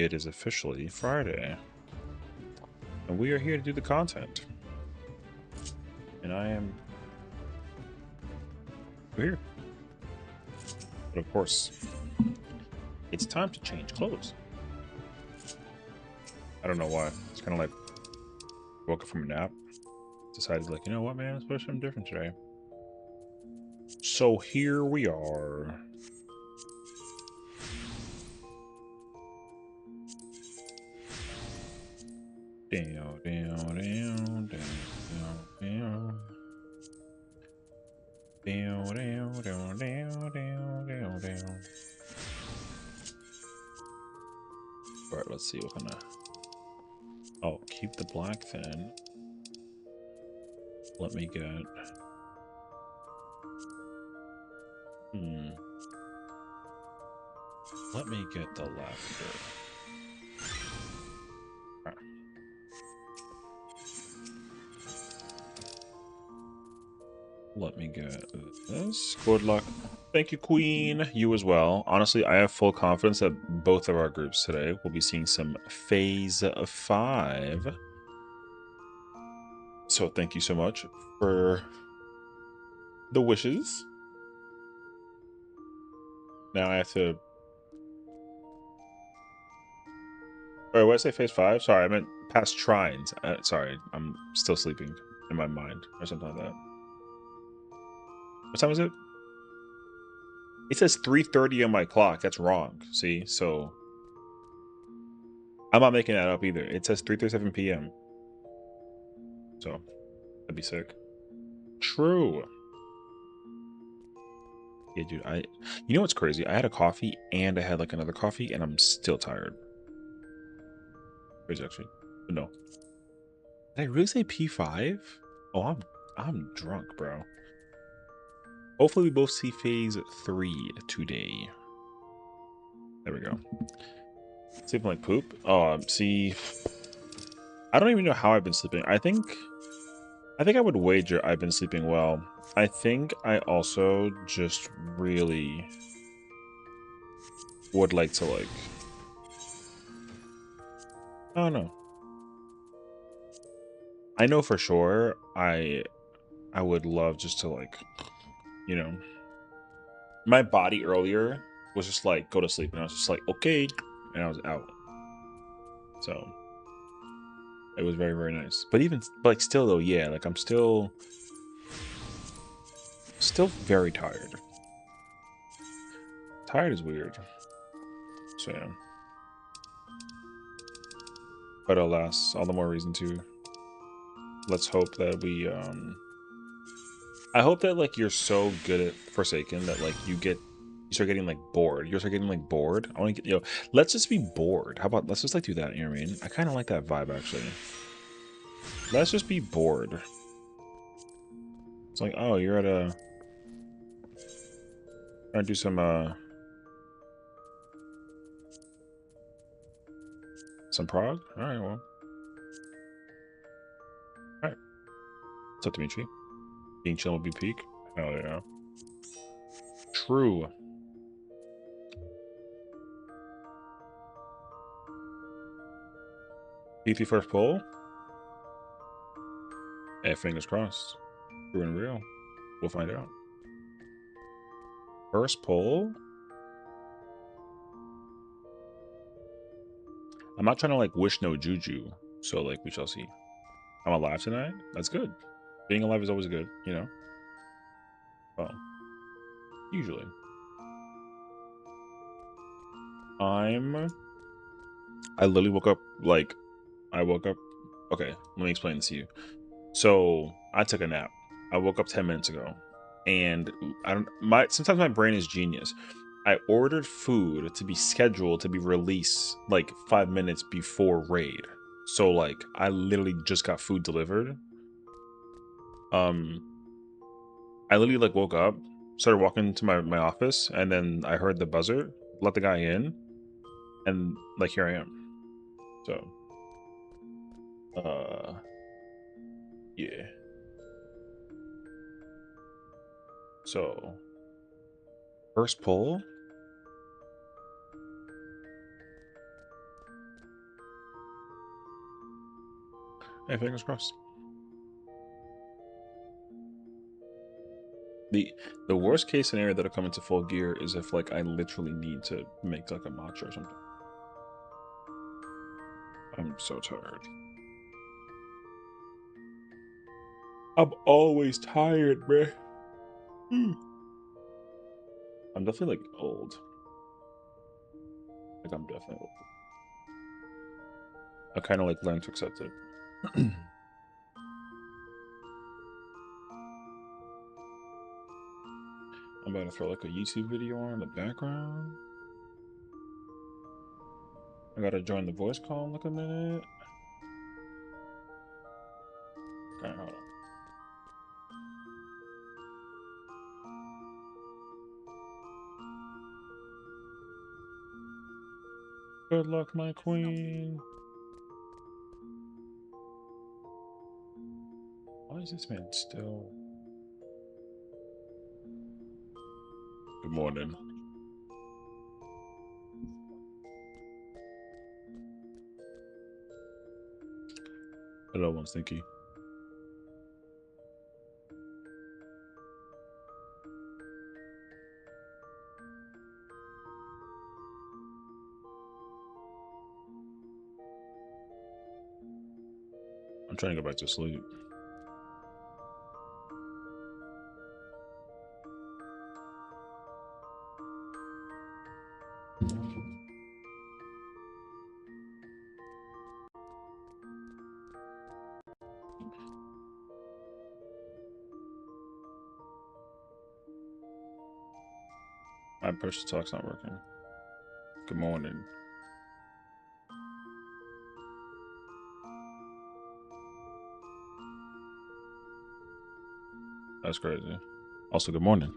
it is officially Friday. And we are here to do the content. And I am here. But of course, it's time to change clothes. I don't know why. It's kind of like woke up from a nap. Decided like, you know what, man, let's put something different today. So here we are. Down, down, down, down, down. Down, down, down, down, down, down, down. Alright, let's see what kind of... Oh, keep the black then. Let me get... Let me get the lavender. Right. Let me get this. Good luck. Thank you, Queen. You as well. Honestly, I have full confidence that both of our groups today will be seeing some Phase 5. So thank you so much for the wishes. Now I have to... Or what did I say, Phase 5? Sorry, I meant past shrines. Sorry, I'm still sleeping in my mind or something like that. What time is it? It says 3:30 on my clock. That's wrong. See? So I'm not making that up either. It says 3:37 p.m. So that'd be sick. True. Yeah, dude, you know what's crazy? I had a coffee and I had like another coffee and I'm still tired. Crazy actually. But no. Did I really say P5? Oh, I'm drunk, bro. Hopefully we both see Phase 3 today. There we go. Sleeping like poop? Oh, see, I don't even know how I've been sleeping. I think I would wager I've been sleeping well. I think I also just really would like to like... I don't know. I know for sure I would love just to like, you know, my body earlier was just like, go to sleep. And I was just like, okay. And I was out. So it was very, very nice. But even, like, still though, yeah, like I'm still very tired. Tired is weird. So yeah. But alas, all the more reason to... Let's hope that we, I hope that, like, you're so good at Forsaken that, like, you start getting, like, bored. You start getting, like, bored. I want to get, yo, let's just be bored. How about, let's just, like, do that, you know what I mean? I kind of like that vibe, actually. Let's just be bored. It's like, oh, you're at a... Trying to do some prog? Alright, well. Alright. What's up, Dimitri? Being chill would be peak? Hell yeah. True. P3 first pull? Hey, fingers crossed. True and real. We'll find out. First pull? I'm not trying to, like, wish no juju. So, like, we shall see. I'm alive tonight? That's good. Being alive is always good, you know? Well, usually. I literally woke up, like, okay, let me explain this to you. So, I took a nap. I woke up 10 minutes ago. And sometimes my brain is genius. I ordered food to be scheduled to be released, like, 5 minutes before raid. So, like, I literally just got food delivered. I literally, like, woke up, started walking to my office, and then I heard the buzzer, let the guy in, and, like, here I am. So, yeah. So, first pull? Hey, fingers crossed. The worst case scenario that'll come into full gear is if like I literally need to make like a matcha or something. I'm so tired. I'm always tired, bruh. I'm definitely like old. Like I'm definitely old. I kind of like learn to accept it. I'm about to throw like a YouTube video on in the background. I gotta join the voice call in like a minute. Okay, hold on. Good luck, my queen. Why is this man still? Good morning. Hello, one stinky. I'm trying to go back to sleep. My push to talk's not working. Good morning. That's crazy. Also, good morning.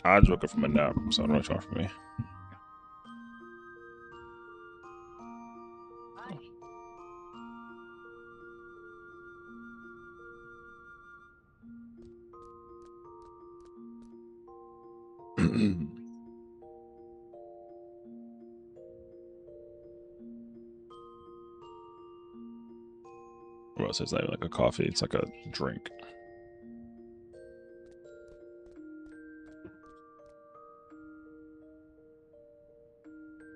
I just woke up from a nap, so don't talk for me. Well, it's not even like a coffee, it's like a drink.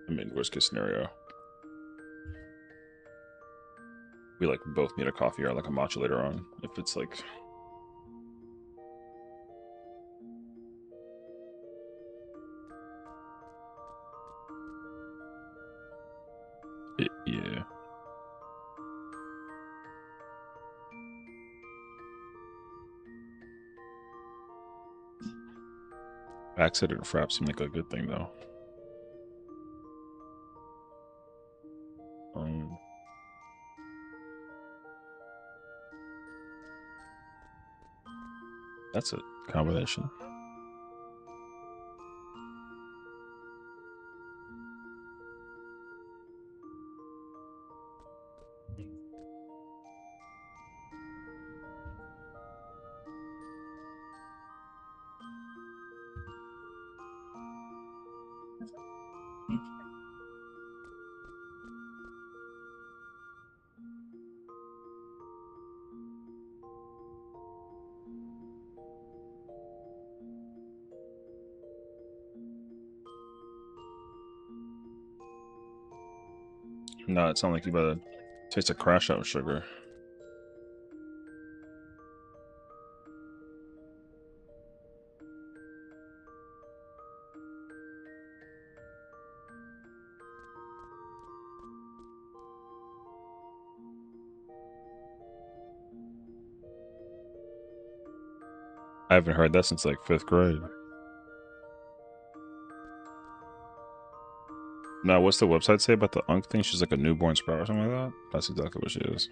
I mean, worst case scenario, we like both need a coffee or like a matcha later on. If it's like, yeah. Accident frap seem like a good thing though. That's a combination. No, it sounds like you better taste a crash out of sugar. I haven't heard that since like 5th grade. Now, what's the website say about the Unk thing? She's like a newborn sprout or something like that? That's exactly what she is.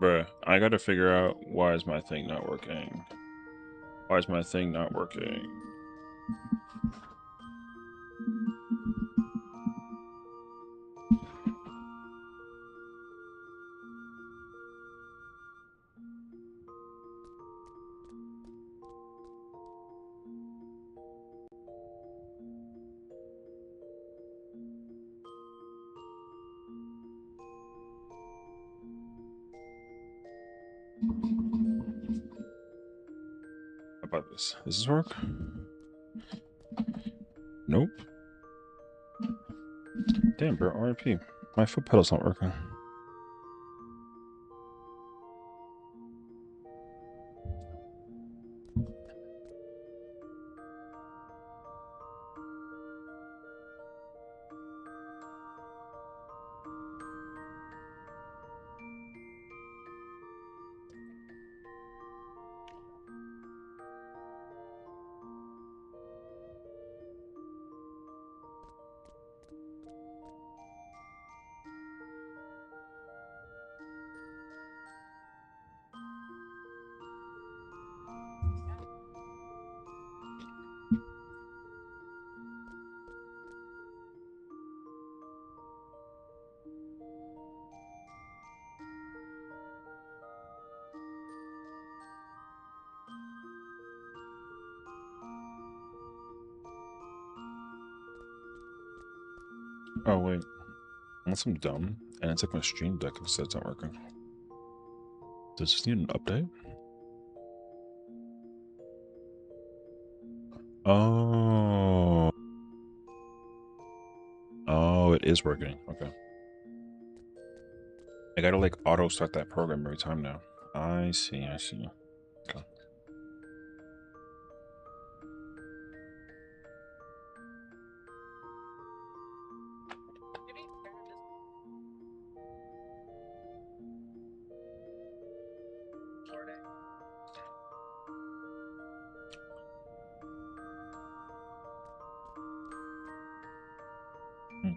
Bruh, I gotta figure out why is my thing not working. Why is my thing not working? How about this? Does this work? Nope. Damn, bro, RIP. My foot pedal's not working. Oh, wait. Unless I'm dumb, and it's like my stream deck that says it's not working. Does this need an update? Oh. Oh, it is working. Okay. I gotta like auto start that program every time now. I see, I see. Okay. Hmm.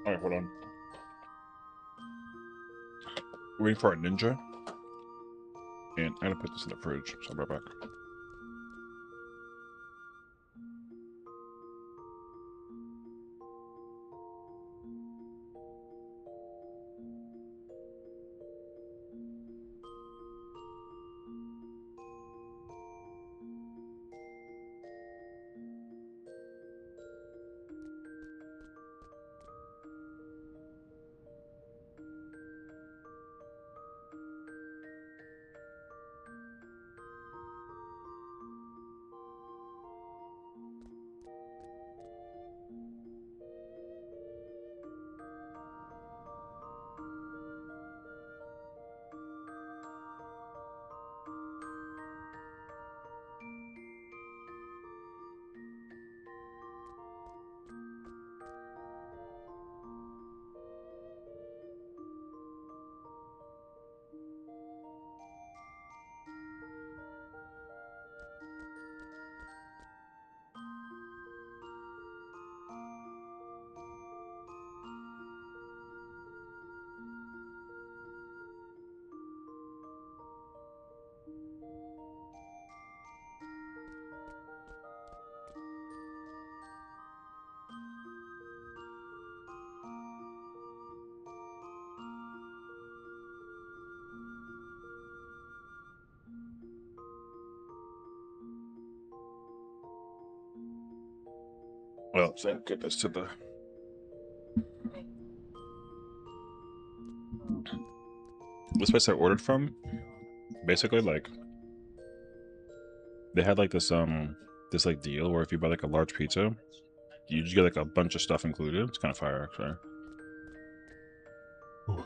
Alright, hold on. Waiting for a ninja. And I'm gonna put this in the fridge, so I'll be right back. Well, thank goodness to the... This place I ordered from, basically, like, they had, like, this like, deal where if you buy, like, a large pizza, you just get, like, a bunch of stuff included. It's kind of fire, actually. Ooh.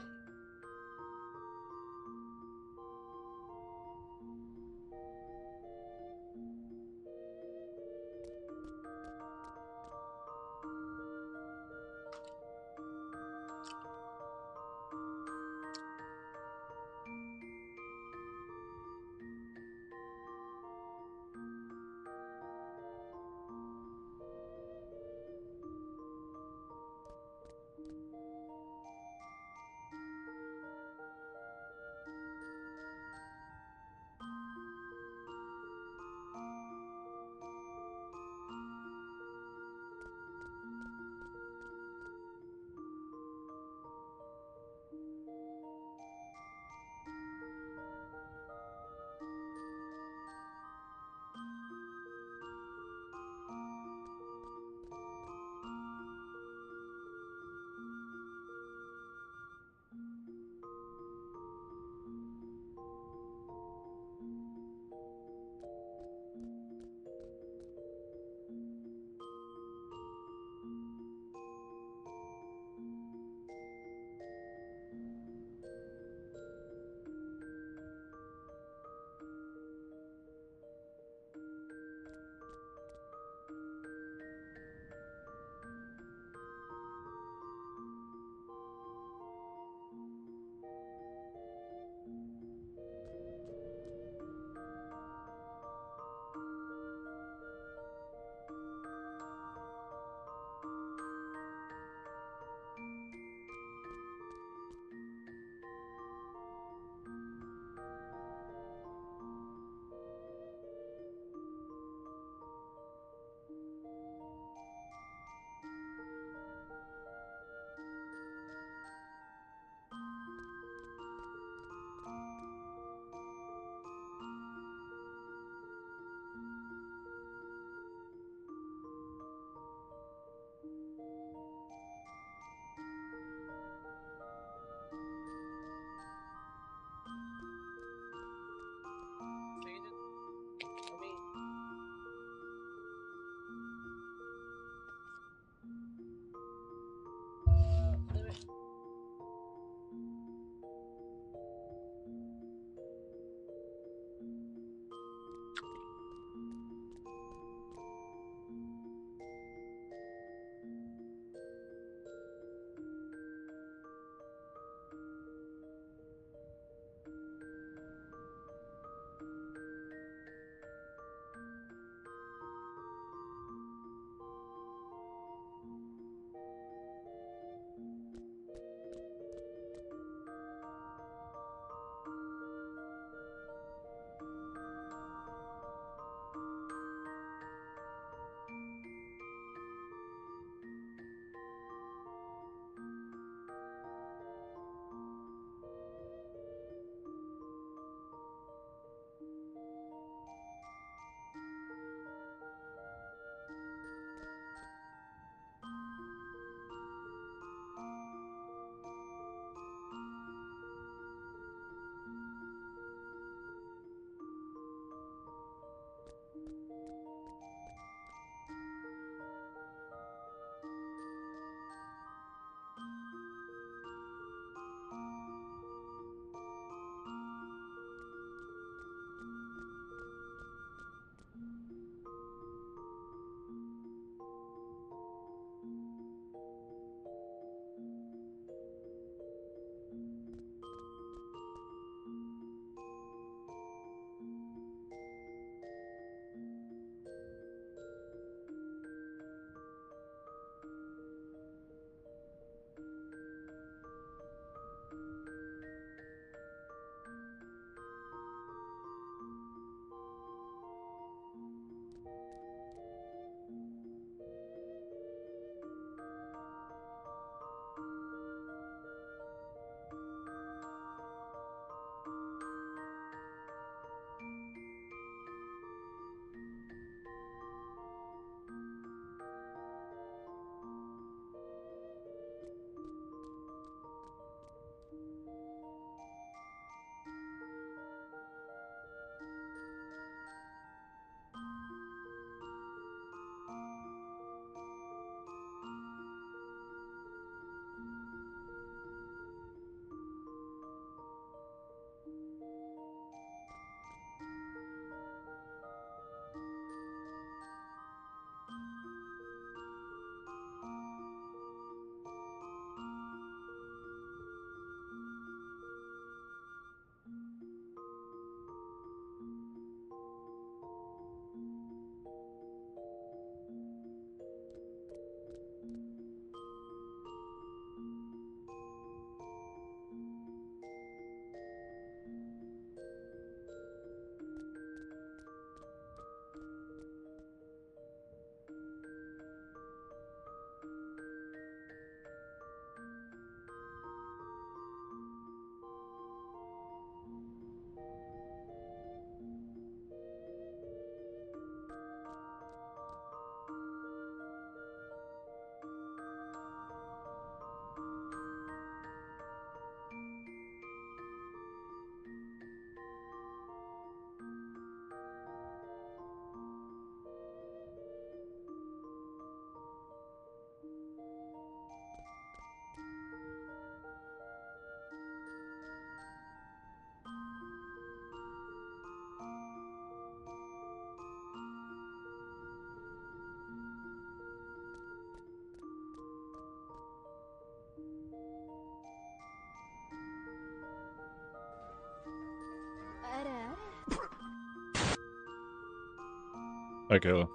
Hi, Kayla.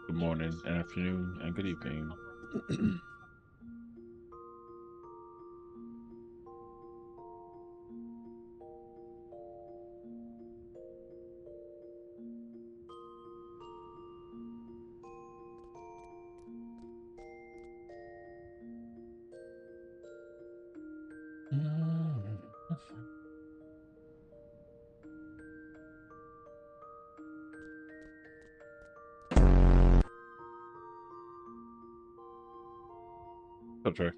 Good morning, afternoon, and good evening. Okay.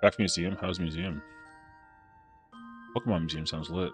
Back museum? How's museum? Pokemon museum sounds lit.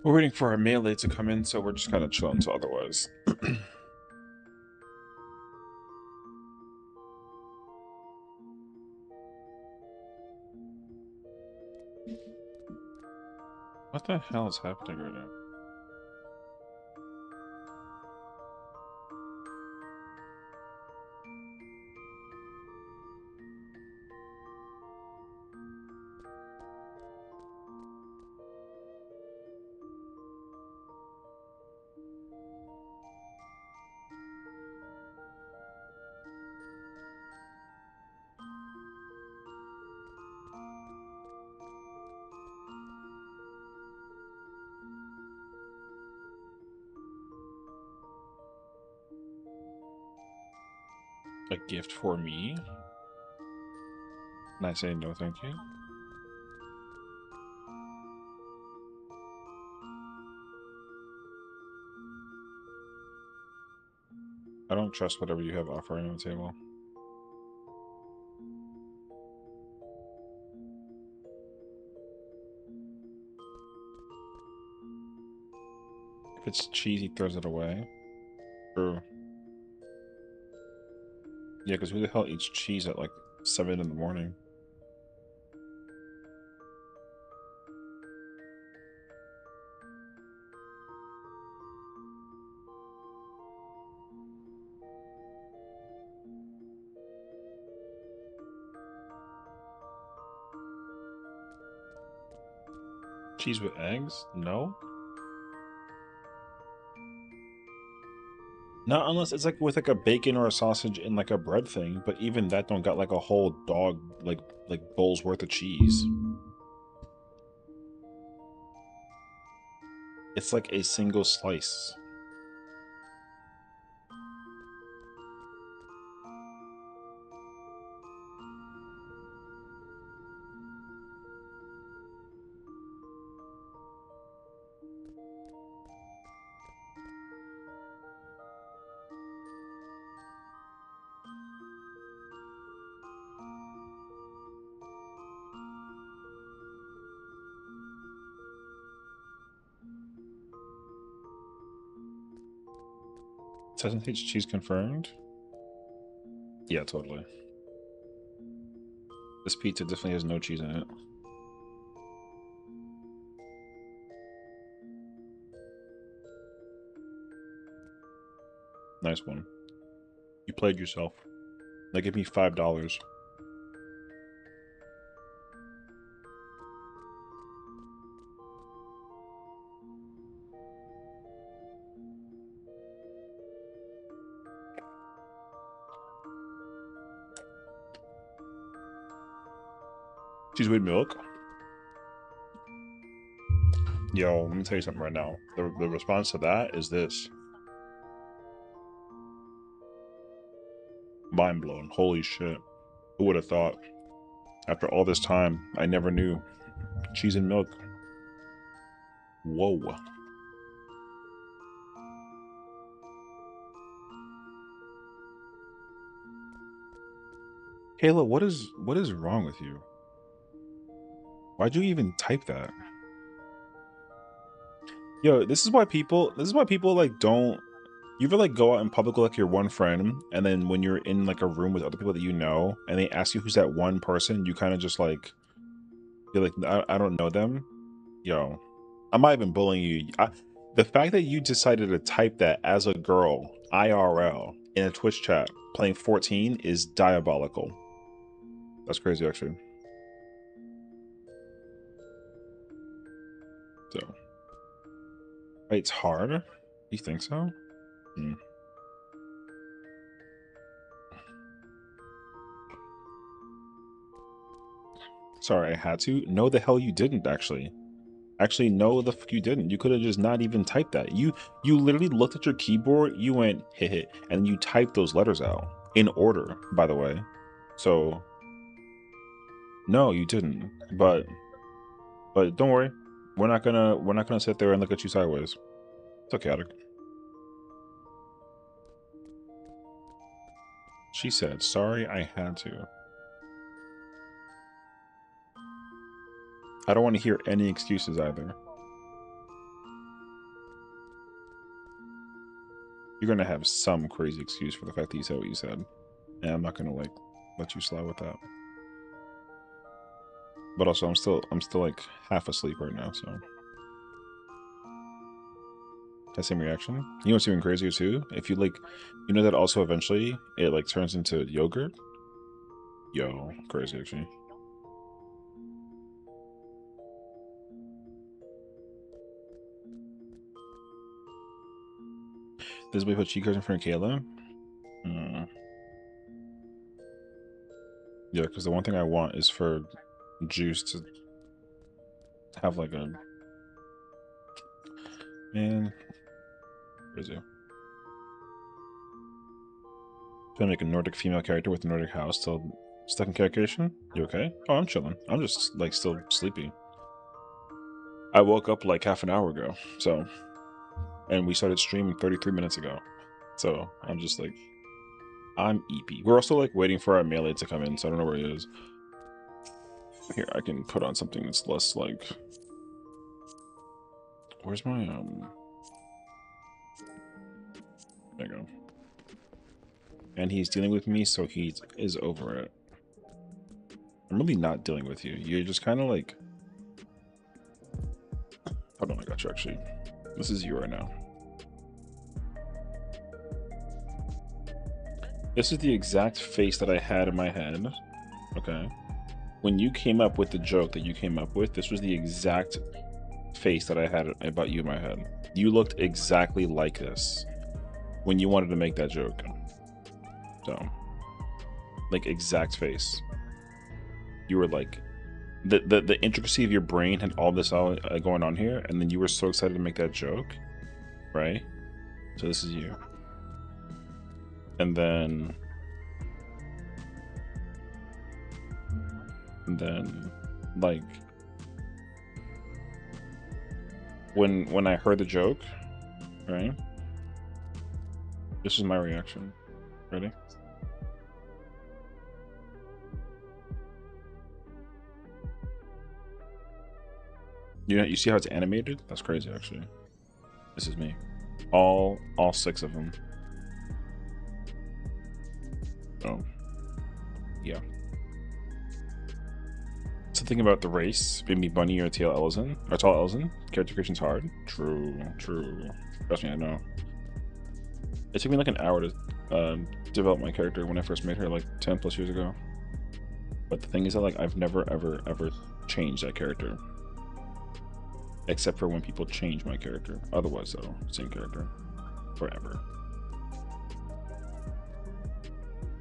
We're waiting for our melee to come in, so we're just kind of chilling until otherwise. What the hell is happening right now? A gift for me? And I say no, thank you. I don't trust whatever you have offering on the table. If it's cheese, he throws it away. True. Yeah, because who the hell eats cheese at like 7 in the morning? Cheese with eggs? No? Not unless it's like with like a bacon or a sausage in like a bread thing, but even that don't got like a whole dog like bowl's worth of cheese. It's like a single slice. Doesn't taste cheese confirmed? Yeah, totally. This pizza definitely has no cheese in it. Nice one. You played yourself. Now give me $5. She's with milk. Yo, let me tell you something right now. The response to that is this. Mind blown. Holy shit. Who would have thought? After all this time, I never knew. Cheese and milk. Whoa. Kayla, what is wrong with you? Why'd you even type that? Yo, this is why people like don't, you ever like go out in public with like your one friend, and then when you're in like a room with other people that you know, and they ask you who's that one person, you kind of just like, you're like, I don't know them. Yo, I'm not even bullying you. The fact that you decided to type that as a girl, IRL, in a Twitch chat, playing 14 is diabolical. That's crazy, actually. So, it's hard? You think so? Hmm. Sorry, I had to. No, the hell you didn't, actually. Actually, no, the fuck you didn't. You could have just not even typed that. You literally looked at your keyboard, you went, hit, and you typed those letters out. In order, by the way. So, no, you didn't. But don't worry. We're not gonna sit there and look at you sideways. It's okay, Attic. She said, sorry, I had to. I don't want to hear any excuses either. You're gonna have some crazy excuse for the fact that you said what you said. And I'm not gonna like let you slide with that. But also I'm still like half asleep right now, so. That same reaction. You know what's even crazier too? If you like, you know that also eventually it like turns into yogurt. Yo, crazy actually. This way put cheat codes in front of Kayla. Yeah, because the one thing I want is for Juice to have like a man. Crazy. Trying to make a Nordic female character with a Nordic house still stuck in calculation? You okay? Oh, I'm chilling. I'm just like still sleepy. I woke up like half an hour ago, so, and we started streaming 33 minutes ago. So I'm just like, I'm EP. We're also like waiting for our melee to come in, so I don't know where he is. Here, I can put on something that's less like, where's my, there you go. And he's dealing with me, so he is over it. I'm really not dealing with you. You're just kind of like, hold on, I got you actually. This is you right now. This is the exact face that I had in my head. Okay. When you came up with the joke that you came up with, this was the exact face that I had about you in my head. You looked exactly like this when you wanted to make that joke. So, like, exact face. You were like, the intricacy of your brain had all this going on here, and then you were so excited to make that joke, right? So this is you. And then like when I heard the joke, right? This is my reaction. Ready? You see how it's animated? That's crazy actually. This is me. All 6 of them. Oh. Yeah. Something about the race, maybe Bunny or Tall Elzen. Character creation's hard. True. Trust me, I know. It took me like an hour to develop my character when I first made her like 10 plus years ago. But the thing is that like I've never ever changed that character. Except for when people change my character. Otherwise though, same character. Forever.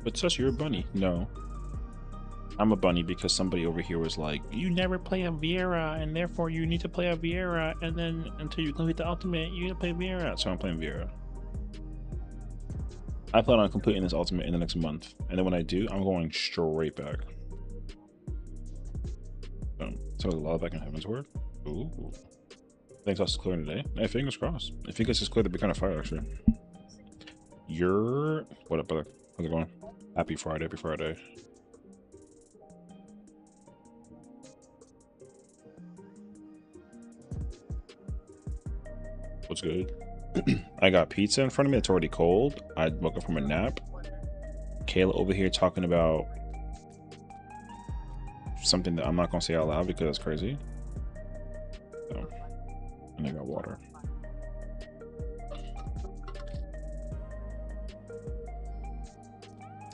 But Sus, you're a bunny. No. I'm a bunny because somebody over here was like, you never play a Viera, and therefore you need to play a Viera, and then until you complete the ultimate, you need to play Viera. So I'm playing Viera. I plan on completing this ultimate in the next month, and then when I do, I'm going straight back. So a lot back in Heaven's Word. Ooh. Thanks us clearing today. Hey, fingers crossed. If you guys just cleared, that'd be kind of fire, actually. You're... What up, brother? How's it going? Happy Friday, happy Friday. What's good? I got pizza in front of me. It's already cold. I woke up from a nap. Kayla over here talking about something that I'm not gonna say out loud because that's crazy. So, and I got water.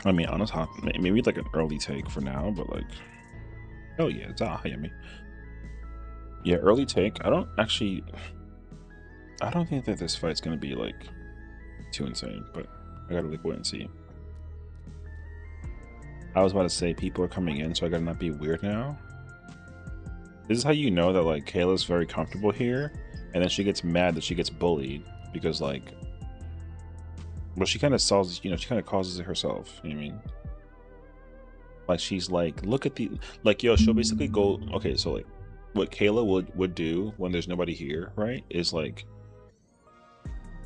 I mean, honest, maybe like an early take for now, but like, oh yeah, it's yummy. Yeah, early take. I don't think that this fight's gonna be like too insane, but I gotta like wait and see. I was about to say people are coming in, so I gotta not be weird now. This is how you know that like Kayla's very comfortable here, and then she gets mad that she gets bullied because like, well, she kind of solves, you know, she kind of causes it herself. You know what I mean? Like she's like, look at the like, yo, she'll basically go. Okay, so like, what Kayla would do when there's nobody here, right? Is like,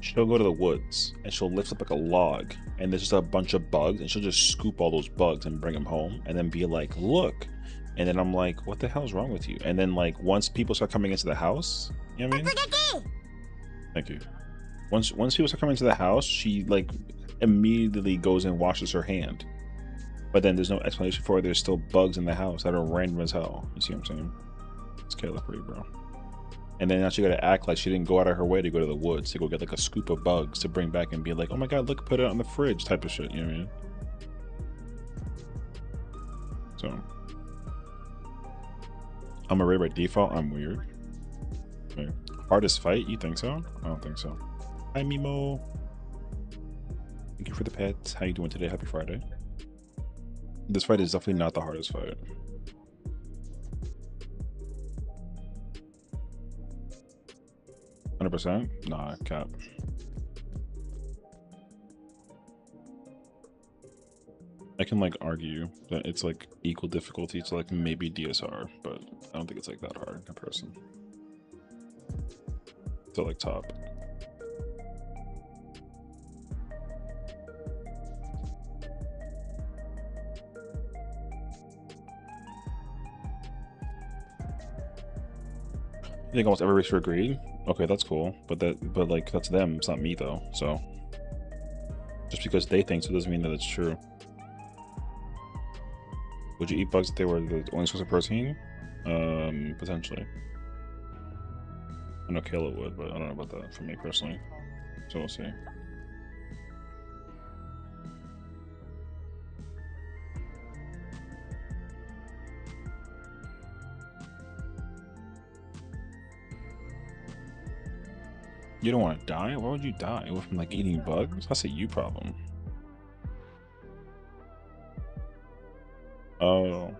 she'll go to the woods and she'll lift up like a log, and there's just a bunch of bugs, and she'll just scoop all those bugs and bring them home, and then be like, look. And then I'm like, what the hell's wrong with you? And then like once people start coming into the house, you know what I mean? Thank you. Once people start coming into the house, she like immediately goes and washes her hand. But then there's no explanation for it. There's still bugs in the house that are random as hell. You see what I'm saying? It's Kayla for you, bro. And then now she gotta act like she didn't go out of her way to go to the woods to go get like a scoop of bugs to bring back and be like, oh my god, look, put it on the fridge type of shit. You know what I mean? So I'm a raid by default. I'm weird. Okay. Hardest fight? You think so? I don't think so. Hi, Mimo. Thank you for the pets. How you doing today? Happy Friday. This fight is definitely not the hardest fight. %? Nah, cap. I can like argue that it's like equal difficulty to like maybe DSR, but I don't think it's like that hard in person. So like top. I think almost every racer agreed. Okay, that's cool, but like that's them. It's not me though. So just because they think so doesn't mean that it's true. Would you eat bugs if they were the only source of protein? Potentially. I know Kayla would, but I don't know about that for me personally. So we'll see. You don't want to die? Why would you die? From like eating bugs? That's a you problem. Oh.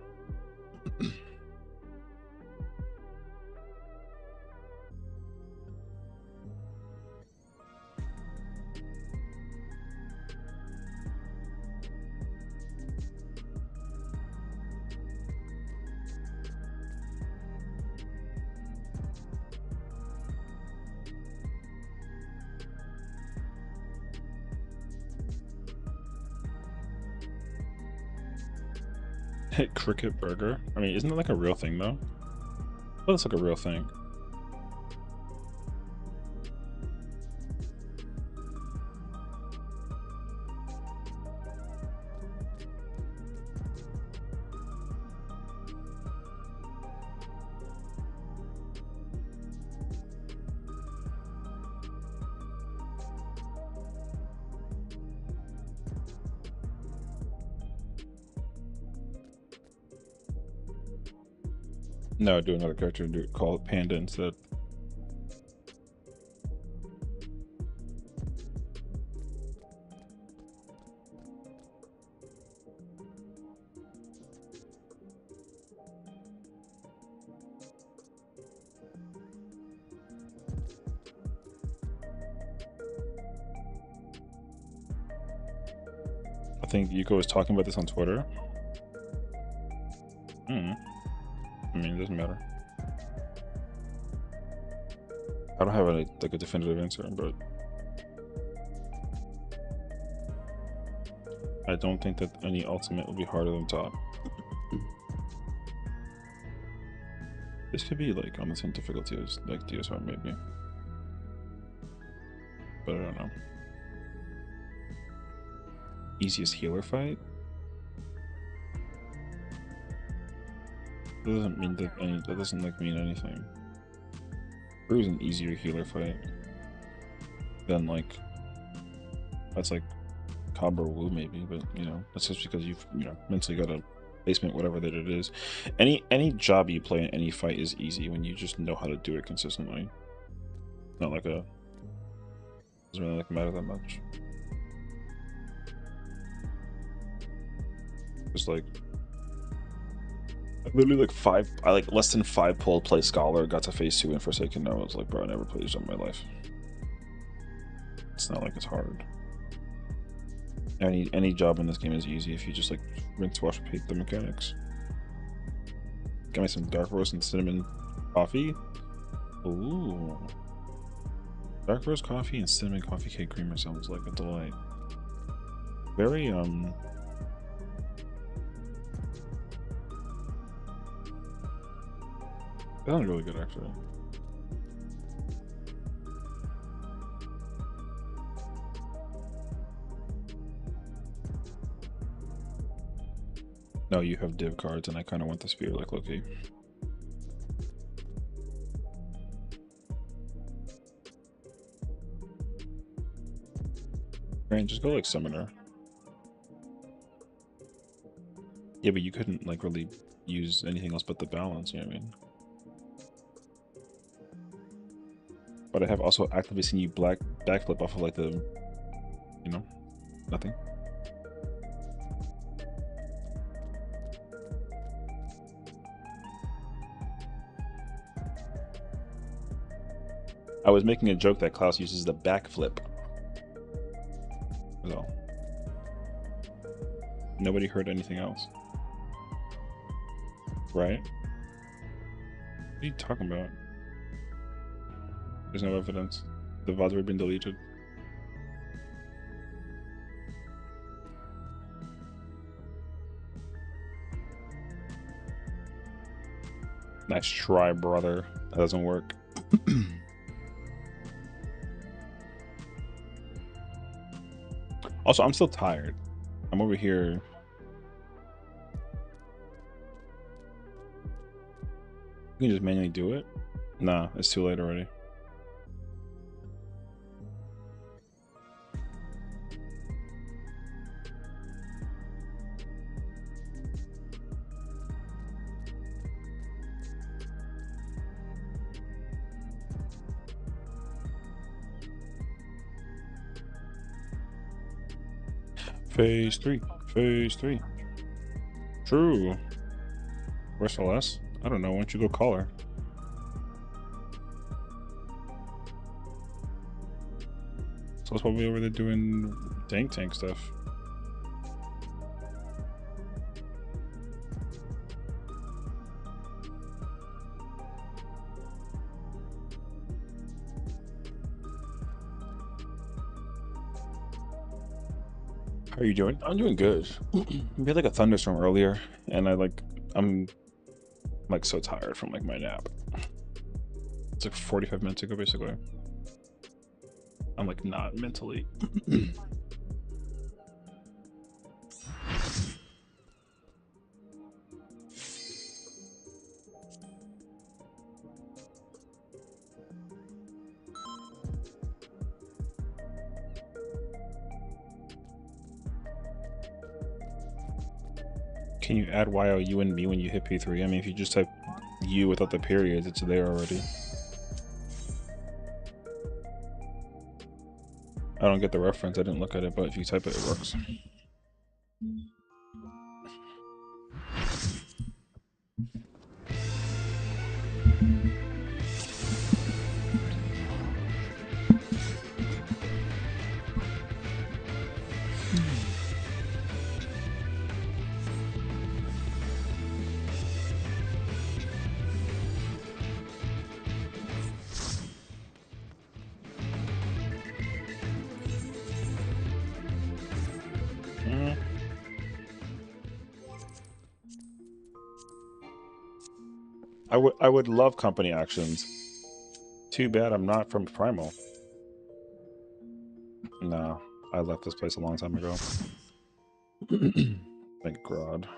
Cricket burger? I mean, isn't that like a real thing though? Well, that's like a real thing. No, do another character and call it Panda instead. think Yuko was talking about this on Twitter. I mean, it doesn't matter. I don't have a definitive answer, but I don't think that any ultimate will be harder than top. This could be like on the same difficulty as like DSR maybe, but I don't know. Easiest healer fight? That doesn't mean that that doesn't like mean anything. There was an easier healer fight than like that's like Cobb or Wu maybe, but you know that's just because you've mentally got a placement whatever that it is. Any job you play in any fight is easy when you just know how to do it consistently. Not like a doesn't really like matter that much. Just like literally like less than 5 pulled play Scholar, got to phase 2 in Forsaken. I was like, bro, I never played this in my life. It's not like it's hard. Any job in this game is easy if you just like rinse, wash, repeat the mechanics. Got me some dark roast and cinnamon coffee. Ooh, dark roast coffee and cinnamon coffee cake creamer sounds like a delight. Very that sounds really good actually. No, you have div cards, and I kind of want the spear like Loki. Right, just go like Summoner. Yeah, but you couldn't like really use anything else but the balance, you know what I mean? But I have also actively seen you backflip off of like the, nothing. I was making a joke that Klaus uses the backflip. So nobody heard anything else, right? What are you talking about? There's no evidence. The VOD's already been deleted. Nice try, brother. That doesn't work. Also, I'm still tired. I'm over here. You can just manually do it? Nah, it's too late already. Phase 3. Phase 3. True. Where's Celeste? I don't know. Why don't you go call her? Celeste's probably over there doing tank stuff. How are you doing? I'm doing good. We had like a thunderstorm earlier, and I'm like so tired from like my nap. It's like 45 minutes ago, basically. I'm like not mentally. Can you add YOU and me when you hit P3? I mean, if you just type U without the periods, it's there already. I don't get the reference. I didn't look at it, but if you type it, it works. I would love company actions. Too bad I'm not from Primal. No, I left this place a long time ago. Thank God.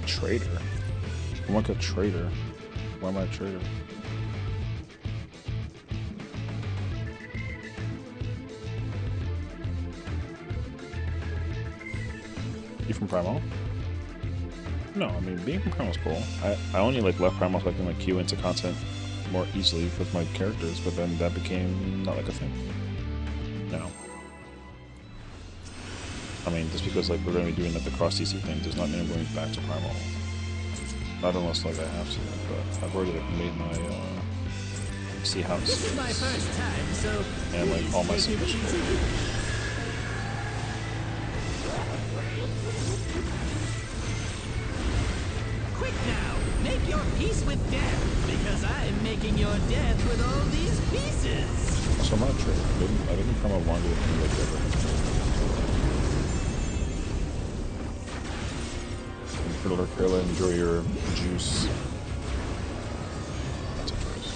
Traitor? I'm like a traitor. Why am I a traitor? You from Primal? No, I mean, being from Primal's cool. I only like left Primal so I can like queue into content more easily with my characters, but then that became not like a thing. No. I mean, just because like we're going to be doing like the cross DC thing does not mean I'm going back to Primal. Not unless like I have to, but I've already like made my DC house. This is my first time, so and like all my submissions. Quick now, make your peace with death, because I'm making your death with all these pieces. So I'm not a traitor. I didn't come up longer than anybody ever. Kayla, enjoy your juice. That's a choice.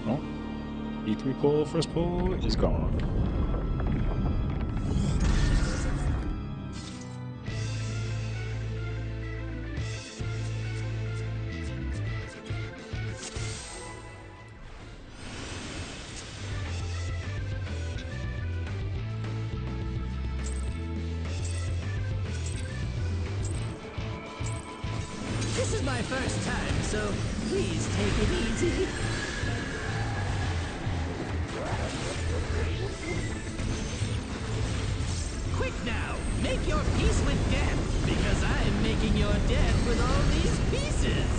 Oh, E3 pull, first pull is gone. This is my first time, so please take it easy. Quick now, make your peace with death, because I'm making your death with all these pieces.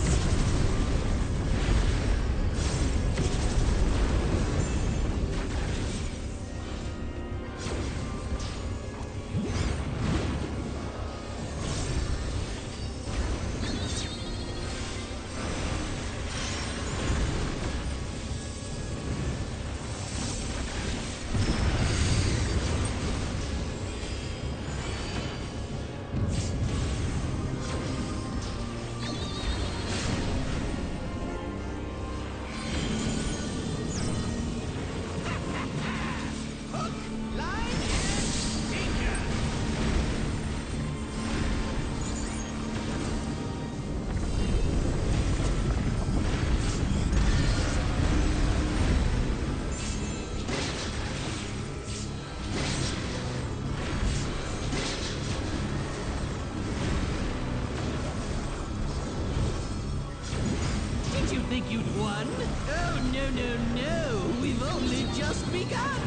Think you'd won? Oh, no, no, no! We've only just begun!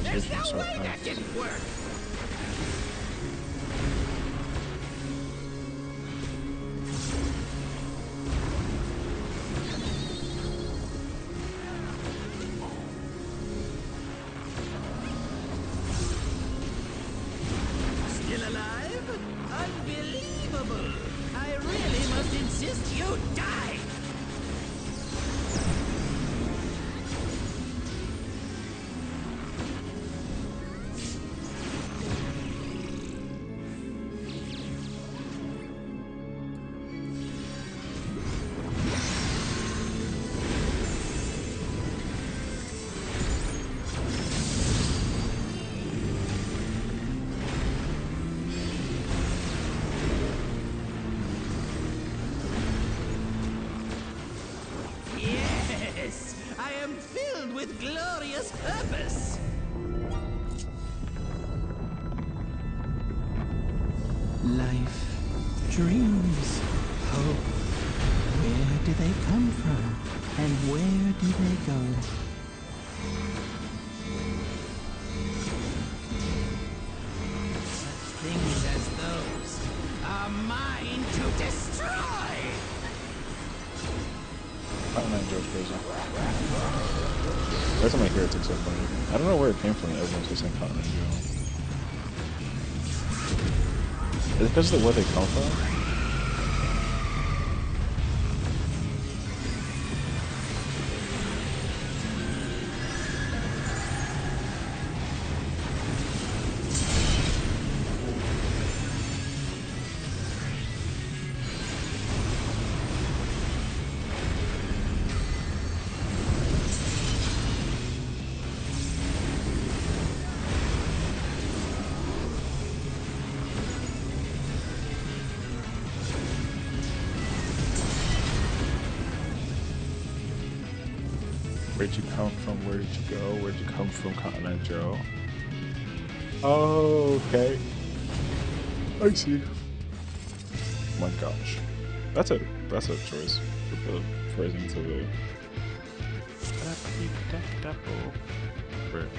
There's no way that didn't work! you die! Yes, I am filled with glorious purpose. Life, dreams, hope. Where do they come from? And where do they go? Such things as those are mine to destroy! Cotton Eye Joe's crazy. Every time I hear it, it's so funny. I don't know where it came from. Everyone's just saying Cotton Eye Joe. Is it because of where they come from? Where'd you come from? Where'd you go? Where'd you come from, Cotton Eye Joe? Oh, okay. I see. Oh my gosh. That's a choice for the phrasing to the right.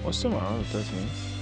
What's tomorrow, the 13th?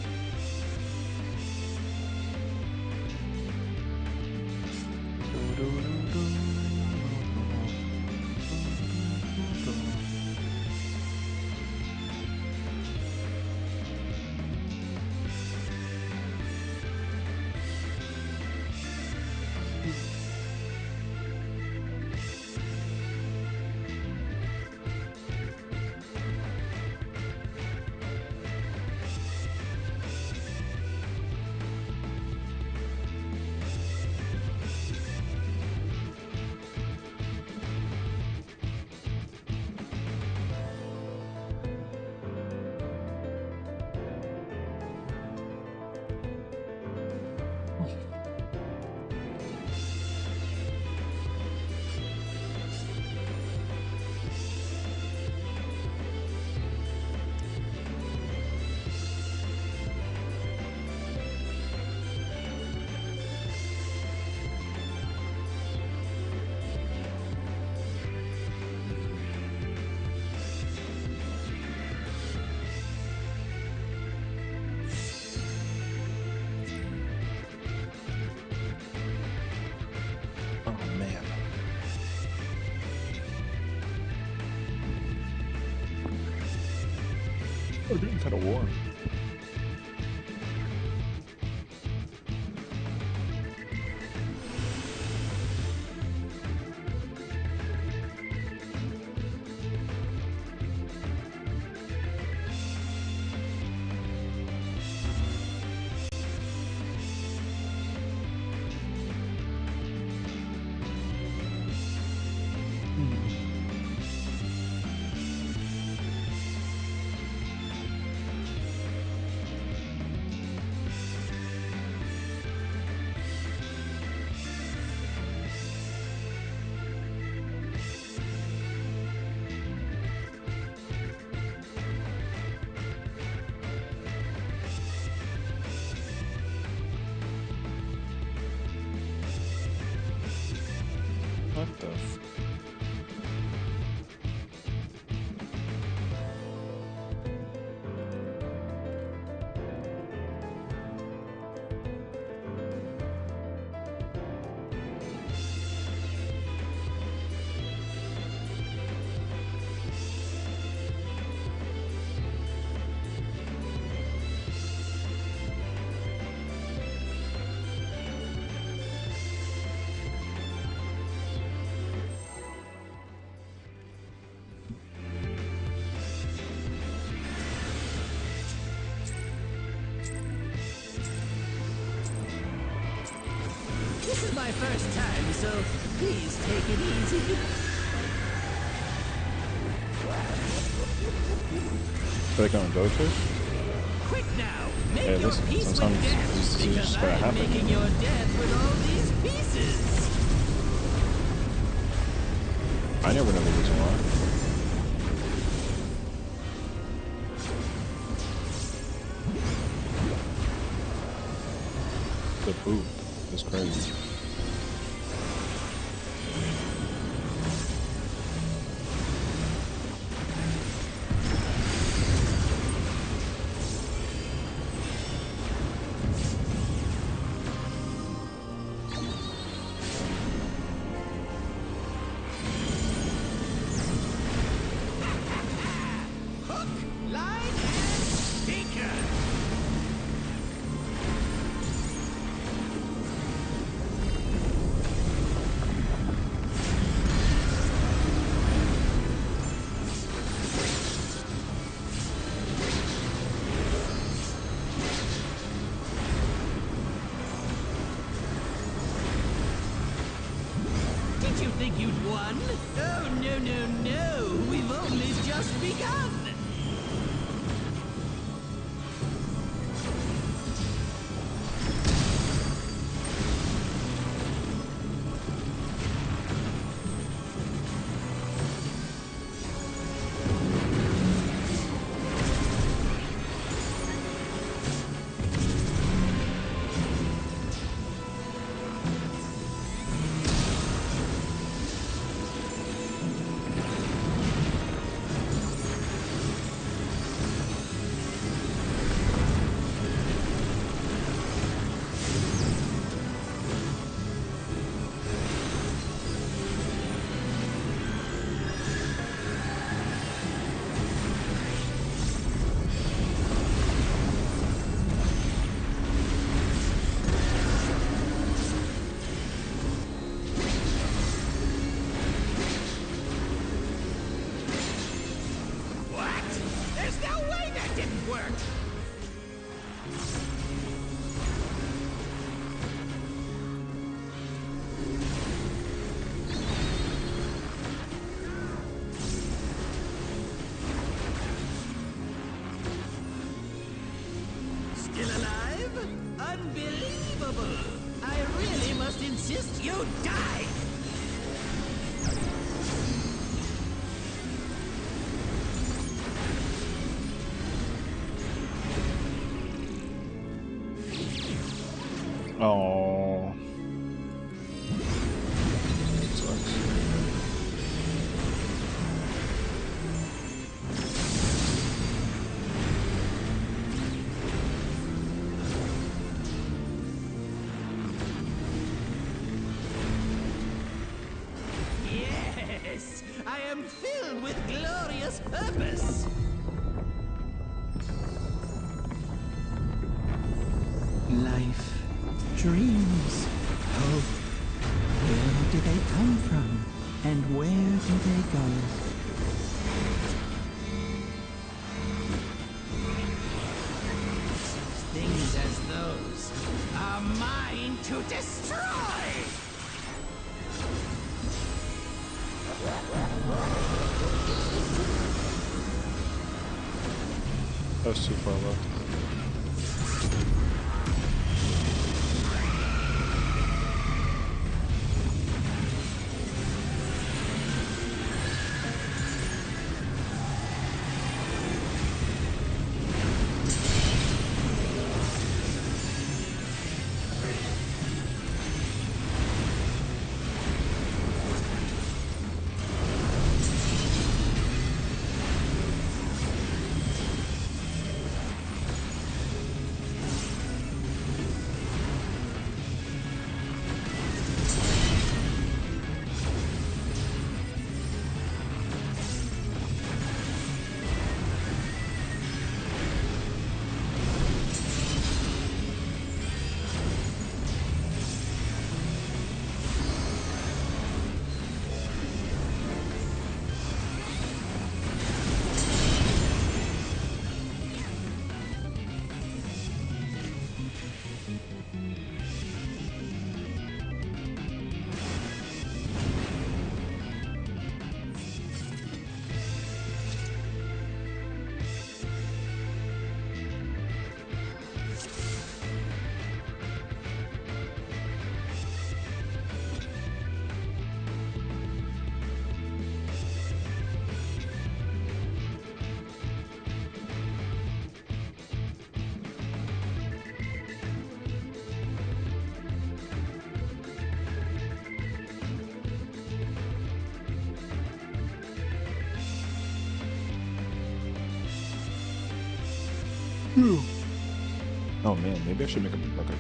Oh man. Oh, getting kind of warm. What the f- This is my first time, so please take it easy. Feel like I'm a jellyfish? Quick now, make Hey, your listen, peace with sometimes death, this is because just gotta I'm happen. making your death with all these pieces. I never know the reason why. The poop is crazy. Hook, line, and sinker. Did you think you'd won? Oh, no, no, no. We've only just begun. What? There's no way that didn't work. Still alive? Unbelievable! I really must insist you die! Oh, sucks. Yes! I am filled with glorious purpose! Life, dreams, hope. Where do they come from? And where do they go? Things as those are mine to destroy! That was too far left. Oh man, maybe I should make a okay.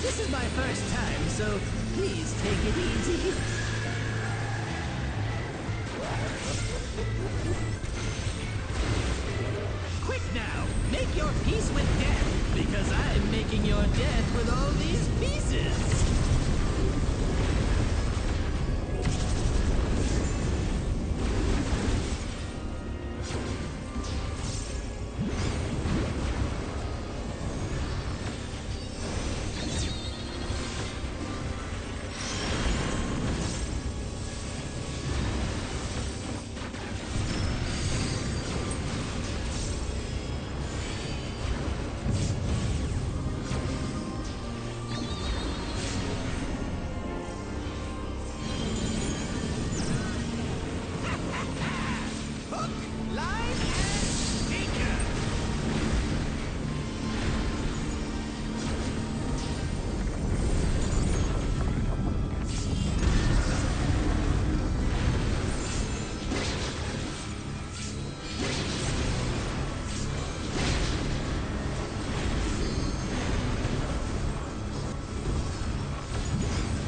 This is my first time, so please take it easy. Quick now, make your peace with death, because I'm making your death with all these pieces.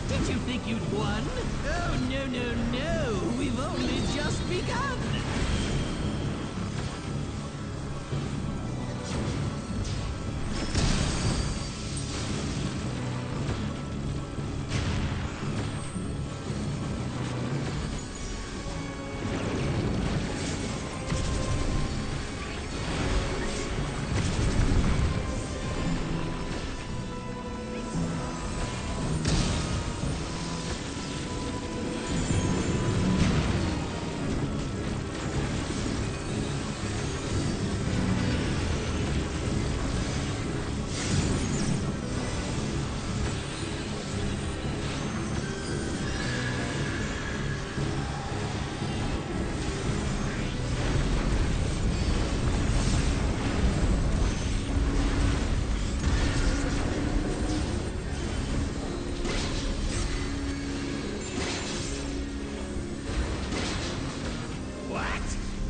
Did you think you'd won? Oh, no, no, no. We've only just begun.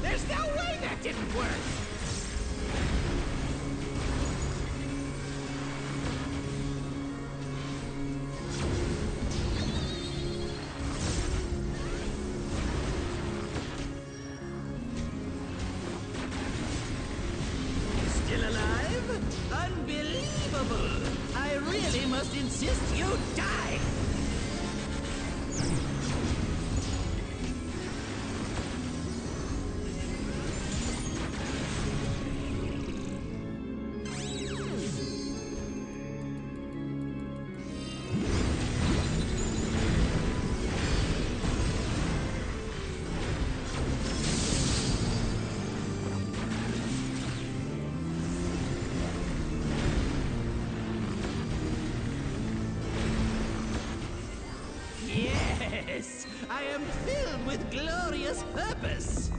There's no way that didn't work! Still alive? Unbelievable! I really must insist you die! Yes, I am filled with glorious purpose.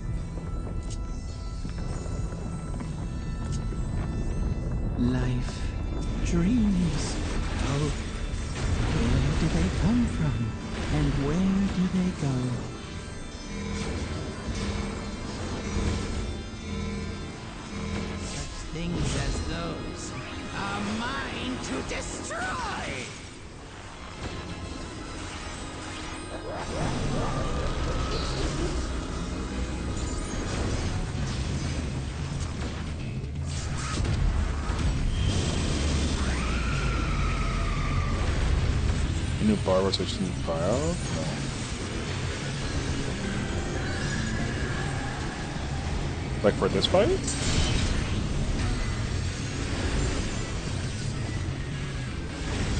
Life, dreams, hope. Where do they come from? And where do they go? Such things as those are mine to destroy! New bar rotation file? No. Like for this fight?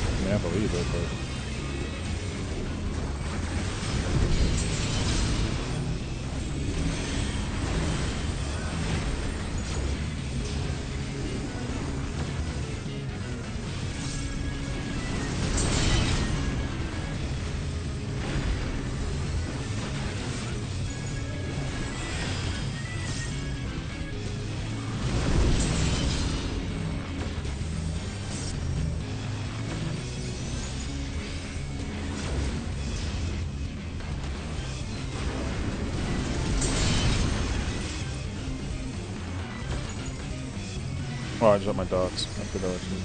I mean, I believe it, but... Oh, I dropped my dots. I forgot actually.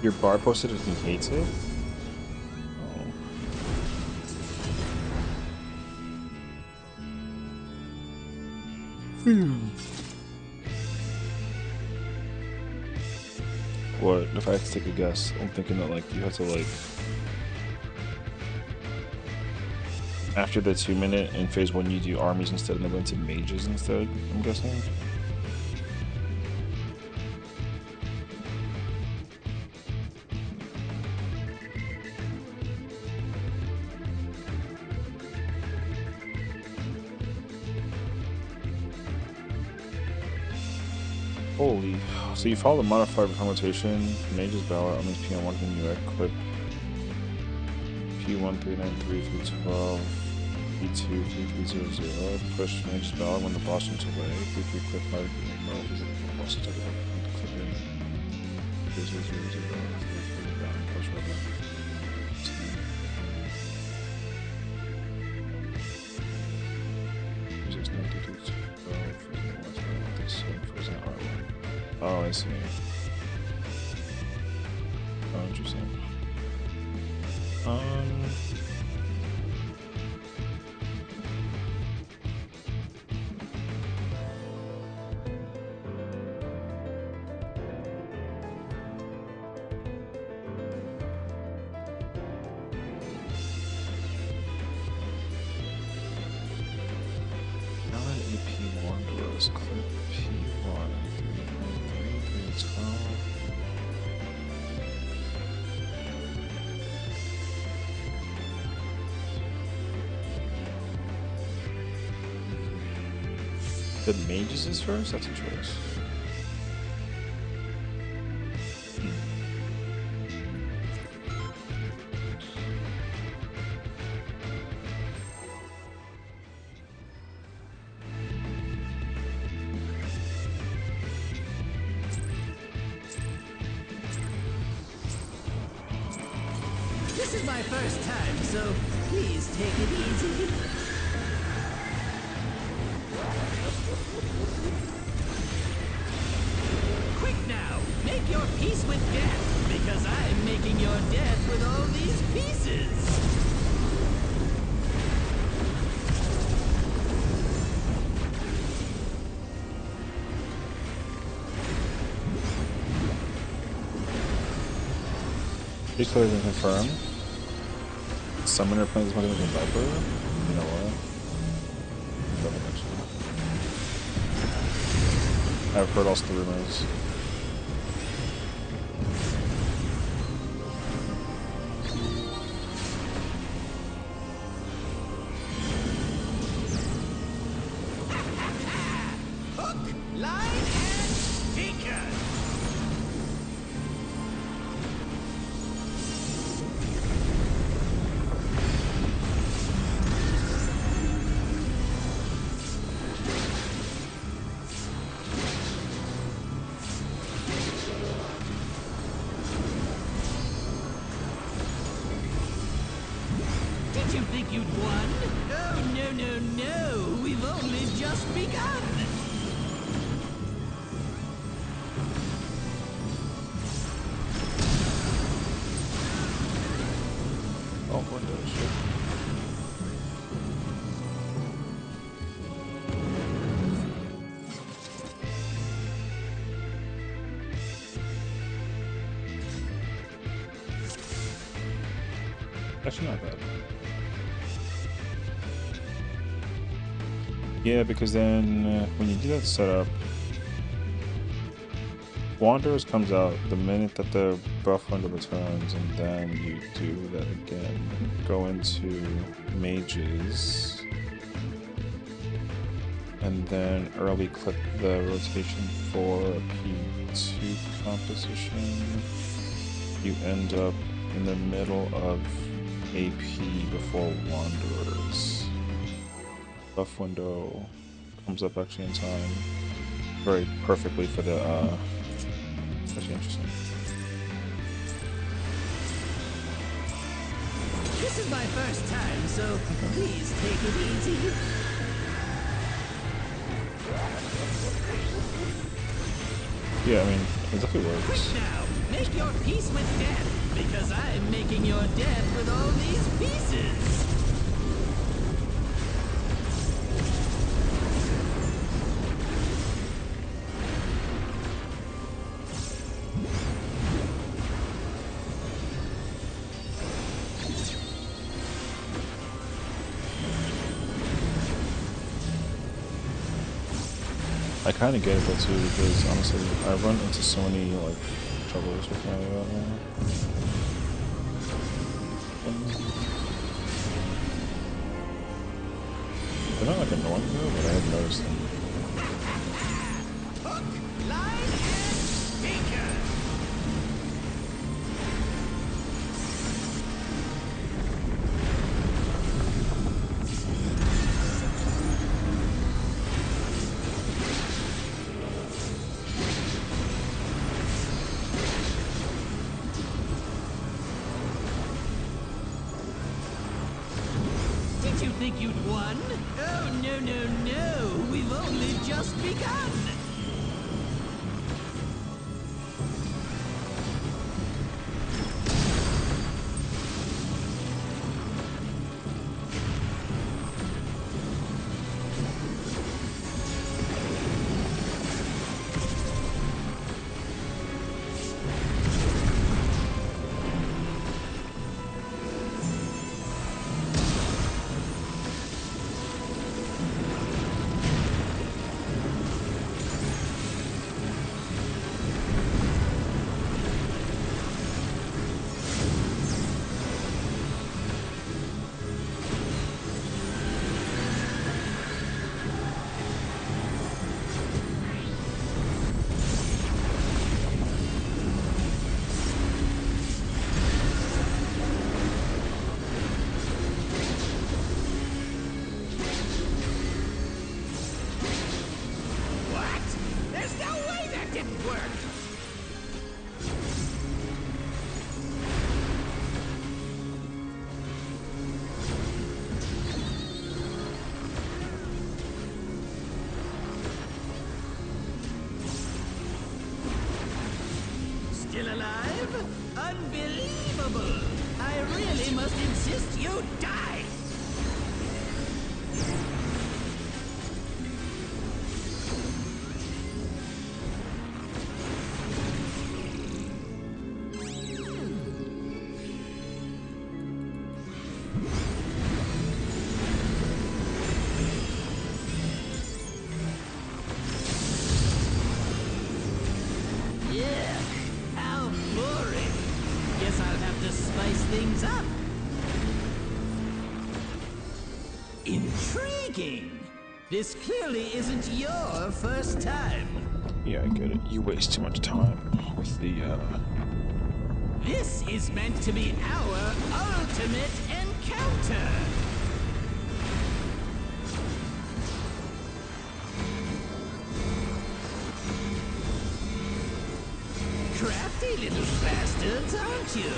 Your bar posted if he hates it? Oh. What? If I had to take a guess, I'm thinking that like you have to like after the 2 minute in phase 1 you do armies instead and then go into mages instead, I'm guessing. Holy. So you follow the modifier for rotation, mage's ballot, armies PM1, then you equip P1 393 through 12, P2 3300, push mage's ballot when the boss jumps away, P3 equip 5 visit the boss attack and clip in 3000, down, push over. Oh, I see. Oh, interesting. Now that AP1 doors, clip P1, 393, 312. The mages is first? That's a choice. This is my first time, so please take it easy. Quick now, make your peace with death, because I'm making your death with all these pieces. Please clear and confirm. Summoner plans as much as a Viper? You know what? I've heard all the rumors. Hook, line, and sinker. Did you think you'd won? Oh, no, no, no. We've only just begun. Oh, window shit. Actually, not bad. Yeah, because then when you do that setup, Wanderers comes out the minute that the buff window returns, and then you do that again. Go into Mages, and then early clip the rotation for a P2 composition. You end up in the middle of AP before Wanderers. Buff window comes up actually in time very perfectly for the actually interesting. This is my first time, so please take it easy. Yeah, I mean, it definitely works. Quick now, make your peace with death, because I'm making your death with all these pieces. I kind of get it though too, because honestly, I run into so many like troubles with my they're not like annoying though, but I have noticed them. Hook, line, and sinker. Did you think you'd won? Oh, no, no, no. We've only just begun. What? There's no way that didn't work. Still alive? Unbelievable! I really must insist you die! Yeah, how boring. Guess I'll have to spice things up. Intriguing. This clearly isn't your first time. Yeah, I get it. You waste too much time with the This is meant to be our ultimate encounter. Crafty little bastards, aren't you?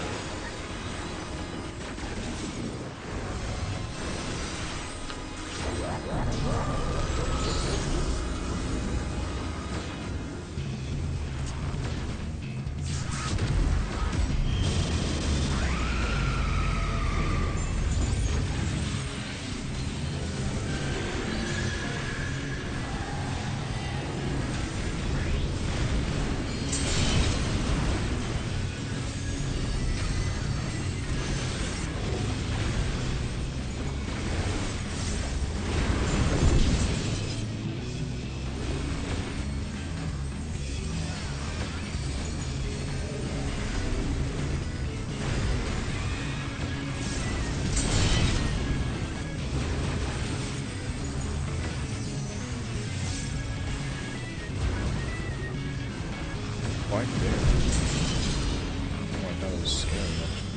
right there. Oh, I thought it was scary actually.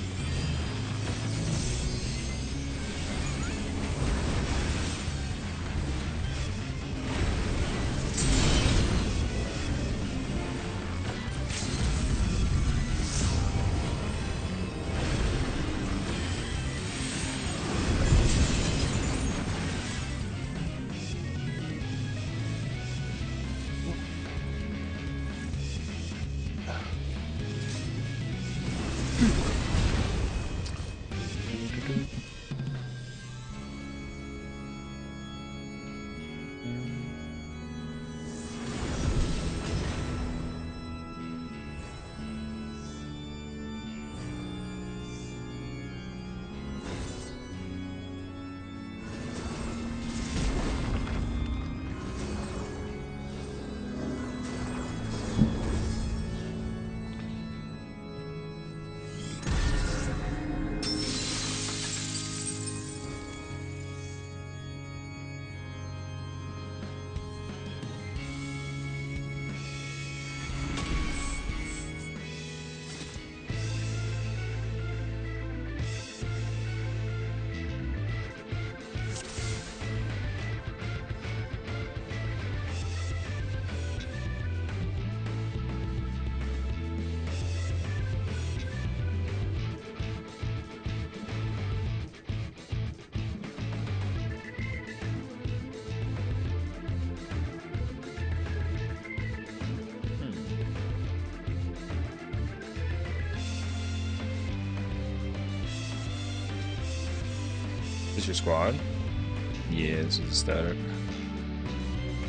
your squad? Yeah, this is static.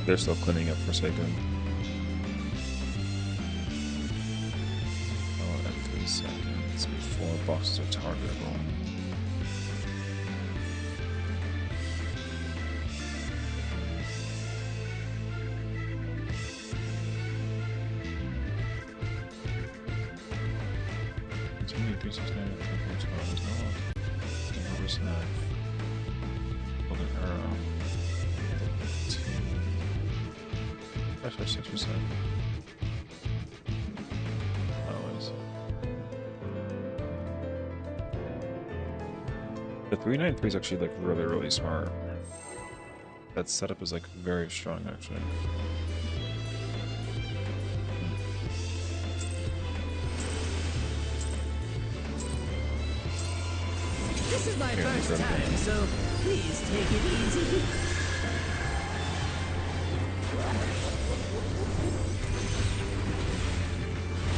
They're still cleaning up Forsaken. Oh, at 3 seconds before bosses are targetable. Continue 369 at 3.12 is not. Golden arrow. 6%. Always. The 393 is actually like really, really smart. That setup is like very strong actually. This is my first time, so please take it easy.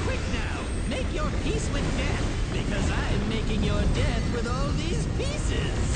Quick now, make your peace with death, because I'm making your death with all these pieces.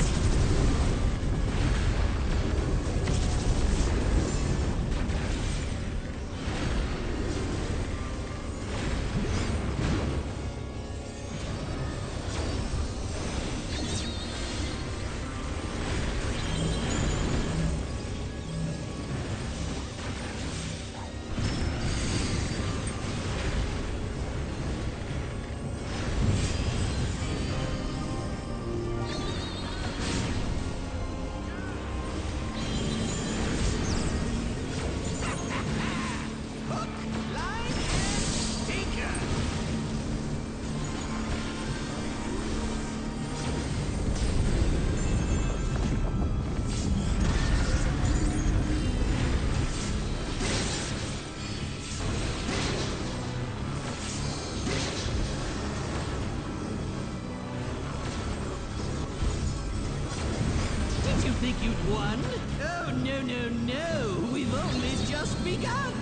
Think you'd won? Oh, no, no, no! We've only just begun!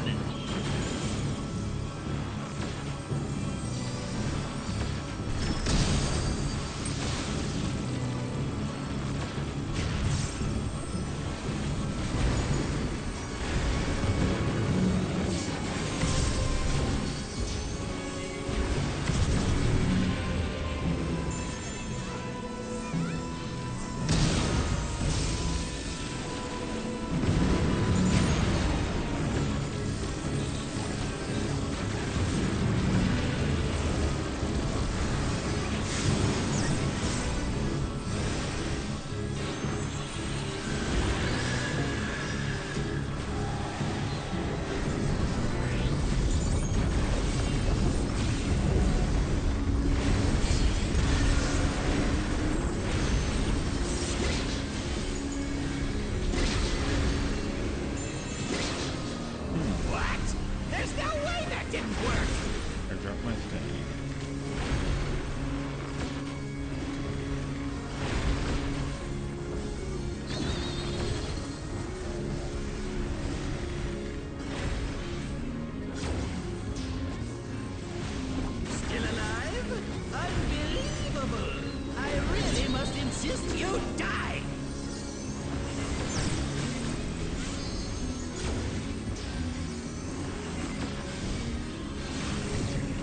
Insist you die!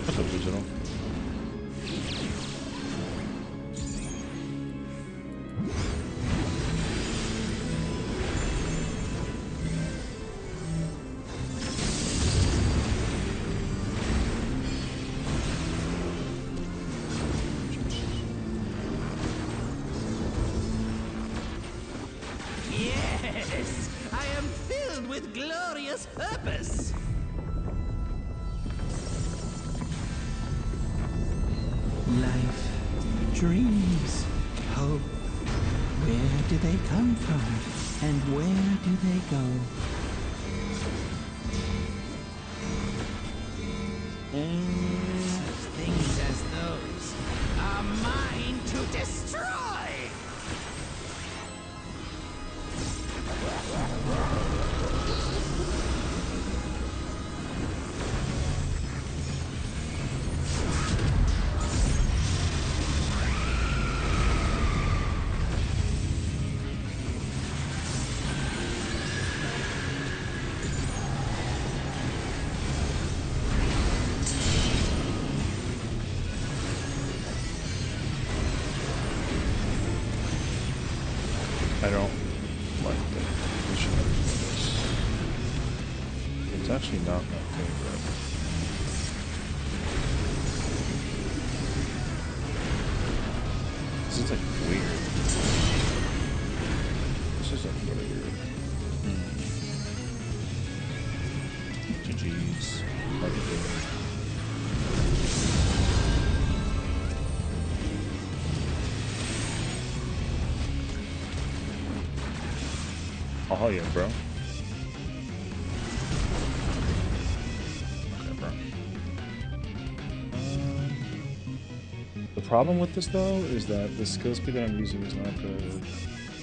What's up, Digital? Yes! I am filled with glorious purpose! Life, dreams, hope. Where do they come from? And where do they go? Such things as those are mine to destroy! It's actually not my favorite. This is like weird. This is like really weird. GG's. Hard to do. Oh, hell yeah, bro. Okay, bro. The problem with this, though, is that the skill speed that I'm using is not good.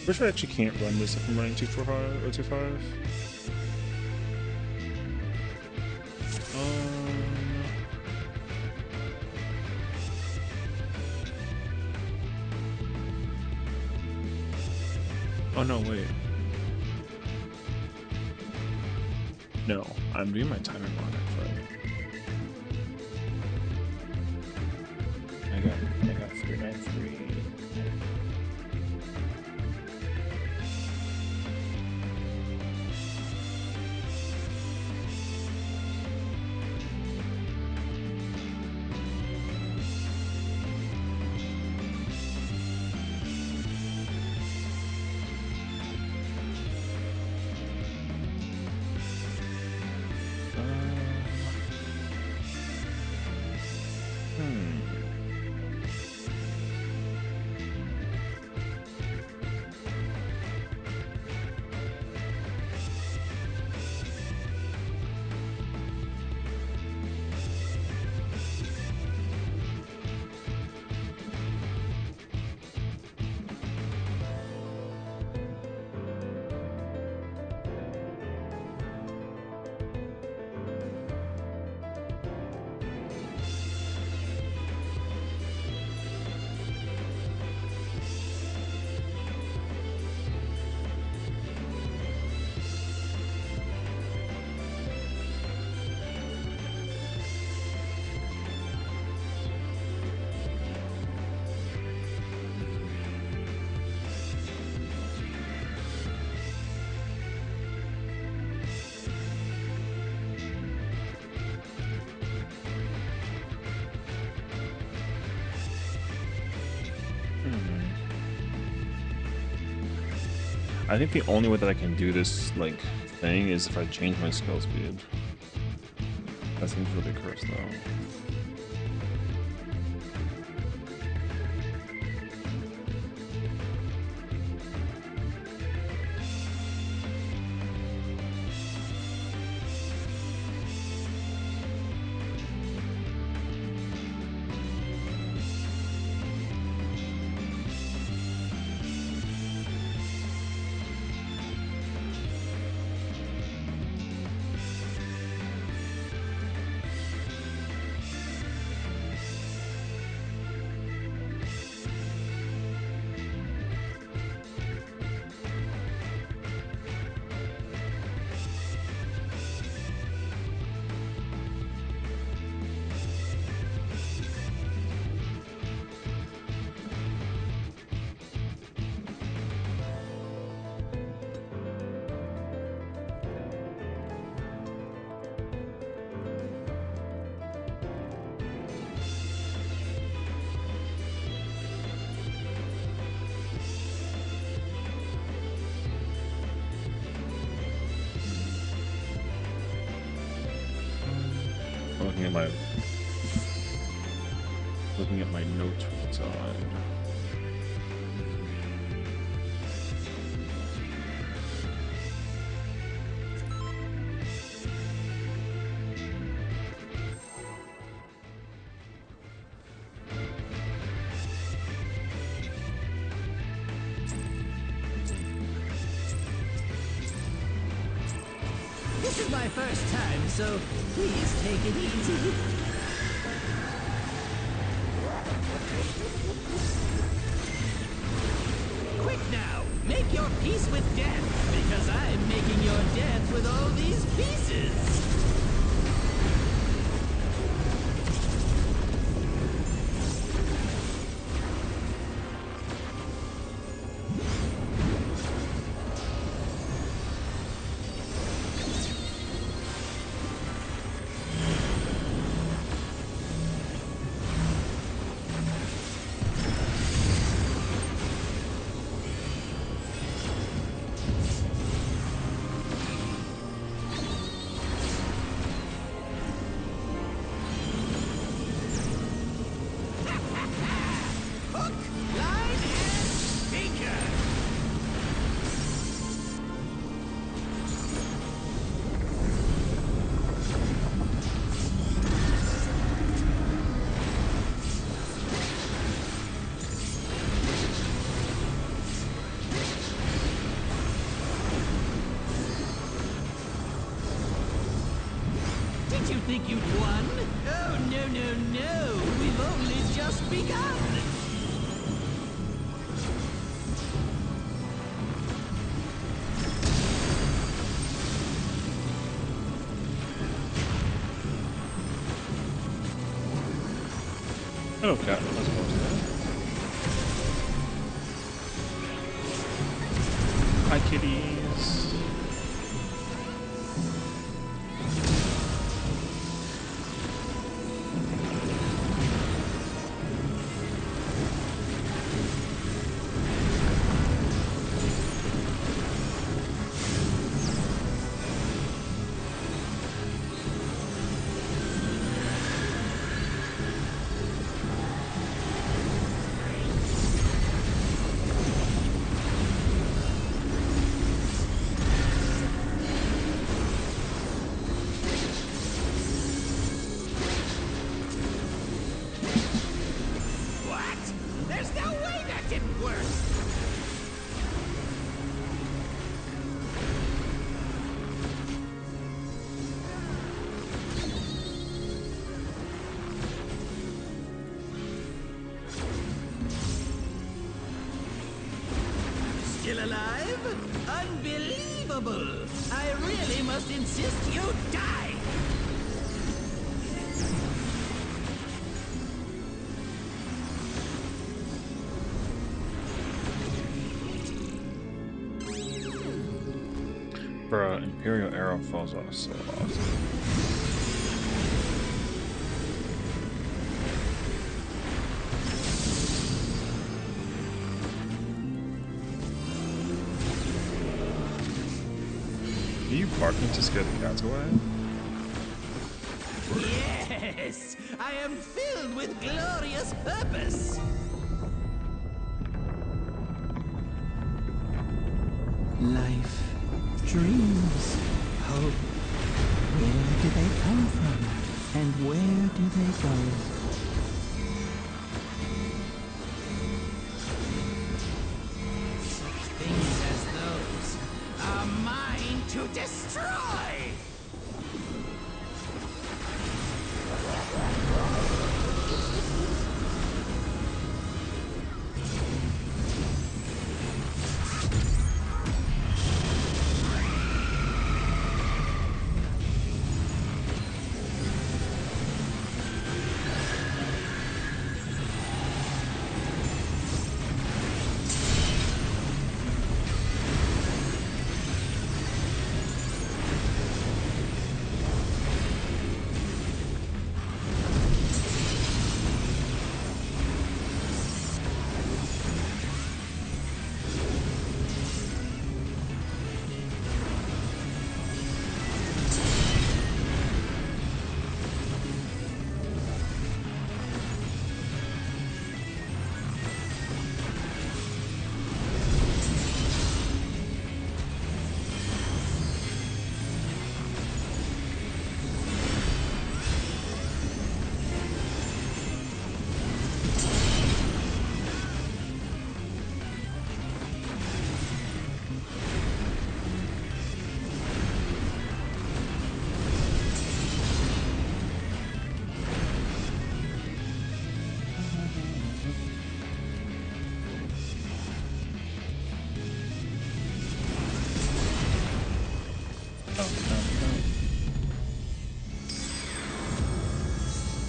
Pretty sure I actually can't run this if I'm running 245 or 25. Oh, no, wait. No, I'm doing my timer on it, right? I got 393. I think the only way that I can do this, like, thing is if I change my skill speed. That seems really cursed, though. Looking at my notes from the side. This is my first time, so please take it easy. Quick now, make your peace with death, because I'm making your death with all these pieces. Did you think you'd won? Oh, no, no, no. We've only just begun. Hello, cat. Let's go to that. Hi, kitties. What? There's no way that didn't work. Still alive? Unbelievable! I really must insist you die! Bruh, Imperial Arrow falls off so awesome. Are you barking to scare the cats away? Yes! I am filled with glorious purpose! Life, dreams, hope. Where do they come from? And where do they go? Things as those are mine to destroy!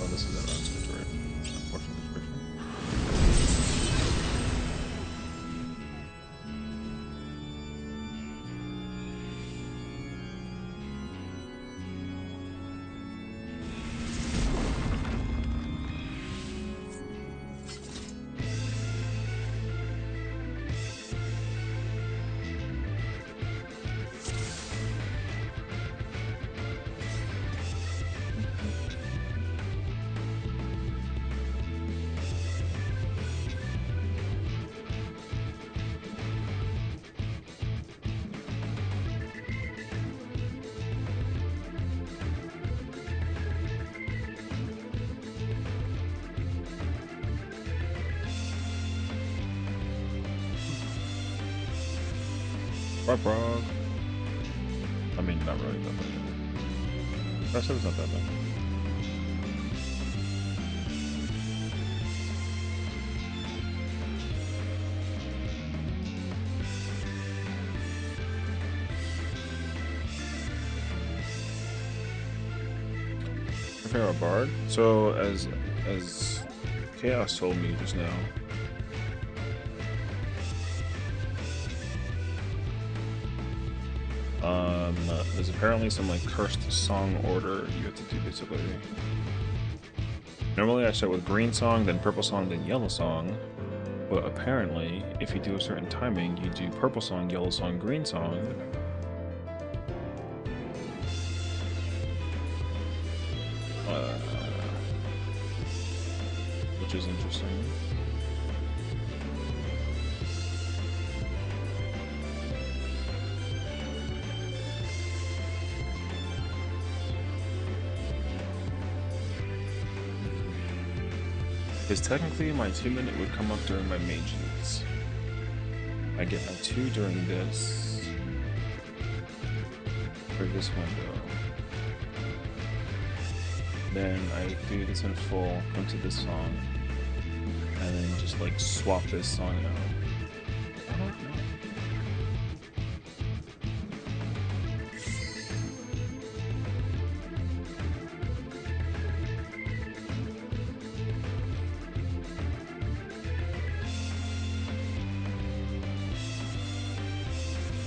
Oh, this is an unfortunate description. Bye, bro. I mean, not really, but like, I said it's not that bad. Prepare a bard. So as Chaos told me just now. There's apparently some like cursed song order you have to do basically. Normally I start with green song, then purple song, then yellow song. But apparently, if you do a certain timing, you do purple song, yellow song, green song. Which is interesting. Because technically my 2-minute would come up during my mages. I get my 2 during this. For this window. Then I do this in full, come to this song. And then just like swap this song out. I don't know.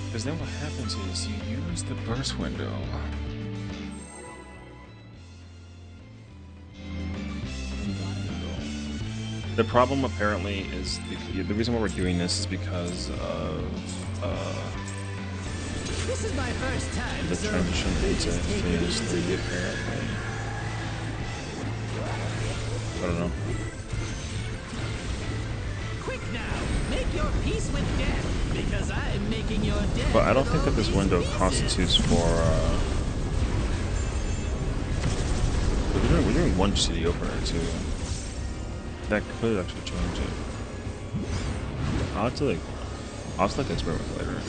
Because then what happens is you use the burst window. The problem apparently is the reason why we're doing this is because of This is my first time. the transition into phase 3 apparently. I don't know. Quick now, make your peace with death, because I'm making your death. But I don't think that this window constitutes for we're doing one city opener too. That could actually change it. I'll have to experiment later.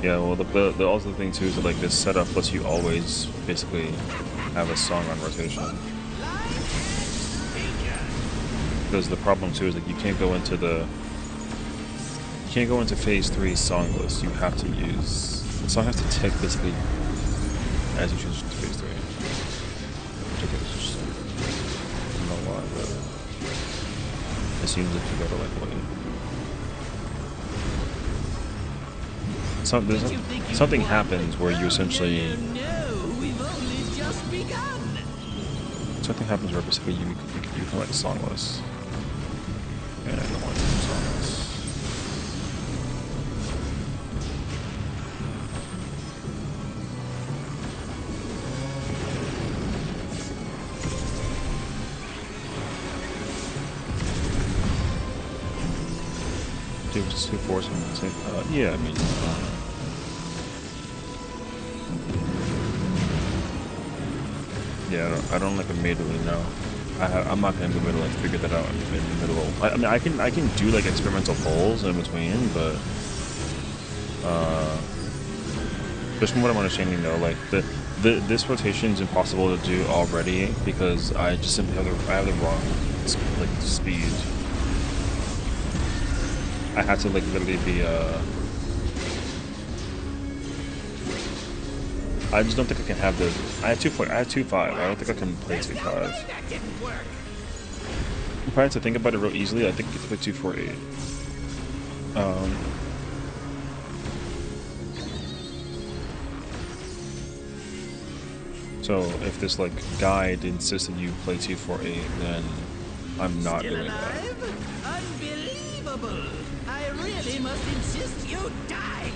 Yeah, well, the also thing too is that like this setup lets you always basically have a song on rotation. Because the problem too is like you can't go into phase 3 song list. You have to use the song has to tick basically as you choose to phase 3. Which I think is just I don't know why, but it seems like you gotta like wait. Something happens where you essentially something happens where basically you become like songless. And I don't want to be songless. Two fours on the same. Yeah, I mean. Yeah, I don't like immediately know. I'm not gonna be able to like figure that out in the middle. I mean, I can do like experimental polls in between, but just from what I'm understanding though, like this rotation is impossible to do already because I just simply have the wrong like speed. I had to like literally be I just don't think I can have the. I have 2.5. I don't think I can play 2.5. If I had to think about it real easily, I think I could play 2.48. So if this like guide insists that you play 2.48, then I'm not Still doing alive? that. Unbelievable! I really must insist you die.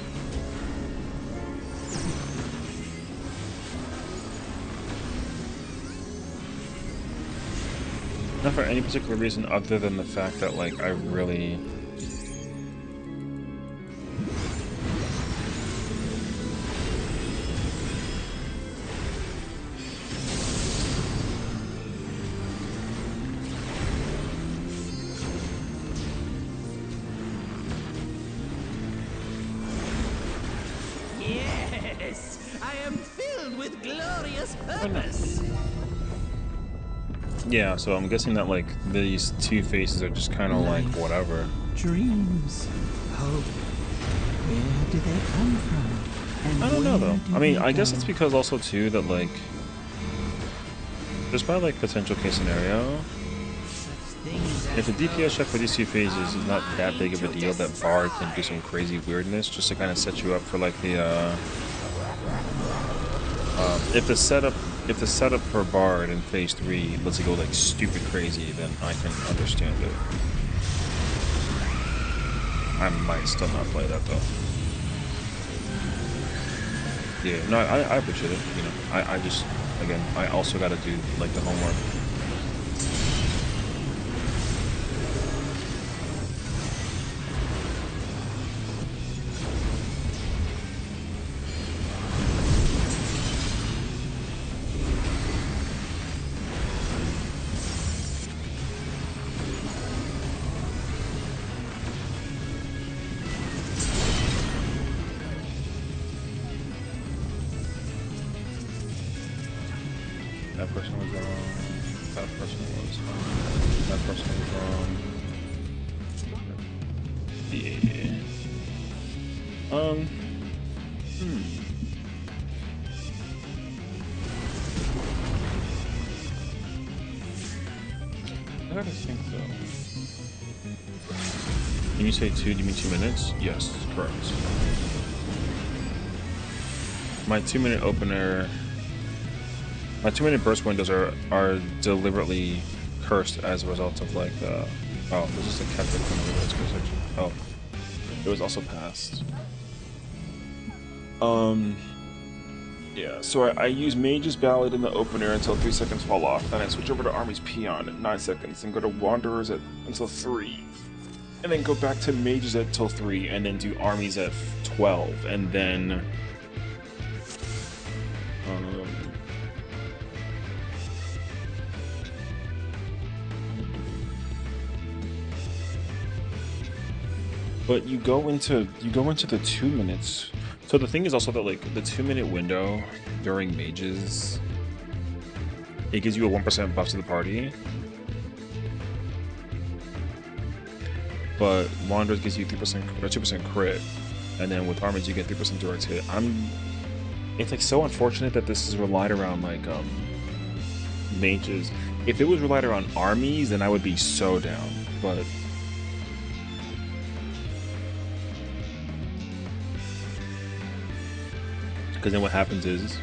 Not for any particular reason other than the fact that like I really Yes, I am filled with glorious purpose. Yeah, so I'm guessing that like these two faces are just kind of like whatever. Dreams, hope. Where do they come from? And I don't know though. I mean, I guess go? it's because also too that like just by like potential case scenario, if the DPS check for these two phases is not that big of a deal, that Bard can do some crazy weirdness just to kind of set you up for like the if the setup for Bard in phase 3 lets it go like stupid crazy, then I can understand it. I might still not play that though. Yeah, no, I appreciate it. You know, I just, again, I also got to do like the homework. That person was wrong. That person was wrong. That person was wrong. Yeah. I gotta think though. When you say 2, do you mean 2 minutes? Yes, correct. My 2-minute opener. My 2-minute burst windows are deliberately cursed as a result of like oh, there's just a captive section. Oh, it was also passed. Yeah, so I use Mage's Ballad in the opener until 3 seconds fall off, then I switch over to Army's Peon at 9 seconds, and go to Wanderers until 3, and then go back to Mages until 3, and then do Armies at 12, and then but you go into the 2 minutes. So the thing is also that like the 2-minute window during Mages, it gives you a 1% buff to the party, but Wanderers gives you 3% or 2% crit, and then with Armies you get 3% direct hit. It's like so unfortunate that this is relied around like Mages. If it was relied around Armies, then I would be so down, but because then what happens is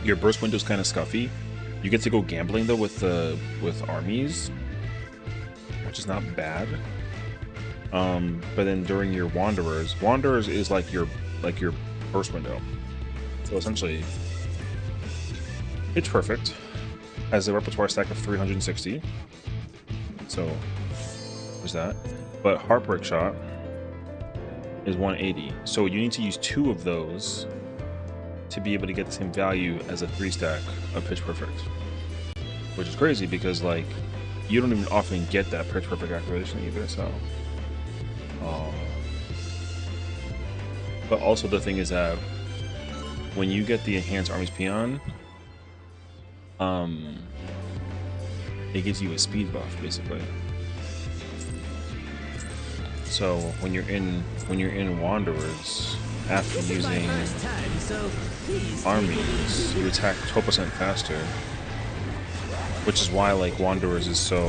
your burst window's kind of scuffy. You get to go gambling though with Armies, which is not bad. But then during your Wanderers is like your burst window. So essentially, it's perfect. Has a repertoire stack of 360. So there's that. But Heartbreak Shot is 180. So you need to use 2 of those to be able to get the same value as a 3-stack of Pitch Perfect, which is crazy because like you don't even often get that Pitch Perfect activation either. So, but also the thing is that when you get the Enhanced Armies Peon, it gives you a speed buff basically. So when you're in Wanderers, after using Armies, you attack 12% faster, which is why like Wanderers is so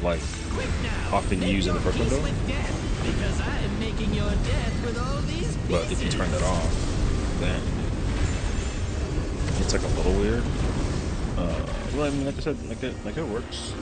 like often used in the first window. But if you turn that off, then it's like a little weird. Well, I mean, like I said, like it works.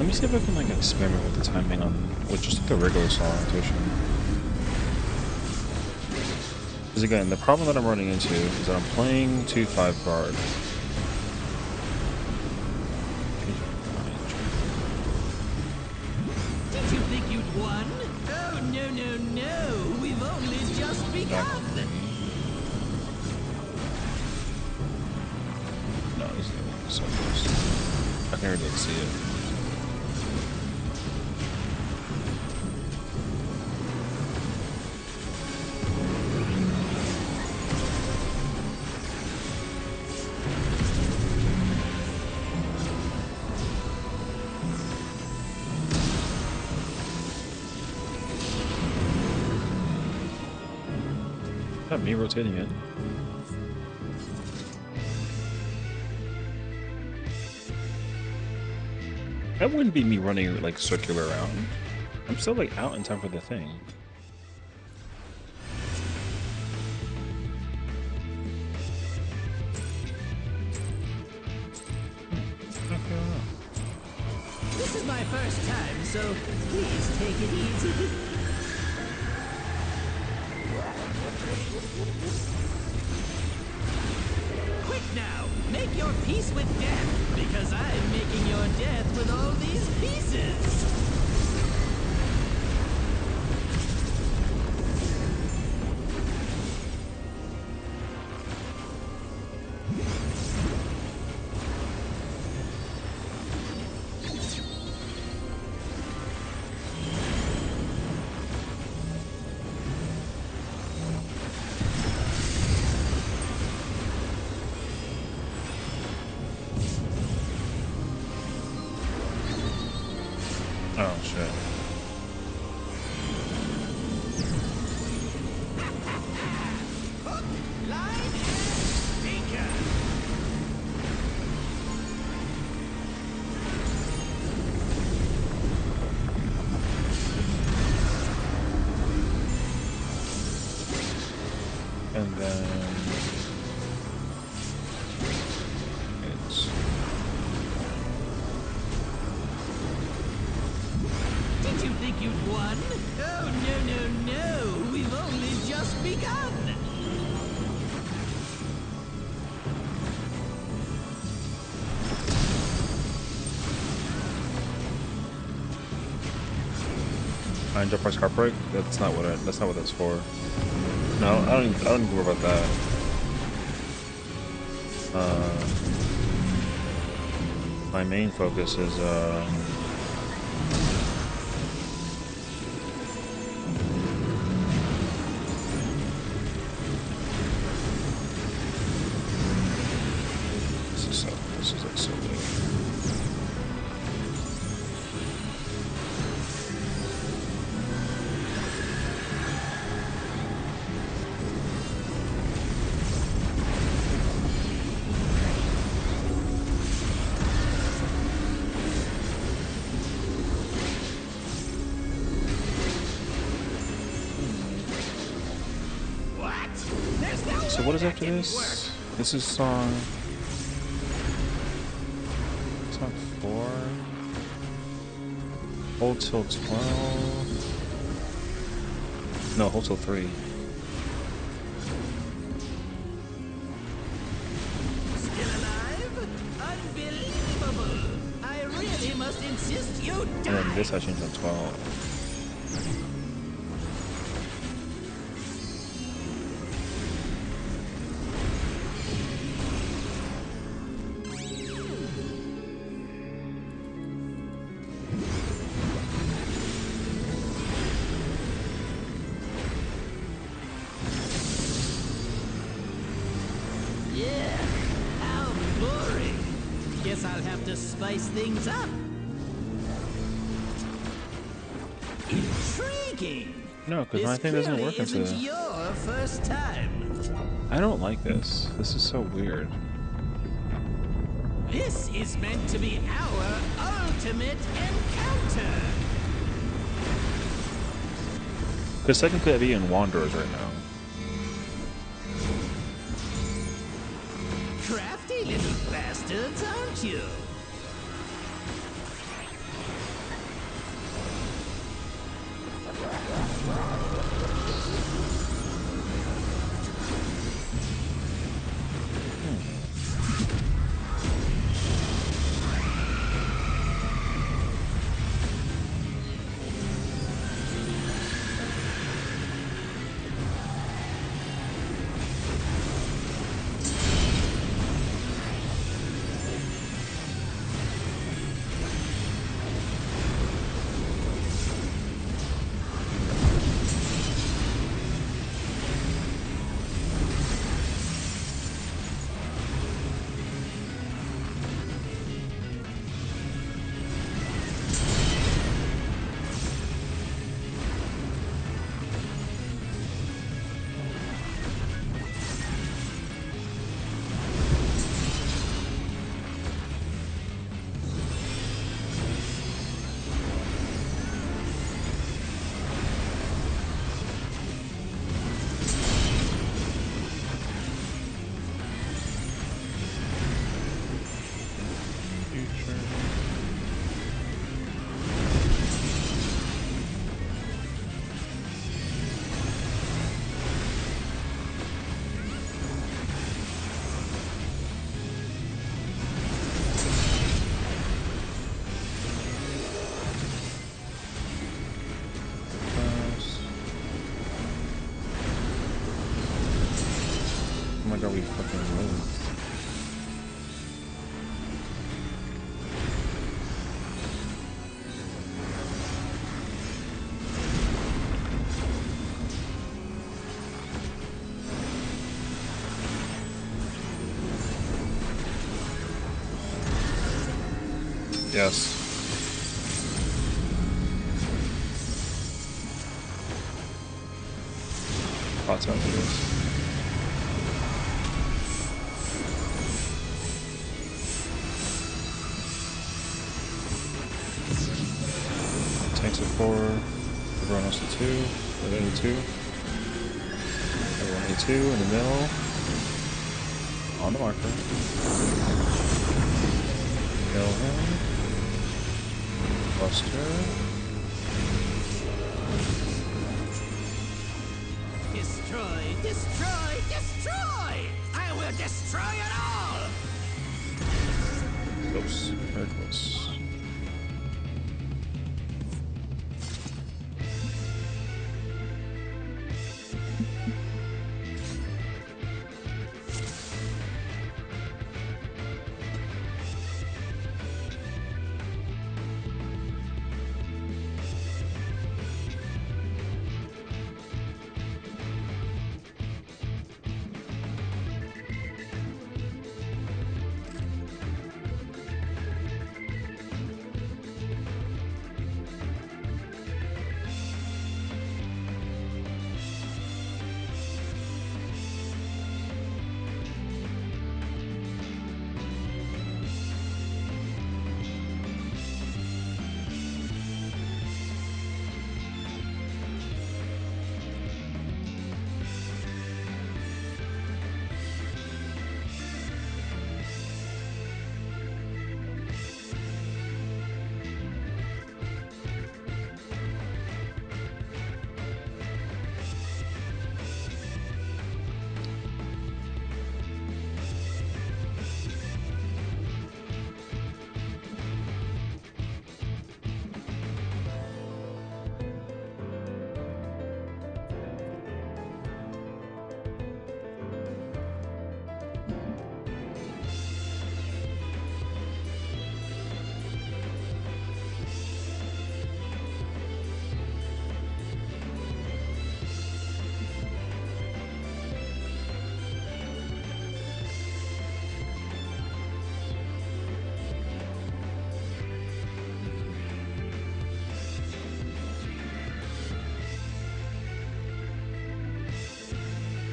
me see if I can like experiment with the timing on with just the regular song rotation. Because again, the problem that I'm running into is that I'm playing 2/5 guard. Did you think you'd won? Oh no no no! We've only just begun. No, this is so close. I can really see it. Is that me rotating it? That wouldn't be me running like circular around. I'm still like out in time for the thing. This is my first time, so please take it easy. Quick now, make your peace with death, because I'm making your death with all these pieces. Oh shit. Hook, line, and sinker. And then it's Did you think you'd won? Oh no no no! We've only just begun. Iron Jump Price Heartbreak? That's not what that's for. No, I don't even worry about that. My main focus is this is like so big. What? There's no So way what is that after didn't this? work. This is song 4. Hold till 12. No, hold till 3. Still alive? Unbelievable! I really must insist you And die. then this I changed on 12. Yeah, how boring. Guess I'll have to spice things up. Intriguing. No, because my This thing doesn't clearly work into. isn't your first time. I don't like this. This is so weird. This is meant to be our ultimate encounter. Because technically I'd be in Wanderers right now. Crafty little bastards, aren't you? flag are we fucking with? Yes. Thoughts after this. Tanks at 4. Everyone else at 2. Everyone at 2. Everyone at 2 in the middle. On the marker. Kill him. Buster. Destroy, destroy, destroy! I will destroy it all! Close. Very close.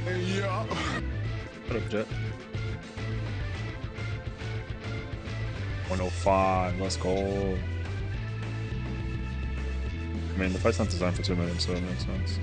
Yeah. What up, Jet? 105, let's go. I mean, the fight's not designed for 2 minutes, so it makes sense.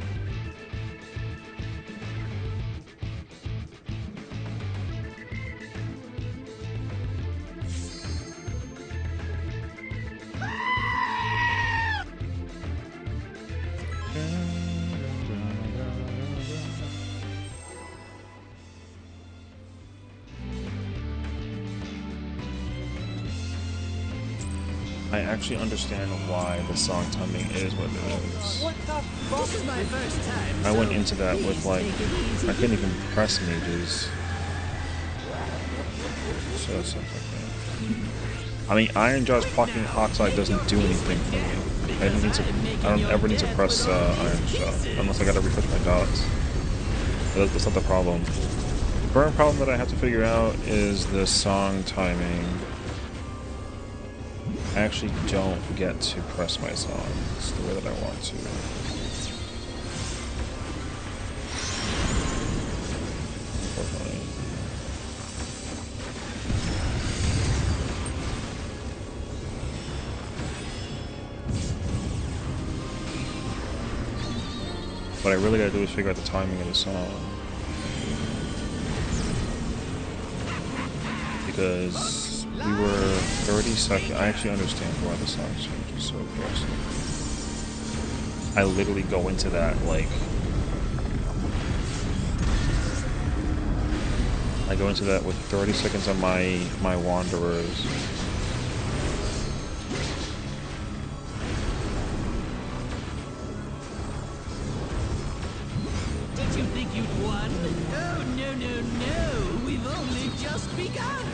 I actually understand why the song timing is what it is. This is my first time. I went into that with like, I couldn't even press mages. So it's something like that. I mean, Iron Jaw's blocking Oxide doesn't do anything for me. I don't ever need to press Iron Jaw unless I gotta refresh my dots. That's not the problem. The current problem that I have to figure out is the song timing. I actually don't get to press my songs the way that I want to. Unfortunately. What I really gotta do is figure out the timing of the song. Because we were 30 seconds. I actually understand why the song change is so aggressive. I literally go into that like. I go into that with 30 seconds on my Wanderers. Did you think you'd won? Oh, no, no, no. We've only just begun.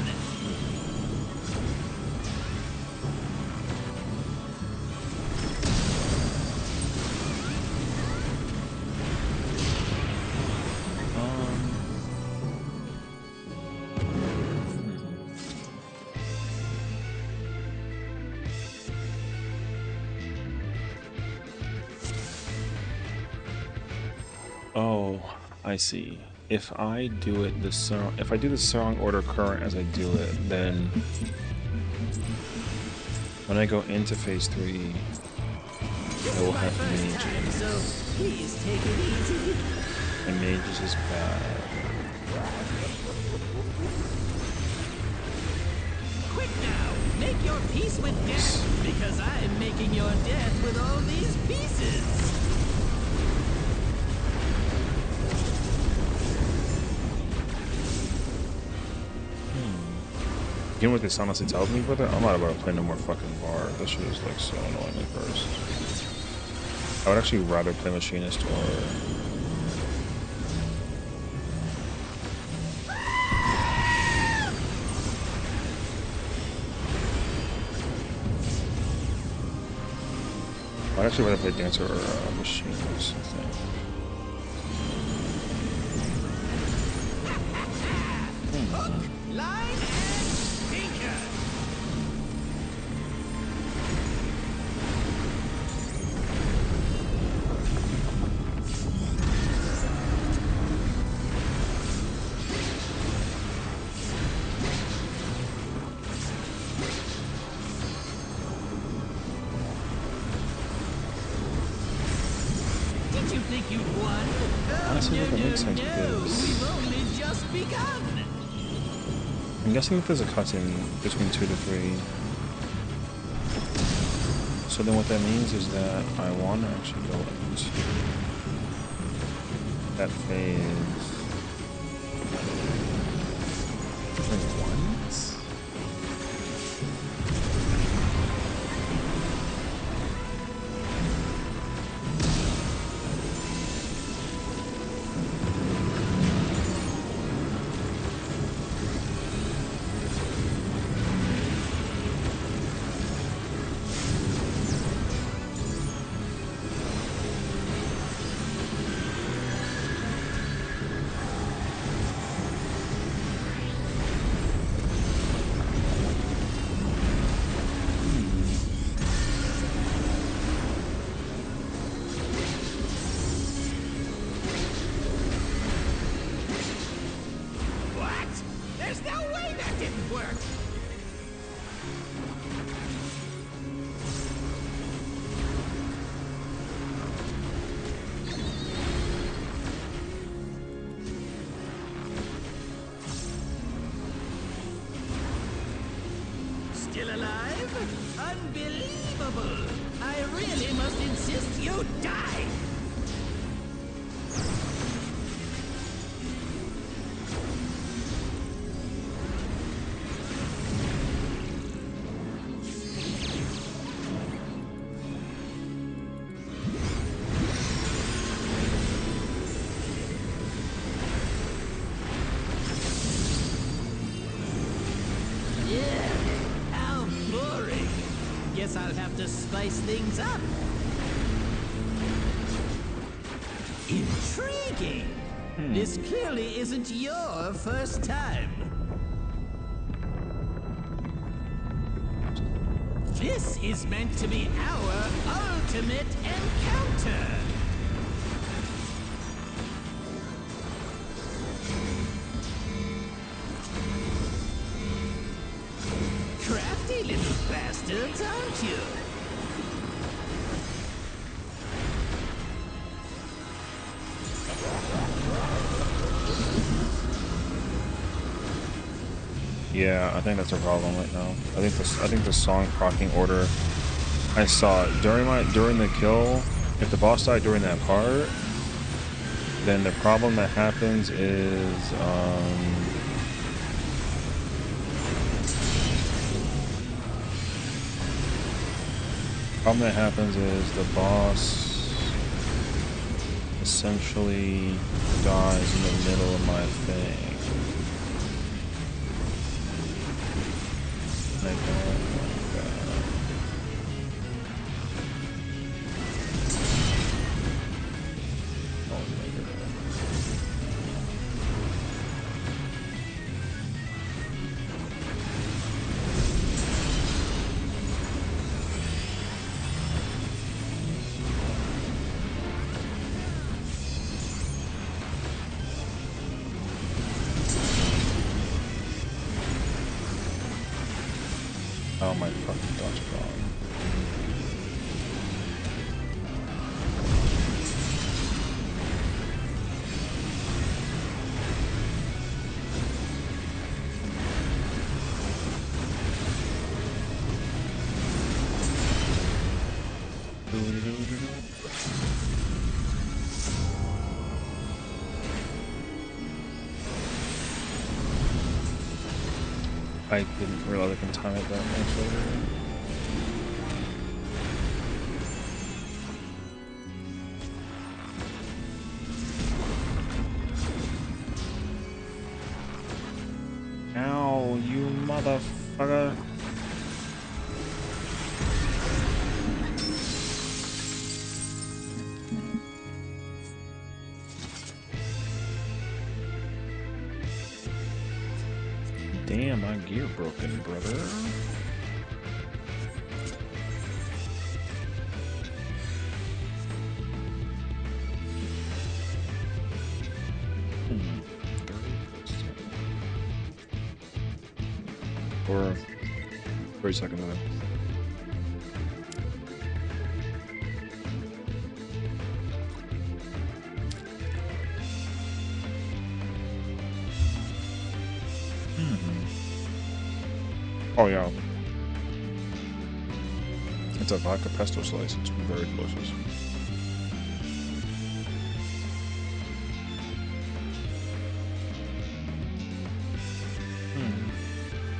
Oh, I see. If I do it the song, if I do the song order current as I do it, then when I go into phase 3, I will have mages. So please take it easy. And mages is bad. Quick now, make your peace with death, because I'm making your death with all these pieces. You know what this honestly tells me, brother? I'm not about to play no more fucking bar. This shit is like so annoying at first. I would actually rather play machinist or I'd actually rather play dancer or machinist, I think. Line and sinker. Did you think you'd won? Honestly, that makes sense No, because we've only just begun. I'm guessing if there's a cutscene between 2 to 3. So then what that means is that I want to actually go into that phase. Wait, what? What? There's no way that didn't work. Still alive? Unbelievable! I really must insist you die! Yeah, how boring. Guess I'll have to spice things up. Intriguing. This clearly isn't your first time. This is meant to be our ultimate encounter. Crafty little bastards, aren't you? Yeah, I think that's a problem right now. I think the song proccing order I saw it during the kill. If the boss died during that part, then the problem that happens is the essentially dies in the middle of my thing. I don't like that. Oh my god. Oh my fucking dodge gone. I didn't realize I can time it that much later. Ow, you motherfucker. Damn, my gear broken, brother. Or 30 seconds of it. Oh yeah. It's a vodka pesto slice. It's very delicious.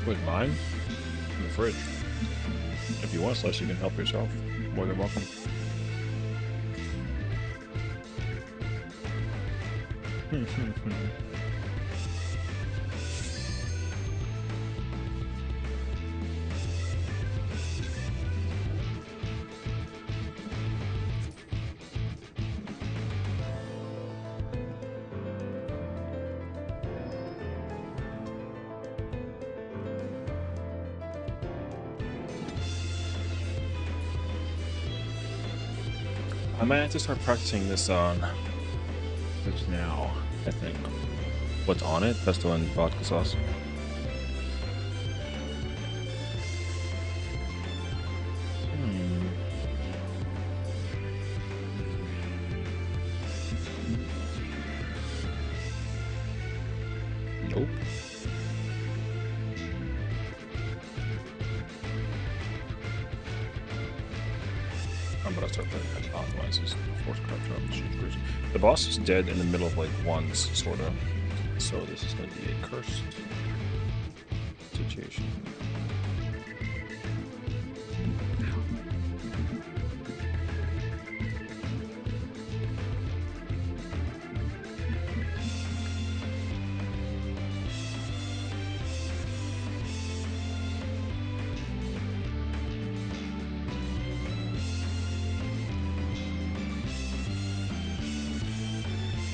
Wait, mine? In the fridge. If you want a slice, you can help yourself. More than welcome. I might have to start practicing this on Twitch now, I think. What's on it? Pesto and vodka sauce. Nope. I'm gonna start playing that optimizes force corruption on the shooters. The boss is dead in the middle of like ones, sorta. So this is gonna be a cursed situation.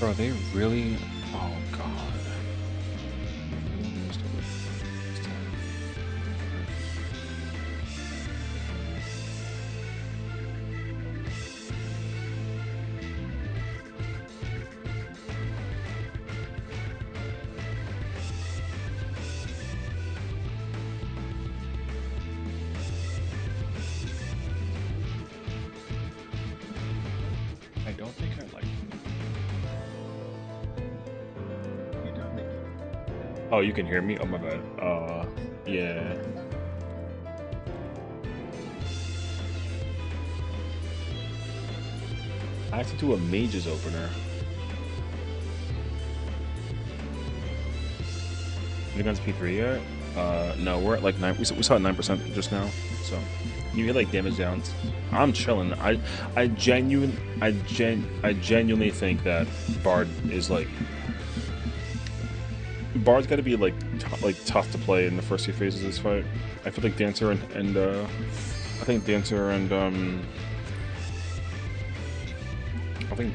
Bro, they really... Oh, God. I don't think I like... Oh, you can hear me? Oh my bad. Yeah. I have to do a mage's opener. You guys P3 yet? No, we're at like 9. We saw 9% just now, so. You hit like damage downs. I'm chilling. I genuinely think that Bard is like Bard's got to be like tough to play in the first few phases of this fight. I feel like Dancer and I think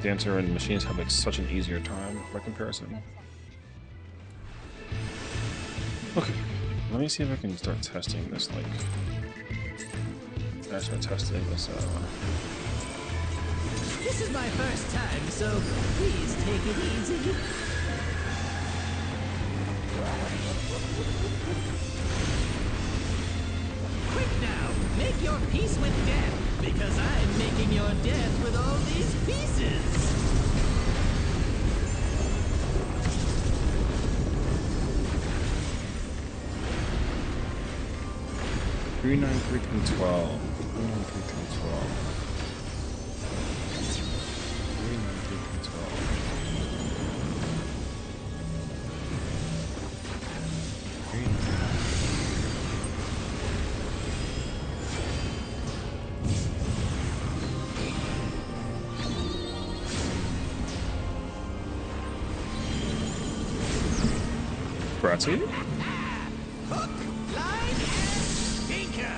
Dancer and Machines have like such an easier time by comparison. Okay, let me see if I can start testing this. Like, I start testing this. This is my first time, so please take it easy. Quick now, make your peace with death, because I'm making your death with all these pieces. 393 through 12. 393 Bratty? Hook, line, and sinker.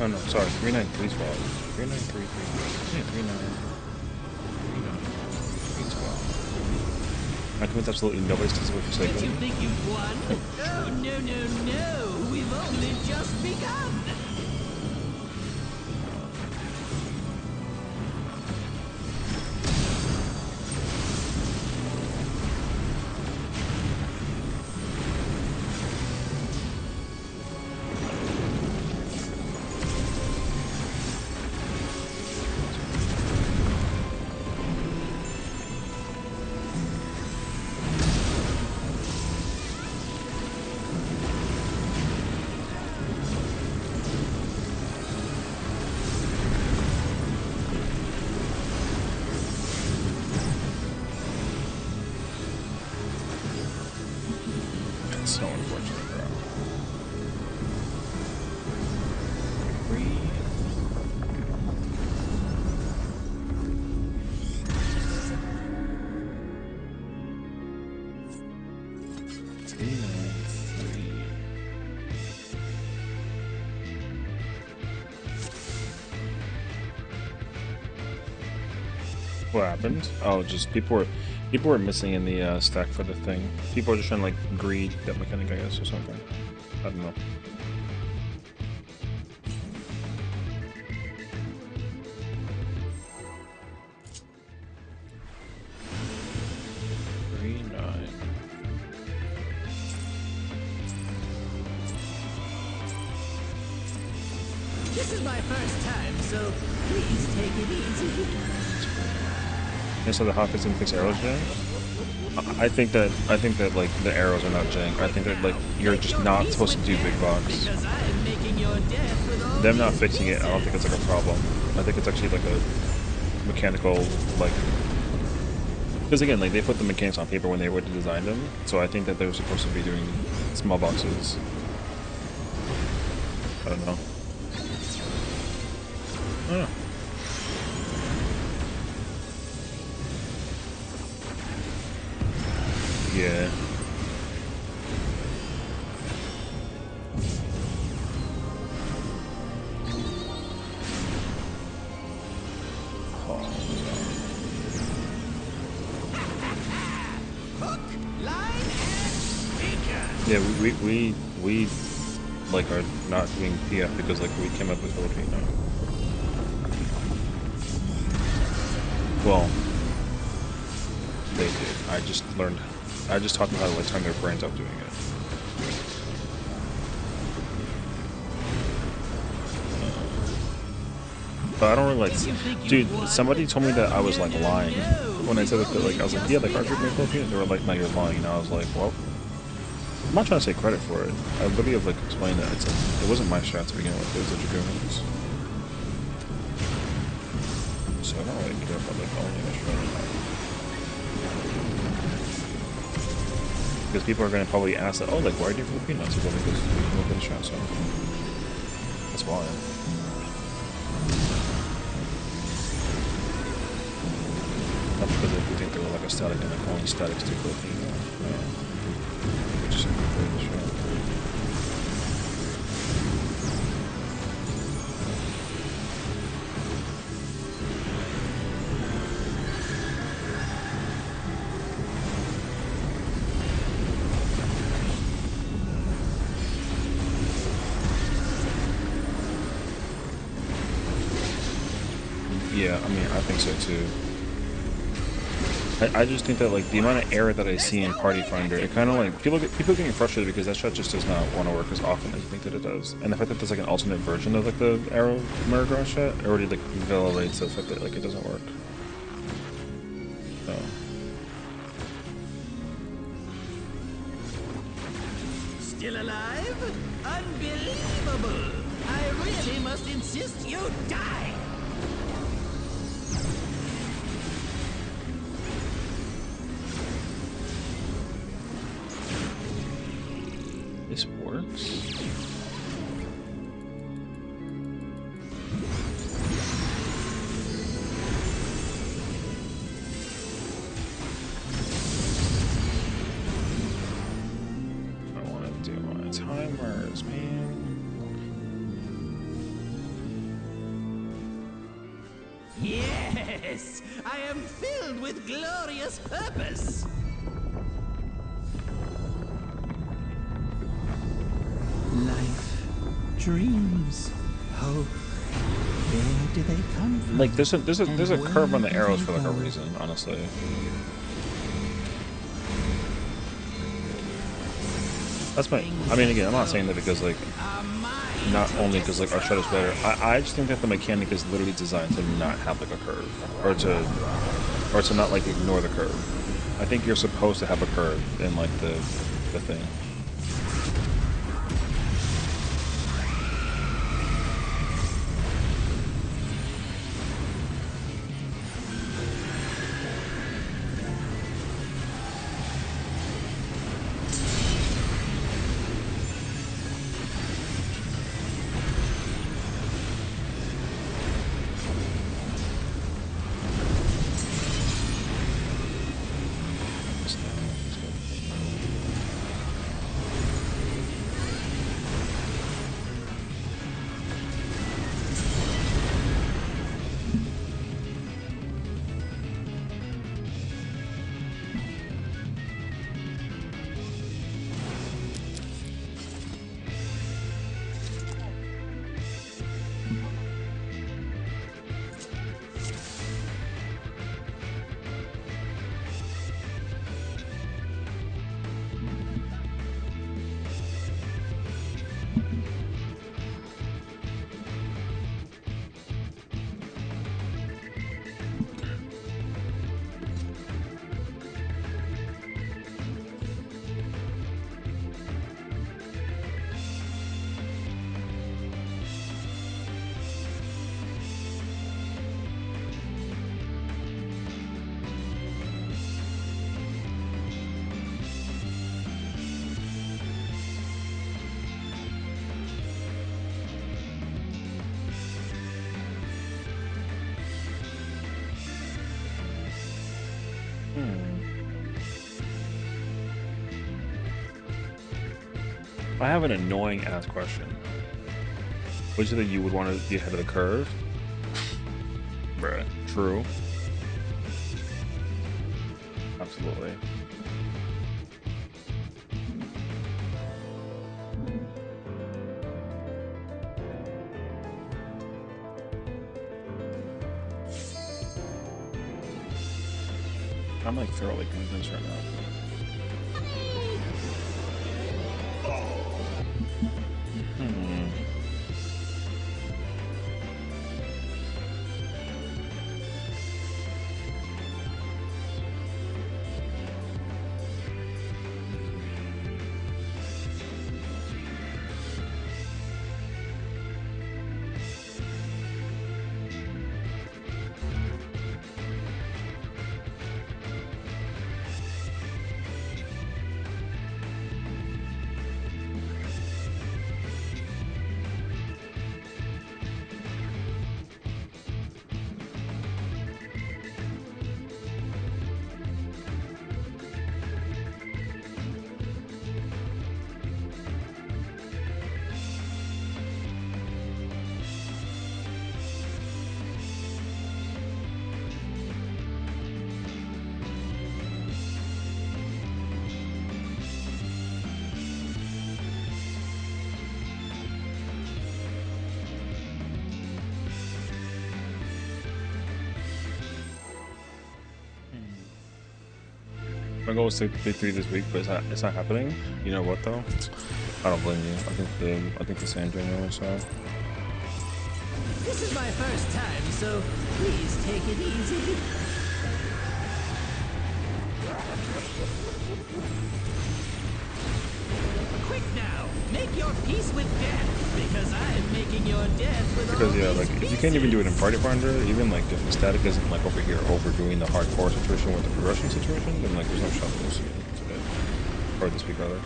Oh no, sorry, 393 12. 393 I convinced absolutely nobody's because of Did you think you've won? Oh, no, no, no. We've only just begun. So unfortunate, bro. What happened? Oh, just people were missing in the stack for the thing. People are just trying to like greed that mechanic, I guess, or something. I don't know. This is my first time, so please take it easy. And so the hot fix and fix arrows jank? I think that like the arrows are not jank. I think that like you're just not supposed to do big box. Them not fixing it, I don't think it's like a problem. I think it's actually like a mechanical like, because again, like they put the mechanics on paper when they were to design them, so I think that they were supposed to be doing small boxes. I don't know. Oh. Yeah. Oh, Hook, line, and sinker. yeah, we like are not doing PF because like we came up with Filipino. Well, they did. I just taught them how to like turn their brains up doing it. But I don't really like, dude. Somebody told me that I was like lying when I said that. Like I was like, yeah, like our group made Filipino. They were like, no, you're lying. And I was like, well, I'm not trying to take credit for it. I literally have like explained that it's like, it wasn't my shot to begin with. It was the Dragoons. so I don't really care about like owning a shot. Because people are going to probably ask that, oh, like, why do you Filipino? So well, because we can look at the shot, so that's why. Not because if you think they were like a static and like only statics to Filipino. Just simply the shot. Yeah, I mean, I think so too. I just think that like the amount of error that I see in Party Finder, it kind of like people getting frustrated because that shot just does not want to work as often as you think that it does. And the fact that there's like an alternate version of like the arrow mirror grass shot already like validates the fact that like it doesn't work. So. Still alive? Unbelievable! I really must insist you die! This works? I want to do my timers, man. Yes! I am filled with glorious purpose! Life, dreams, hope. Where do they come from? Like there's a curve on the arrows for like a go? reason, honestly. That's my. I mean, again, I'm not saying that because like, not only because like our shot is better. I just think that the mechanic is literally designed to not have like a curve, or to not like ignore the curve. I think you're supposed to have a curve in like the thing. I have an annoying ass question. Which of you would want to be ahead of the curve? Bruh. True. Absolutely. I'm like thoroughly convinced right now. My goal was to play 3 this week, but it's not happening. You know what though? I don't blame you. I think the same genuine, so. This is my first time, so please take it easy. Quick now, make your peace with death, because I'm making your death with all Yeah, like these if you can't even do it in pieces. Party Finder, even like if the static isn't like over here overdoing the hardcore situation with the progression situation, then like there's no shuttles today. Or this week rather.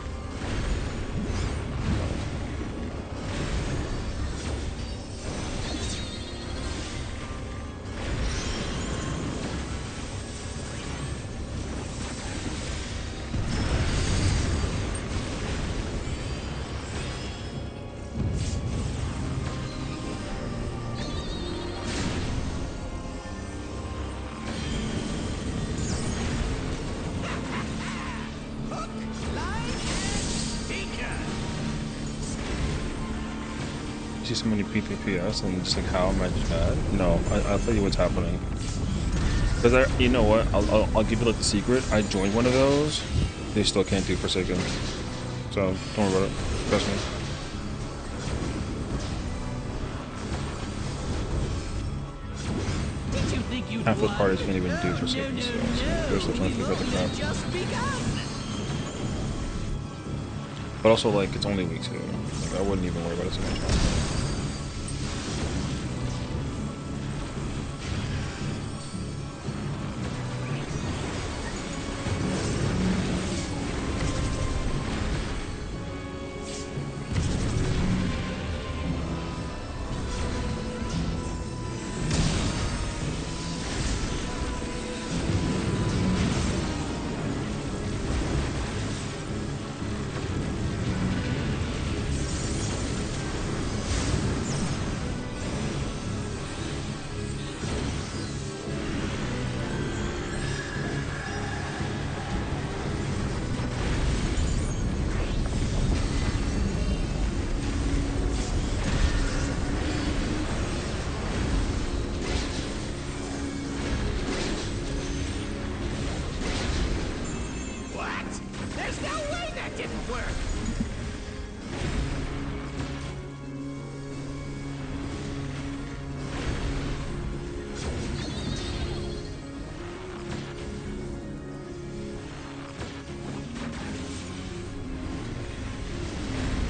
You see so many PPPS and just like how am I just mad? No, I'll tell you what's happening. Cause you know what? I'll give you like the secret. I joined one of those. They still can't do Forsaken. So don't worry about it. Trust me. Did you think you'd Half the won? parties can't even do No, Forsaken. no, So no, they're still trying to we've figure out the crap. only just begun. But also like it's only week 2. Like, I wouldn't even worry about it so much. What? There's no way that didn't work.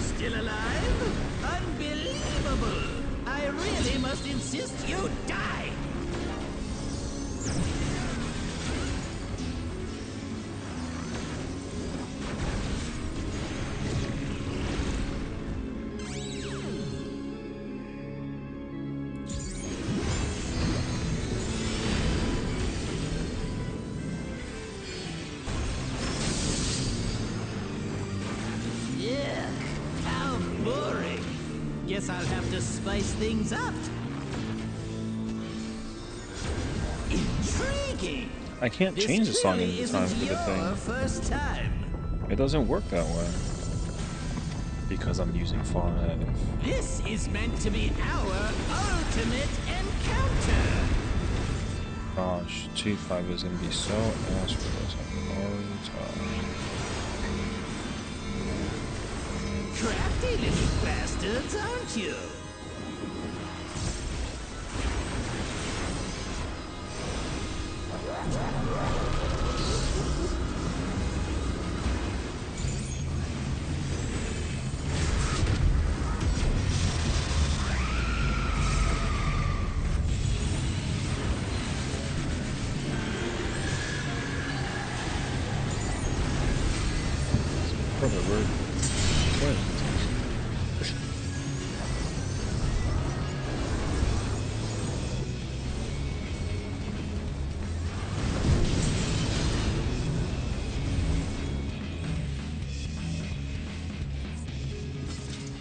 Still alive? Unbelievable! I really must insist you die! Yuck, how boring. Guess I'll have to spice things up. Intriguing. I can't This change the song clearly in time isn't for the your thing. first time. It doesn't work that way. Because I'm using 5. This is meant to be our ultimate encounter. Gosh, G5 is gonna be so ass for this. I can already tell. Crafty little bastards, aren't you? Probably rude. What?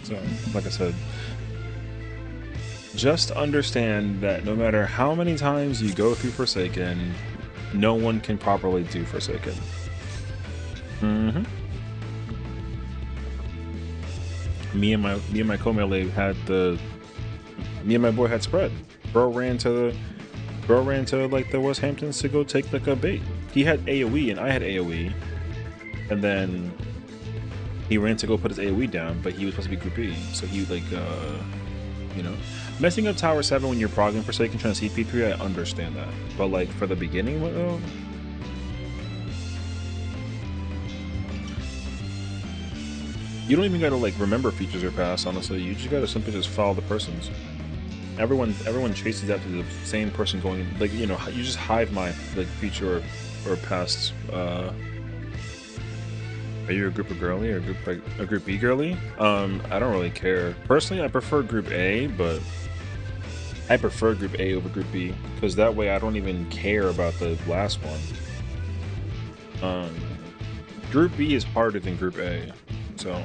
So, like I said, just understand that no matter how many times you go through Forsaken, no one can properly do Forsaken. Mm-hmm. Me and my co-melee had me and my boy had spread. Bro ran to like the West Hamptons to go take like a bait he had AoE and I had AoE, and then he ran to go put his AoE down, but he was supposed to be Group B, so he like you know, messing up Tower 7 when you're progging Forsaken trying to CP3, I understand that, but like for the beginning, though. You don't even gotta like remember features or paths, honestly. You just gotta simply just follow the persons. Everyone chases after the same person going, like, you know, you just hive mind like feature or past. Are you a group of girly or a group B girly? I don't really care. Personally, I prefer group A, but I prefer group A over group B because that way I don't even care about the last one. Group B is harder than group A, so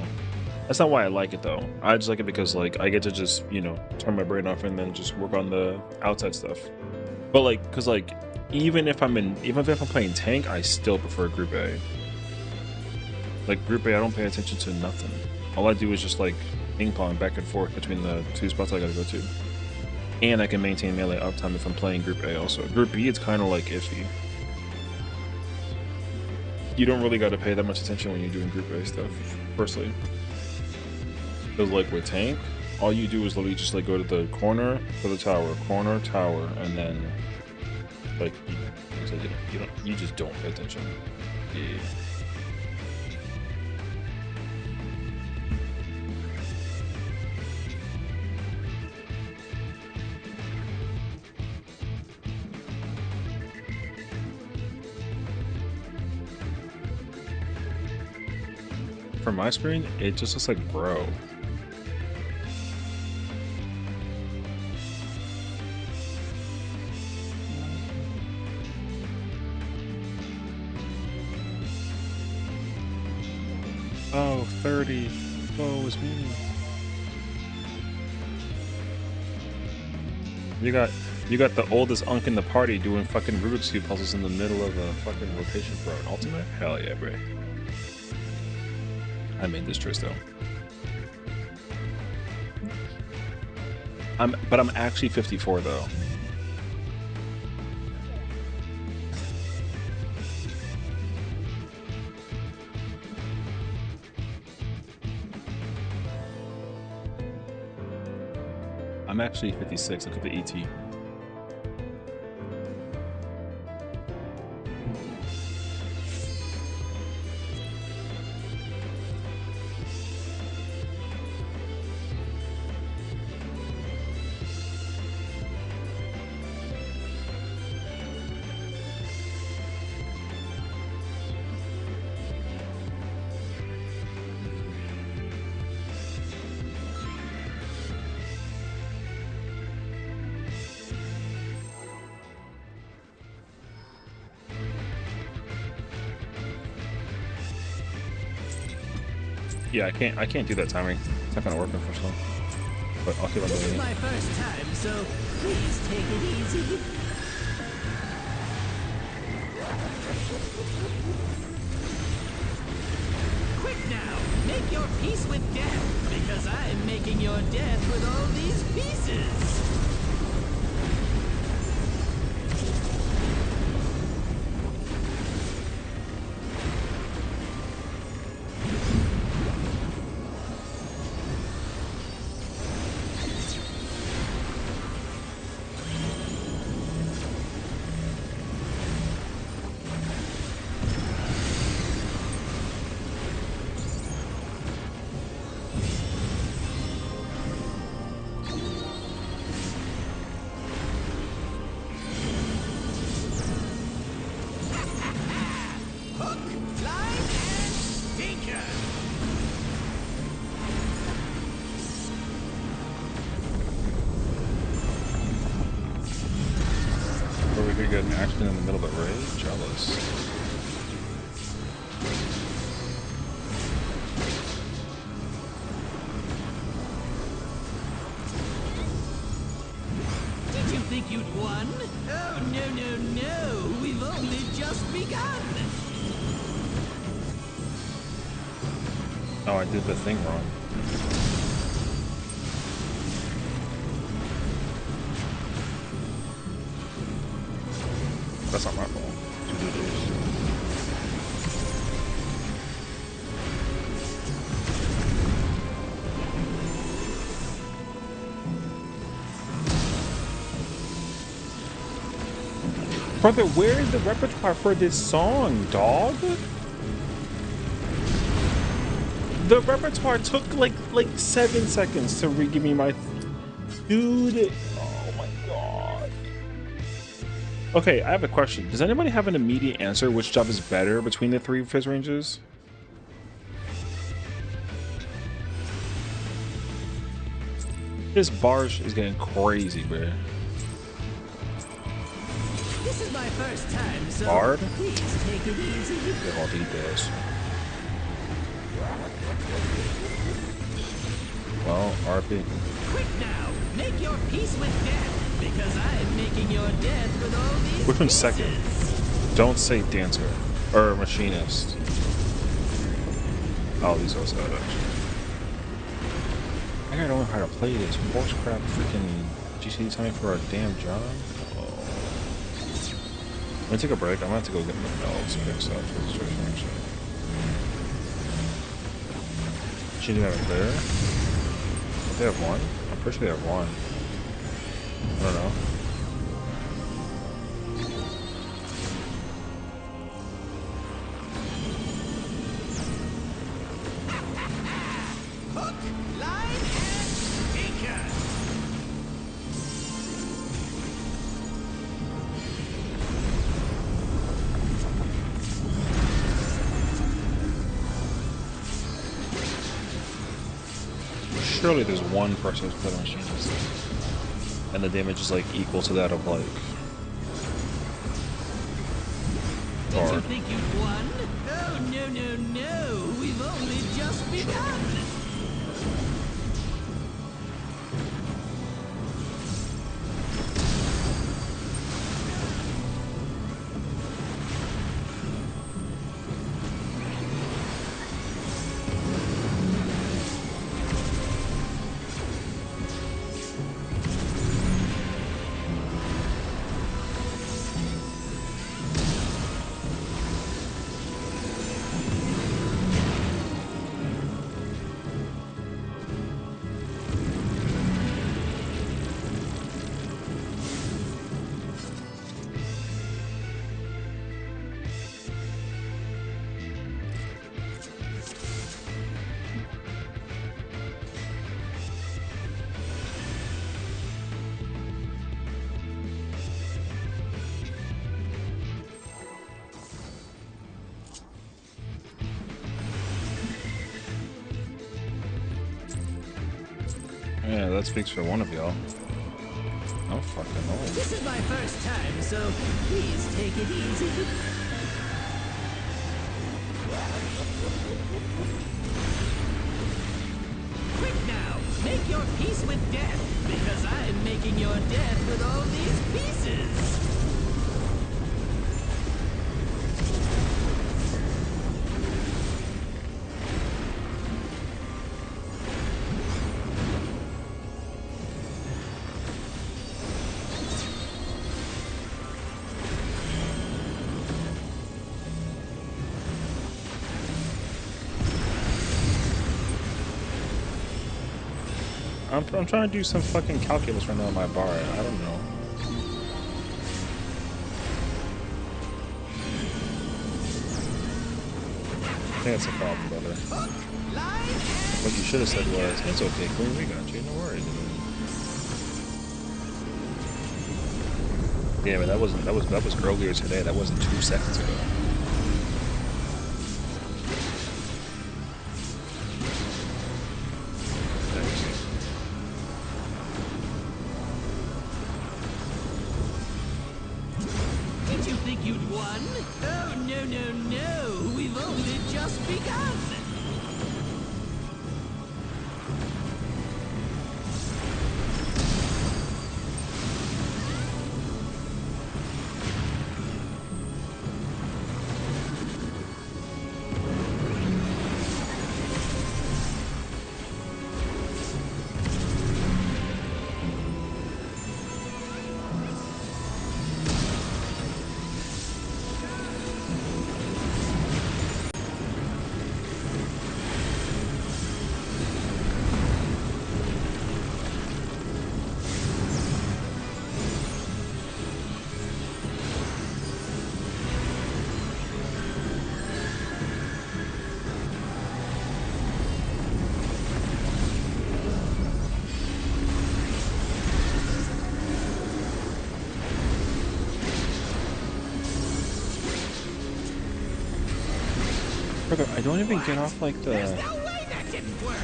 that's not why I like it though. I just like it because like I get to just, you know, turn my brain off and then just work on the outside stuff. But like, cause like even if I'm playing tank, I still prefer group A. Like group A, I don't pay attention to nothing. All I do is just like ping pong back and forth between the two spots I gotta go to. And I can maintain melee uptime if I'm playing group A also. Group B, it's kind of like iffy. You don't really gotta pay that much attention when you're doing group A stuff, personally. Because like with tank, all you do is literally just like go to the corner to the tower, corner, tower, and then like you just don't pay attention. Yeah. From my screen, it just looks like bro. Oh, 30. Oh, it's me. You got the oldest unk in the party doing fucking Rubik's Cube puzzles in the middle of a fucking rotation for an ultimate? Hell yeah, bro. I made this choice though. But I'm actually 54 though. I'm actually 56. Look at the ET. Yeah, I can't do that timing. It's not gonna work unfortunately. But I'll keep on doing it. This is my first time, so please take it easy. Quick now, make your peace with death, because I'm making your death with all these pieces. We could get an accident in the middle of the raid? Jealous. Did you think you'd won? Oh, no. We've only just begun. Oh, I did the thing wrong. That's not my fault. Brother, where is the repertoire for this song, dog? The repertoire took like 7 seconds to give me my dude. Oh my god. Okay, I have a question. Does anybody have an immediate answer? Which job is better between the 3 fizz ranges? This barge is getting crazy, bro. This is my first time, so Bard? please take it easy. Get all details. Well, RP. Quick now, make your peace with death, because I'm making your death with all these Which one's pieces. second? Don't say dancer or machinist. Oh, these are so actually. I gotta know how to play this horse crap freaking GCD time for a damn job. Oh. I'm gonna take a break. I'm gonna have to go get my notes fixed up for the situation actually. She didn't have it there. They have one? I'm pretty sure they have one. I don't know. Hook, line, and sinker. Surely there's one person who's playing machinist. And the damage is like equal to that of like Did you Bard. think you'd won? Oh, no, no, no. We've only just begun. Yeah, that speaks for one of y'all. Oh fucking no. This is my first time, so please take it easy. Quick now, make your peace with death, because I'm making your death with all these pieces. I'm trying to do some fucking calculus right now on my bar. I don't know. I think that's a problem, brother. What you should have said was, "It's okay, Queen. We got you. No worries." Yeah, but that was earlier today. That wasn't 2 seconds ago. Did you think you'd won? Oh, no, no, no. We've only just begun. Brother, I don't even get off like There's the... no way that didn't work!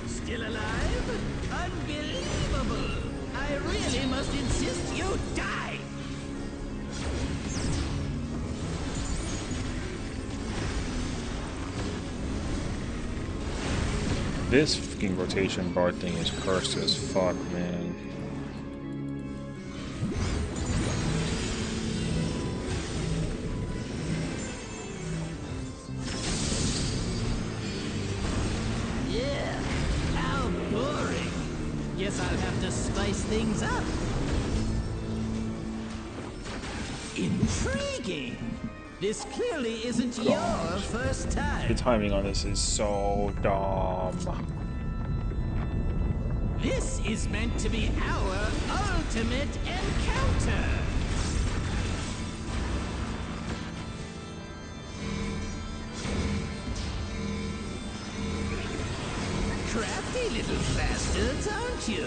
Still alive? Unbelievable! I really must insist you die! This fucking rotation bar thing is cursed as fuck, man. Yeah, how boring. Guess I'll have to spice things up. Intriguing. This clearly isn't your first The time. timing on this is so dumb. This is meant to be our ultimate encounter. Crafty little bastards, aren't you?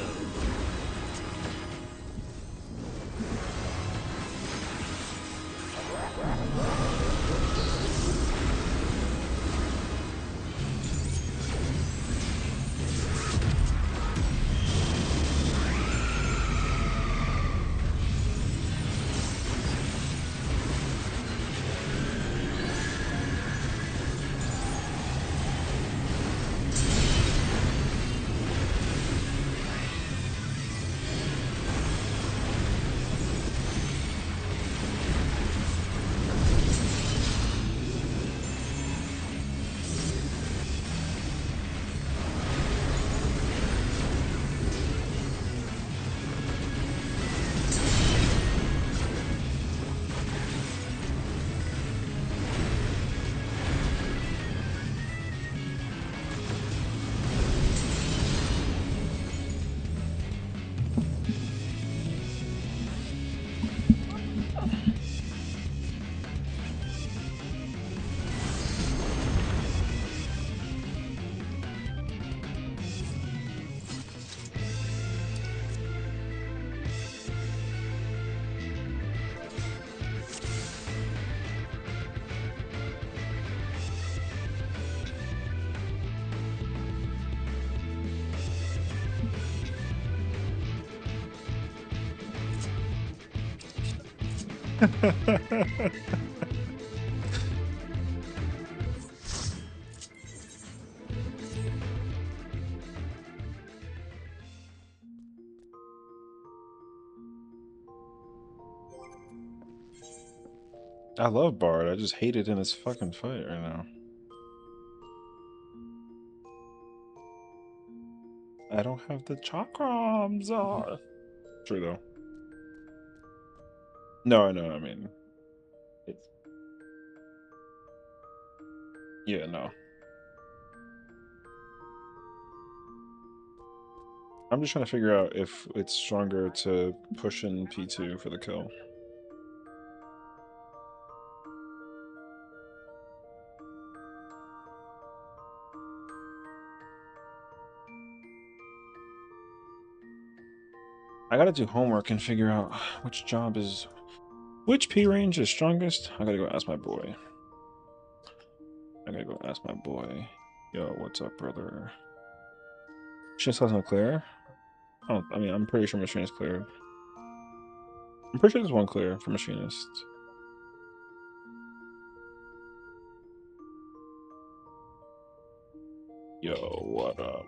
I love Bard. I just hate it in this fucking fight right now. I don't have the chakrams. True though. No, I know. I mean, it's... yeah, no. I'm just trying to figure out if it's stronger to push in P2 for the kill. I gotta do homework and figure out which job is... which P range is strongest. I gotta go ask my boy. Yo, what's up, brother? Machinist hasn't clear? Oh, I mean, I'm pretty sure Machinist cleared. I'm pretty sure there's one clear for Machinist. Yo, what up?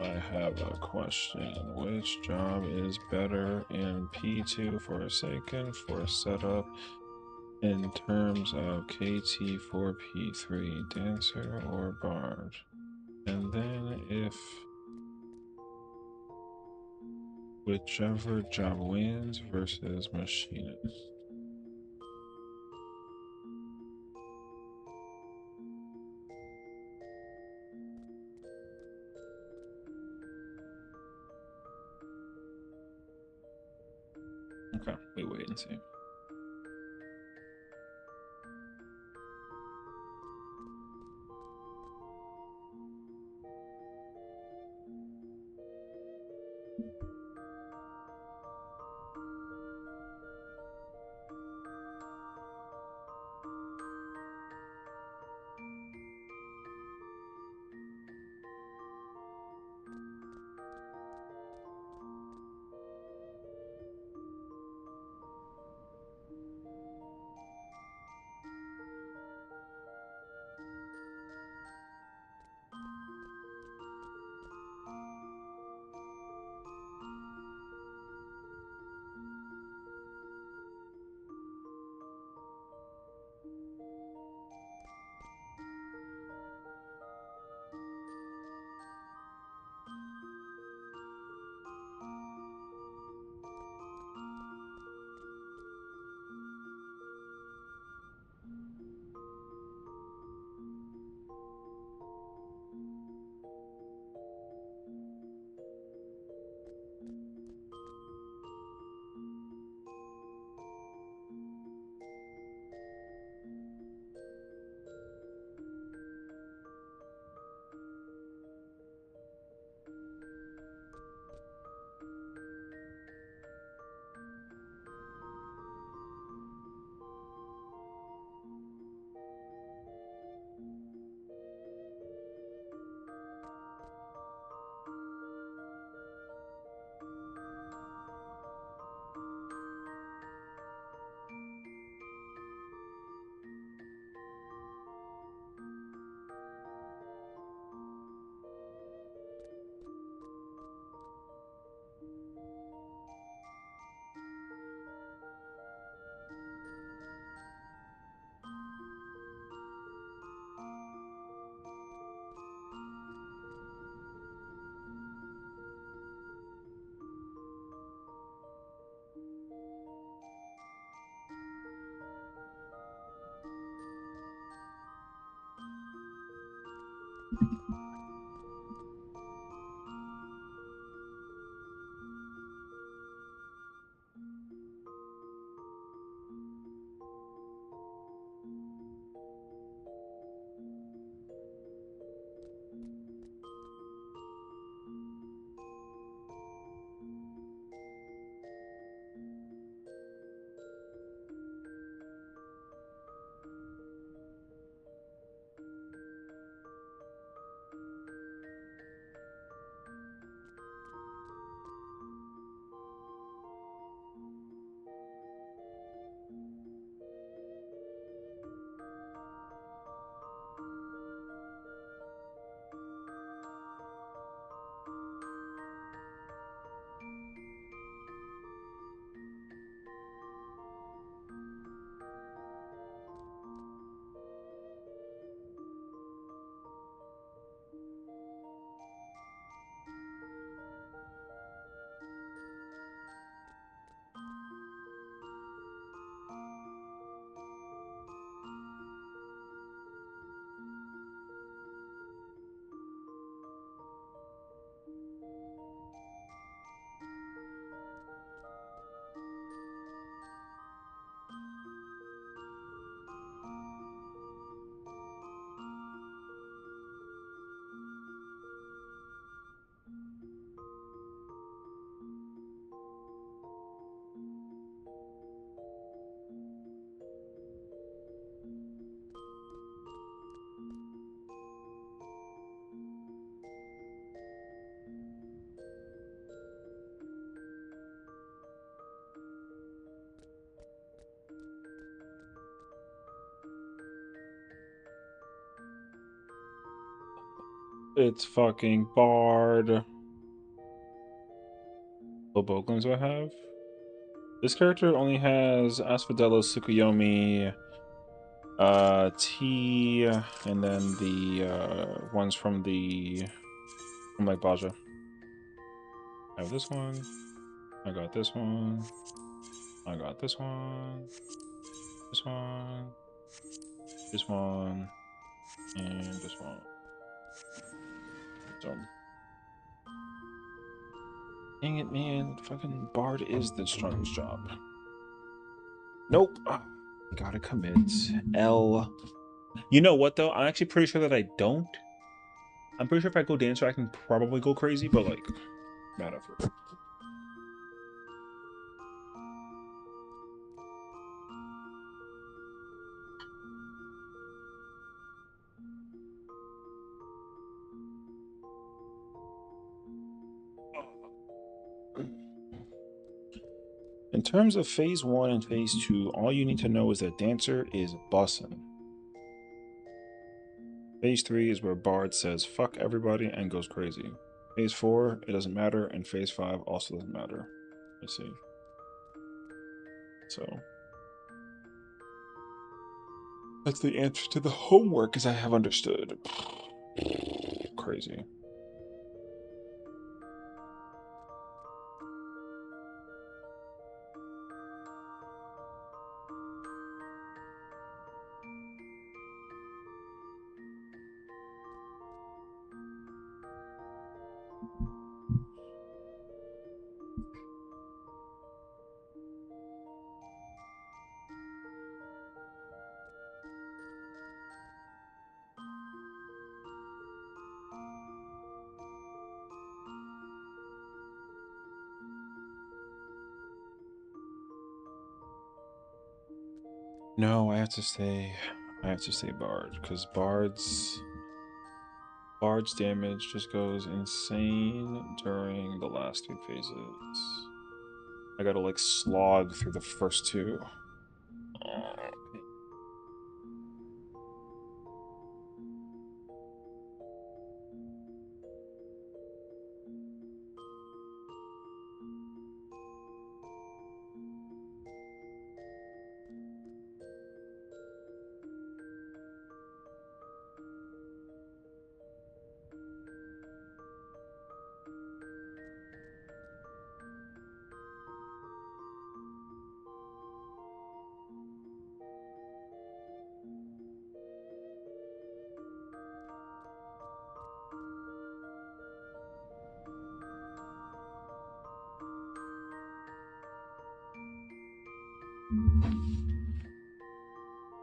I have a question. Which job is better in P2 for a second for setup in terms of KT for P3, Dancer or Bard? And then if whichever job wins versus Machinist. Okay, we wait and see. It's fucking barred. What Bogums do I have? This character only has Asphodello, Tsukuyomi, T, and then the ones from like Baja. I have this one. I got this one. I got this one. This one. This one. And this one. So. Dang it, man. Fucking Bard is the strongest job. Nope. Gotta commit. L. You know what, though? I'm actually pretty sure that I don't. I'm pretty sure if I go Dancer, I can probably go crazy, but, like, not effort. In terms of phase 1 and phase 2, all you need to know is that Dancer is bussin'. Phase 3 is where Bard says fuck everybody and goes crazy. Phase 4, it doesn't matter, and phase 5 also doesn't matter. Let's see. So that's the answer to the homework, as I have understood. Crazy. No, I have to stay Bard, because Bard's damage just goes insane during the last 2 phases. I gotta like slog through the first 2. Oh.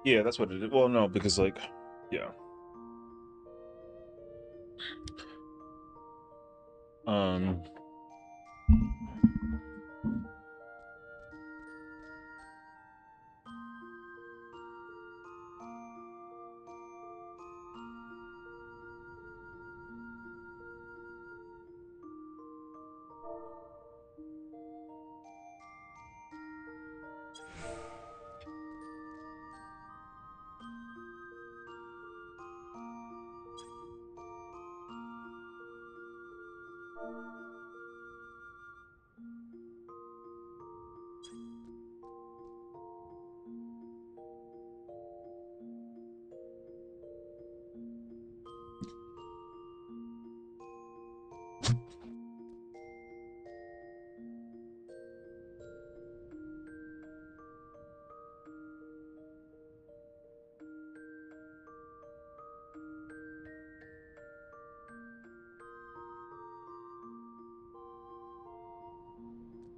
Yeah, that's what it is. Well, no, because like, yeah.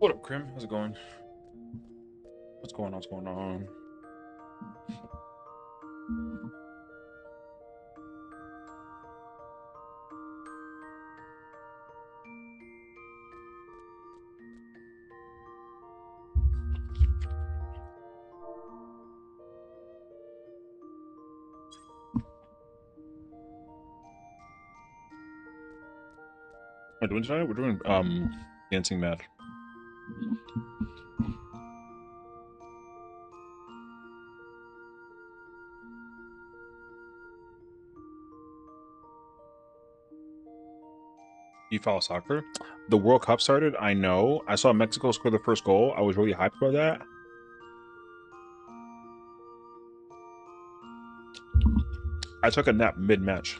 What up, Krim? How's it going? What's going on? What's going on? We're doing tonight? We're doing Dancing Mad. You follow soccer? The World Cup started. I know. I saw Mexico score the first goal. I was really hyped about that. I took a nap mid-match.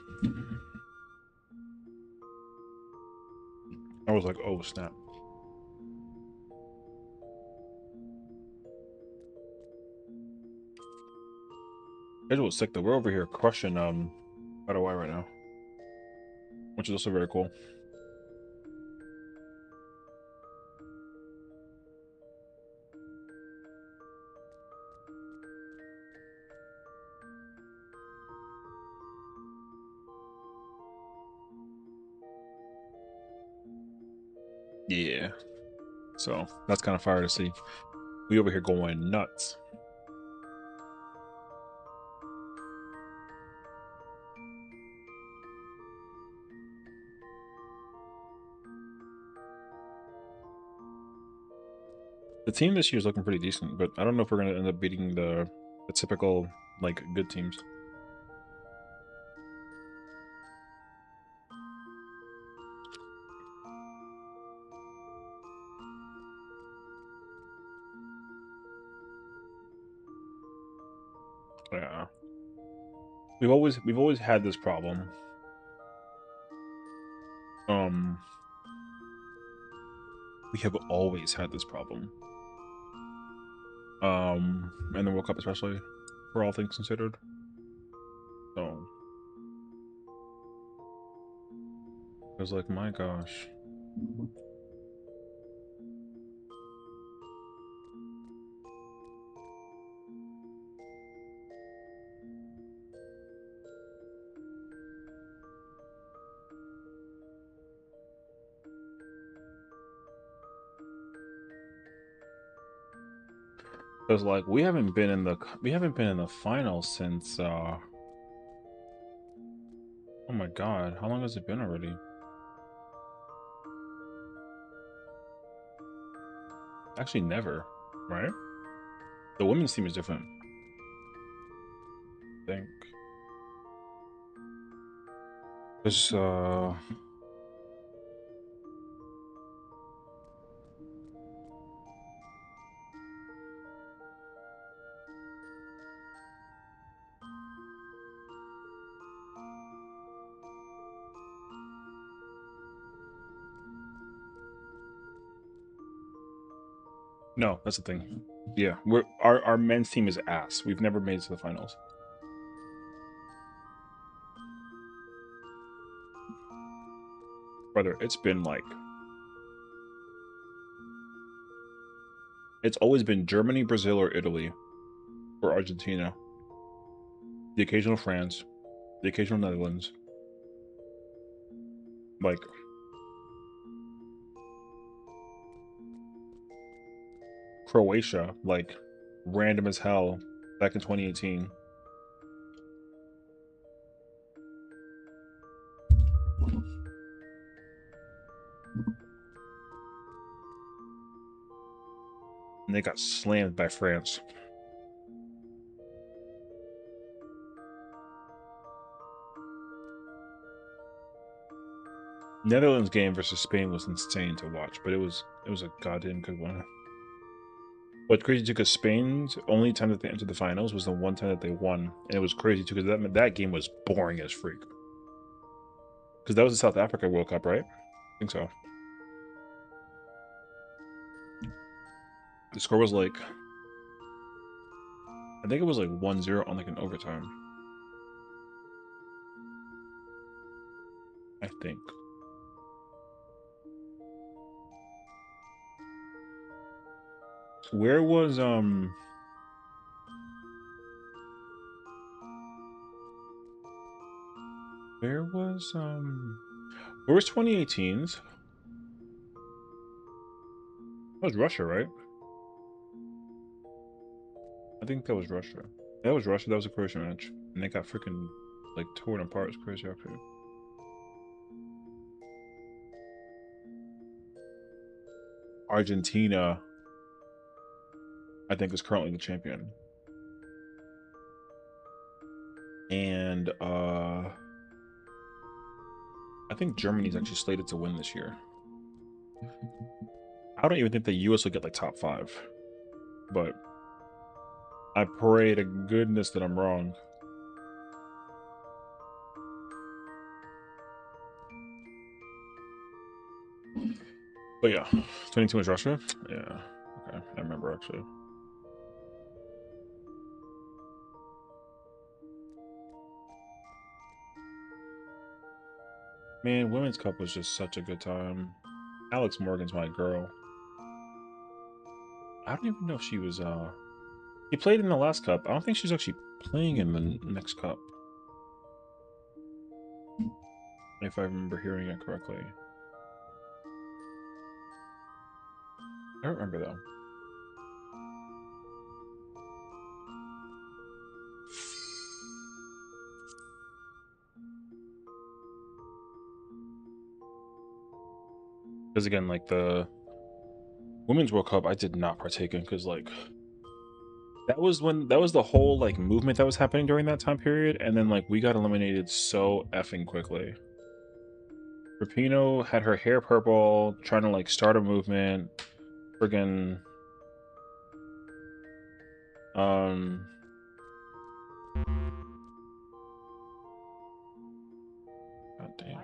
I was like, oh, snap. It was sick though. We're over here crushing Battle Y right now, which is also very cool. Yeah. So that's kind of fire to see. We over here going nuts. The team this year is looking pretty decent, but I don't know if we're gonna end up beating the typical like good teams. Yeah. We've always had this problem. We have always had this problem. And the World Cup especially, for all things considered. So it was like, my gosh. It was like we haven't been in the finals since oh my god, how long has it been already? Actually never, right? The women's team is different, I think. There's no, that's the thing. Yeah, our men's team is ass. We've never made it to the finals. Brother, it's been like it's always been Germany, Brazil, or Italy, or Argentina. The occasional France, the occasional Netherlands. Like Croatia, like random as hell back in 2018. And they got slammed by France. Netherlands game versus Spain was insane to watch, but it was a goddamn good one. What's crazy too, because Spain's only time that they entered the finals was the one time that they won, and it was crazy too because that game was boring as freak. Because that was the South Africa World Cup, right? I think so. The score was like, I think it was like 1-0 on like an overtime. I think. Where was where was 2018's? That was Russia, right? I think that was Russia. That was Russia. That was a Croatian match, and they got freaking like torn apart. It's crazy, actually. Argentina, I think, is currently the champion, and I think Germany's actually slated to win this year. I don't even think the U.S. will get like top 5, but I pray to goodness that I'm wrong. But yeah, 22 was Russia. Yeah, okay, I remember actually. Man, Women's Cup was just such a good time. Alex Morgan's my girl. I don't even know if she was he played in the last cup. I don't think she's actually playing in the next cup, if I remember hearing it correctly. I don't remember though. Because again, like the Women's World Cup I did not partake in because like that was the whole like movement that was happening during that time period, and then like we got eliminated so effing quickly. Rapinoe had her hair purple, trying to like start a movement. Friggin' God damn.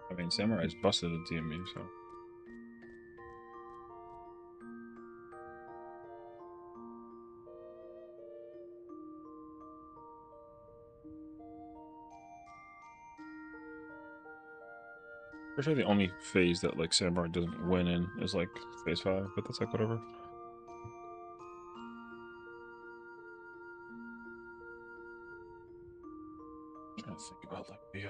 I mean, Samurai's busted at DMU, so. Pretty sure the only phase that like Samurai doesn't win in is like phase 5, but that's like whatever. I'm trying to think about like the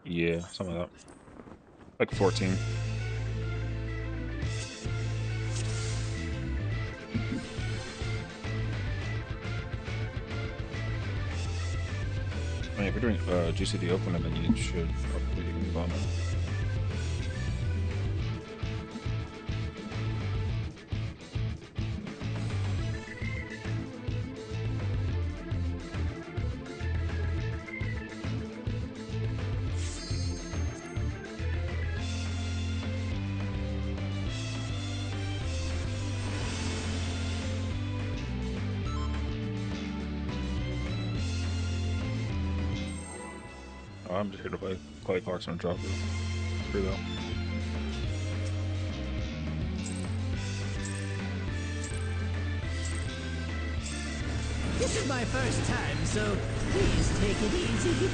yeah, something like that. Like 14. I mean, if you're doing GCD Open, then you should probably move on now. Oh, I'm just here to play Clay Clarkson and drop it. Screw that. This is my first time, so please take it easy.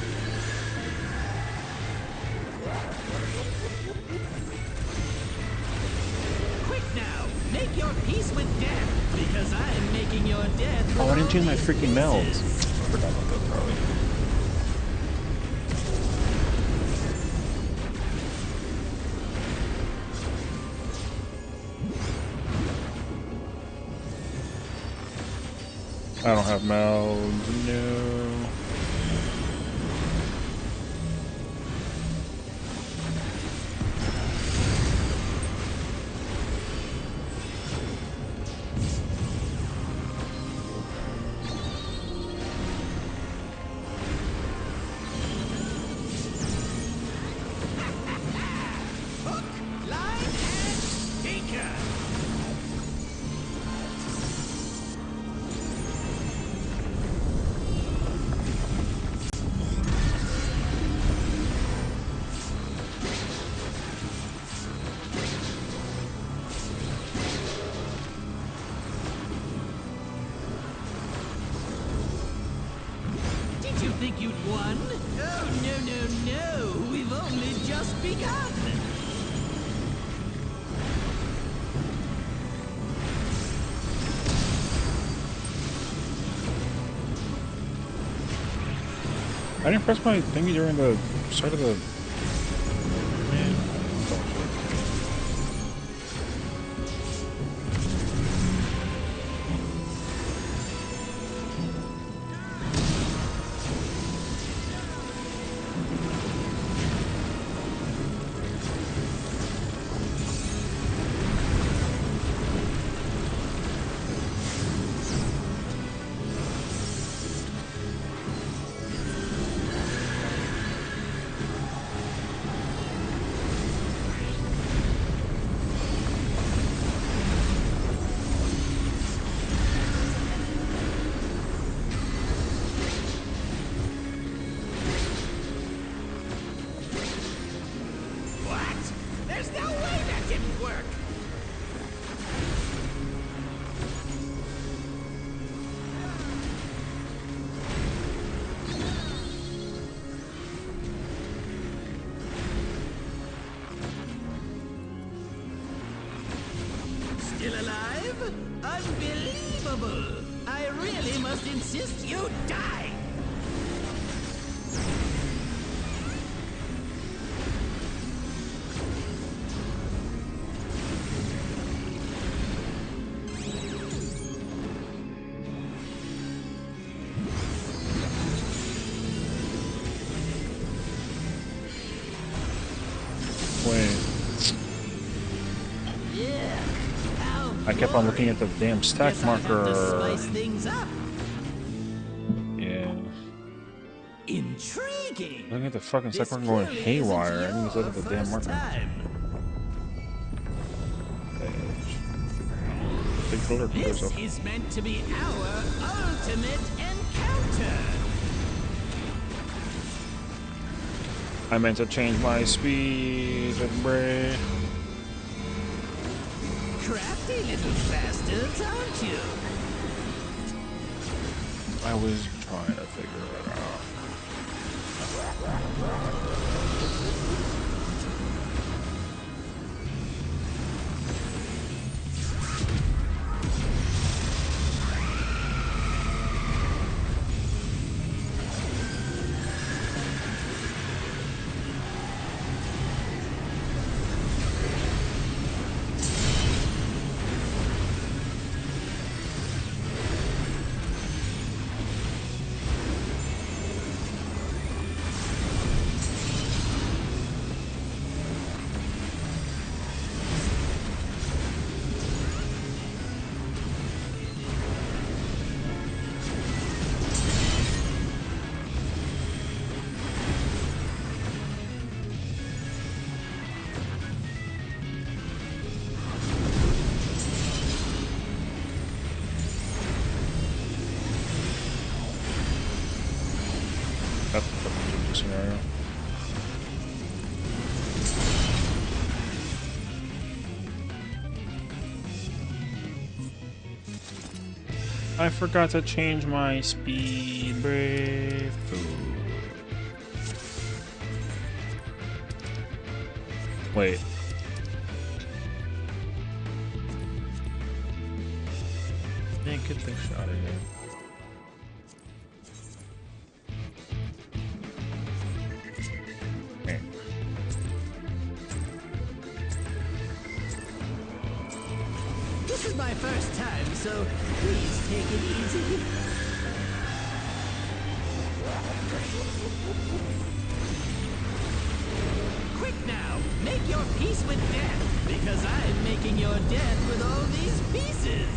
Quick now, make your peace with death, because I'm making your death. Oh, I didn't change my freaking melds. I forgot about that, Charlie. I don't have melds, no. You think you'd won? Oh, no. We've only just begun. I didn't press my thingy during the start of the... Man. still alive? Unbelievable! I really must insist you die! I kept on looking at the damn stack marker. Spice things up. Yeah. Intriguing. Looking at the fucking stack marker going haywire. I need to look at the damn marker. This is meant to be our ultimate encounter. I meant to change my speed and brake. Crafty little bastards, aren't you? I was trying to figure it out. That's the fucking scenario. I forgot to change my speed brake. Wait. Man, get this shot of here. This is my first time, so please take it easy. Quick now, make your peace with death, because I'm making your death with all these pieces.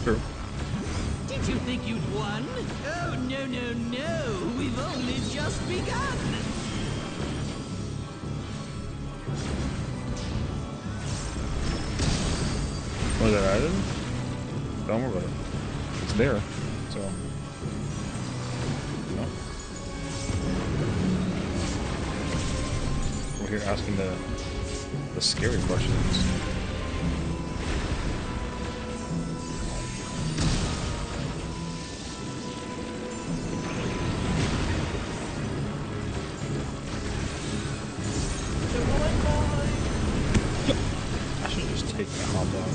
True. Did you think you'd won? Oh, no, no, no. We've only just begun. Was that added? Don't worry about it. It's there, so. No. We're here asking the scary questions. I should just take the hot dog.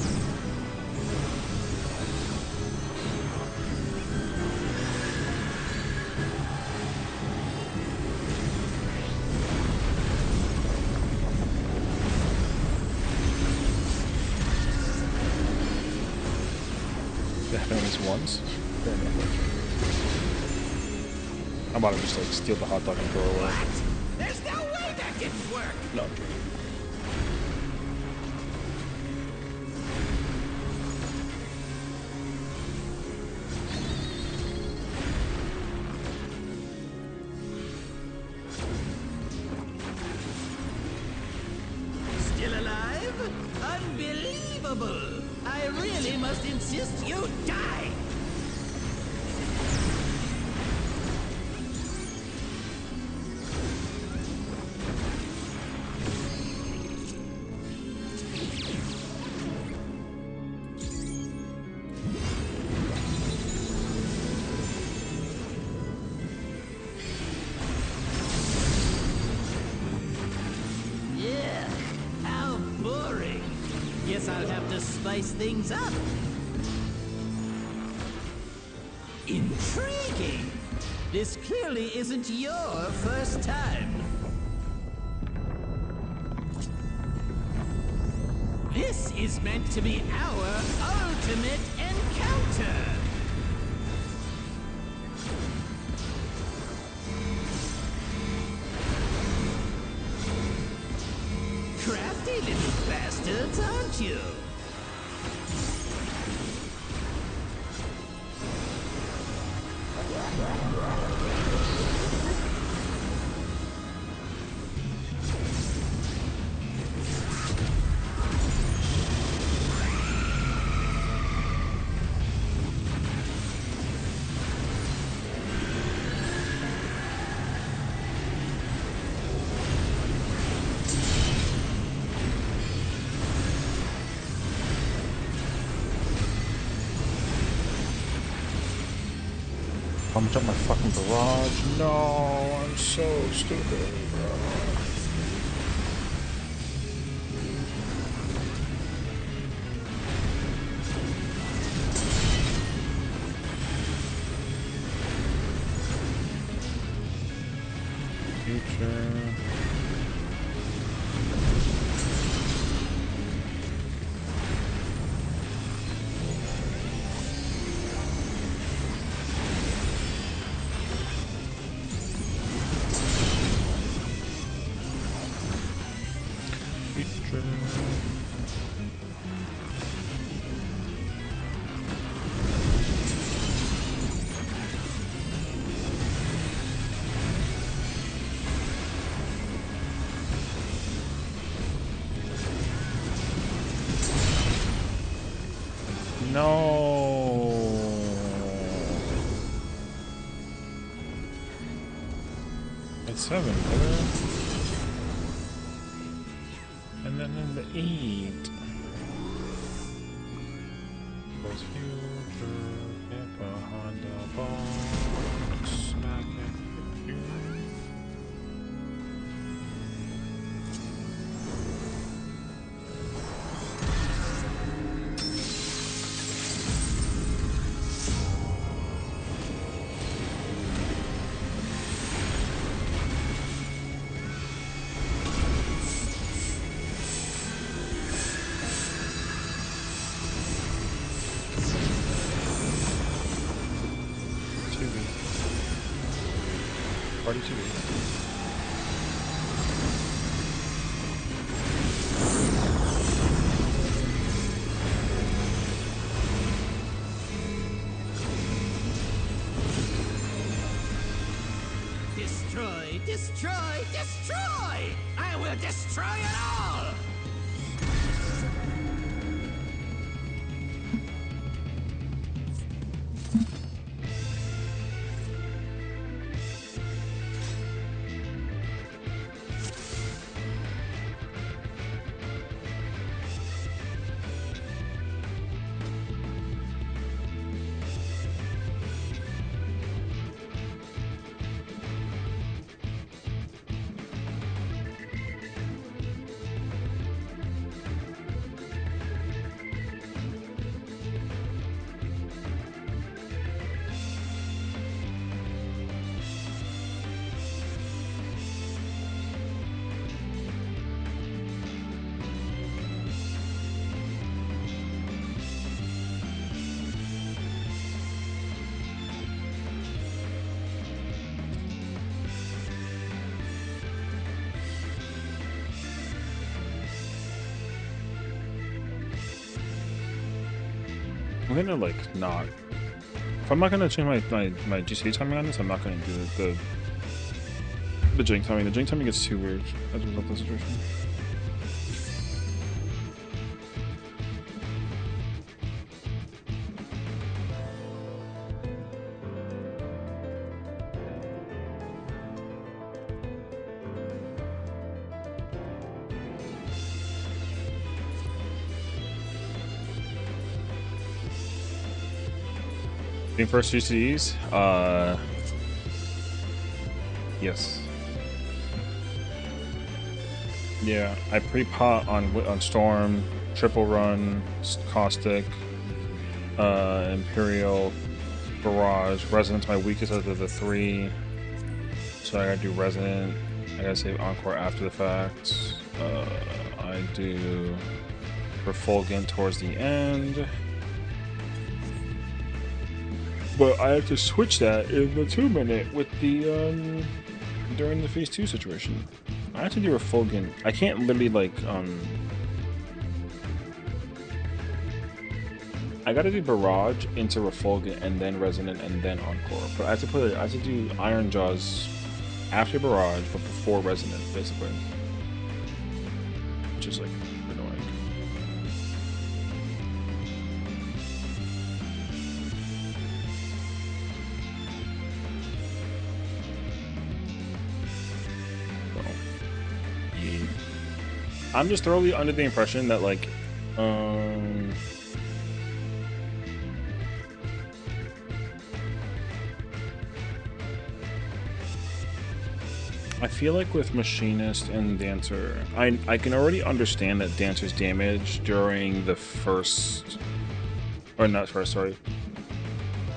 happen at least once. Fair enough. I'm about to just like steal the hot dog and throw it away. What? There's no way that didn't work! No, I'm kidding. Still alive? Unbelievable! I really must insist you die! Yeah, how boring. Guess I'll have to spice things up. Intriguing. This clearly isn't your first time. This is meant to be our ultimate encounter. Crafty little bastards, aren't you? I'm gonna jump my fucking garage. No, I'm so stupid. Future. No. It's 7, brother. And then in the 8. Goes future, get behind the ball, smack it, you. Party 2. Destroy, destroy, destroy! I will destroy it all! I'm gonna like not. If I'm not gonna change my GCD timing on this, I'm not gonna do the drink timing. The drink timing gets too weird as a result of the situation. First GCDs? Yes. Yeah, I pre-pot on Storm, Triple Run, Caustic, Imperial, Barrage. Resonant's my weakest out of the three, so I gotta do Resonant. I gotta save Encore after the fact. I do Refulgent towards the end. But I have to switch that in the 2-minute with the during the phase 2 situation. I have to do Refulgent. I can't literally like I gotta do Barrage into Refulgent and then Resonant and then Encore. But I have to do Iron Jaws after Barrage but before Resonant, basically. Which is like annoying. I'm just thoroughly under the impression that like I feel like with Machinist and Dancer, I can already understand that Dancer's damage during the first, or not first, sorry.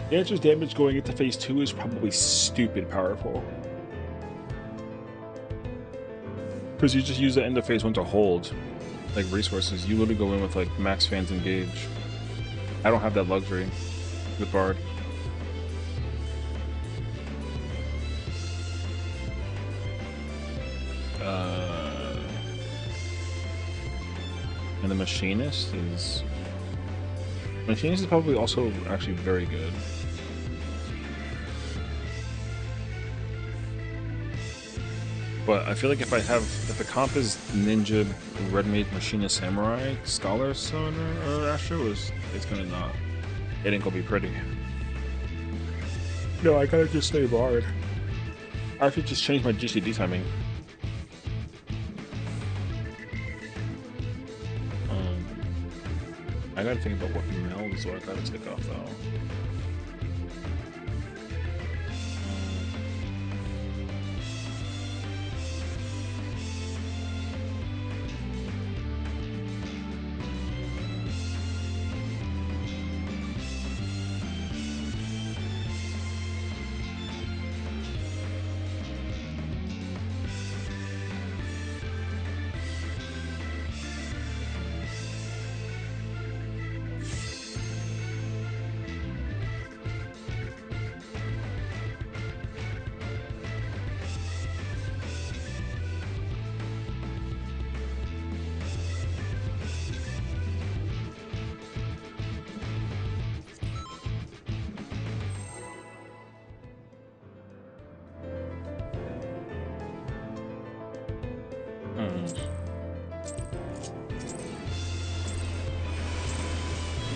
Dancer's damage going into phase 2 is probably stupid powerful. Because you just use the end of phase 1 to hold, like, resources. You literally go in with, like, max fans engage. I don't have that luxury with Bard. And the Machinist is probably also actually very good. But I feel like if the comp is Ninja, Red Mage, Machinist, Samurai, Scholar, Summoner, or Astro, it's gonna not. It ain't gonna be pretty. No, I gotta just stay Bard. I should just change my GCD timing. I gotta think about what melds do I gotta take off though.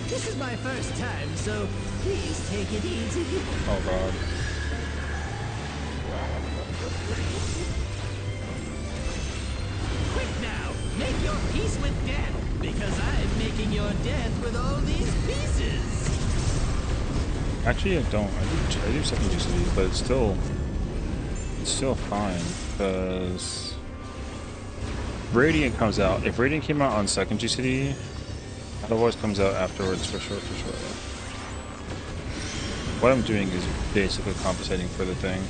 This is my first time, so please take it easy. Oh god. Quick now, make your peace with death, because I'm making your death with all these pieces. Actually, I don't. I do second GCD, but it's still fine because Radiant comes out. If Radiant came out on second GCD, that always comes out afterwards for sure. What I'm doing is basically compensating for the thing.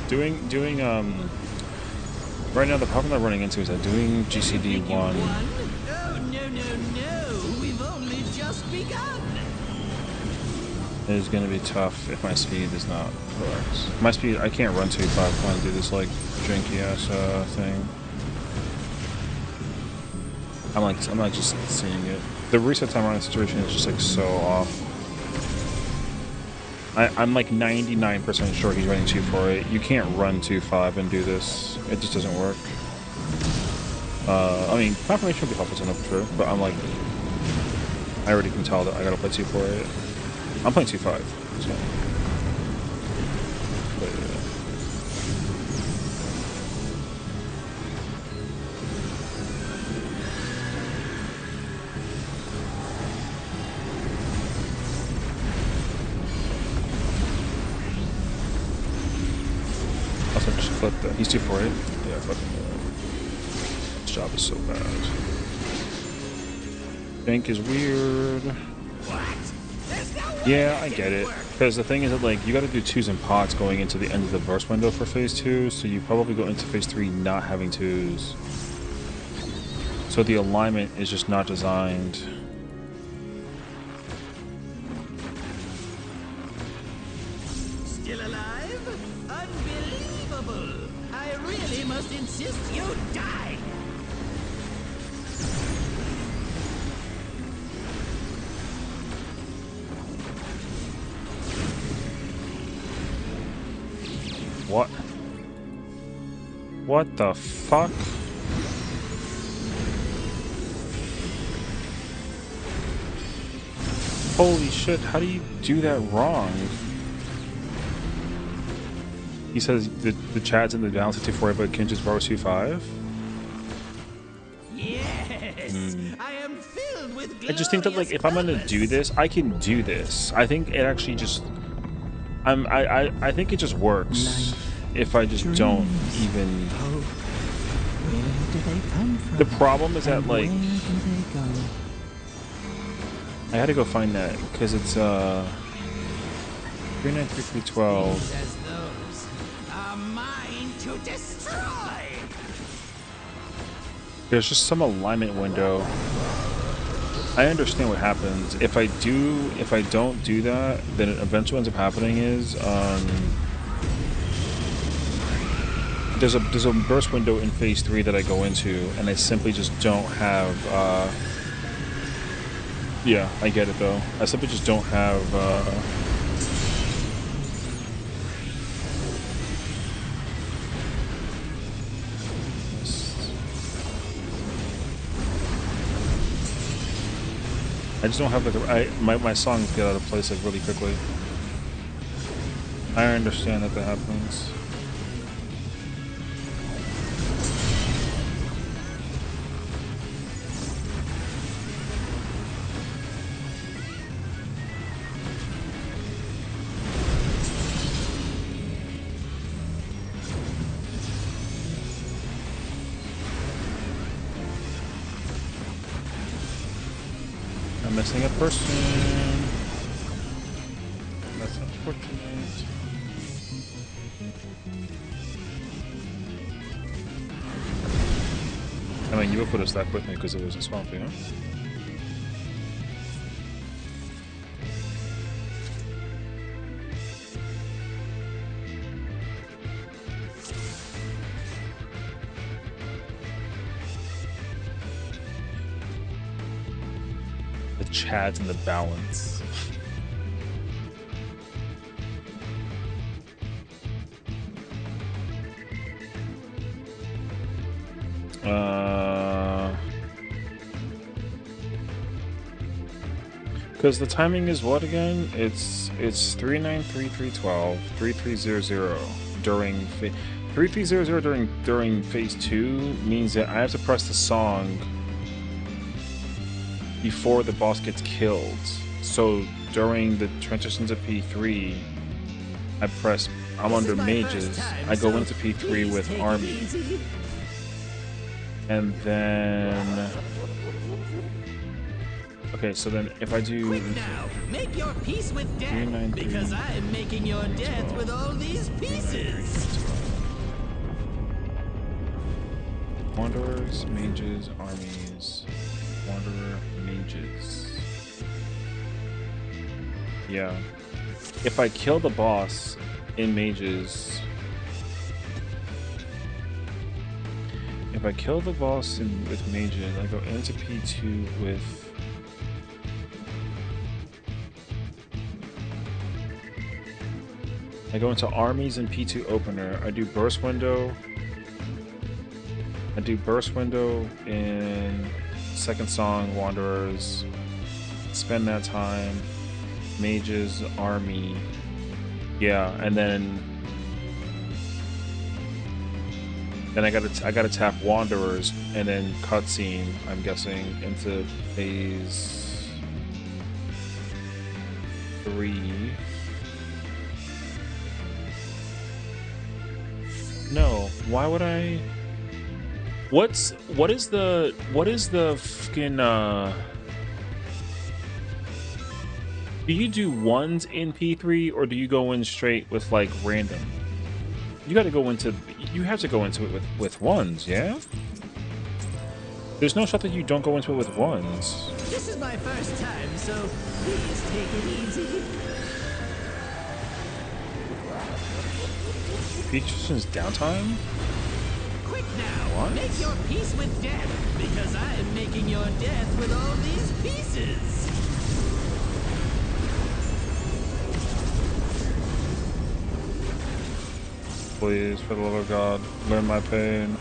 Doing right now the problem I'm running into is that doing GCD 1 Oh, no. We've only just begun. is gonna be tough if my speed is not correct. My speed, I can't run 2.5 when I do this like janky ass thing. I'm not just seeing it. The reset timer on the situation is just like so off. I'm like 99% sure he's running 2.48. You can't run 2.5 and do this. It just doesn't work. I mean, confirmation would be helpful to know for sure, but I'm like, I already can tell that I gotta play 2.48. I'm playing 2.5. So. But, yeah. Also, just flip that. He's 2.48. Yeah, fucking. This job is so bad. Bank is weird. Yeah, I get it. Because the thing is that, like, you gotta do 2s and pots going into the end of the burst window for phase 2, so you probably go into phase 3 not having 2s. So the alignment is just not designed. Still alive? Unbelievable! I really must insist you die! What? What the fuck? Holy shit, how do you do that wrong? He says the Chad's in the balance of 2.4, but Kinch is bar 2.5? Yes! I am filled with I just think that, like, if I'm gonna do this, I can do this. I think it actually just... I think it just works if I just don't even... Hope. Where do they come from? The problem is that, like... Where do they go? I had to go find that, because it's, 393312. As those are mine to destroy! There's just some alignment window. I understand what happens. If I don't do that, then eventually what ends up happening is there's a burst window in phase 3 that I go into, and I simply just don't have yeah, I get it though. I simply just don't have I just don't have like my songs get out of place like really quickly. I understand that happens. I'm missing a person. That's unfortunate. I mean, you would put us that with me because it was a swamp, you know? The Chads and the balance. Because the timing is what again? It's 393312 3300 during 3300 during phase 2 means that I have to press the song before the boss gets killed. So during the transition to P3, I'm under mages. I go into P3 with army. And then okay, so then if I do Quick now, make your peace with death, because I'm making your death with all these pieces. Wanderers, mages, armies. Wanderer, mages. Yeah. If I kill the boss in mages... If I kill the boss with mages, I go into P2 with... I go into armies and P2 opener. I do burst window. I do burst window in second song, wanderers. Spend that time. Mages, army. Yeah, and then I gotta tap wanderers and then cutscene, I'm guessing, into phase 3. No, why would I? What is the fucking do you do ones in P3 or do you go in straight with like random? You have to go into it with ones, yeah? There's no shot that you don't go into it with ones. This is my first time, so please take it easy. Peach's downtime? Quick now, What? make your peace with death, because I'm making your death with all these pieces. Please, for the love of God, learn my pain.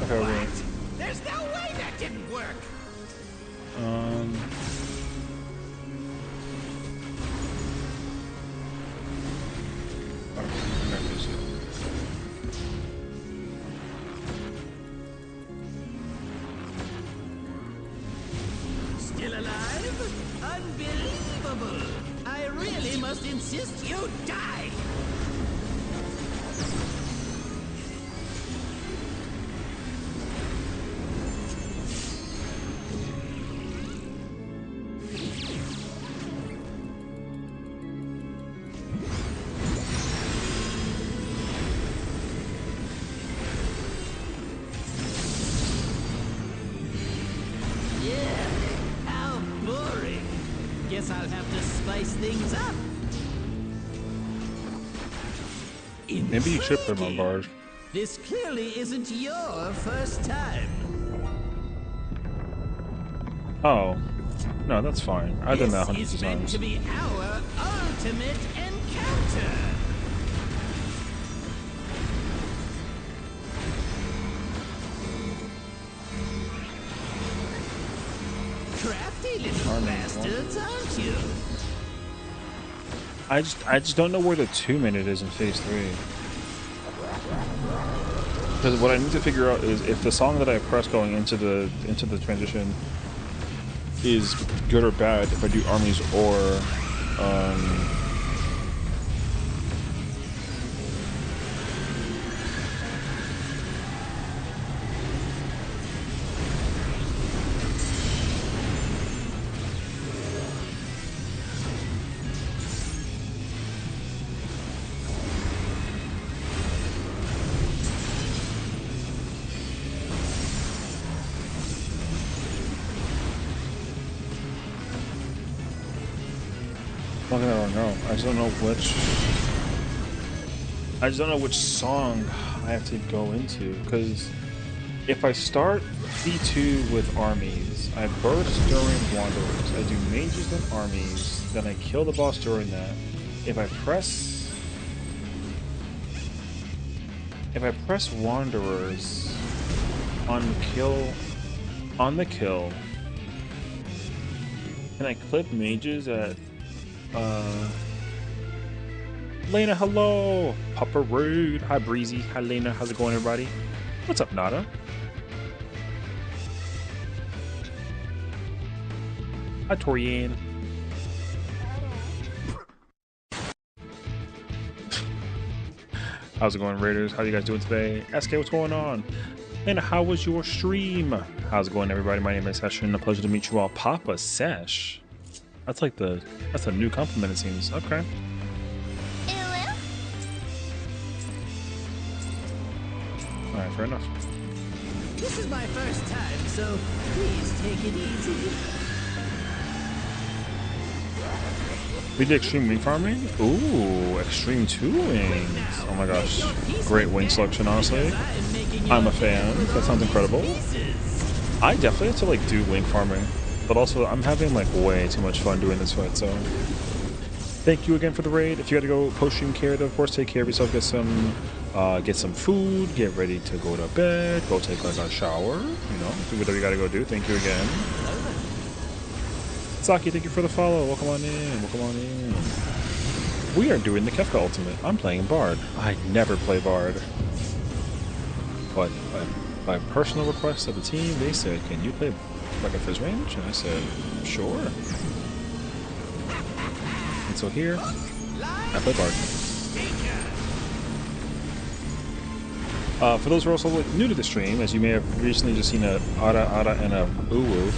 What? There's no way that didn't work. Still alive? Unbelievable! I really must insist you die. Guess I'll have to spice things up. Maybe you should put him on bars. This clearly isn't your first time. Oh. No, that's fine. I've done that hundreds of This is meant times. to be our ultimate encounter. Crafty little Army, bastards, aren't you? I just don't know where the 2-minute is in phase 3. Because what I need to figure out is if the song that I press going into the transition is good or bad if I do armies or I don't know. I just don't know which song I have to go into, because if I start V2 with armies, I burst during wanderers, I do mages and armies, then I kill the boss during that. If I press wanderers on the kill, can I clip mages at Lena, hello! Papa Rude. Hi Breezy. Hi Lena. How's it going, everybody? What's up, Nada? Hi Torian. How's it going, Raiders? How you guys doing today? SK, what's going on? Lena, how was your stream? How's it going, everybody? My name is Sessiion. A pleasure to meet you all. Papa Sesh. That's a new compliment, it seems. Okay. Alright, fair enough. This is my first time, so please take it easy. We did extreme wing farming? Ooh, extreme 2 wings. Oh my gosh. Great wing selection, honestly. I'm a fan. That sounds incredible. I definitely have to like do wing farming. But also, I'm having like way too much fun doing this fight, so thank you again for the raid. If you got to go post-stream care, of course, take care of yourself. Get some food. Get ready to go to bed. Go take like a shower. You know, do whatever you got to go do. Thank you again. Saki, thank you for the follow. Welcome on in. Welcome on in. We are doing the Kefka Ultimate. I'm playing Bard. I never play Bard, but by personal request of the team, they said, "Can you play like a fizz range?" And I said, "Sure." And so here, I play Bard. For those who are also like, new to the stream, as you may have recently just seen a Ada and a Uwu,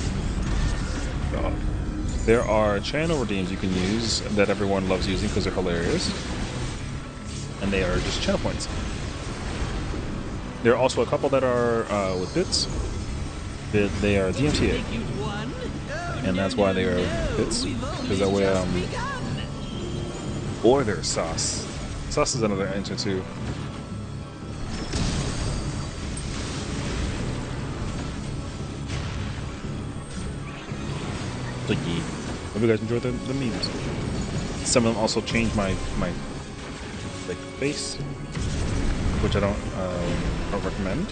there are channel redeems you can use that everyone loves using because they're hilarious, and they are just channel points. There are also a couple that are with bits. They are DMTA, and that's why they are bits, because that way or there's sauce. Sauce is another answer too. So yeah, hope you guys enjoyed the memes. Some of them also changed my like face, which I don't recommend.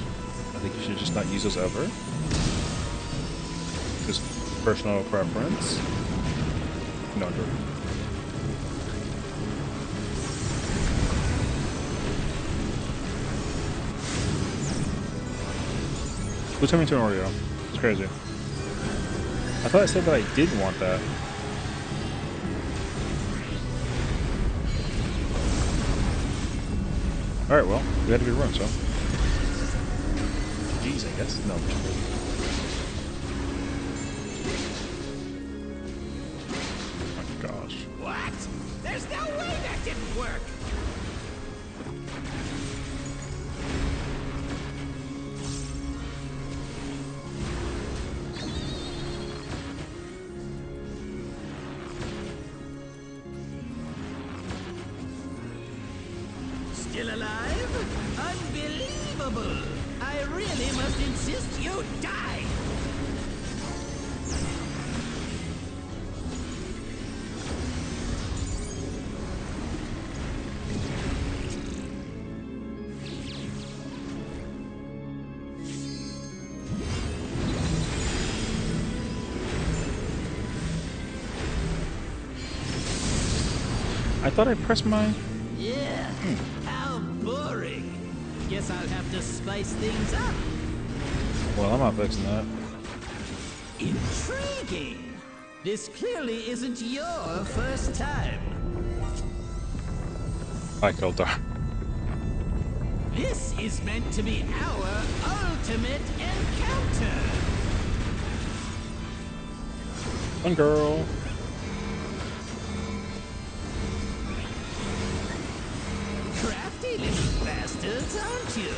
I think you should just not use those ever. Just personal preference. No, I'm joking. Who turned me into an Oreo? It's crazy. I thought I said that I didn't want that. Alright, well, we had a good run, so. Jeez, I guess. No. Oh my gosh. What? There's no way that didn't work! Still alive? Unbelievable! I really must insist you die! I thought I pressed my... Yeah, how boring. Guess I'll have to spice things up. Well, I'm not fixing that. Intriguing. This clearly isn't your first time. I killed her. This is meant to be our ultimate encounter. One girl. Crafty little bastards, aren't you?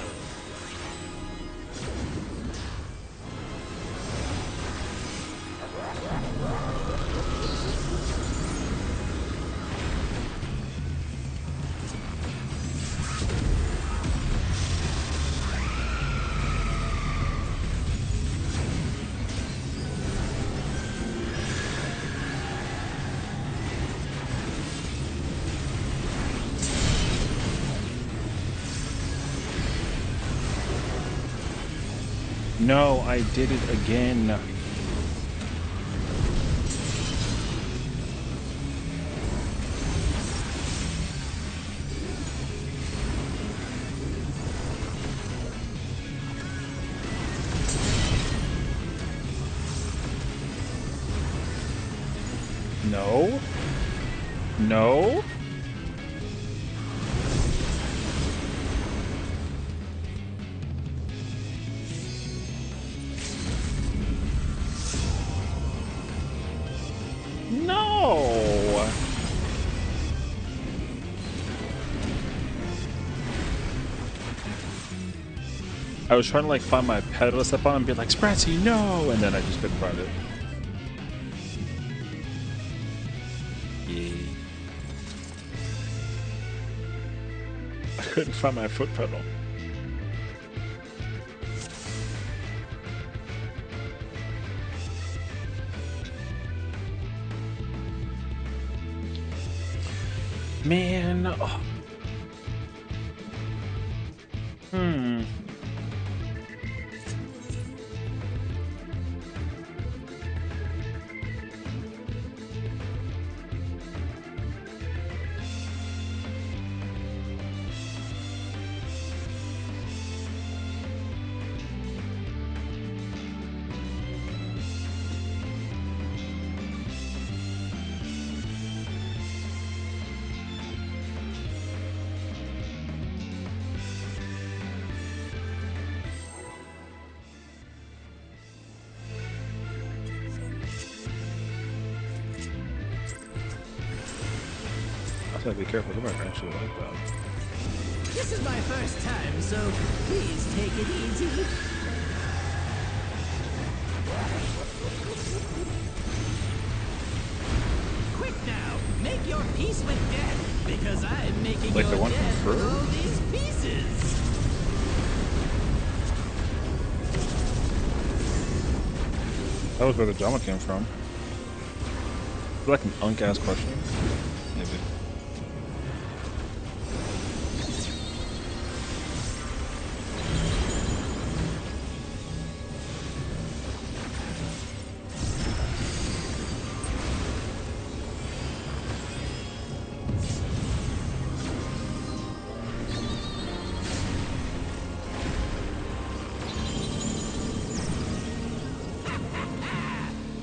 No, I did it again. No. No. No. I was trying to like find my pedal to step on and be like, Spratzy, no! And then I just couldn't find it. Yeah. I couldn't find my foot pedal. Man. Oh. I gotta be careful. They might actually like that. This is my first time, so please take it easy. Quick now, make your peace with death, because I'm making Like your the one from death with Fur? all these pieces. That was where the drama came from. Like an unk-ass question. Maybe.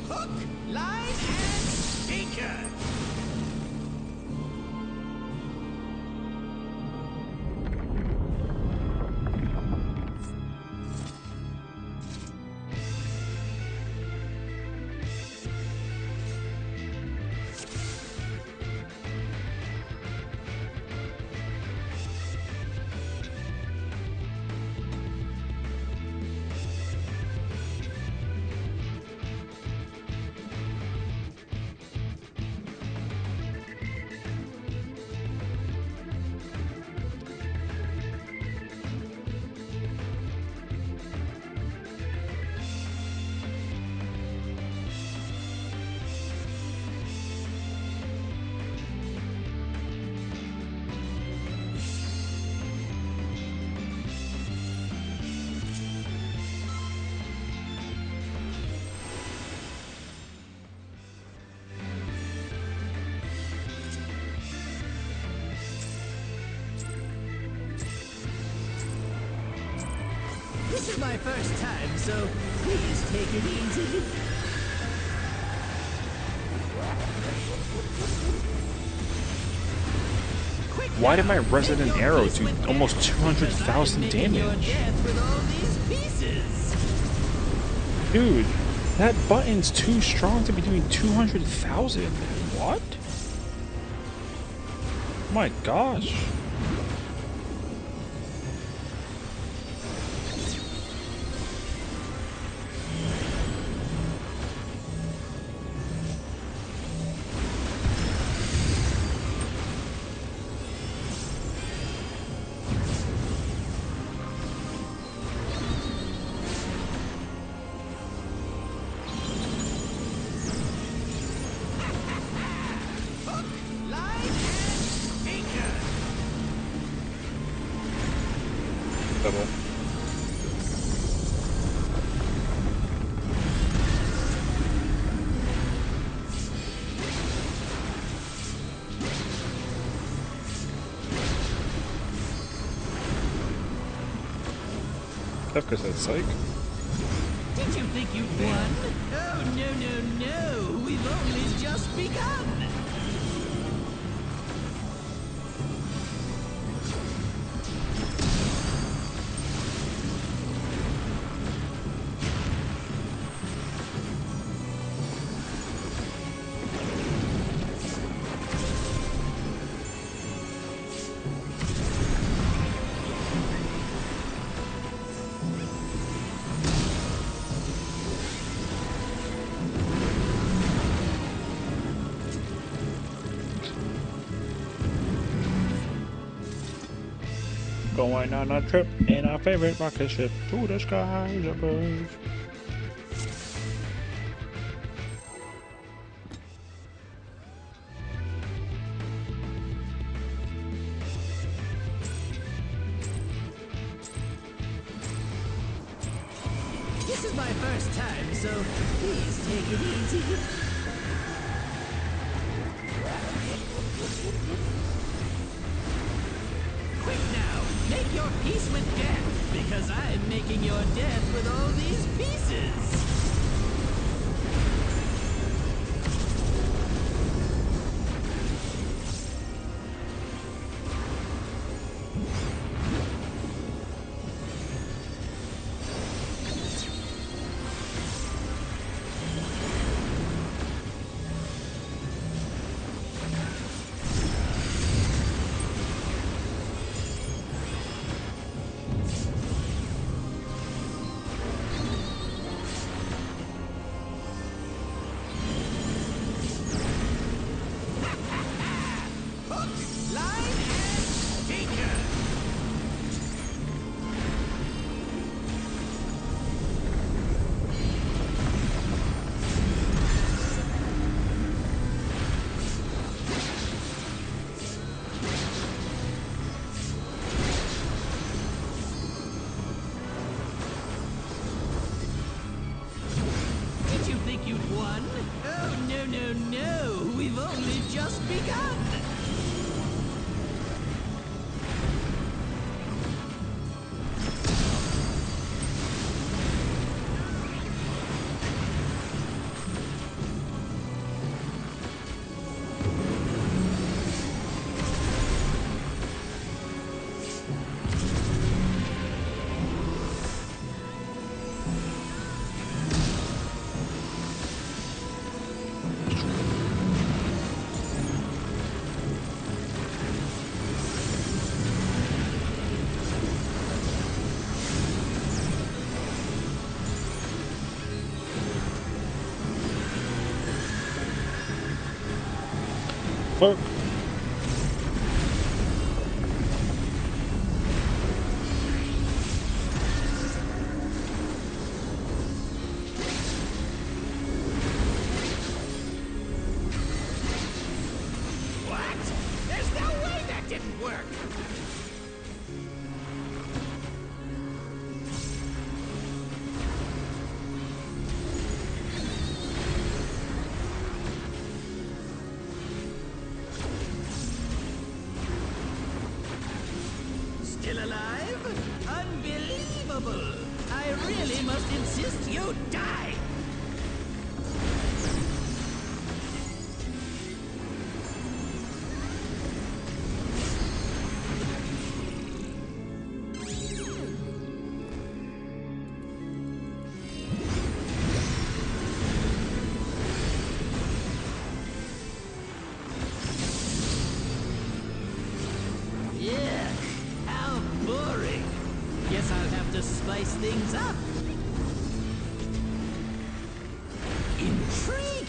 Hook, line, and sinker. my first time, so please take it easy. Quick Why did now, my make resident your arrow peace do with almost death, 200,000 because I'm making your damage? death with all these pieces. Dude, that button's too strong to be doing 200,000. What? My gosh. Line and sinker. Double. Kefka said psych. Did you think you'd won? Oh, no, no, no. We've only just begun. Going on a trip in our favorite rocket ship to the skies above. This is my first time, so please take it easy. Quick now, make your peace with death, because I'm making your death with all these pieces. Hook, line, and sinker. Did you think you'd won? Oh, no, no, no. We've only just begun. Fuck. What? There's no way that didn't work.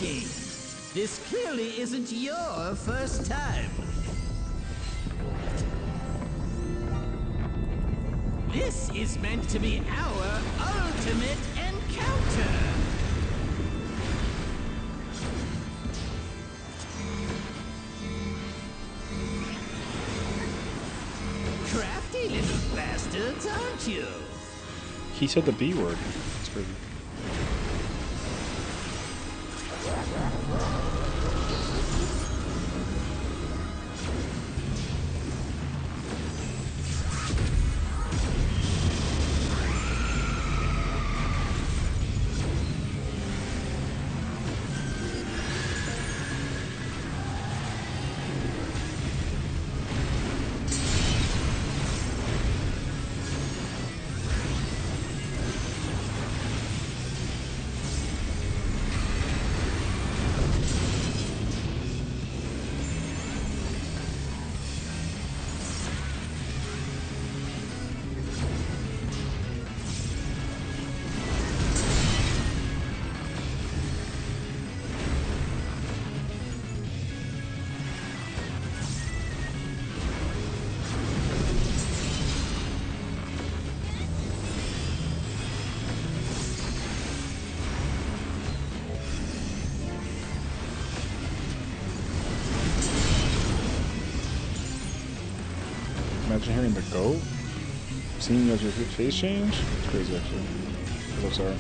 joking. This clearly isn't your first time. This is meant to be our ultimate encounter. Crafty little bastards, aren't you? He said the B word. That's crazy. Imagine hearing the goat, seeing as your face change. It's crazy, actually. I'm so sorry.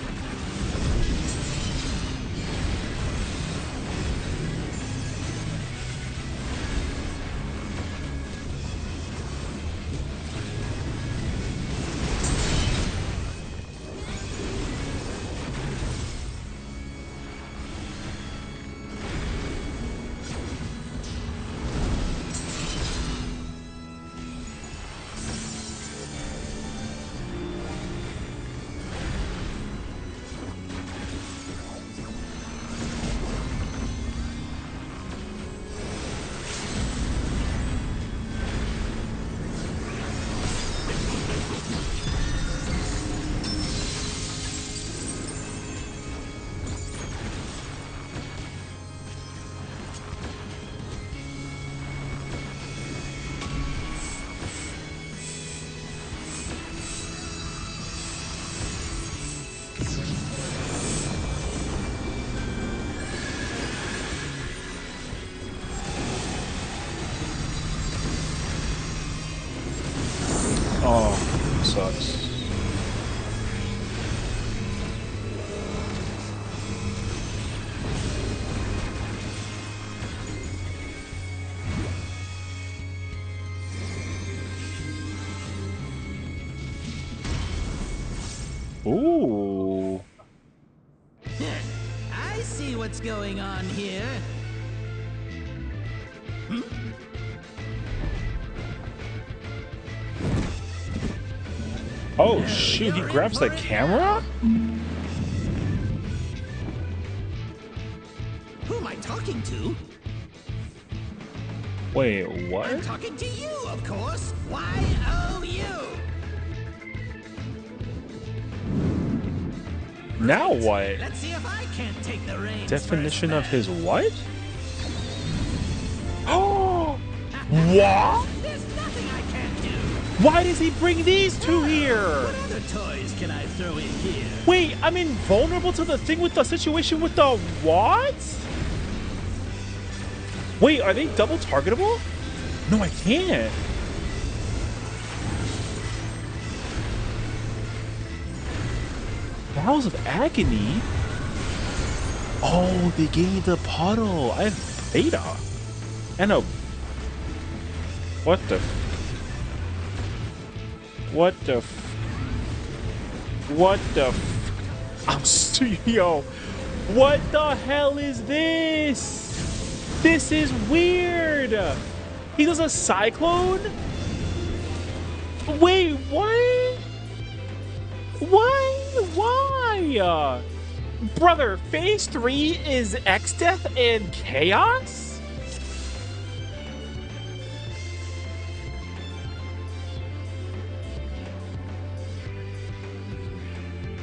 Oh, sucks. Ooh. I see what's going on here. Oh shoot, he grabs the camera? Who am I talking to? Wait, I'm what? talking to you, of course. Y-O-U. Now what? Let's see if I can't take the reins. Definition of first, his what? Oh! What? There's nothing I can't do. Why does he bring these two here? What other toys can I throw in here? Wait, I'm invulnerable to the thing with the situation with the what? Wait, are they double targetable? No, I can't. Vows of Agony? Oh, they gave me the puddle. I have beta. And a... What the... What the... What the... I'm yo. What the hell is this? This is weird. He does a cyclone? Wait, what? Why? Brother, phase 3 is X-Death and Chaos?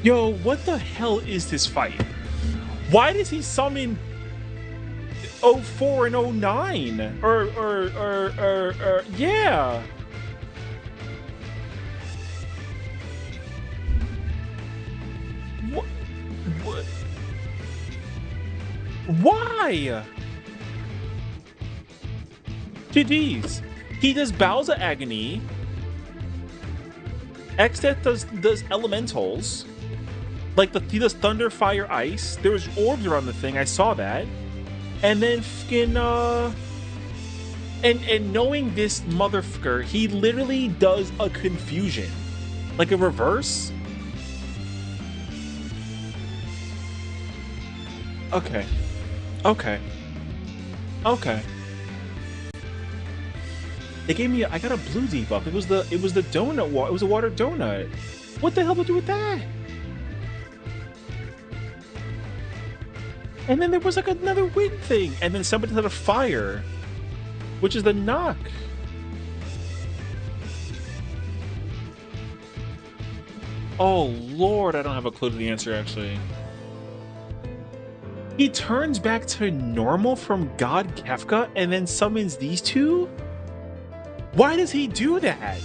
Yo, what the hell is this fight? Why does he summon 04 and 09. Or yeah. What? What? Why? GG's. He does Bowser Agony. Xdeath does Elementals. Like he does Thunder, Fire, Ice. There was orbs around the thing. I saw that. And then fucking and knowing this motherfucker, he literally does a confusion, like a reverse. Okay. Okay. Okay. They gave me I got a blue debuff. It was the donut it was a water donut. What the hell do I do with that? And then there was like another wind thing, and then somebody had a fire, which is the knock. Oh Lord, I don't have a clue to the answer actually. He turns back to normal from God Kefka and then summons these two? Why does he do that?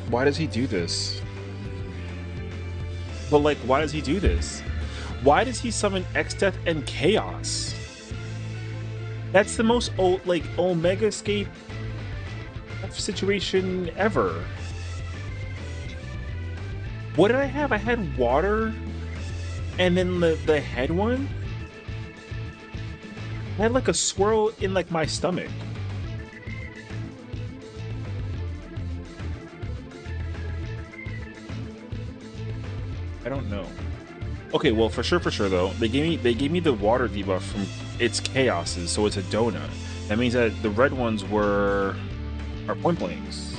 Why does he do this? But like, why does he do this? Why does he summon Xdeath and Chaos? That's the most like Omega Escape situation ever. What did I have? I had water and then the head one. I had like a swirl in like my stomach. I don't know. Okay, well, for sure though, they gave me the water debuff from its chaoses, so it's a donut. That means that the red ones are point blanks.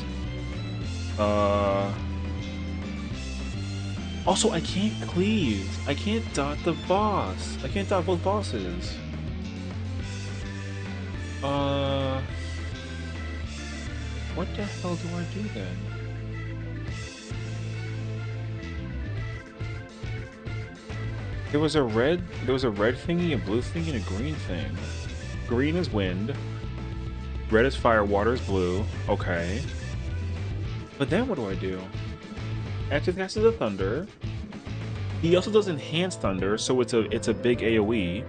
Also, I can't cleave. I can't dot the boss. I can't dot both bosses. What the hell do I do then? There was a red thingy, a blue thingy, and a green thing. Green is wind. Red is fire, water is blue. Okay. But then what do I do? Active casts the thunder. He also does enhanced thunder, so it's a big AoE.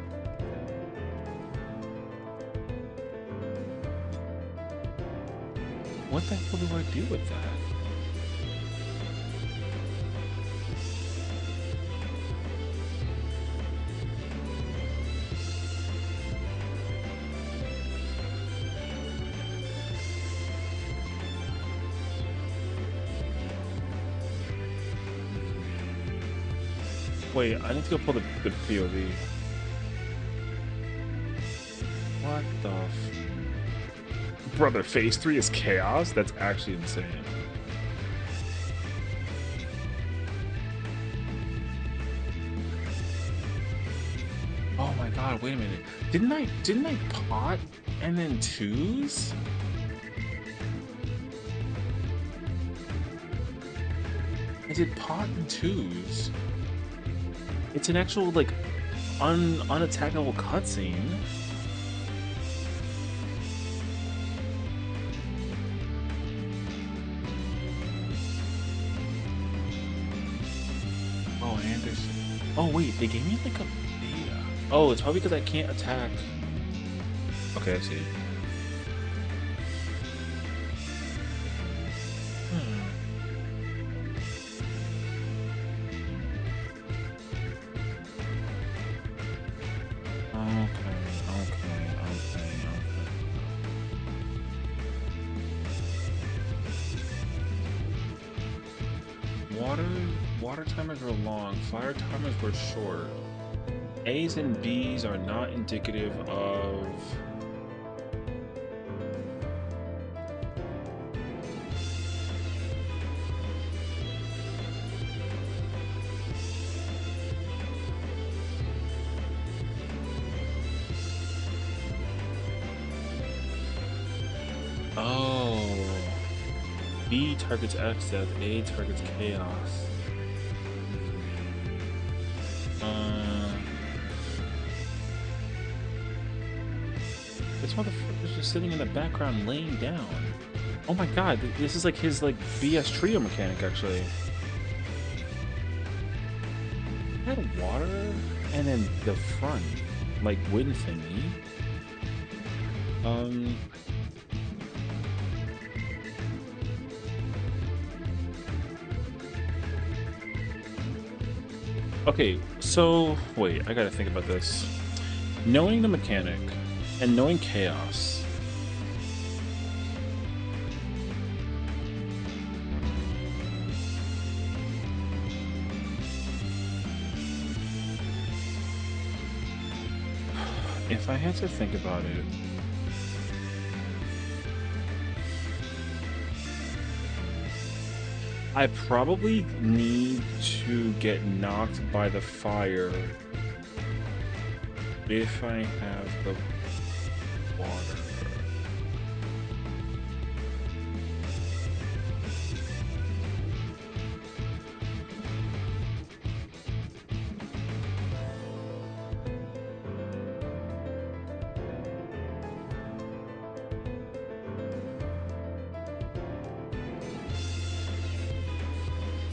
What the hell do I do with that? Wait, I need to go pull the POV. What the Brother, phase 3 is chaos? That's actually insane. Oh my god, wait a minute. Didn't I pot and then twos? I did pot and twos. It's an actual, like, unattackable cutscene. Oh, Anderson. Oh, wait, they gave me, like, a beta. Oh, it's probably because I can't attack. Okay, I see. Water timers were long, fire timers were short. A's and B's are not indicative of... Oh. B targets X death, A targets chaos. This motherfucker's just sitting in the background laying down. Oh my god, this is like his like BS trio mechanic actually. He had water and then the front like wind thingy. Okay, so wait, I gotta think about this. Knowing the mechanic and knowing chaos. If I had to think about it, I probably need to get knocked by the fire if I have the water.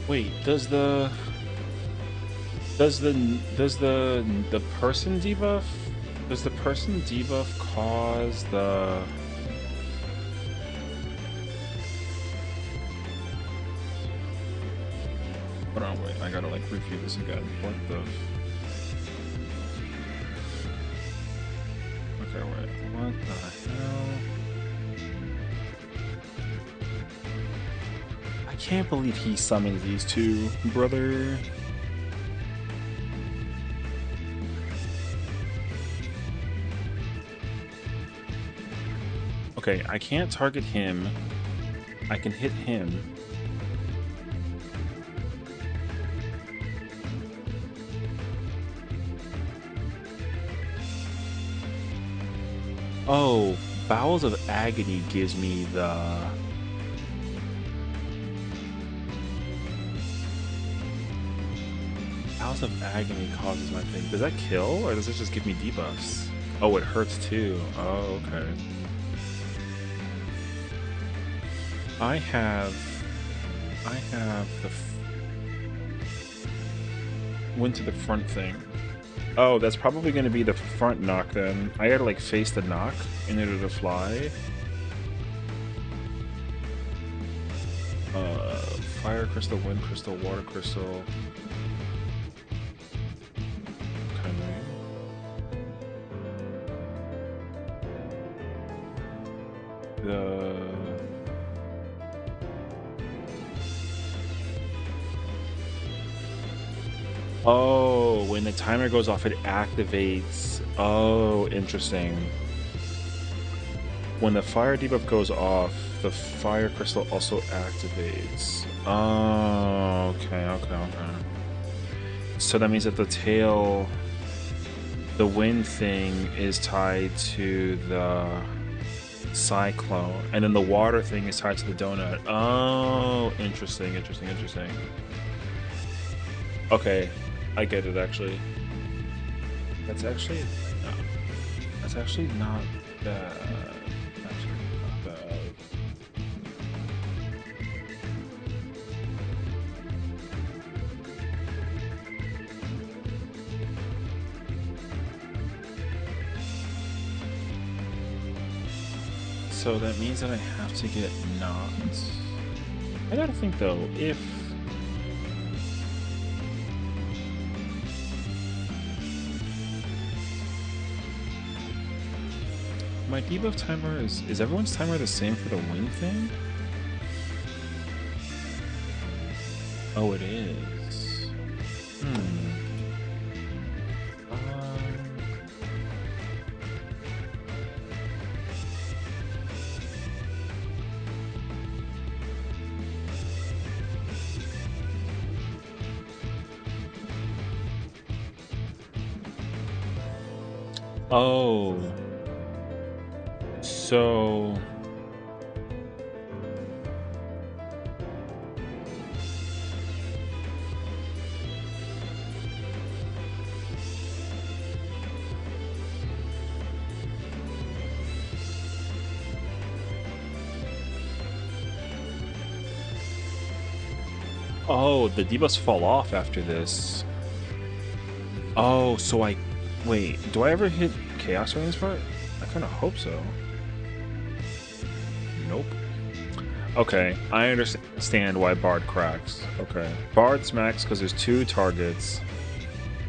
Wait, does the person debuff? Does the person debuff cause the... Hold on, wait, I gotta like review this again. What the... Okay, wait, what the hell? I can't believe he summoned these two, brother. Okay, I can't target him. I can hit him. Oh, Bowels of Agony gives me the... Bowels of Agony causes my thing. Does that kill, or does it just give me debuffs? Oh, it hurts too. Oh, okay. I have the went to the front thing. Oh, that's probably going to be the front knock then. I gotta like face the knock in order to fly. Fire crystal, wind crystal, water crystal. Oh, when the timer goes off, it activates. Oh, interesting. When the fire debuff goes off, the fire crystal also activates. Oh, okay. So that means that the tail, the wind thing is tied to the cyclone, and then the water thing is tied to the donut. Oh, interesting. Okay, I get it actually. That's actually not bad. So that means that I have to get knocked. I gotta think though, if my debuff timer is everyone's timer the same for the wind thing? Oh, it is. Oh. So Oh, the debuffs fall off after this. Oh, so I... Wait, do I ever hit Chaos during this part? I kind of hope so. Nope. Okay, I understand why Bard cracks. Okay. Bard smacks because there's 2 targets.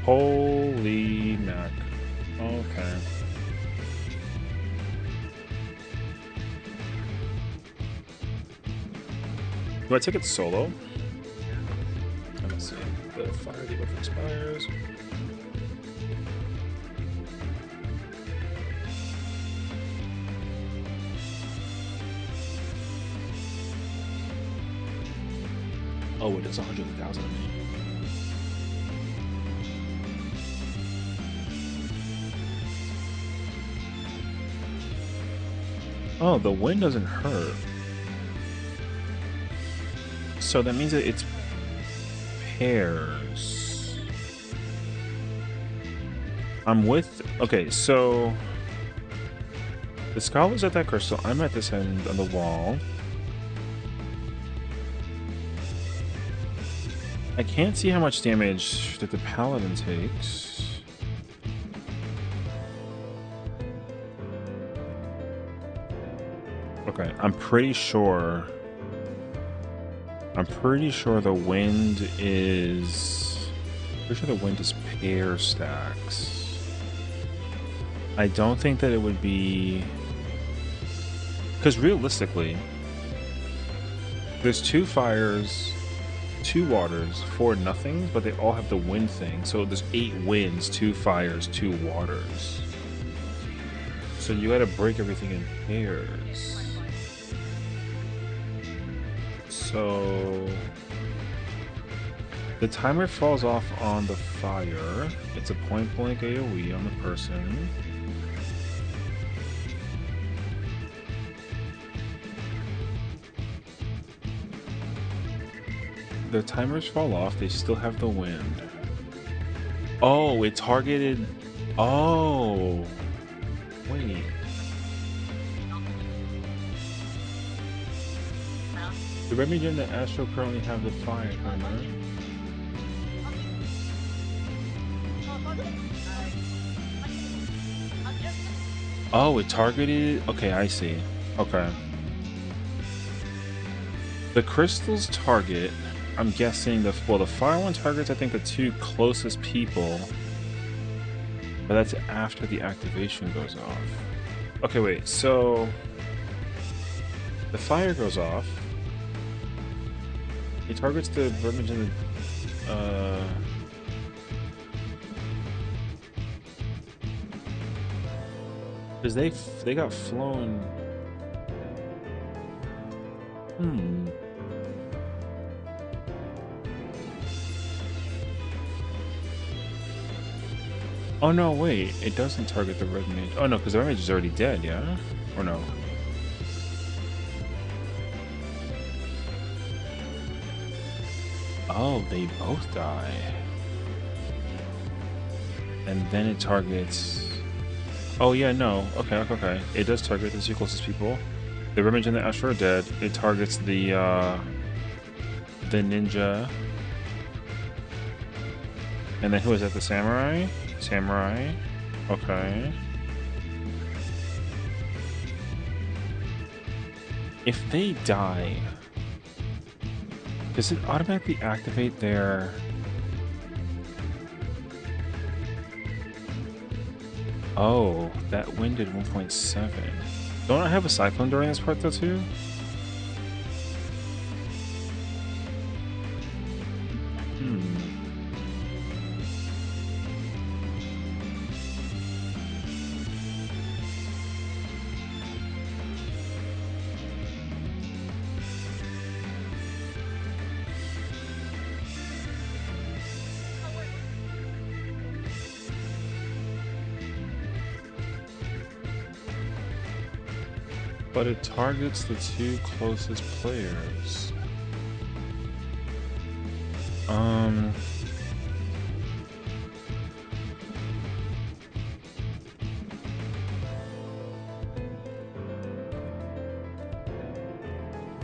Holy mac. Okay. Do I take it solo? Let's see. The fire debuff expires. Oh, it does 100,000 to me. Oh, the wind doesn't hurt. So that means that it's pairs. I'm with... Okay, so... The scholar's at that crystal. I'm at this end on the wall. I can't see how much damage that the paladin takes. Okay, I'm pretty sure the wind is... Pretty sure the wind is pair stacks. I don't think that it would be... Because realistically, there's 2 fires, 2 waters, 4 nothings, but they all have the wind thing. So there's 8 winds, 2 fires, 2 waters. So you gotta break everything in pairs. So the timer falls off on the fire. It's a point blank AoE on the person. The timers fall off, they still have the wind. Oh, it targeted... Oh! Wait. The Remy and the Astro currently have the fire timer. Oh, it targeted... Okay, I see. Okay. The crystals target... I'm guessing the... Well, the fire one targets, I think, the 2 closest people. But that's after the activation goes off. Okay, wait. So... The fire goes off. He targets the vermin in the... Because they got flown... Oh no, wait. It doesn't target the red mage. Oh no, because the red mage is already dead, yeah? Or no? Oh, they both die. And then it targets... Oh yeah, no. Okay. It does target the 2 closest people. The red mage and the Astro are dead. It targets the ninja. And then who is that? The samurai? Samurai. Okay. If they die, does it automatically activate their... Oh, that wind did 1.7. Don't I have a cyclone during this part though too? But it targets the 2 closest players.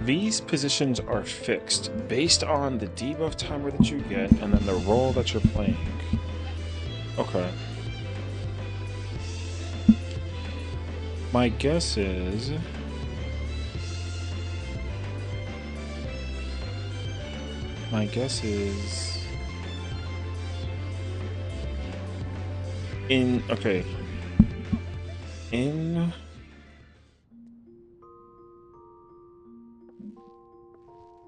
These positions are fixed based on the debuff timer that you get and then the role that you're playing. Okay. My guess is... Okay.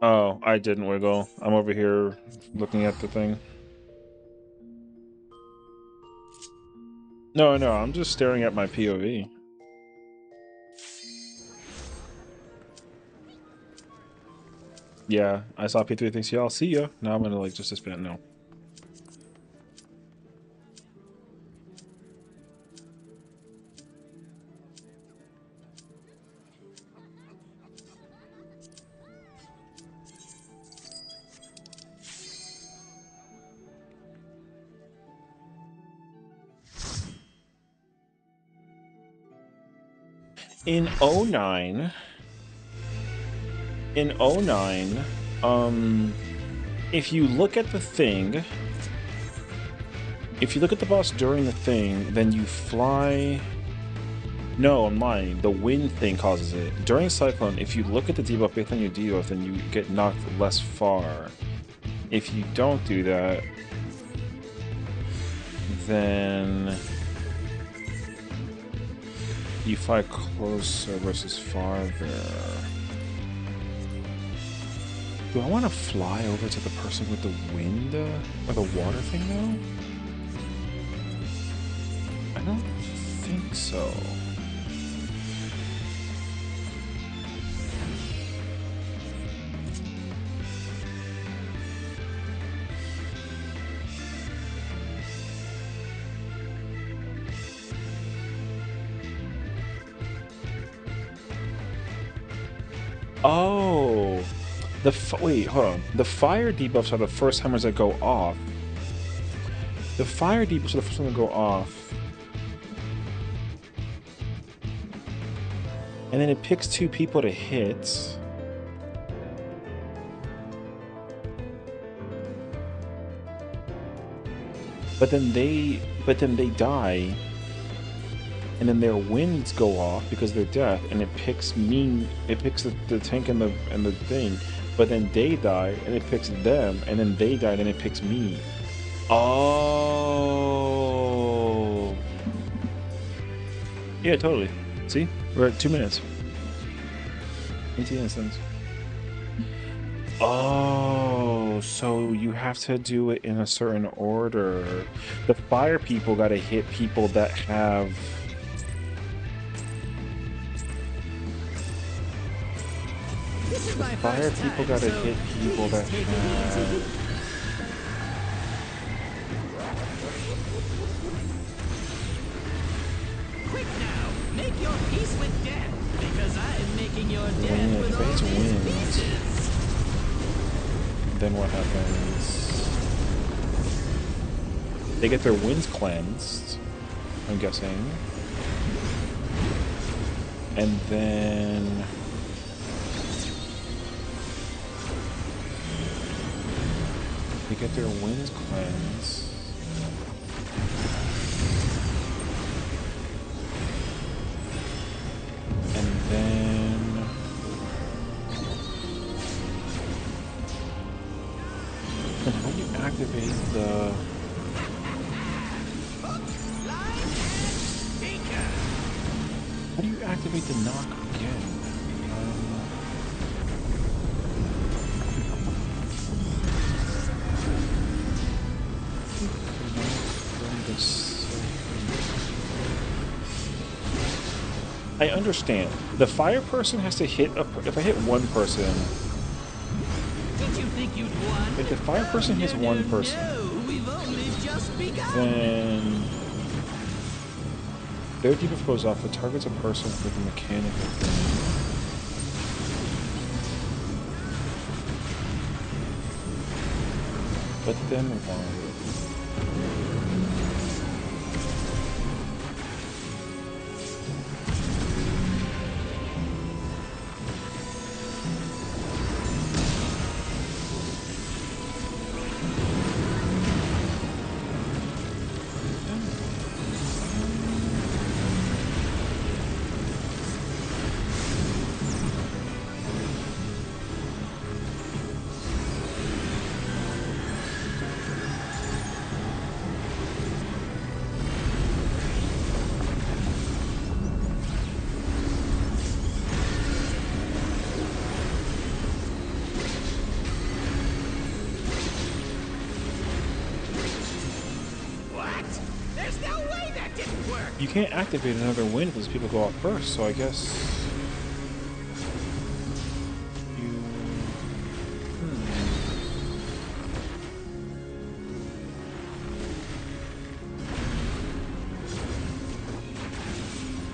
Oh, I didn't wiggle. I'm over here looking at the thing. No, I'm just staring at my POV. Yeah, I saw P3 thinks y'all see ya. Now I'm gonna like just suspend. No. In 09, if you look at the thing, if you look at the boss during the thing, then you fly. No, I'm lying. The wind thing causes it. During Cyclone, if you look at the debuff based on your debuff, then you get knocked less far. If you don't do that, then you fly closer versus farther. Do I want to fly over to the person with the wind or the water thing though? I don't think so. Oh, wait, hold on. The fire debuffs are the first timers that go off. The fire debuffs are the first time to go off. And then it picks 2 people to hit. But then they die. And then their winds go off because they're death, and it picks me. It picks the tank and the thing, but then they die, and it picks them, and then they die, and it picks me. Oh, yeah, totally. See, we're at 2 minutes. 18 instants. Oh, so you have to do it in a certain order. The fire people gotta hit people that have. Fire people gotta hit people that have... Quick now, make your peace with death, because I'm making your death with all these pieces. Then what happens? They get their winds cleansed, I'm guessing. And then... they get their winds cleansed. And then... and how do you activate the... how do you activate the knock again? I understand. The fire person has to hit if I hit one person. Did you think you'd won? If the fire person hits one person, we've only just begun. then their debuff goes off. It targets a person with a mechanical thing. But then why? There's no way that didn't work! You can't activate another wind because people go out first, so I guess... you...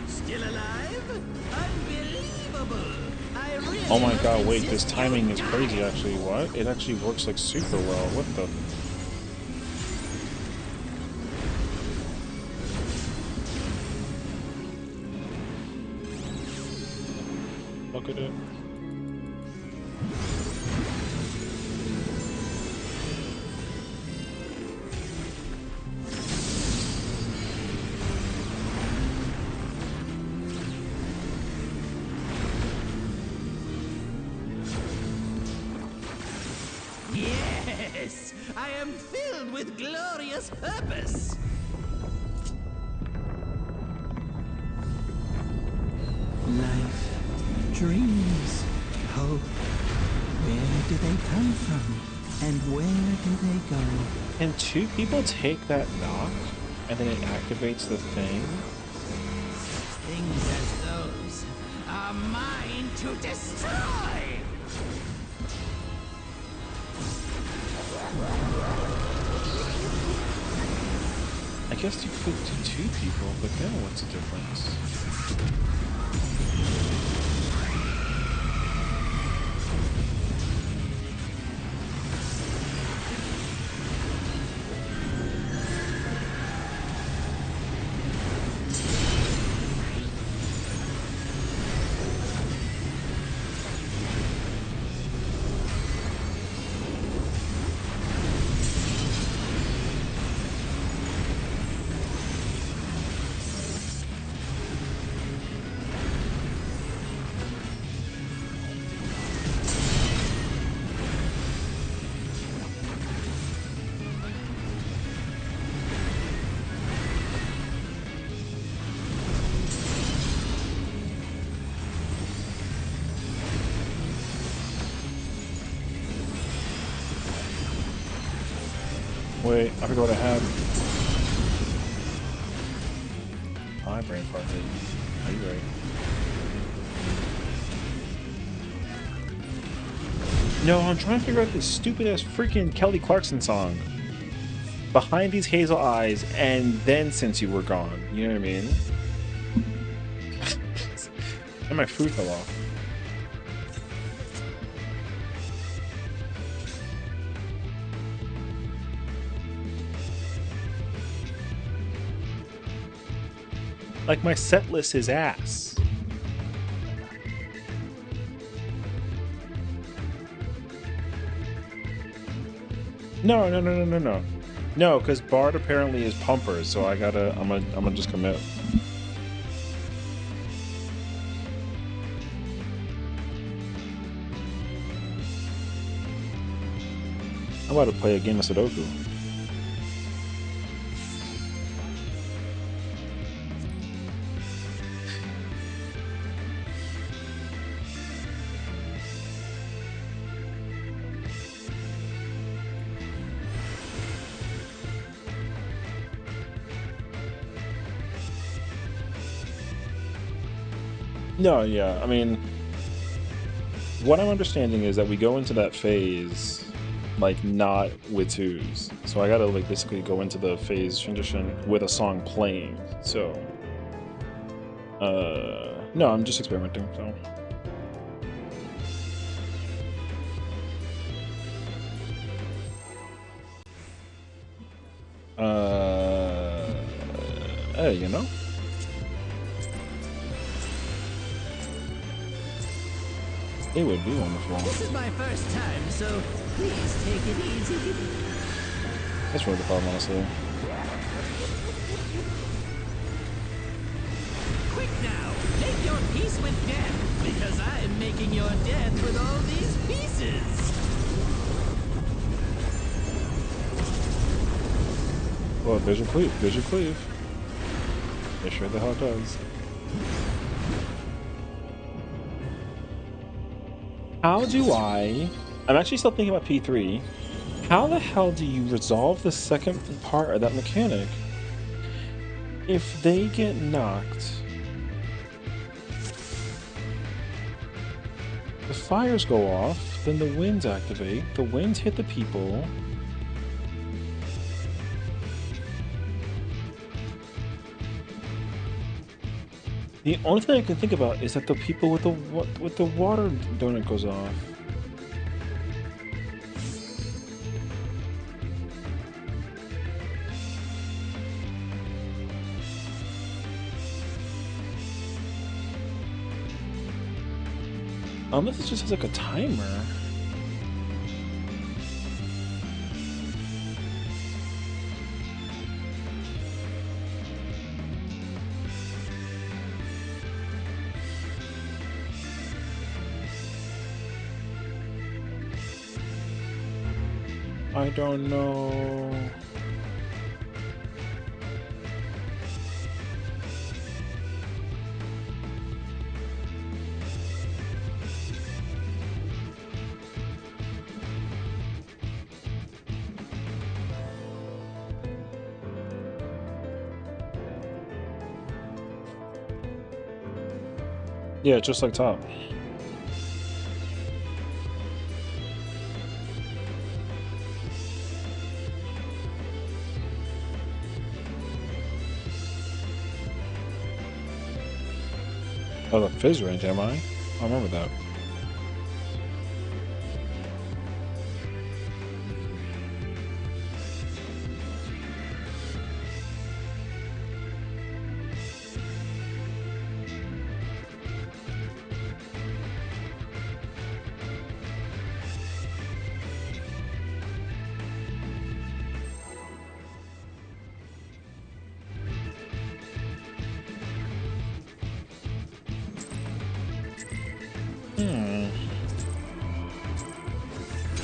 Still alive? Unbelievable! I really Oh my must god, wait, this insist timing you is crazy die. actually. What? It actually works like super well. What the... Look at it. Yes! I am filled with glorious purpose! Life, dreams, hope. Where do they come from? And where do they go? Can two people take that knock and then it activates the thing? Things as those are mine to destroy! I guess you could do two people, but then what's the difference? Wait, I forgot what I had. My brain farted. Are you right? No, I'm trying to figure out this stupid ass freaking Kelly Clarkson song. Behind these hazel eyes, and then since you were gone. You know what I mean? And my food fell off. Like my set list is ass. No. No, because Bard apparently is Pumper, so I'm gonna just commit. I'm about to play a game of Sudoku. No, yeah, I mean, what I'm understanding is that we go into that phase, like, not with twos. So I gotta, like, basically go into the phase transition with a song playing, so... no, I'm just experimenting, so... Hey, you know? It would be wonderful. This is my first time, so please take it easy. That's really the problem, honestly. Quick now, make your peace with death, because I'm making your death with all these pieces. Well, visual cleave, visual cleave. It sure the hell does. How do I'm actually still thinking about P3. How the hell do you resolve the second part of that mechanic? If they get knocked, the fires go off, then the winds activate, the winds hit the people. The only thing I can think about is that the people with the water donut goes off. Unless it just has like a timer. I don't know. Yeah, just like top. Oh, the fizz range, am I? I remember that.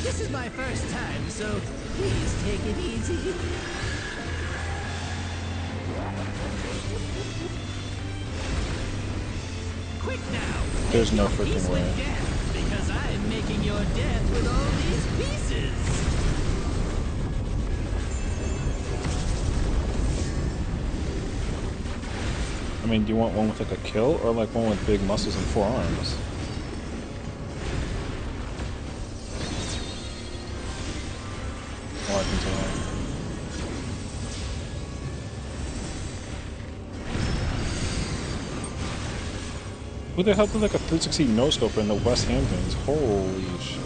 This is my first time, so please take it easy. Quick now! There's no Make your peace freaking with way. death, because I'm making your death with all these pieces! I mean, do you want one with like a kill or like one with big muscles and 4 arms? Oh, I can tell. Who the hell did like a 360 no scope in the West Hamptons? Holy shit.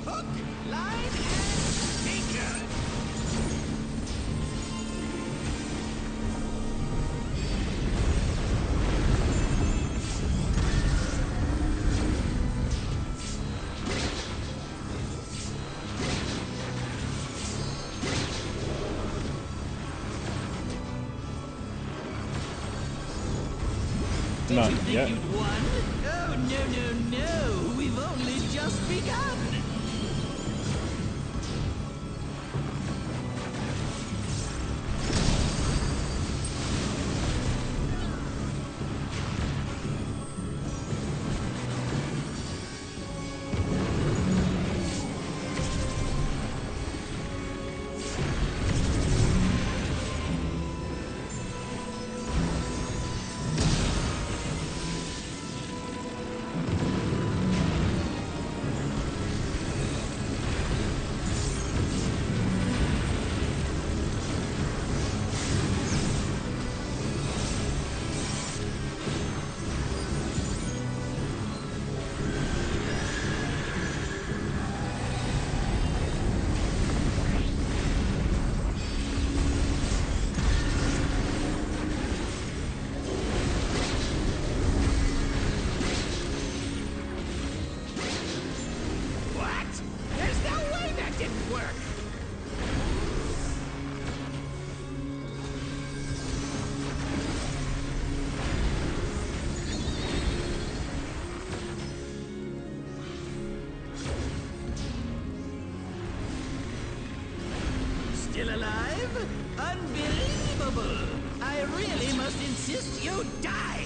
Hook, line, and sinker! Not Did you think yet. you'd won? Oh, no. We've only just begun. What? There's no way that didn't work. Still alive? Unbelievable! I really must insist you die!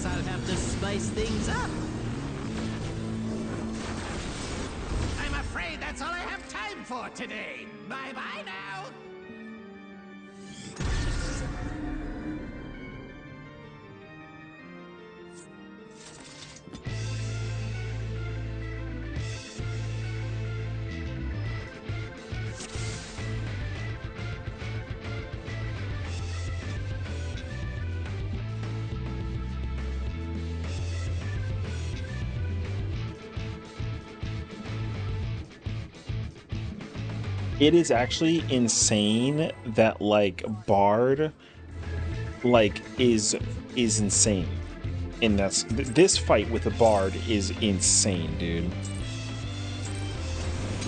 guess I'll have to spice things up. I'm afraid that's all I have time for today. Bye-bye now. It is actually insane that like Bard like is insane. And that's this fight with the Bard is insane, dude.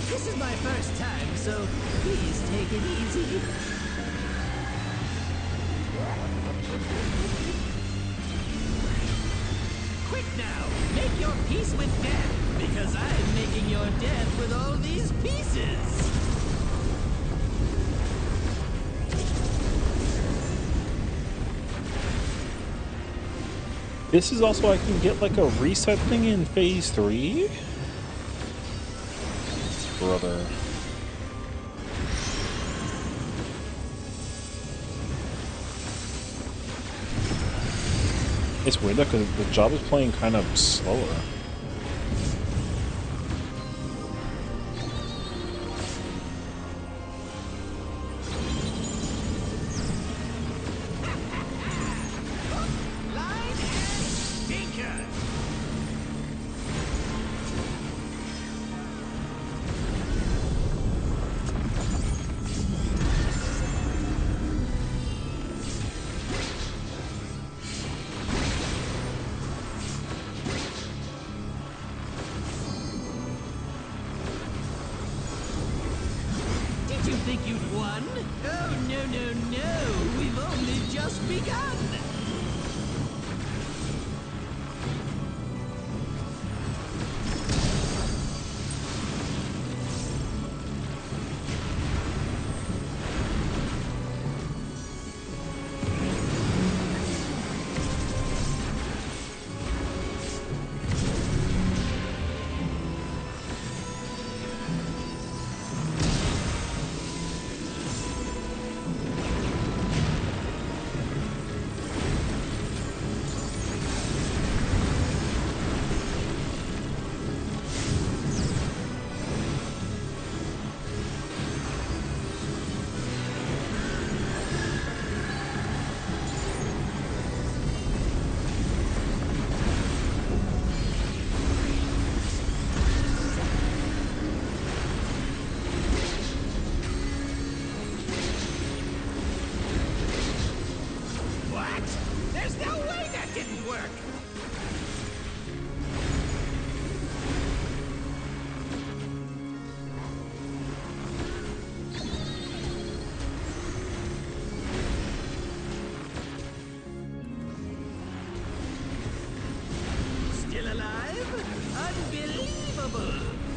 This is my first time, so please take it easy. Quick now, make your peace with death, because I'm making your death with all these pieces. This is also, I can get like a reset thing in phase 3? Brother. It's weird though, because the job is playing kind of slower. Think you'd won? Oh, no, no, no. We've only just begun.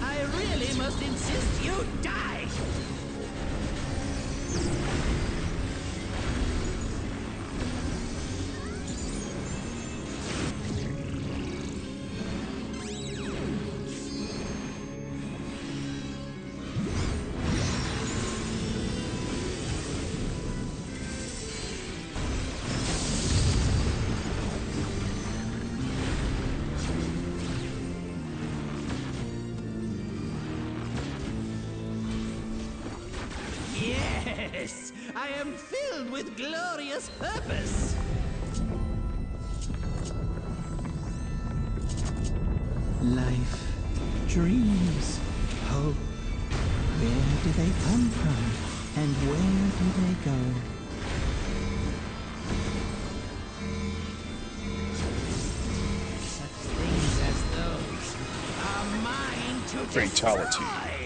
I really must insist you die! Yes, I am filled with glorious purpose. Life, dreams, hope. Where do they come from? And where do they go? Such things as those are mine to Fatality. destroy.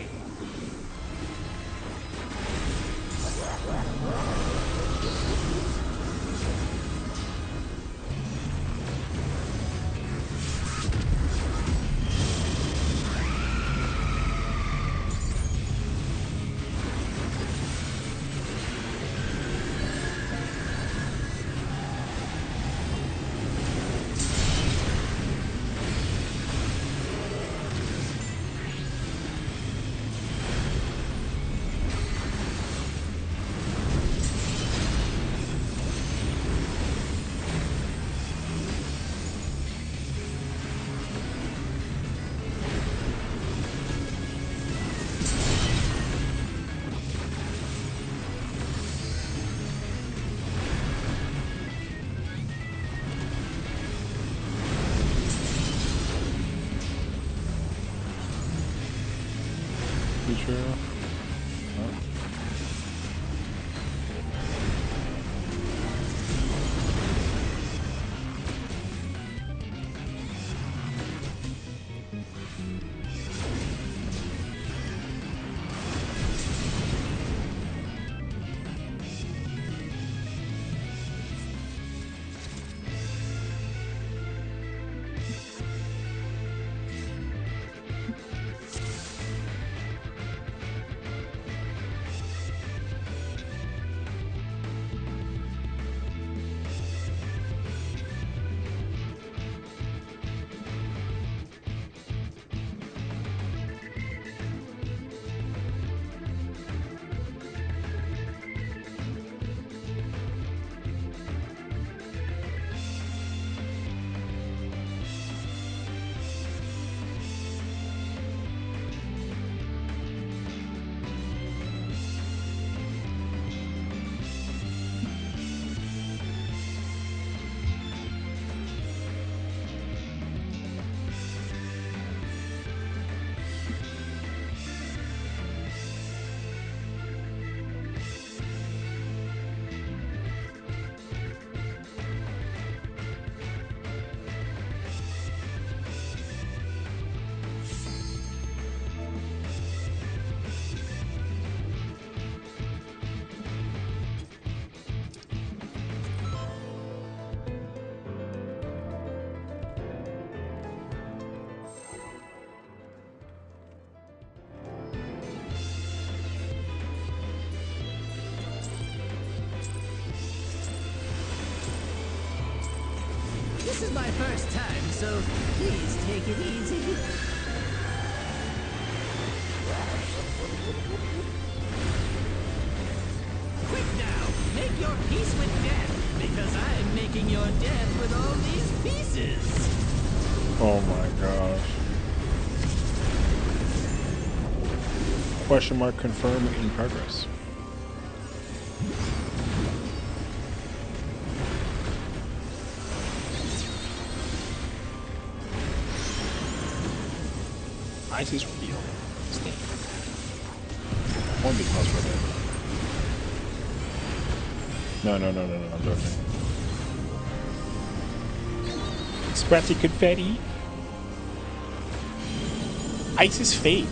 true. Huh? This is my first time, so please take it easy. Quick now, make your peace with death, because I'm making your death with all these pieces. Oh my gosh. Question mark confirm in progress. Isis reveal. Stay. Won't be close for that. No, I'm joking. Spratzy confetti. Ice is fake.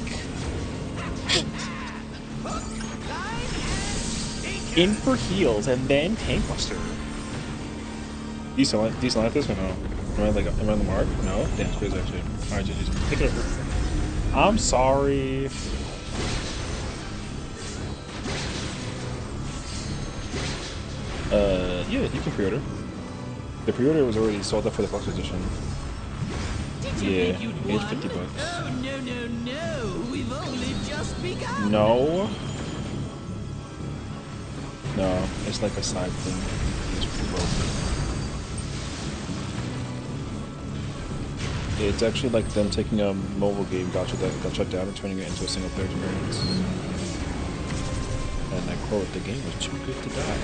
In for heals and then tank buster. Do you still like this or no? Am I on the mark? No? Damn, it's crazy actually. Alright, GG's. Take it over. I'm sorry. Yeah, you can pre-order. The pre-order was already sold out for the Flux edition. Yeah, it's $50. Oh, no. We've only just begun. No. No, it's like a side thing. It's broken. It's actually like them taking a mobile game gacha that got shut down and turning it into a single player experience. And I quote, the game was too good to die.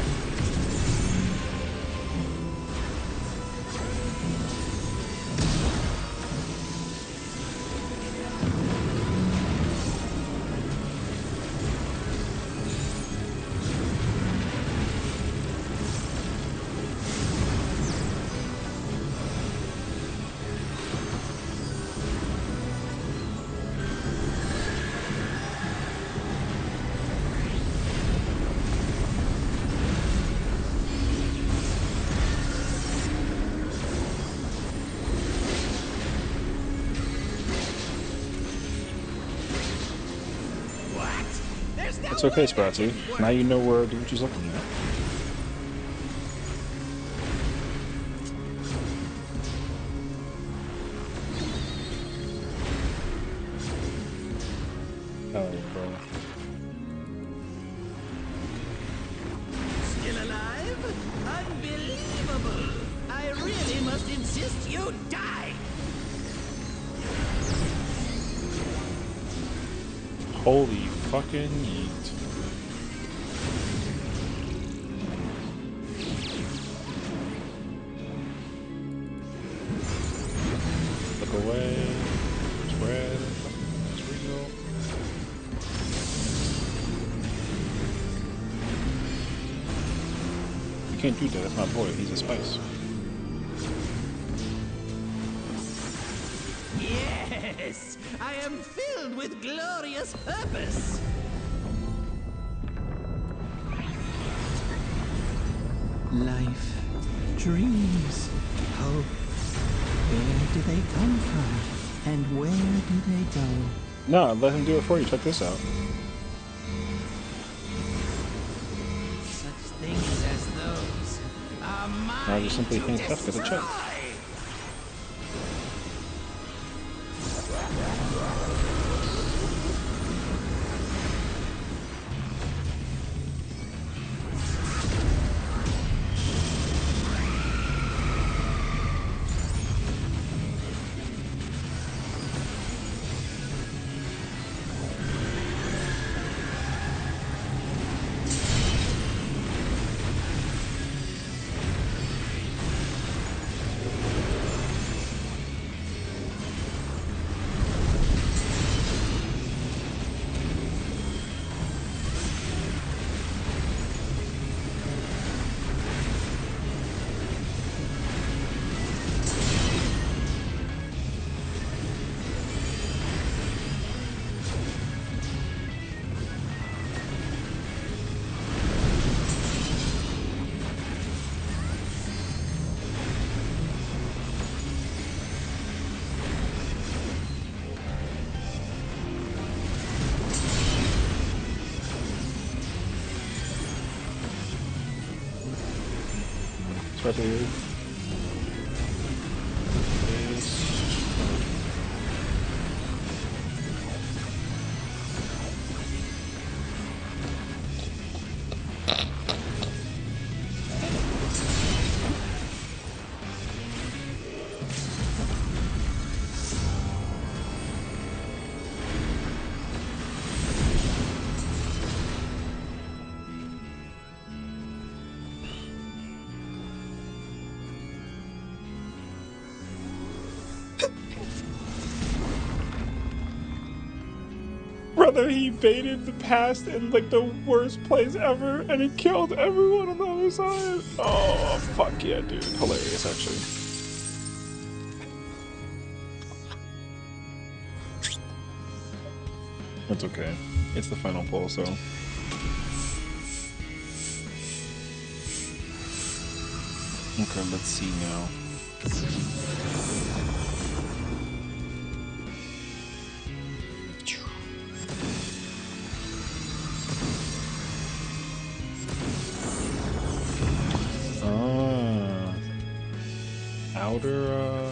It's okay, Spratzy. Now you know where Gucci's looking at. Oh, bro. Still alive? Unbelievable! I really must insist you die! Holy fucking yeet. Look away. Spread. Let's regal. can't do that. That's my boy. He's a spice. Yes, I am filled with glorious purpose. Life, dreams, hope. Where do they come from? And where do they go? No, let him do it for you. Check this out. Such things as those are mine. Now just simply think tough, get a check. Probably. Brother, he baited the past in like the worst place ever, and he killed everyone on the other side. Oh, fuck yeah, dude. Hilarious, actually. That's okay. It's the final pull, so. Okay, let's see now. Outer,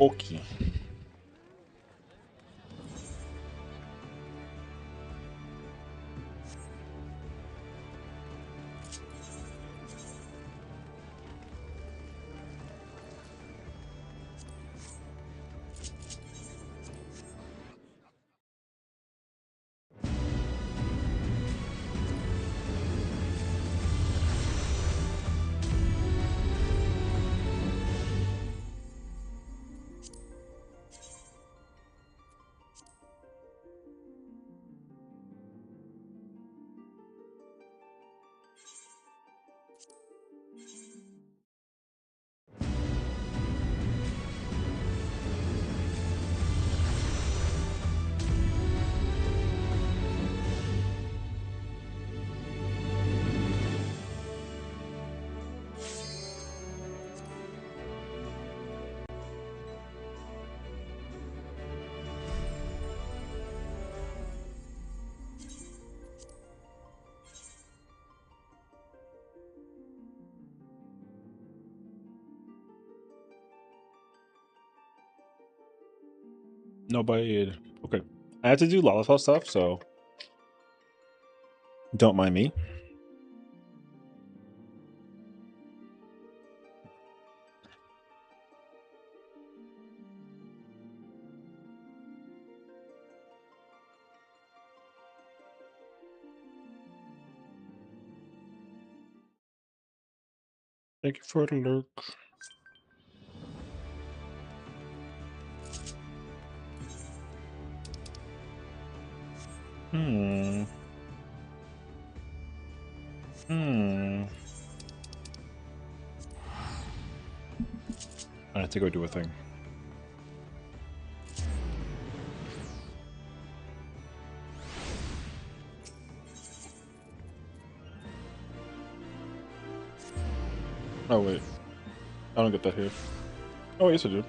Okay. Nobody. Okay. I have to do Lollipop stuff, so don't mind me. Thank you for the lurk. Hmm. I have to go do a thing. Oh wait, I don't get that here. Oh yes I do.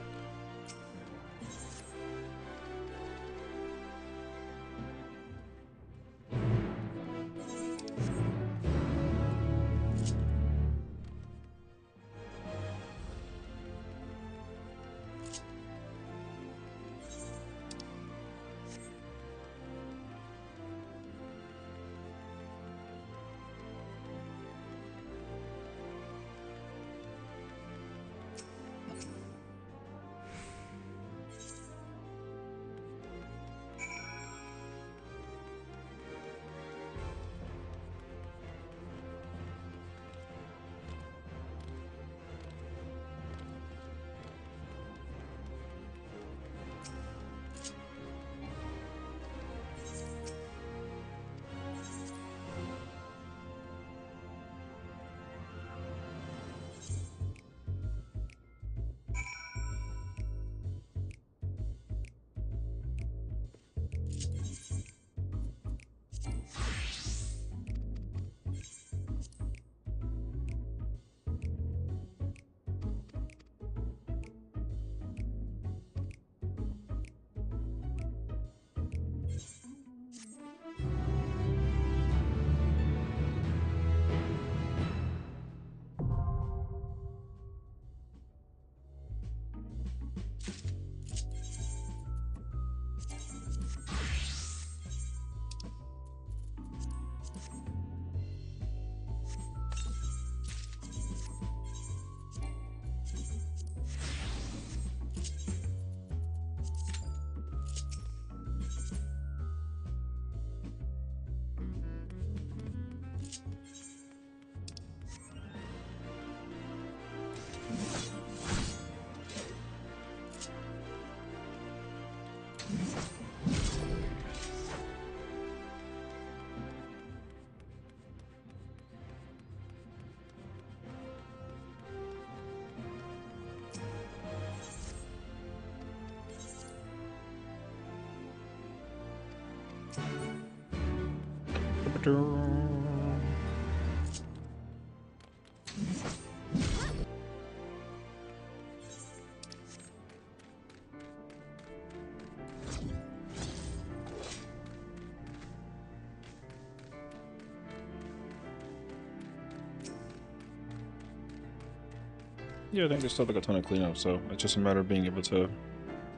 Yeah, I think there's still like a ton of cleanup, so it's just a matter of being able to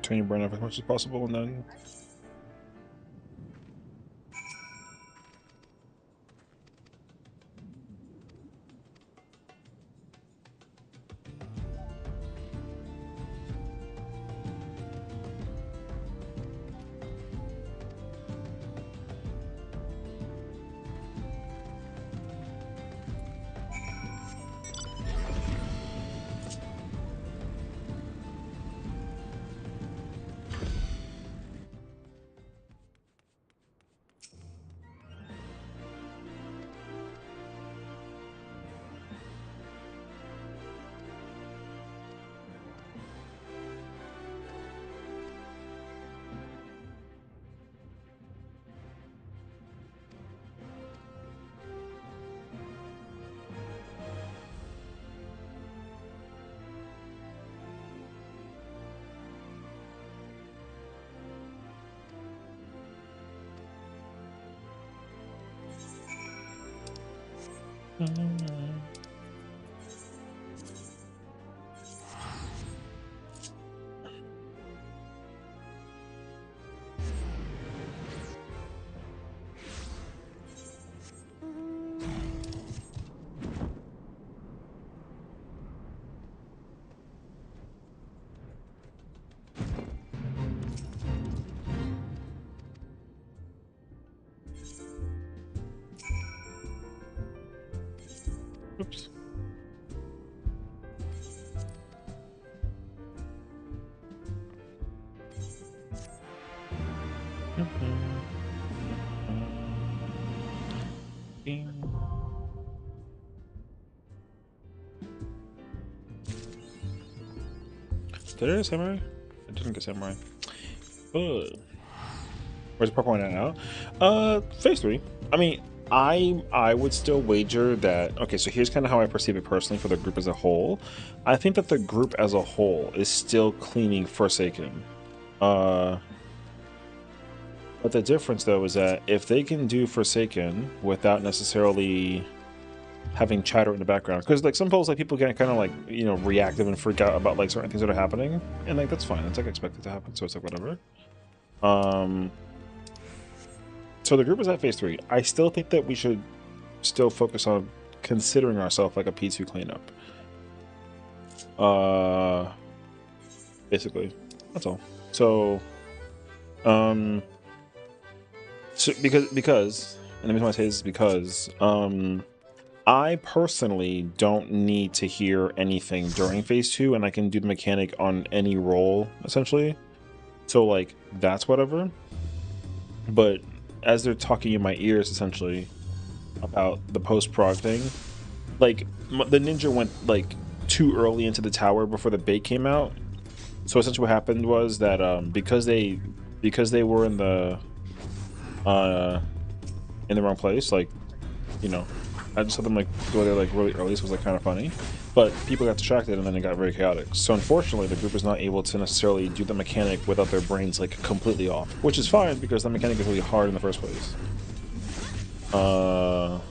turn your brain off as much as possible, and then oops. Did I get samurai? I didn't get samurai. Where's Pokemon at now? Phase 3. I mean, I would still wager that. Okay, so here's kind of how I perceive it personally for the group as a whole. I think that the group as a whole is still cleaning Forsaken. But the difference though is that if they can do Forsaken without necessarily having chatter in the background, because like sometimes like people get kind of like, you know, reactive and freak out about like certain things that are happening, and like that's fine. It's like expected to happen, so it's like whatever. So the group is at phase 3. I still think that we should still focus on considering ourselves like a P2 cleanup. Basically, that's all. So, because, and the reason why I say this is because, I personally don't need to hear anything during phase 2, and I can do the mechanic on any roll essentially. So like that's whatever. But as they're talking in my ears essentially about the post-prog thing, like the ninja went like too early into the tower before the bait came out. So essentially what happened was that because they were in the wrong place, like, you know, I just had them like go there like really early, so it was like kind of funny. But people got distracted and then it got very chaotic. So unfortunately, the group is not able to necessarily do the mechanic without their brains like completely off, which is fine because the mechanic is really hard in the first place. So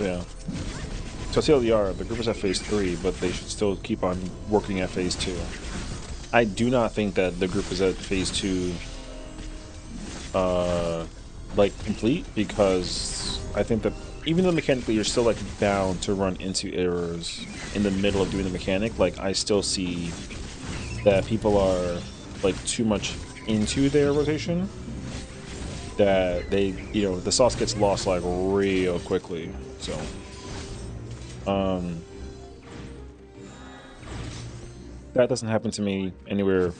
yeah. So TLDR, the group is at phase 3, but they should still keep on working at phase 2. I do not think that the group is at phase 2 like complete, because I think that even though mechanically you're still like bound to run into errors in the middle of doing the mechanic, like I still see that people are like too much into their rotation, that they, you know, the sauce gets lost like real quickly. So that doesn't happen to me anywhere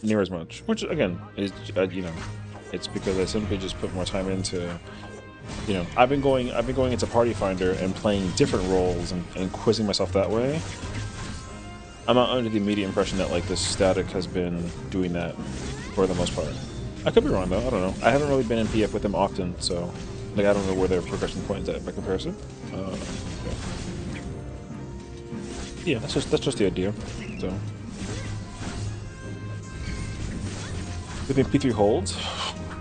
near as much, which again is you know, it's because I simply just put more time into, you know, I've been going into Party Finder and playing different roles and quizzing myself that way. I'm not under the immediate impression that like this static has been doing that for the most part. I could be wrong though, I don't know. I haven't really been in PF with them often, so like I don't know where their progression point is at by comparison. Yeah, that's just the idea. So do you think P3 holds?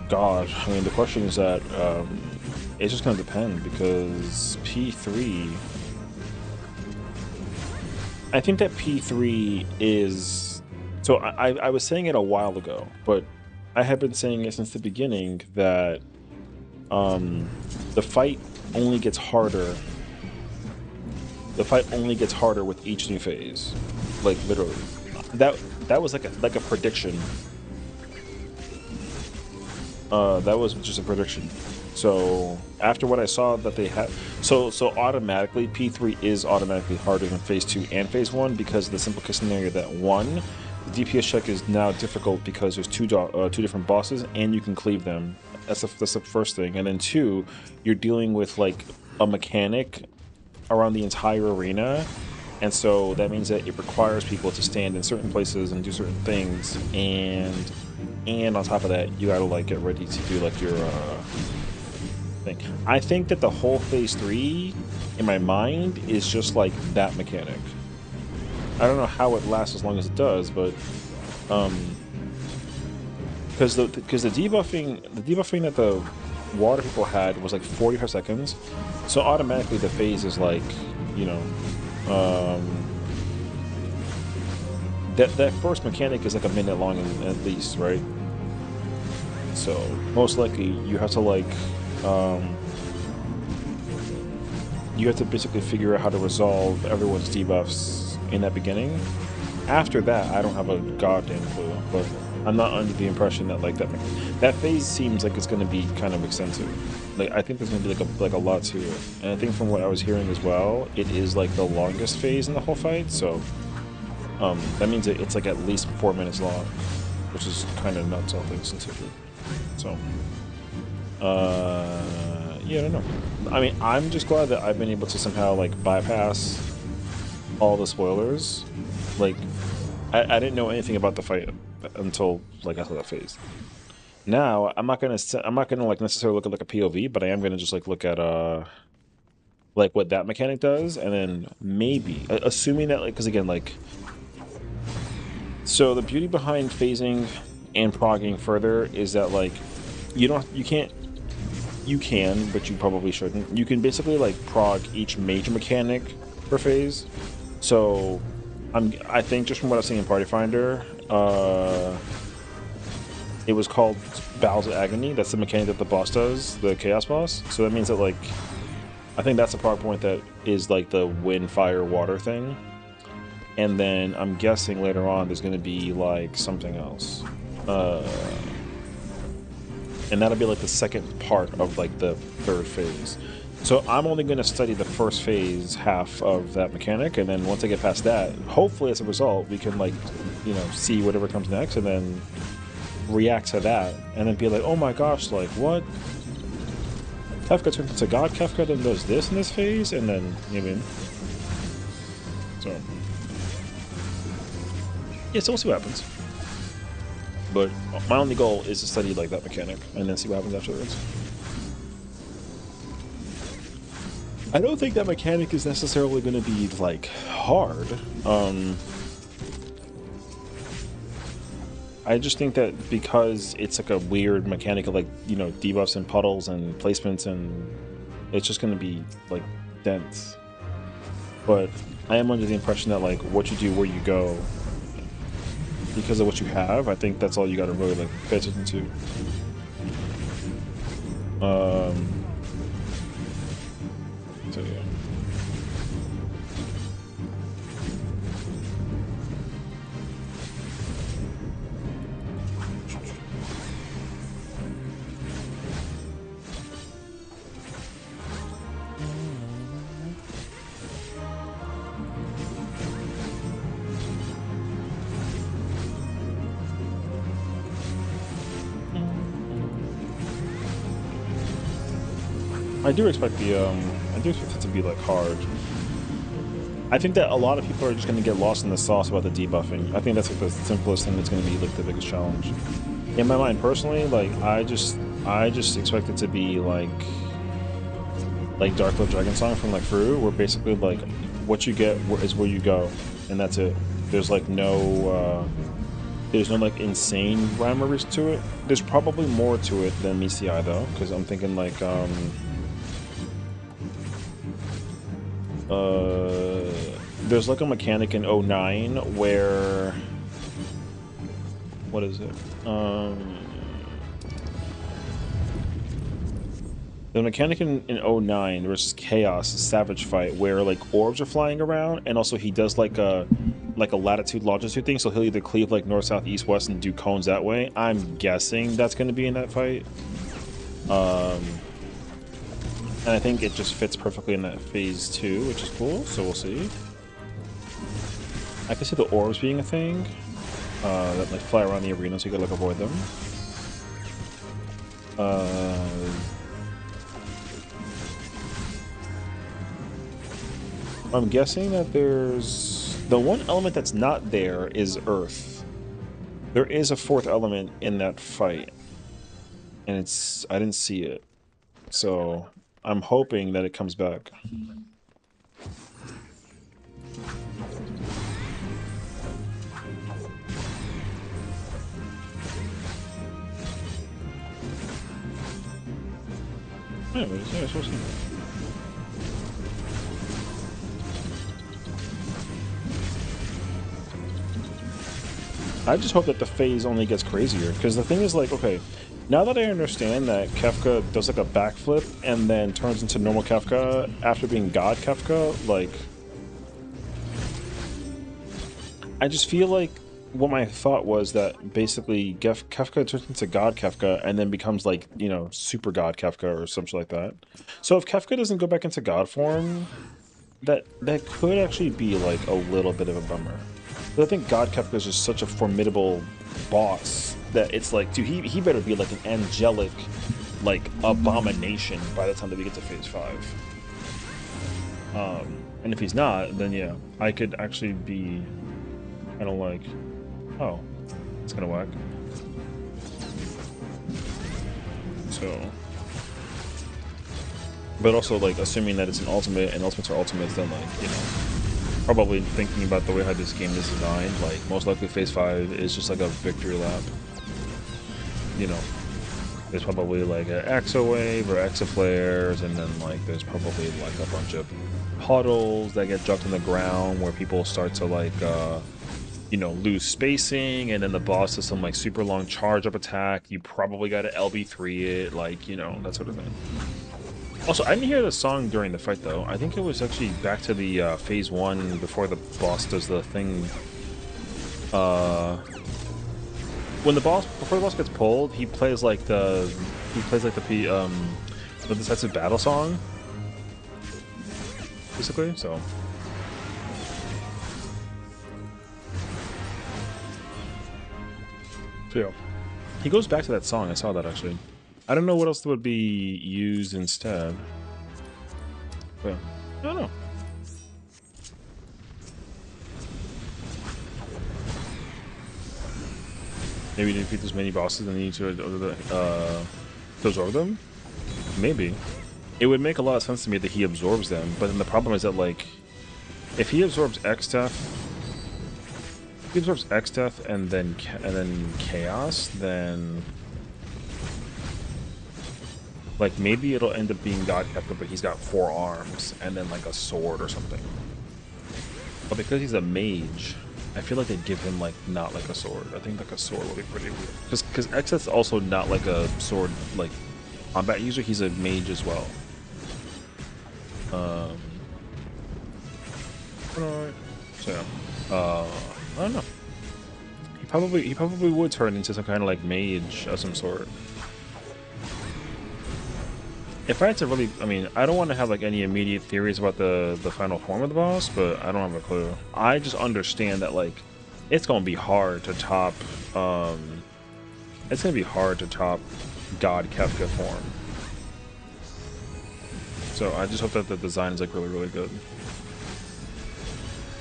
God, I mean the question is that it's just gonna depend, because P3, I think that P3 is, so I was saying it a while ago, but I have been saying it since the beginning that the fight only gets harder. The fight only gets harder with each new phase, like literally. That was like a prediction. That was just a prediction. So after what I saw that they had, so automatically P3 is automatically harder than phase 2 and phase 1 because of the simple case scenario that 1, the DPS check is now difficult because there's two different bosses and you can cleave them. That's the first thing, and then 2, you're dealing with like a mechanic around the entire arena, and so that means that it requires people to stand in certain places and do certain things, and on top of that, you gotta like get ready to do like your thing. I think that the whole phase 3 in my mind is just like that mechanic. I don't know how it lasts as long as it does, but because the debuffing that the water people had was like 45 seconds, so automatically the phase is like, you know, that first mechanic is like a minute long at least, right? So most likely you have to like you have to basically figure out how to resolve everyone's debuffs in that beginning. After that, I don't have a goddamn clue, but I'm not under the impression that like that phase seems like it's going to be kind of extensive. Like I think there's going to be like a lot to it, and I think from what I was hearing as well, it is like the longest phase in the whole fight. So that means it's like at least 4 minutes long, which is kind of nuts, all things considered. So yeah, I don't know. I mean, I'm just glad that I've been able to somehow like bypass all the spoilers. Like I didn't know anything about the fight until like after that phase. Now I'm not gonna like necessarily look at like a POV, but I am gonna just like look at like what that mechanic does, and then maybe assuming that like, because again like, so the beauty behind phasing and progging further is that like you can, but you probably shouldn't. You can basically like prog each major mechanic per phase. So I think just from what I've seen in Party Finder, it was called Bowels of Agony. That's the mechanic that the boss does, the Chaos boss. So that means that like, I think that's a prog point that is like the wind, fire, water thing. And then I'm guessing later on there's going to be like something else. And that'll be like the second part of like the third phase. So I'm only going to study the first phase half of that mechanic, and then once I get past that, hopefully as a result, we can like, you know, see whatever comes next and then react to that, and then be like, oh my gosh, like what? Kefka turns into God Kefka, then does this in this phase, and then, you know what I mean? So, yeah, so we'll see what happens. But my only goal is to study like that mechanic, and then see what happens afterwards. I don't think that mechanic is necessarily going to be like hard. I just think that because it's like a weird mechanic of like, you know, debuffs and puddles and placements, and it's just going to be like dense. But I am under the impression that like what you do, where you go, because of what you have, I think that's all you got to really like pay attention to. So yeah. I do expect it to be like hard. I think that a lot of people are just going to get lost in the sauce about the debuffing. I think that's like the simplest thing that's going to be like the biggest challenge. In my mind, personally, like I just expect it to be like Dark Love Dragon Song from like Fru, where basically like what you get is where you go, and that's it. There's like no like insane rhyme or reason to it. There's probably more to it than meets the eye though, because I'm thinking like there's like a mechanic in 09 where, what is it? The mechanic in 09 versus Chaos Savage fight where like orbs are flying around, and also he does like a latitude longitude thing, so he'll either cleave like north, south, east, west and do cones that way. I'm guessing that's going to be in that fight. And I think it just fits perfectly in that phase 2, which is cool, so we'll see. I can see the orbs being a thing that like fly around the arena, so you gotta like avoid them. I'm guessing that there's the one element that's not there is Earth. There is a 4th element in that fight, and I didn't see it, so I'm hoping that it comes back. Anyways, yeah, so we'll see. I just hope that the phase only gets crazier, because the thing is, like, okay, now that I understand that Kefka does like a backflip and then turns into normal Kefka after being God Kefka, like, I just feel like what my thought was that basically Kefka turns into God Kefka and then becomes like, you know, super God Kefka or something like that. So if Kefka doesn't go back into God form, that could actually be like a little bit of a bummer. But I think God Kefka is just such a formidable boss that it's like, dude, he better be like an angelic, like, abomination by the time that we get to phase 5. And if he's not, then yeah, I could actually be kind of like, oh, it's gonna whack. So, but also like assuming that it's an ultimate and ultimates are ultimates, then like, you know, probably thinking about the way how this game is designed, like most likely phase 5 is just like a victory lap. You know, there's probably like an Exo-Wave or Exo-Flares, and then like there's probably like a bunch of puddles that get dropped on the ground where people start to like, you know, lose spacing, and then the boss does some like super long charge up attack. You probably got to LB3 it, like, you know, that sort of thing. Also, I didn't hear the song during the fight though. I think it was actually back to the phase 1 before the boss does the thing. Before the boss gets pulled, he plays like the decisive battle song, basically. So yeah, he goes back to that song. I saw that actually. I don't know what else would be used instead. But I don't know. Maybe you defeat as many bosses and you need to absorb them? Maybe. It would make a lot of sense to me that he absorbs them, but then the problem is that, like, if he absorbs X-Death, and then Chaos, then like maybe it'll end up being God Kefka, but he's got 4 arms and then like a sword or something. But because he's a mage, I feel like they'd give him like not like a sword. I think like a sword would be pretty weird. Just because X-Death's also not like a sword like combat user, he's a mage as well. So yeah. I don't know. He probably would turn into some kind of like mage of some sort. If I had to really, I mean, I don't want to have like any immediate theories about the final form of the boss, but I don't have a clue. I just understand that like it's gonna be hard to top. It's gonna be hard to top God Kefka form. So I just hope that the design is like really, really good.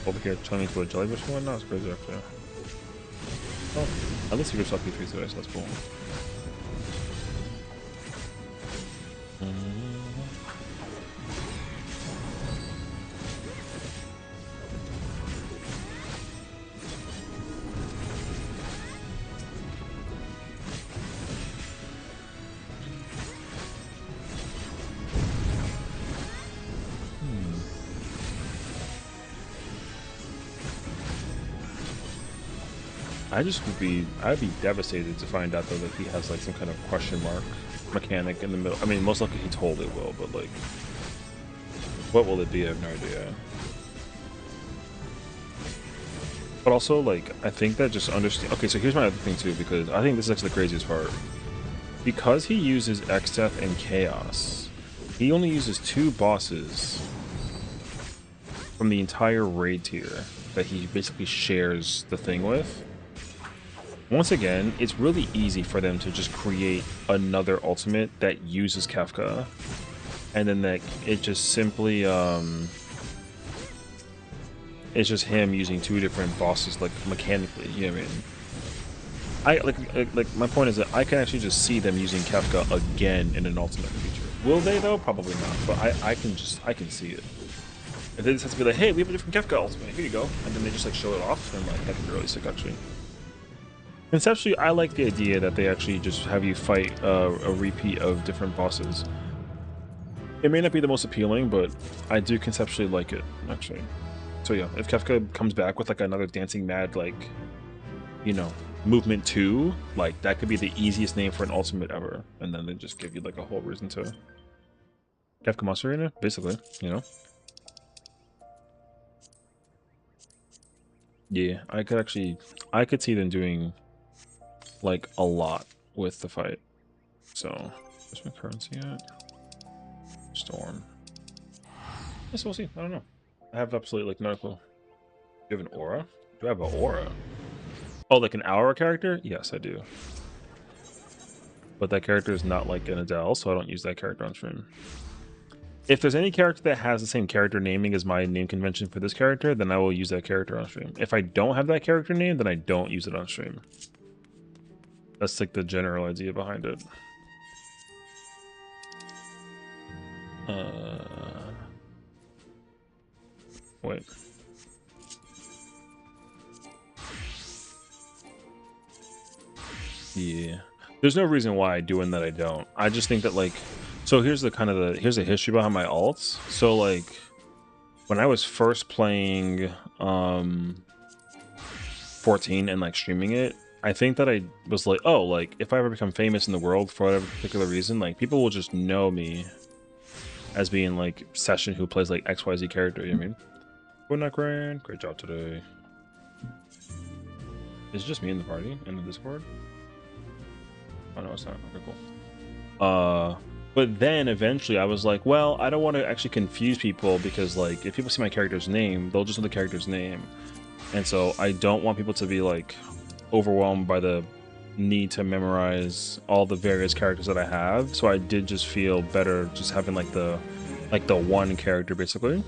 Over here, turning into a jellyfish one? No, it's crazy actually. Oh, at least you can stop P3 today, so that's cool. I'd be devastated to find out though that he has like some kind of question mark mechanic in the middle. I mean, most likely he totally will, but like, what will it be? I have no idea. But also, like, I think that just understand. Okay, so here's my other thing too, because I think this is actually the craziest part. Because he uses X-Death and Chaos, he only uses 2 bosses from the entire raid tier that he basically shares the thing with. Once again, it's really easy for them to just create another ultimate that uses Kefka, and then that it just simply it's just him using 2 different bosses, like mechanically. You know what I mean? Like my point is that I can actually just see them using Kefka again in an ultimate feature. Will they though? Probably not. But I can see it. If they just have to be like, hey, we have a different Kefka ultimate, here you go, and then they just like show it off, then like that could be really sick actually. Conceptually, I like the idea that they actually just have you fight a repeat of different bosses. It may not be the most appealing, but I do conceptually like it actually. So yeah, if Kefka comes back with like another Dancing Mad, like, you know, Movement 2, like that could be the easiest name for an ultimate ever, and then they just give you like a whole reason to Kefka Monster Arena, basically, you know. Yeah, I could see them doing like a lot with the fight. So, where's my currency at? Storm. Yes, we'll see. I don't know. I have absolutely like no clue. Do you have an aura? Do I have an aura? Oh, like an aura character? Yes, I do. But that character is not like an Adele, so I don't use that character on stream. If there's any character that has the same character naming as my name convention for this character, then I will use that character on stream. If I don't have that character name, then I don't use it on stream. That's like the general idea behind it. Wait. Yeah. There's no reason why I do and that I don't. I just think that like, so here's the here's the history behind my alts. So like when I was first playing 14 and like streaming it, I think that I was like, oh, like if I ever become famous in the world for whatever particular reason, like people will just know me as being like Sessiion who plays like XYZ character, you know what I mean? Grand, great job today. Is it just me in the party in the Discord? Oh no, it's not. Okay, cool. But then eventually I was like, well, I don't want to actually confuse people because like if people see my character's name, they'll just know the character's name. And so I don't want people to be like overwhelmed by the need to memorize all the various characters that I have. So I did just feel better just having like the one character basically.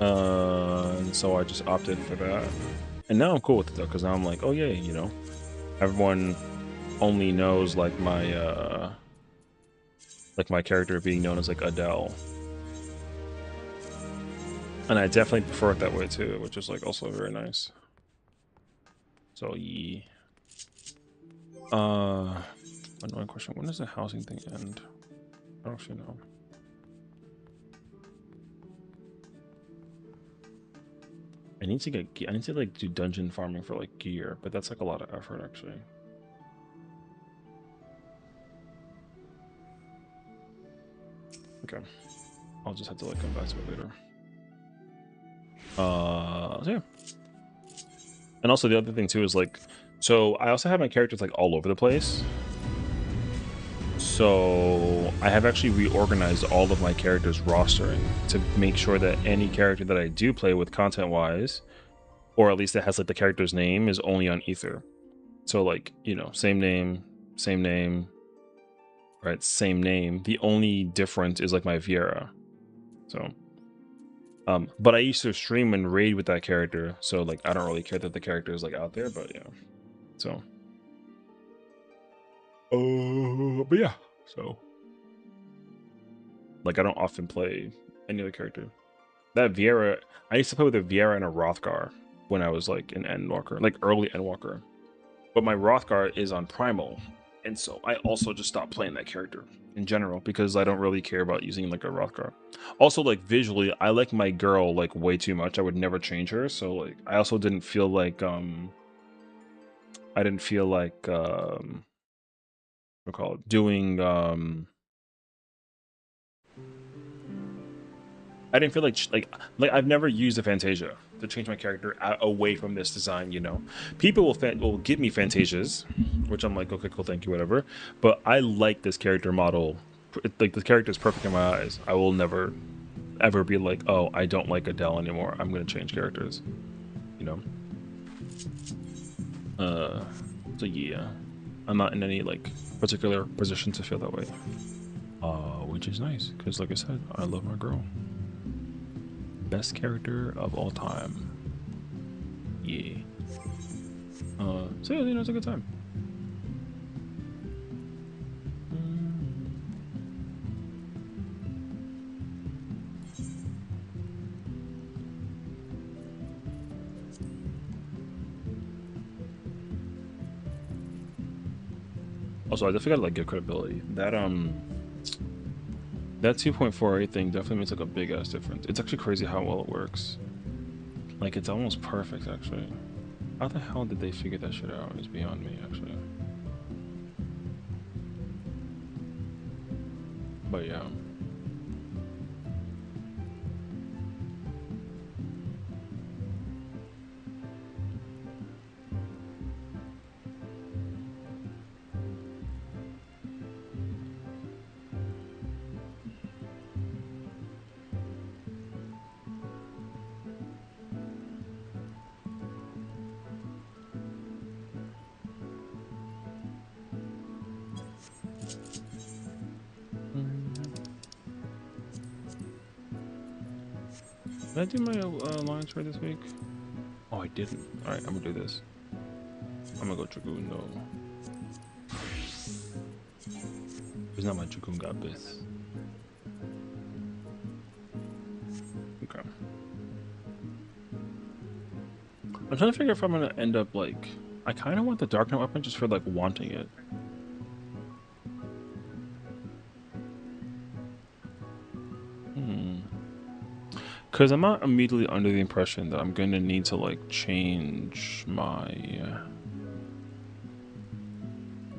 And so I just opted for that. And now I'm cool with it though, because now I'm like, oh yeah, you know, everyone only knows like my character being known as like Adele. And I definitely prefer it that way too, which is like also very nice. So yeah. Annoying question. When does the housing thing end? I don't actually know. I need to like do dungeon farming for like gear, but that's like a lot of effort actually. Okay. I'll just have to like come back to it later. So yeah. And also the other thing too is like, so I also have my characters like all over the place. So I have actually reorganized all of my characters' rostering to make sure that any character that I do play with content-wise, or at least that has like the character's name, is only on Ether. So like, you know, same name, right? Same name. The only difference is like my Viera. So, but I used to stream and raid with that character, so like I don't really care that the character is like out there, but yeah. So. But yeah, so like I don't often play any other character. That Viera, I used to play with a Viera and a Rothgar when I was like an Endwalker, like early Endwalker. But my Rothgar is on Primal, and so I also just stopped playing that character in general because I don't really care about using like a Rothgar. Also, like visually, I like my girl like way too much. I would never change her, so like I also didn't feel like I didn't feel like what call it doing I didn't feel like I've never used a Fantasia to change my character away from this design. You know, people will give me Fantasias, which I'm like, okay, cool, thank you, whatever. But I like this character model. Like the character is perfect in my eyes. I will never ever be like, oh, I don't like Adele anymore. I'm gonna change characters. You know. So yeah, I'm not in any like particular position to feel that way. Which is nice because, like I said, I love my girl. Best character of all time. Yeah. So yeah, you know, it's a good time. Also, I definitely gotta like get credibility. That 2.48 thing definitely makes like a big ass difference. It's actually crazy how well it works. Like it's almost perfect actually. How the hell did they figure that shit out? It's beyond me actually. But yeah. Did I do my lines for this week? Oh, I didn't. All right, I'm gonna do this. I'm gonna go Dragoon though. It's not my Dragoon got this. Okay. I'm trying to figure if I'm gonna end up like. I kind of want the Dark Knight weapon just for like wanting it. Because I'm not immediately under the impression that I'm gonna need to like change my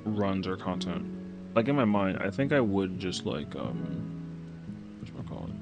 runs or content. Like in my mind, I think I would just like whatchamacallit?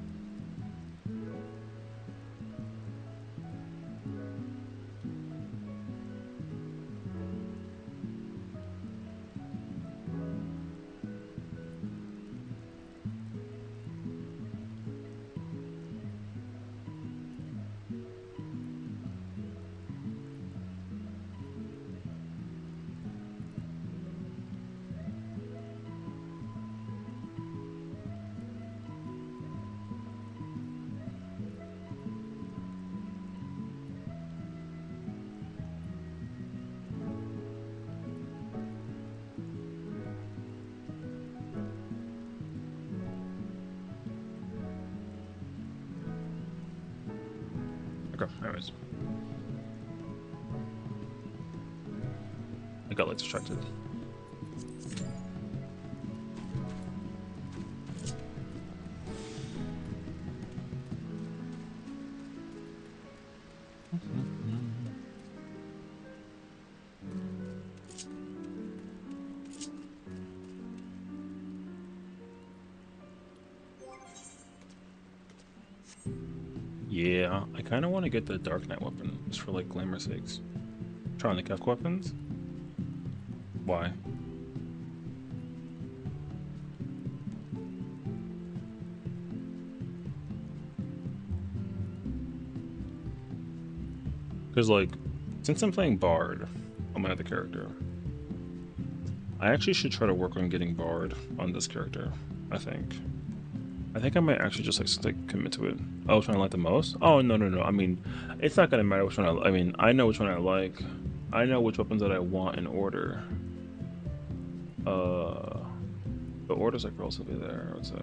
Okay, anyways. I got like distracted. Yeah, I kind of want to get the Dark Knight weapon just for like glamour sakes. Trying the Kefka weapons? Why? Because like, since I'm playing Bard on my other character, I actually should try to work on getting Bard on this character. I think I might actually just like commit to it. Oh, which one I like the most? Oh no. I mean, it's not gonna matter which one I mean, I know which one I like. I know which weapons that I want in order. The order's like relatively there, I would say.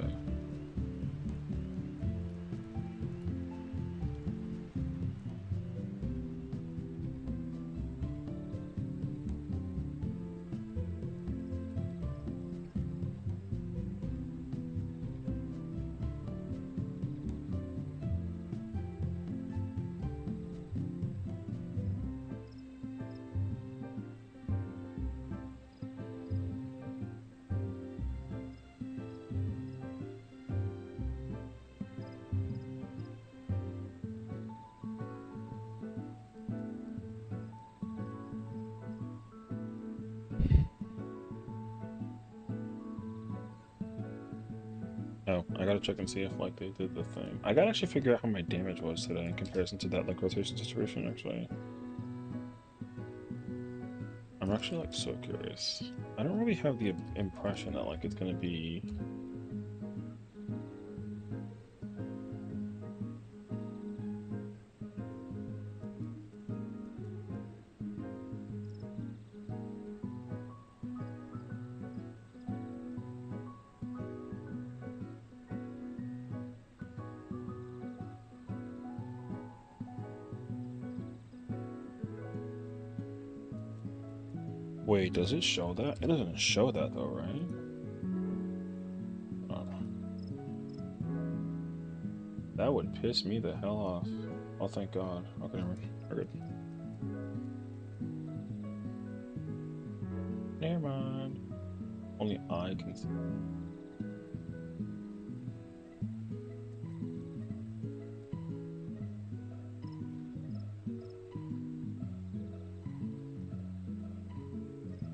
Oh, I gotta check and see if like they did the thing. I gotta actually figure out how my damage was today in comparison to that like rotation situation. Actually, I'm actually like so curious. I don't really have the impression that like it's gonna be. Wait, does it show that? It doesn't show that though, right? Oh, that would piss me the hell off. Oh, thank God. Okay, we're good. Never mind. Only I can see.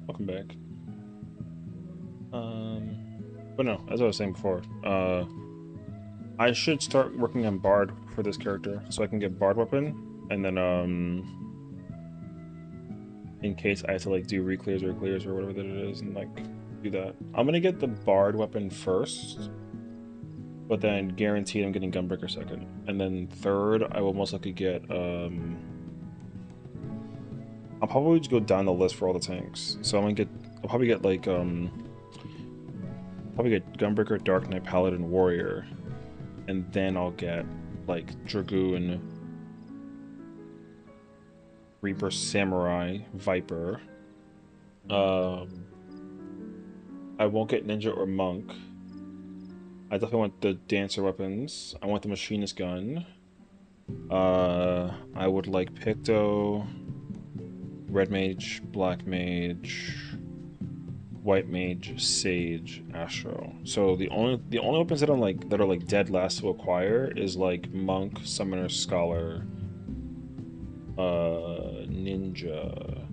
Welcome back. But no, as I was saying before, I should start working on Bard for this character so I can get Bard weapon, and then in case I have to like do reclears or clears or whatever that it is, and like do that. I'm gonna get the Bard weapon first, but then guaranteed I'm getting Gunbreaker second, and then third I will most likely get I'll probably just go down the list for all the tanks. So I'll probably get like probably get Gunbreaker, Dark Knight, Paladin, Warrior, and then I'll get like Dragoon, Reaper, Samurai, Viper. I won't get Ninja or Monk. I definitely want the Dancer weapons. I want the Machinist gun. I would like Picto, Red Mage, Black Mage, White Mage, Sage, Astro. So the only weapons that I'm like that are like dead last to acquire is like Monk, Summoner, Scholar, Ninja,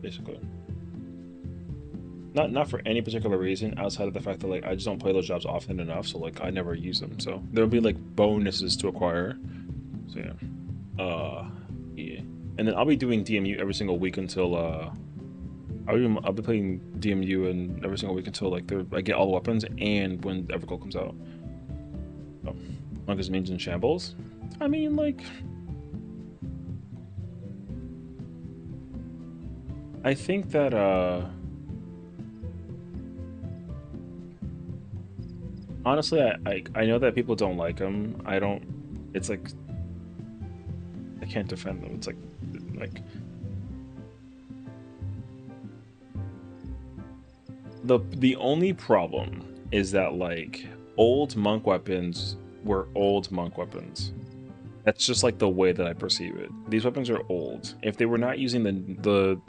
basically. Not for any particular reason outside of the fact that like I just don't play those jobs often enough, so like I never use them. So there'll be like bonuses to acquire. So yeah. Yeah. And then I'll be doing DMU every single week until I'll be playing DMU and every single week until like I get all the weapons and when Evergold comes out. So, Monk is means in shambles. I mean, like, I think that honestly, I know that people don't like him. I don't. It's like I can't defend them. It's like the only problem is that like old monk weapons were old monk weapons. That's just like the way that I perceive it. These weapons are old. If they were not using the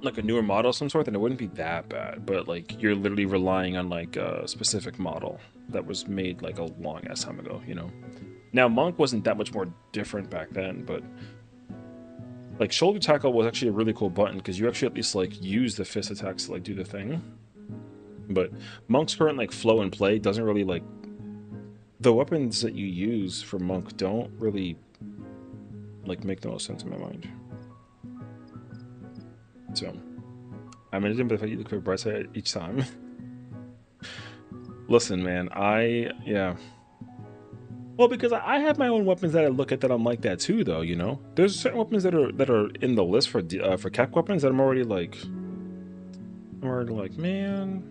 like a newer model of some sort, then it wouldn't be that bad. But like you're literally relying on like a specific model that was made like a long ass time ago, you know. Now Monk wasn't that much more different back then, but like shoulder tackle was actually a really cool button because you actually at least like use the fist attacks to like do the thing. But Monk's current like flow and play doesn't really like the weapons that you use for Monk don't really like make the most sense in my mind. So I'm gonna do the fact you look for bright side each time. Listen, man, yeah. Well, because I have my own weapons that I look at that I'm like that too, though. You know, there's certain weapons that are in the list for cap weapons that I'm already like, man,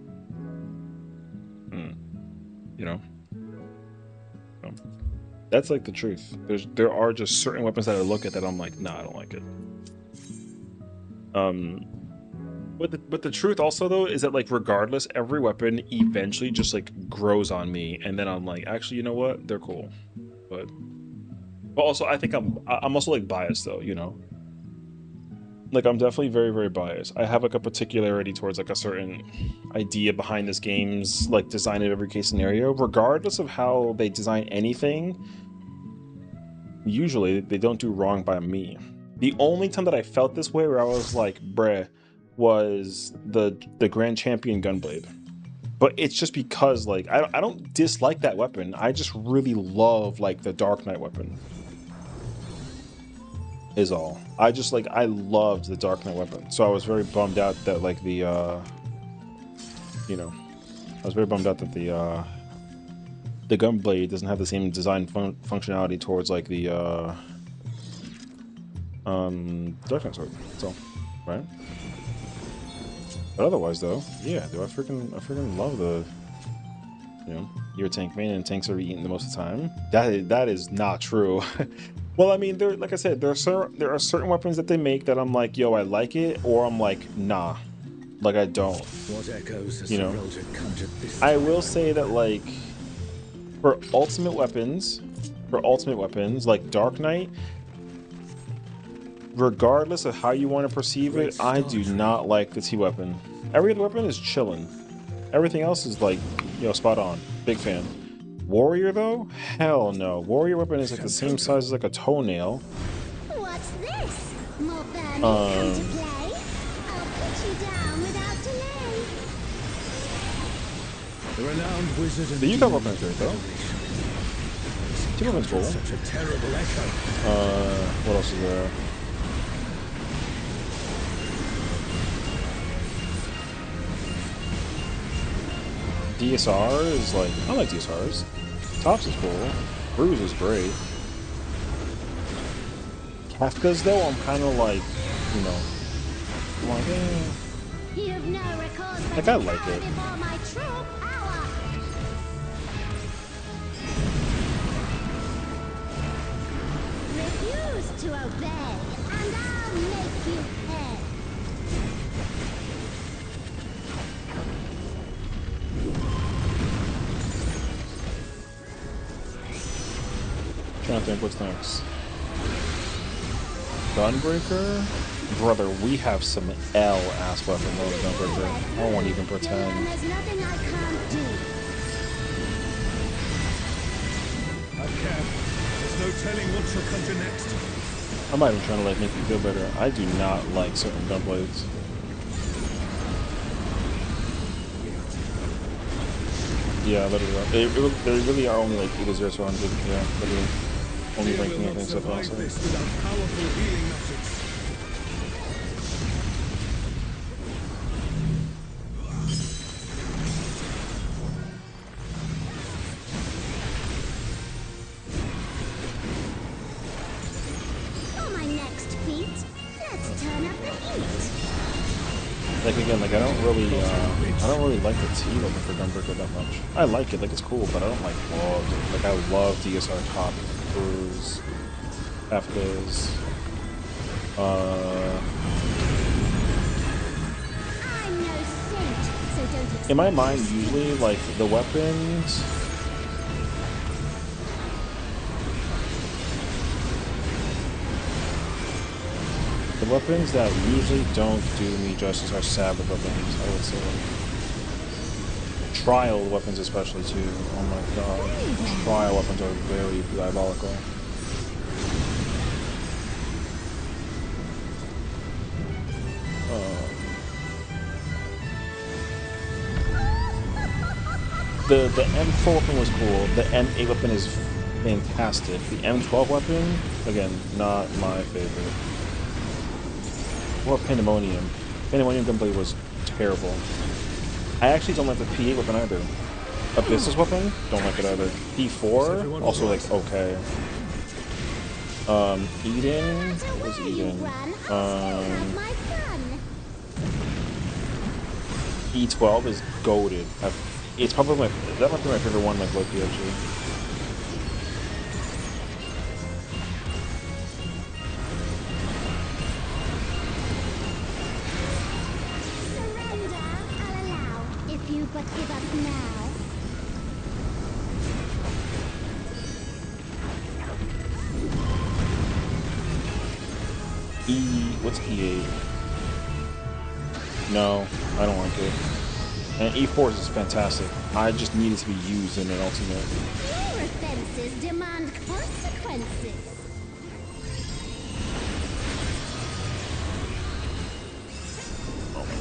you know. So, that's like the truth. There are just certain weapons that I look at that I'm like, nah, I don't like it. But the truth also though is that like regardless, every weapon eventually just like grows on me, and then I'm like, actually, you know what? They're cool. But also I think I'm also like biased though, you know. Like I'm definitely very, very biased. I have like a particularity towards like a certain idea behind this game's like design in every case scenario, regardless of how they design anything. Usually they don't do wrong by me. The only time that I felt this way where I was like, bruh, was the Grand Champion Gunblade. But it's just because like I don't dislike that weapon. I just really love like the Dark Knight weapon. Is all. I just like I loved the Dark Knight weapon. So I was very bummed out that like the you know, I was very bummed out that the Gunblade doesn't have the same design functionality towards like the Dark Knight sword. So, right? But otherwise, though, yeah, I freaking love the, you know, you're a tank main and tanks are eating the most of the time. That is not true. Well, I mean, there, like I said, there are certain weapons that they make that I'm like, yo, I like it, or I'm like, nah, like I don't. What echoes, you know, I will say that like for ultimate weapons, like Dark Knight, regardless of how you want to perceive it, I do not like the T weapon. Every other weapon is chilling. Everything else is like, you know, spot on. Big fan. Warrior though? Hell no. Warrior weapon is like the same size as like a toenail. What's this? More vermin come to play? I'll put you down without delay. The renowned wizard and The Yukon weapon is great though. T weapon's cool. such a terrible echo. What else is there? DSR is like, I like DSRs. Tops is cool. Bruise is great. Kafka's though, I'm kind of like, you know, I'm like, eh. You've no recourse but Like, I like it. before my true power. Refuse to obey, and I'll make you pay. Trying to think what's next. Gunbreaker? Brother, we have some L-ass weapons on Gunbreaker. I won't even pretend. There's nothing I can't do. I can. There's no telling what shall come to next. I'm not even trying to like make you feel better. I do not like certain Gunblades. Yeah, literally. They really are only like either 0 to 100. Yeah, literally. Only ranking and things like that. So. This without powerful healing methods. For my next feat, let's turn up the heat. Like again, like I don't really like the T weapon for Gunbreaker that much. I like it, like it's cool, but I don't like love it. Like I love DSR top, Bruise, Kafka's. I'm no saint, so don't expect In my mind, usually like the weapons. The weapons that usually don't do me justice are Sabbath weapons, I would say. Trial weapons especially too. Oh my god. Trial weapons are very diabolical. The M4 weapon was cool. The M8 weapon is fantastic. The M12 weapon, again, not my favorite. Or Pandemonium. Pandemonium Gunblade was terrible. I actually don't like the P8 weapon either. Abyss's weapon, don't like it either. P4, also like okay. Eden, what was Eden? E12 is goated. It's probably that might be my favorite one, like Loki actually. surrender. I'll allow, if you but give up now. What's E8? No, I don't like it. And E4 is fantastic. I just need it to be used in an ultimate. Your offenses demand consequences. Oh my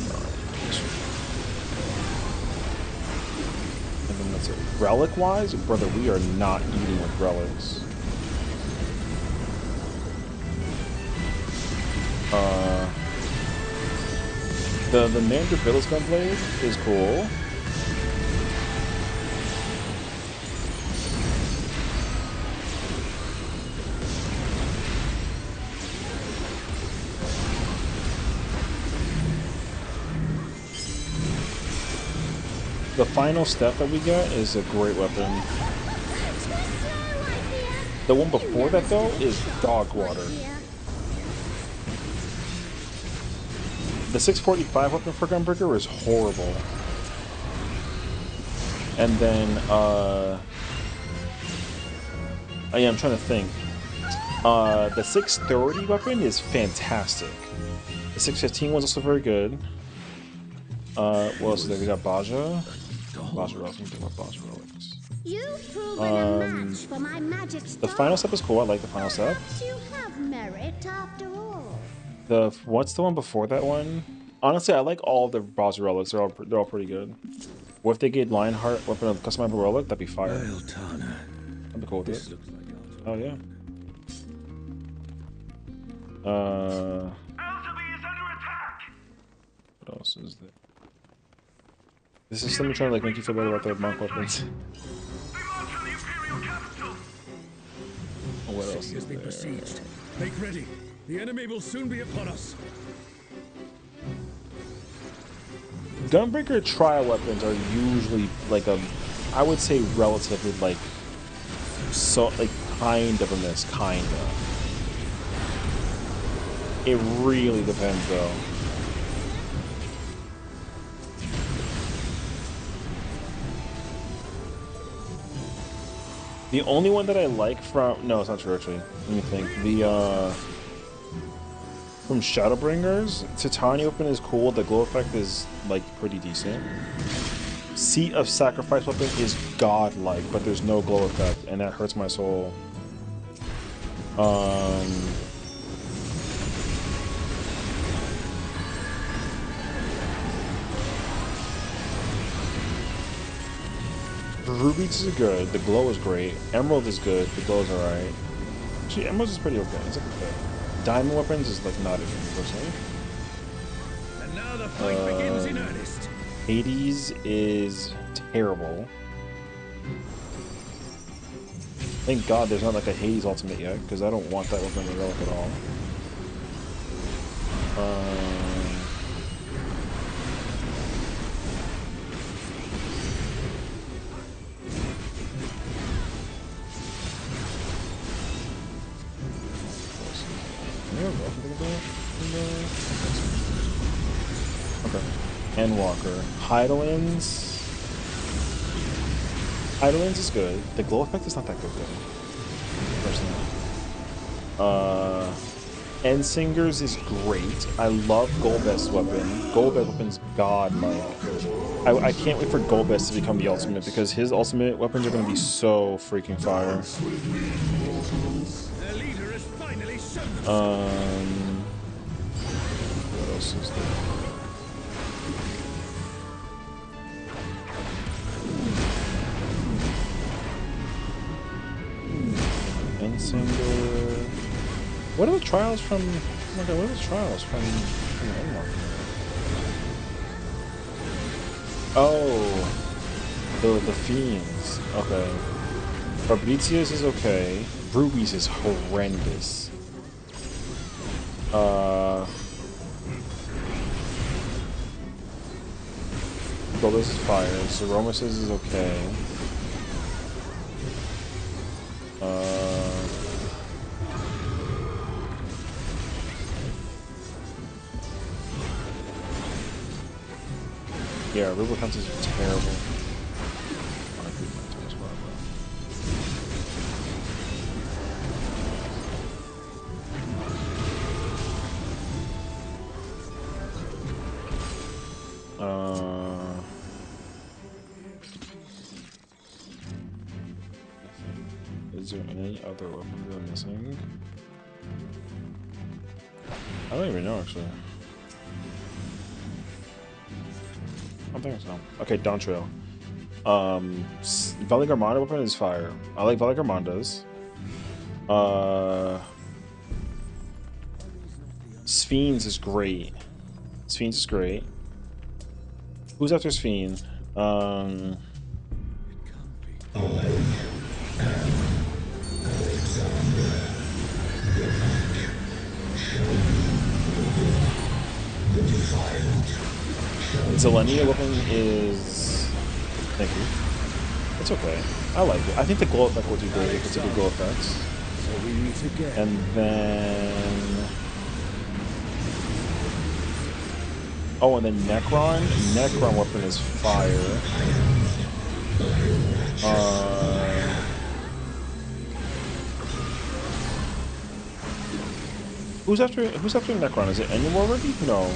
relic-wise, brother, we are not eating with relics. The Mandrabilus Gunblade is cool. The final step that we get is a great weapon. The one before that, though, is dog water. The 645 weapon for Gunbreaker is horrible. And then, I'm trying to think. The 630 weapon is fantastic. The 615 one's also very good. What else is there? We got Baja. Baja relics. Let me think about Baja relics. You've proven a match for my magic star. The final step is cool. I like the final step. Perhaps you have merit after all. What's the one before that one? Honestly, I like all the Baja relics. They're all pretty good. What if they get Lionheart weapon of customizable relic? That'd be fire. I'd be cool with it. Oh yeah. What else is there? This is something trying to like make you feel better about the monk weapons. What else is there? Besieged. Make ready. The enemy will soon be upon us. Gunbreaker trial weapons are usually like I would say relatively like kind of a miss, kinda. It really depends though. The only one that I like no, it's not true actually. Let me think. From Shadowbringers, Titania weapon is cool. The glow effect is like pretty decent. Seat of Sacrifice weapon is godlike, but there's no glow effect, and that hurts my soul. Rubies is good. The glow is great. Emerald is good. The glow is alright. Actually, Emerald is pretty okay. It's like okay. Diamond weapons is like not a good personally. And now the fight begins in earnest. Hades is terrible. Thank God there's not like a Hades ultimate yet, because I don't want that weapon in relic at all. Okay. Endwalker. Heidelins. Heidelins is good. The glow effect is not that good though. Personally. Ensingers is great. I love Golbez's weapon. Golbez's weapon's godlike. I can't wait for Golbez to become the ultimate because his ultimate weapons are going to be so freaking fire. Their leader is finally shown. What else is there? Ensinger. What are the trials from? Oh my God, what are the trials from Endwalker? Oh, the fiends. Okay. Fabricius is okay. Rubies is horrendous. Golbez is fire. Zeromus is okay. Yeah, Rubicons is terrible. Is there any other weapons that I'm missing? I don't even know actually. I don't think so. Okay, Dawn Trail. Valley Garmanda weapon is fire. I like Valley Garmandas. Sphinx is great. Sphinx is great. Who's after Sphinx? Zelenia weapon is... Thank you. It's okay. I like it. I think the glow effect will do great if it's a good glow effect. So we meet again. And then... Oh, and then Necron. Necron weapon is fire. Who's after Necron? Is it anyone already? No.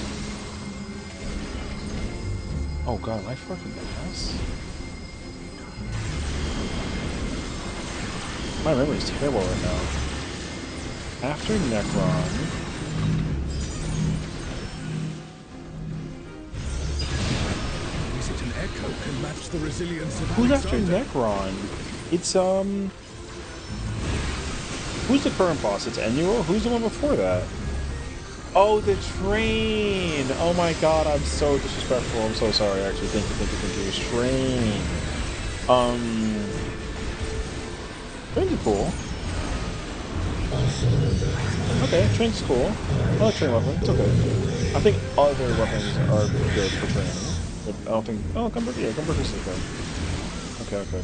Oh god, am I fucking ass? My memory's terrible right now. After Necron. Is it an echo can match the resilience of Who's after Alexander? Necron? It's who's the current boss? It's Enuo? Who's the one before that? Oh, the train! Oh my god, I'm so disrespectful. I'm so sorry, actually. Thank you. Train. Train's cool. Okay, train's cool. I like train weapon. It's okay. I think other weapons are good for training. But I don't think... Oh, Gunbreaker. Yeah, Gunbreaker's okay. Okay. My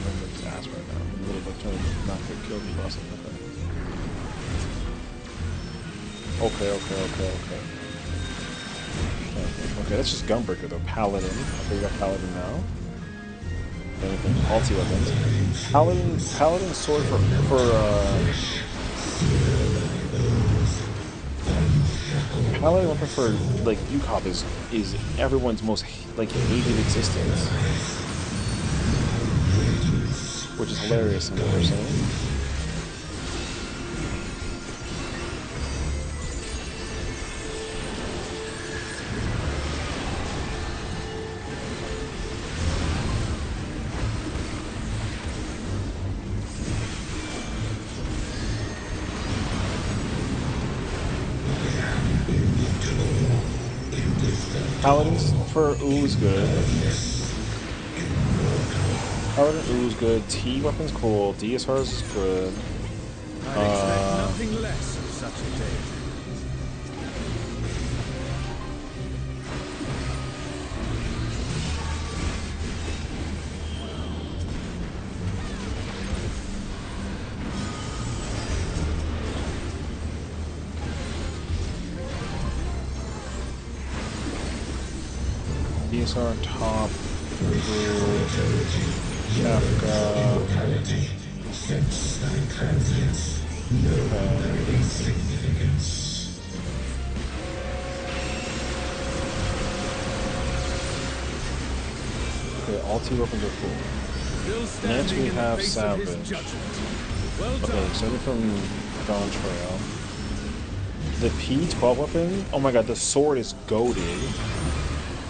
memory's ass right now. I'm in the middle of trying to not get killed in the process. Okay. Okay, that's just Gunbreaker though. Paladin. Okay, we got Paladin now. Anything? Ulti weapons. Paladin sword for Paladin weapon for like UCOP is everyone's most like hated existence. Which is hilarious in what they're saying. Paladins for Ooze good. Paladin Ooze good. T weapon's cool. DSRs is good. I expect nothing less of such a day. DSR top. Kafka. Okay, all two weapons are cool. Next we have Savage. Okay, starting from Dawn Trail. The P12 weapon, oh my god, the sword is goated.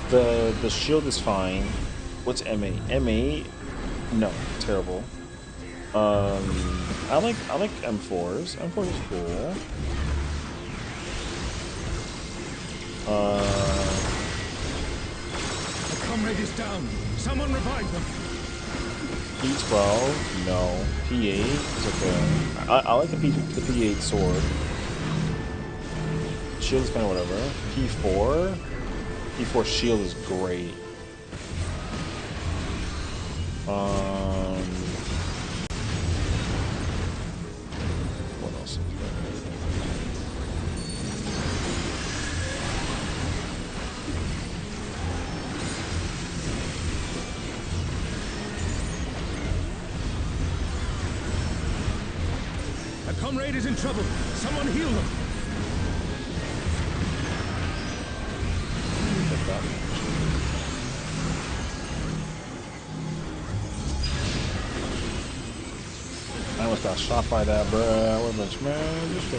The shield is fine. What's MA? MA? No, terrible. I like M4s. M4 is cool. A comrade is down. Someone revive them. P12, no. P8 is okay. I like the P8 sword. Shield is kind of whatever. P4. P4 shield is great. What else is A comrade is in trouble. Someone heal them. I almost got shot by that, bruh. What a bunch, man. Just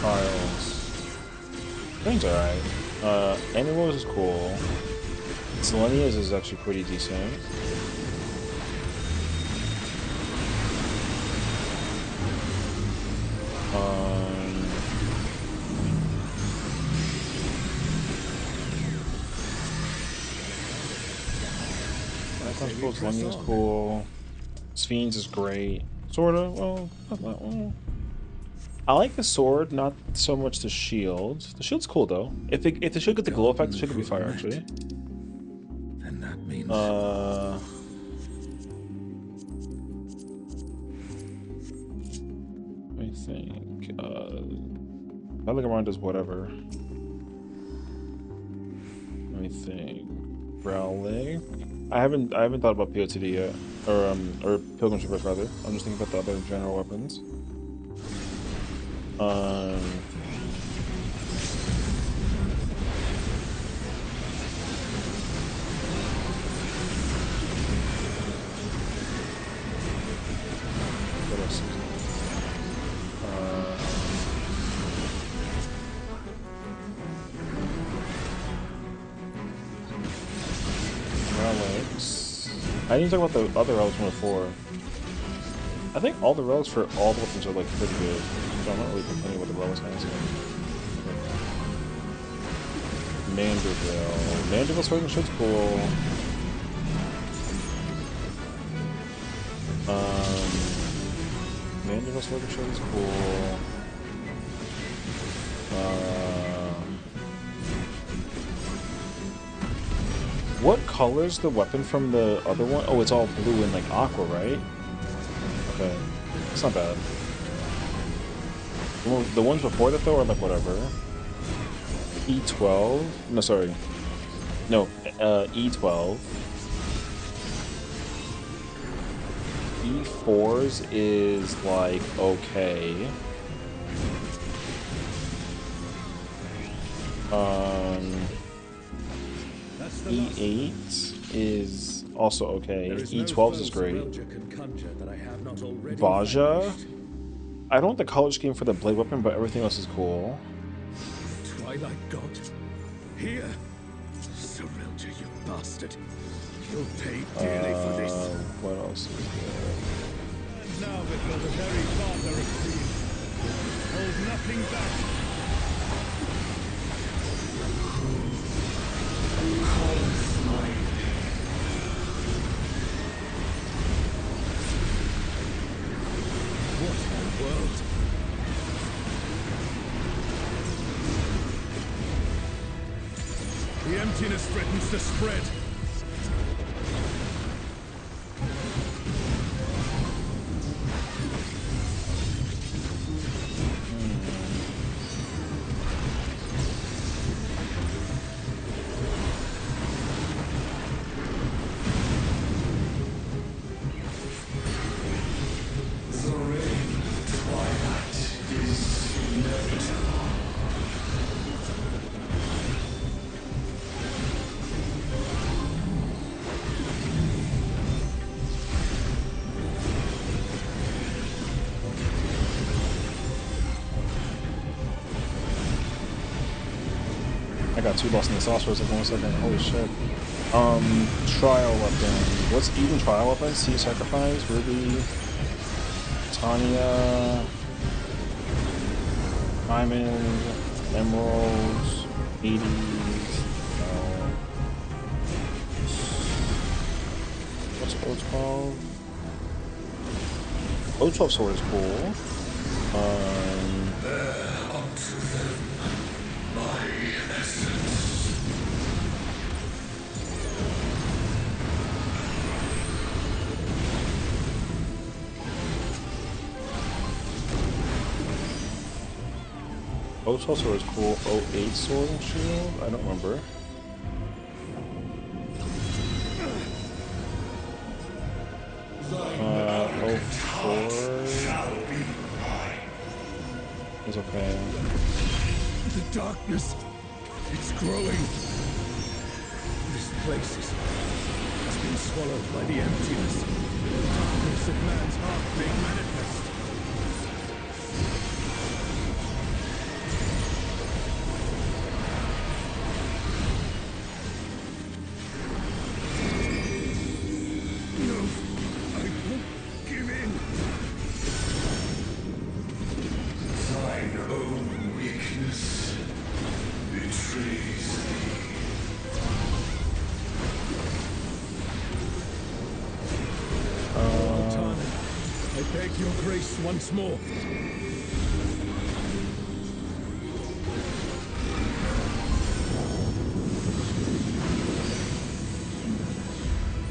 Trials. Things alright. Animals is cool. Selenia's is actually pretty decent. Selenia's cool. Sphinx is great. Sorta. Well, not that one. I like the sword, not so much the shield. The shield's cool though. If the shield get the glow effect, the shield could be fire actually. And that means I think Telegram does whatever. Let me think. Rowley. I haven't thought about POTD yet. Or Pilgrim Traverse rather. I'm just thinking about the other general weapons. What else is there? Relics. I didn't talk about the other relics from before. I think all the relics for all the weapons are like pretty good. So I'm not really complaining about the relics has. Mandeville. Mandeville sword and shit's cool. Mandeville sword and shit is cool. What color's the weapon from the other one? Oh, it's all blue and like aqua, right? Okay, it's not bad. The ones before that though are like whatever. E12? No, sorry. No, E12. E4's is like okay. E8 is also okay. E12's is great. Vaja. I don't want the color scheme for the blade weapon, but everything else is cool. Twilight God, here, Serilja, you bastard. You'll pay dearly for this. What else is there? And now that you're the very father of dreams, hold nothing back. What a world. The emptiness threatens to spread. I got two lost in the sauce for a second. 1 second. Holy shit. Trial weapon. What's even trial weapon? Sea Sacrifice, Ruby, Tanya, Diamond, Emeralds, 80s. What's O12? O12 sword is cool. O12 sword is cool. 08 sword and shield? I don't remember. O4 is okay. The darkness, it's growing. This place has been swallowed by the emptiness. The darkness of man's heart made manifest. your grace once more.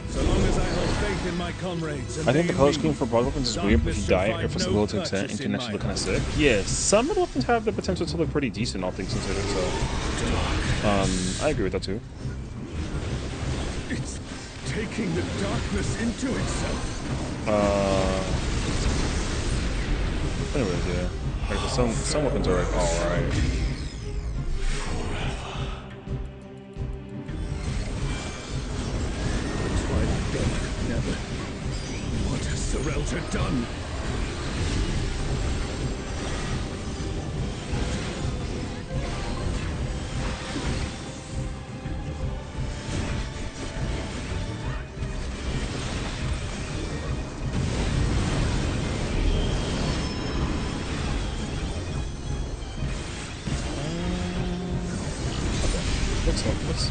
So long as I hold faith in my comrades. I think the color scheme for broad weapons is weird, but if you die or if it's able to extend and can actually look kind of sick. Yeah, some of the weapons have the potential to look pretty decent, all things considered. So, I agree with that too. It's taking the darkness into itself. Anyways, yeah. Like, so some weapons are like all right. Never. What has Serelta done?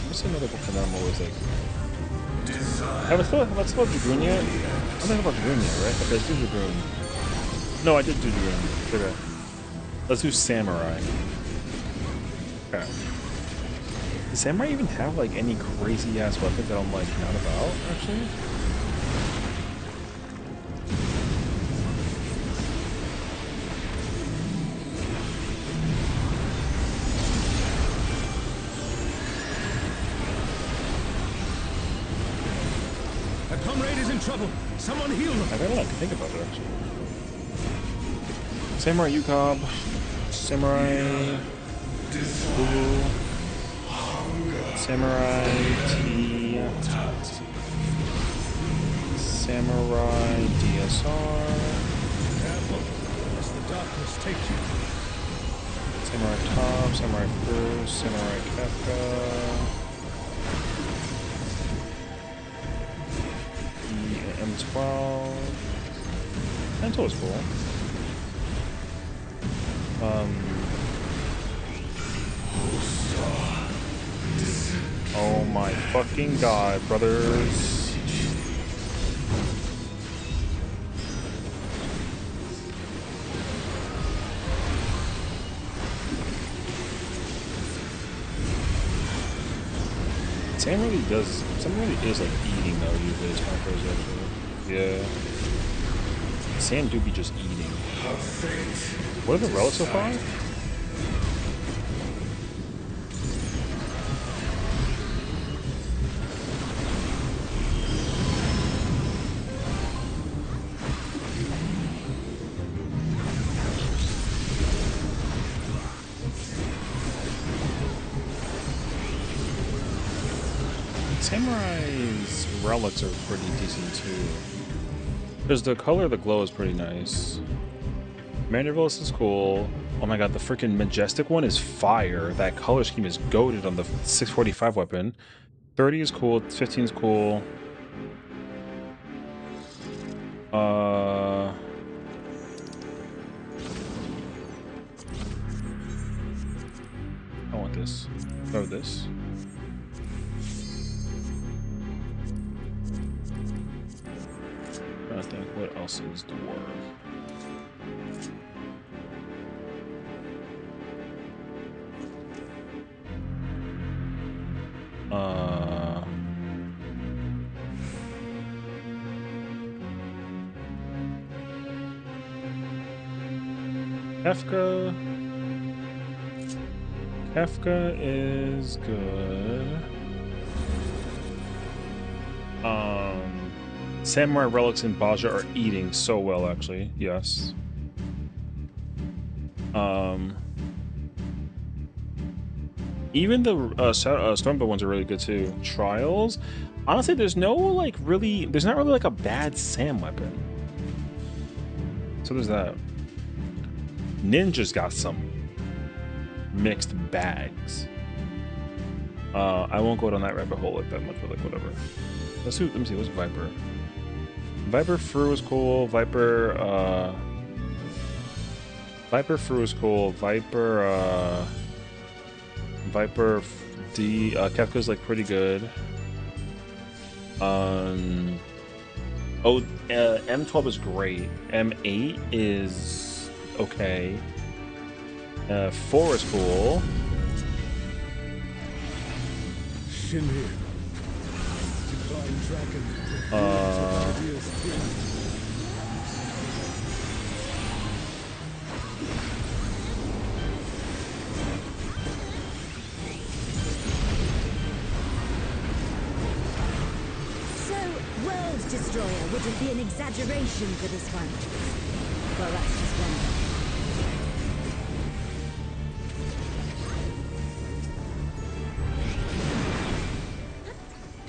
What's another book that I'm always like? Have I still have Dragoon yet? I don't think about Dragoon yet, right? Okay, let's do Dragoon. No, I did do Dragoon. Okay. Let's do Samurai. Okay. Does Samurai even have like any crazy ass weapons that I'm like not about, actually? Trouble. Someone heal them. I gotta like think about it actually. Samurai Yukob, Samurai Boo, Samurai T, Samurai DSR, Careful, lest the darkness take you. Samurai Top, Samurai First, Samurai Kefka. M12. M12 is cool. Oh my fucking god, brothers. Sam really is like eating though, usually it's kind of crazy actually. Yeah. Sam do be just eating. What are the relics so far? Samurai's relics are pretty decent too. Because the color of the glow is pretty nice. Mandervillis is cool. Oh my god, the freaking Majestic one is fire. That color scheme is goated on the 645 weapon. 30 is cool, 15 is cool. I want this. Throw this. I think what else is dwarf? Kefka is good. Samurai relics and Baja are eating so well, actually. Yes. Even the Stormbow ones are really good too. Trials, honestly, there's not really like a bad Sam weapon. So there's that. Ninja's got some mixed bags. I won't go down that rabbit hole like that much, but like whatever. Let me see. What's Viper? Viper Fru is cool. Viper Fru is cool. Viper D Kefka's like pretty good. Oh, M12 is great. M8 is okay. 4 is cool. Shinrir. Divine Dragon. Ideas twin. So, World Destroyer wouldn't be an exaggeration for this one. Well, that's just one.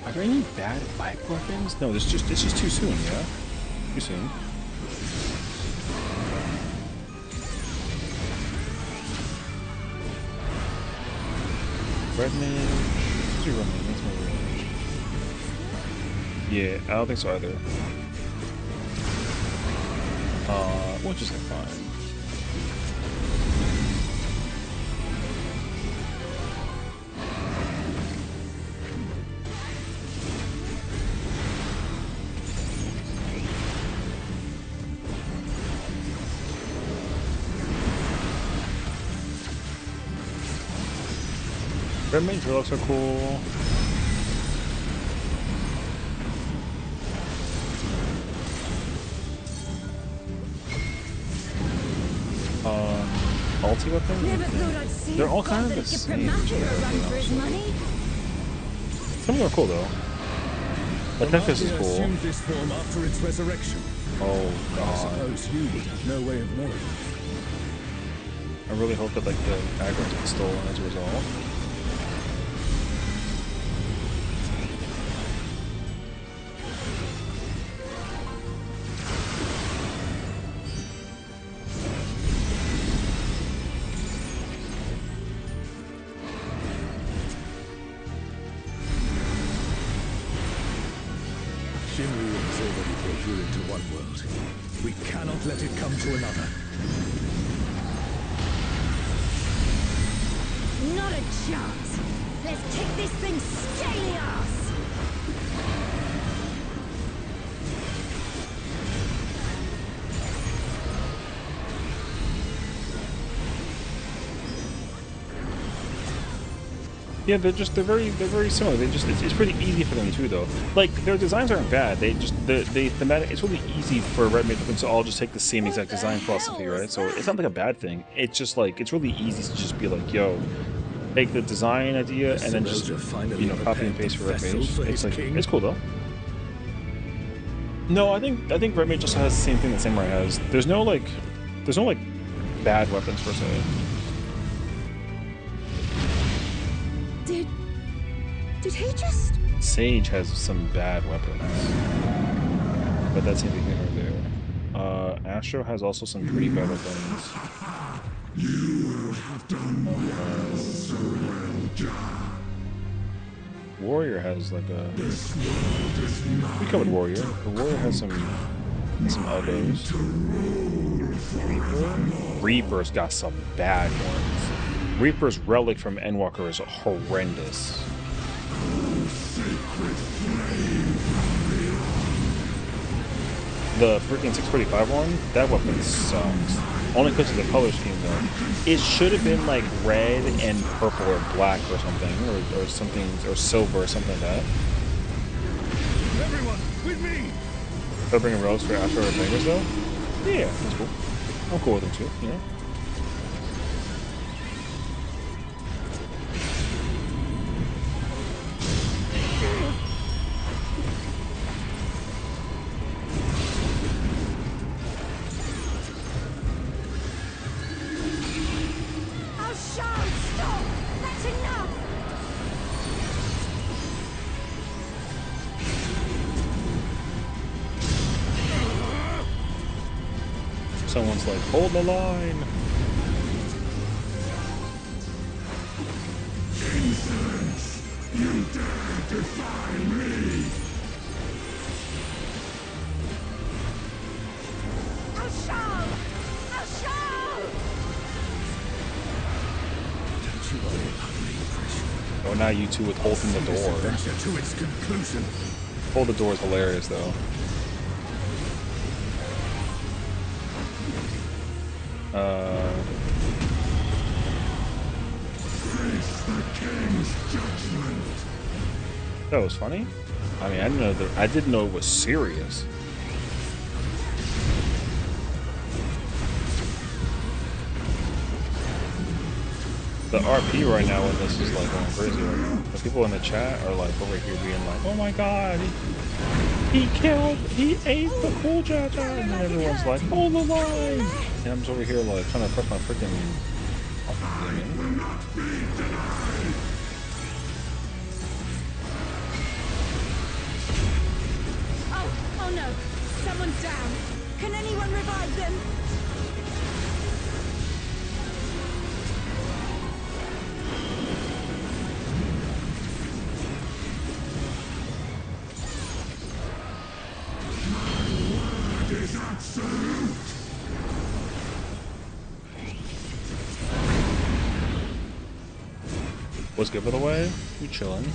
Are there any bad bike weapons? No, it's just too soon, yeah? Too soon. Redman. Let's do Redman. That's my range. Yeah, I don't think so either. Which is like fine. Redman's relics are cool. Ulti weapons? They're all kind of the same. Some of them are cool though. But Tempest is cool. Assumed this form after its resurrection. Oh I god. suppose you would have no way of knowing. I really hope that like the aggro gets stolen as a result. Shinryu has already brought you into one world. We cannot let it come to another. Not a chance. Let's kick this thing scaly ass. Yeah, they're very similar. It's pretty easy for them too, though. Like their designs aren't bad. They just the thematic. It's really easy for Redman to all just take the same exact design philosophy, right? So it's not like a bad thing. It's just like it's really easy to just be like, yo, take the design idea and then just copy and paste for Red Mage. It's like it's cool though. No, I think Red Mage just has the same thing that Samurai has. There's no bad weapons per se. Did he just... Sage has some bad weapons. But that's neither here nor there. Astro has also some pretty bad weapons. You have done well, surrender. Warrior has like a... This world is not We covered Warrior. The Warrior has some elbows. to rule forever. Reaper's got some bad ones. Reaper's relic from Endwalker is horrendous. Sacred flame The freaking 645 one, that weapon sucks. Only because of the color scheme though. It should have been like red and purple or black or something, or something, or silver or something like that. Everyone, with me! They're bringing relics for Astro or Vegas though? Yeah, that's cool. I'm cool with them too, you know? Someone's like, hold the line. insolence. You dare defy me. Don't you worry about me, Fresh. Oh, now you two with holding the door. Adventure to its conclusion. Hold the door is hilarious though. That was funny. I mean, I didn't know it was serious. The RP right now in this is like going crazy right now. The people in the chat are like over here being like, "Oh my god, he ate the cool Jaja," and then everyone's like, "Hold the line!" And I'm just over here like trying to press my freaking. Oh no! Someone's down! Can anyone revive them? What's good, by the way? We chilling.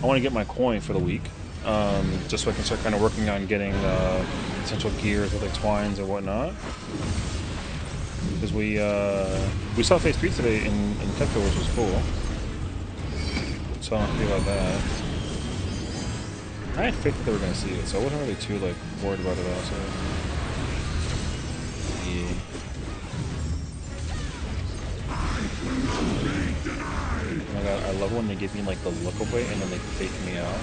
I want to get my coin for the week, just so I can start kind of working on getting essential gears with like twines and whatnot. Because we saw Phase 3 today in Tecto, which was cool. So I don't have to about that. I had faith that they were gonna see it, so I wasn't really too like worried about it also. Yeah. Oh my god, I love when they give me like the look away and then they fake me out.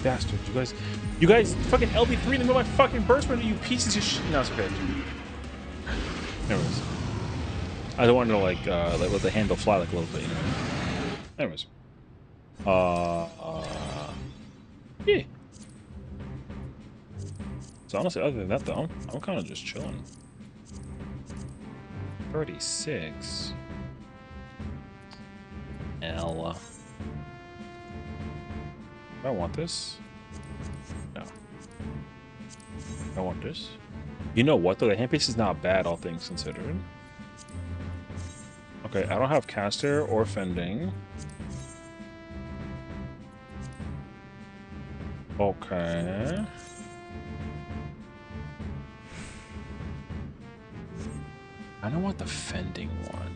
Bastards, you guys fucking LB3 them with my fucking burst run, you pieces of shit. No, it's okay. Anyways. I don't want to like let the handle fly like a little bit, you know. Anyways. Yeah. So honestly, other than that though, I'm kind of just chilling. 36. Ella. Do I want this? No. I want this. You know what though? The handpiece is not bad, all things considered. Okay, I don't have caster or fending. Okay. I don't want the fending one.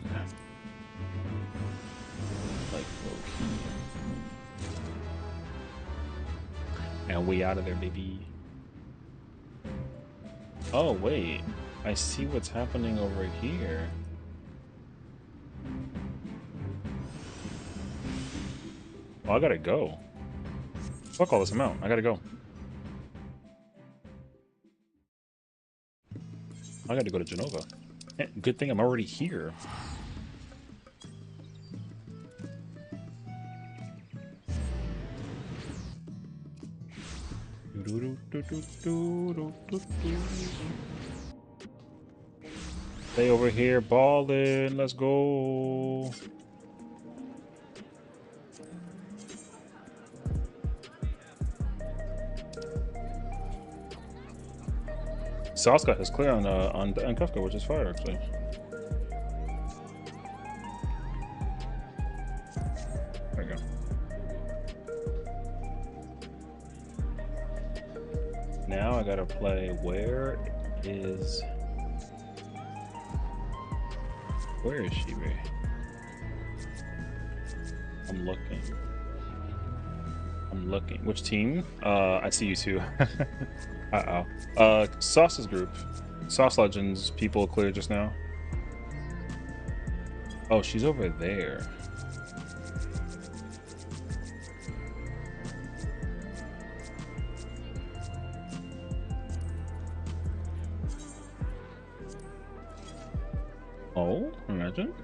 Like low-key. And we out of there, baby. Oh wait, I see what's happening over here. Oh, I gotta go. Fuck all this amount. I gotta go. I gotta go to Genova. Good thing I'm already here. Stay over here, ballin'. Let's go. Saska is clear on Kafka, which is fire actually. There we go. Now I gotta play. Where is she, Ray? I'm looking. Which team? I see you too. Uh-oh. Sauce's group. Sauce Legends people cleared just now. Oh, she's over there. Oh, imagine.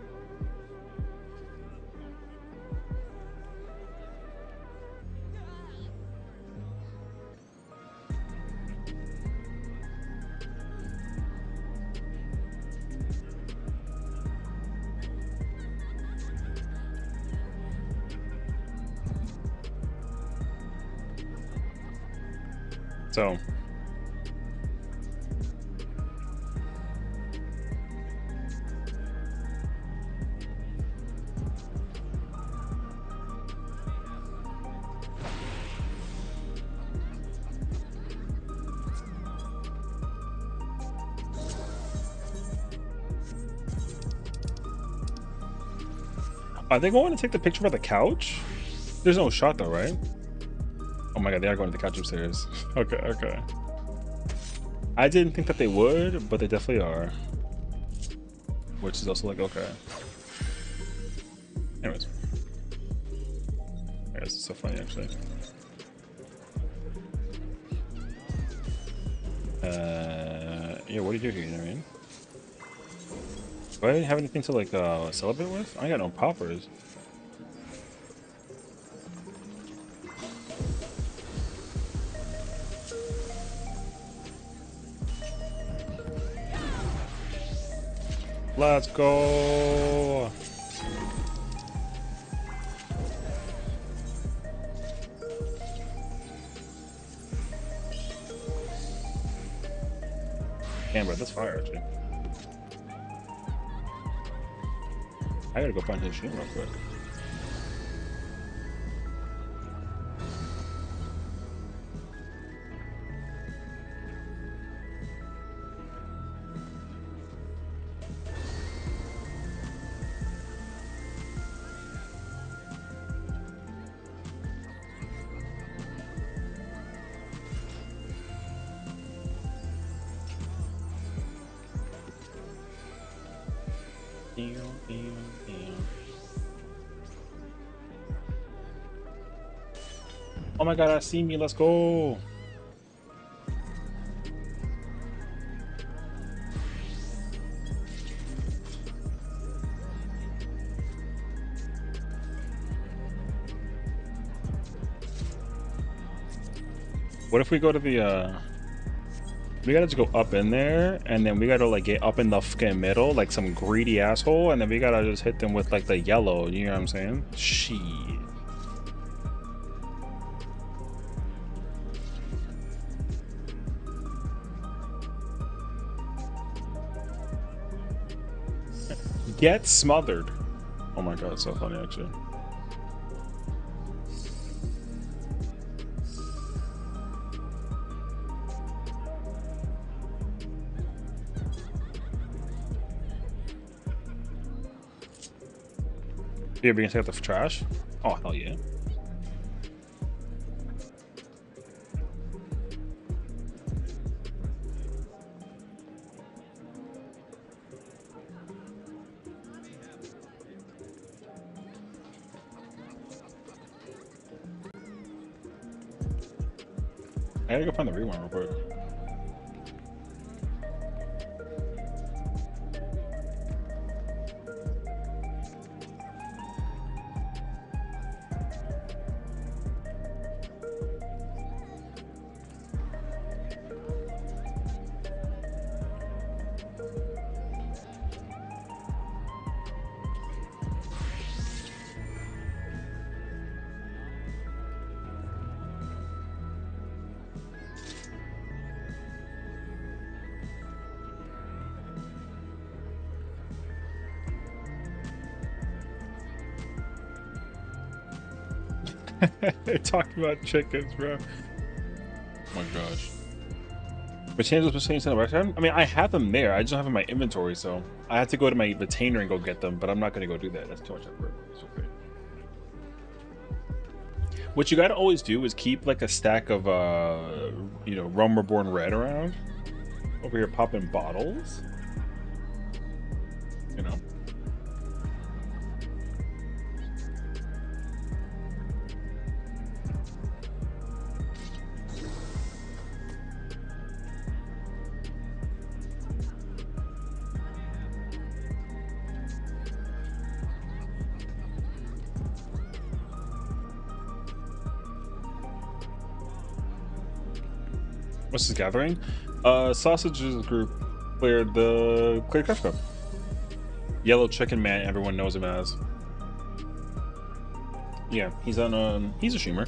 So Are they going to take the picture of the couch? There's no shot though, right? Oh my god, they are going to the couch upstairs. Okay, okay. I didn't think that they would, but they definitely are. Which is also like, okay. Anyways. Yeah, this is so funny actually. Yeah, what do you do here, you know what I mean? Do I have anything to like celebrate with? I got no poppers. Let's go. Damn, bro, that's fire actually. I gotta go find his stream real quick. Oh my god, I see me, let's go. What if we go to the we gotta just go up in there and then we gotta like get up in the fucking middle like some greedy asshole and then we gotta just hit them with like the yellow, you know what I'm saying? Shit. Get smothered. Oh my god, it's so funny actually. You're gonna take out the trash? Oh hell yeah. I gotta go find the rewind real quick. They're talking about chickens, bro. Oh my gosh. But changes between the restaurant? I mean, I have them there. I just don't have them in my inventory, so I have to go to my retainer and go get them, but I'm not going to go do that. That's too much effort. It's okay. What you got to always do is keep like a stack of, you know, Rum Reborn Red around. Over here popping bottles. You know. What's this gathering? Sausages group cleared Crash Cup. Yellow Chicken Man, everyone knows him as. Yeah, he's on he's a streamer.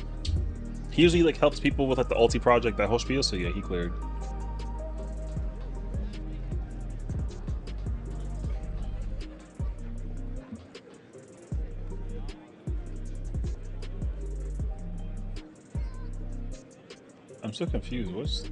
He usually like helps people with like the ulti project, that whole spiel, so yeah, he cleared. I'm so confused. What's...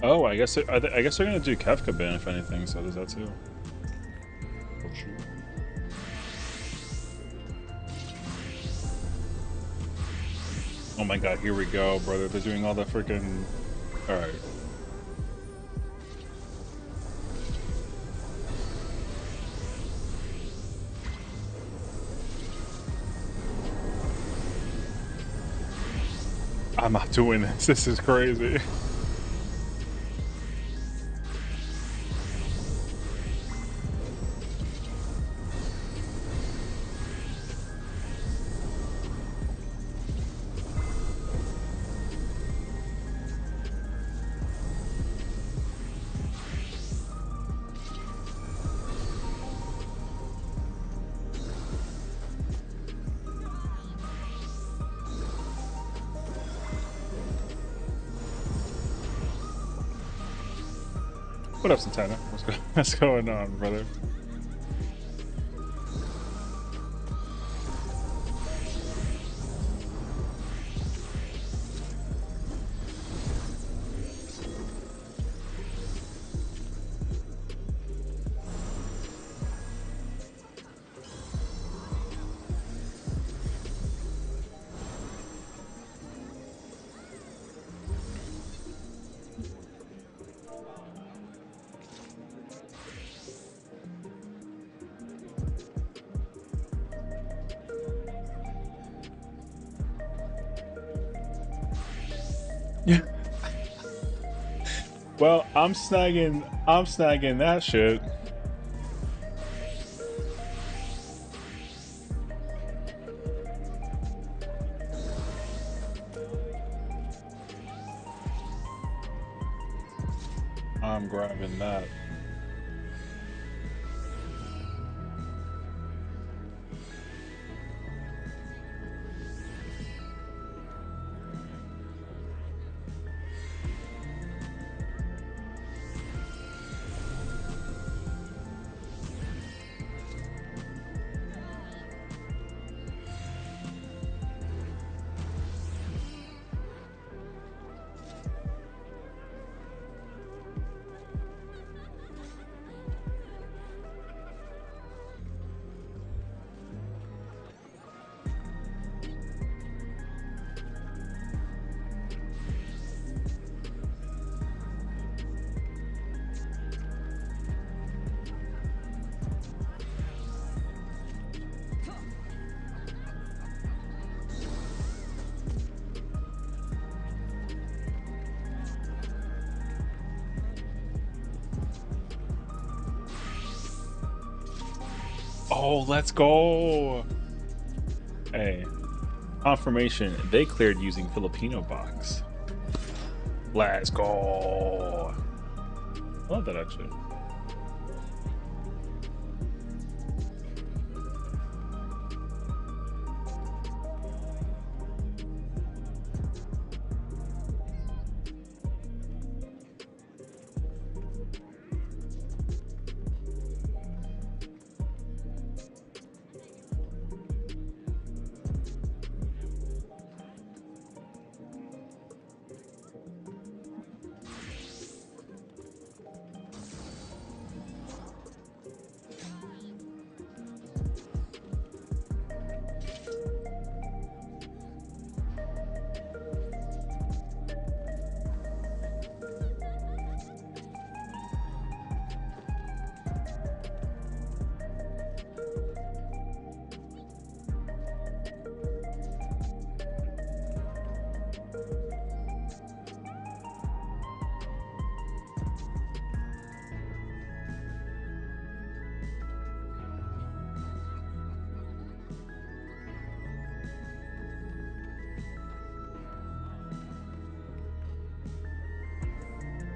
Oh, I guess I guess they're gonna do Kefka ban if anything. So there's that too. Oh shoot. Oh my god, here we go, brother. They're doing all the freaking. All right. I'm not doing this. This is crazy. What up, Santana? What's going on, brother? Yeah. Well, I'm snagging that shit. I'm grabbing that. Oh, let's go. Hey, confirmation. They cleared using Filipino box. Let's go. I love that actually.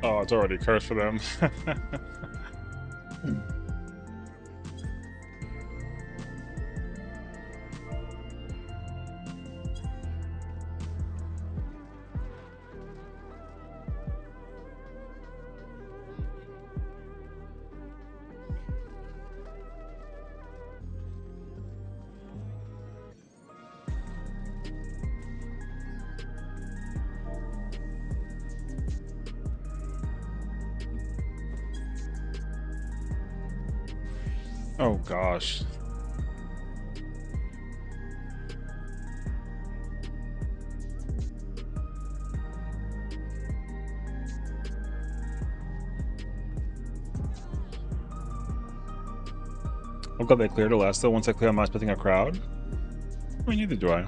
Oh, it's already cursed for them. Oh gosh. I'm glad they cleared it last though. Once I clear, I'm not expecting a crowd. I mean, neither do I.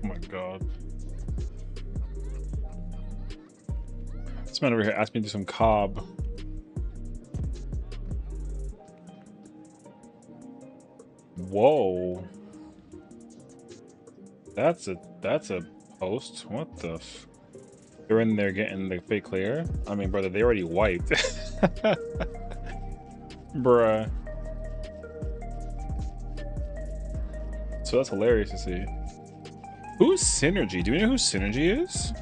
Oh my god. This man over here asked me to do some cob. Whoa. That's a post. What the f? They're in there getting the fake clear? I mean, brother, they already wiped. Bruh. So that's hilarious to see. Who's Synergy? Do we know who Synergy is?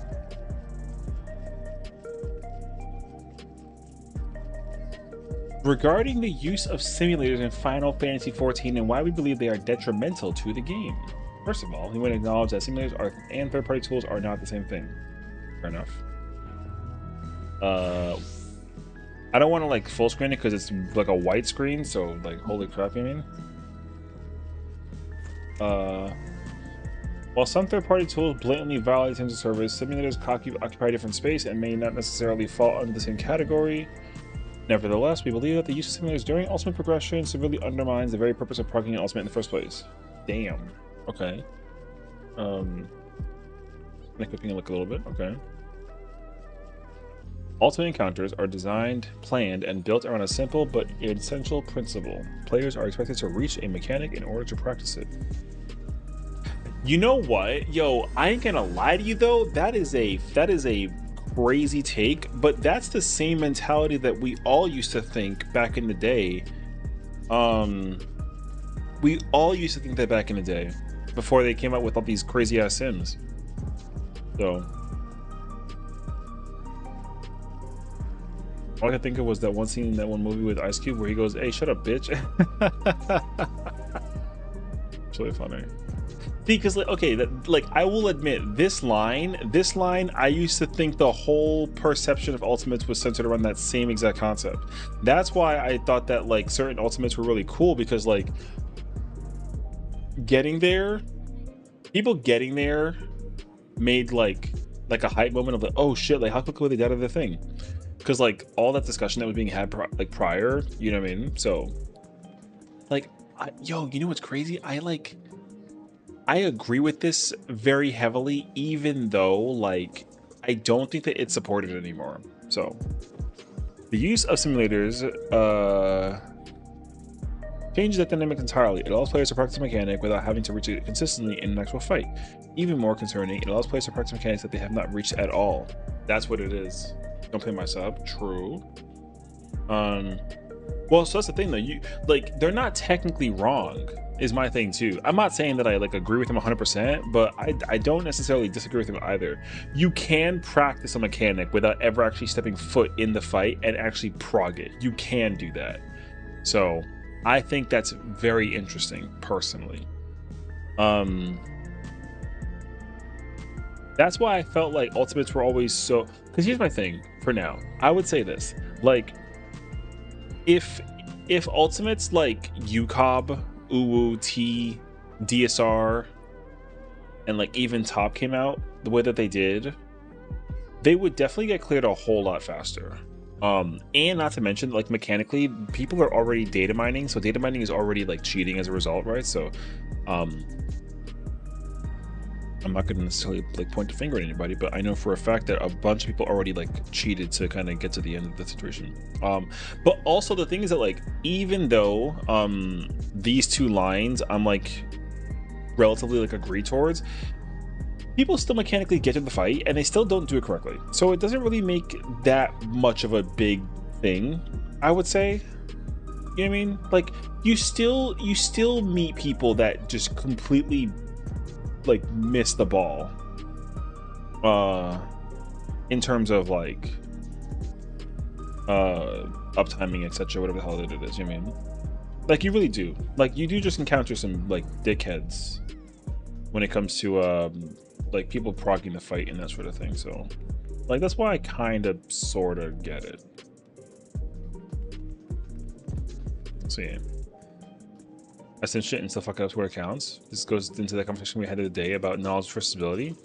Regarding the use of simulators in Final Fantasy XIV and why we believe they are detrimental to the game. First of all, we want to acknowledge that simulators and third-party tools are not the same thing. Fair enough. I don't want to like full screen it because it's like a white screen, so like holy crap, you mean? While some third-party tools blatantly violate terms of service, simulators occupy different space and may not necessarily fall under the same category. Nevertheless, we believe that the use of simulators during Ultimate progression severely undermines the very purpose of progging Ultimate in the first place. Damn. Okay. Equipping a look a little bit. Okay. Ultimate encounters are designed, planned, and built around a simple but essential principle. Players are expected to reach a mechanic in order to practice it. You know what? Yo, I ain't gonna lie to you though. That is a crazy take, but that's the same mentality that we all used to think back in the day. We all used to think that back in the day before they came out with all these crazy ass sims. So all I could think of was that one scene in that one movie with Ice Cube where he goes, "Hey, shut up, bitch." It's really funny. Because like, okay, like I will admit this line I used to think the whole perception of ultimates was centered around that same exact concept. That's why I thought that like certain ultimates were really cool, because like people getting there made like a hype moment of like, oh shit, like how quickly they got out of the thing, because like all that discussion that was being had prior, you know what I mean? So like yo, you know what's crazy? I agree with this very heavily, even though like I don't think that it's supported anymore. So the use of simulators changes that dynamic entirely. It allows players to practice a mechanic without having to reach it consistently in an actual fight. Even more concerning, it allows players to practice mechanics that they have not reached at all. That's what it is. Don't play my sub. True. Well, so that's the thing though. You like, they're not technically wrong, is my thing too. I'm not saying that I like agree with them 100%, but I don't necessarily disagree with them either. You can practice a mechanic without ever actually stepping foot in the fight and actually prog it. You can do that. So I think that's very interesting personally. That's why I felt like ultimates were always so, because here's my thing for now. I would say this, like if ultimates like UCOB, Uwu, T, DSR, and like even Top came out the way that they did, they would definitely get cleared a whole lot faster. And not to mention, like mechanically, people are already data mining, so data mining is already like cheating as a result, right? So I'm not gonna necessarily like point a finger at anybody, but I know for a fact that a bunch of people already like cheated to kind of get to the end of the situation. But also the thing is that like, even though these two lines I'm like relatively like agree towards, people still mechanically get to the fight and they still don't do it correctly. So it doesn't really make that much of a big thing, I would say. You know what I mean? Like you still meet people that just completely like miss the ball. in terms of like uptiming, etc., whatever the hell it is, you know what I mean? Like you really do. Like you do just encounter some like dickheads when it comes to like people progging the fight and that sort of thing. So like that's why I kind of sort of get it. So yeah, I sent shit and stuff like that where it counts. This goes into that conversation we had the other day about knowledge versus ability.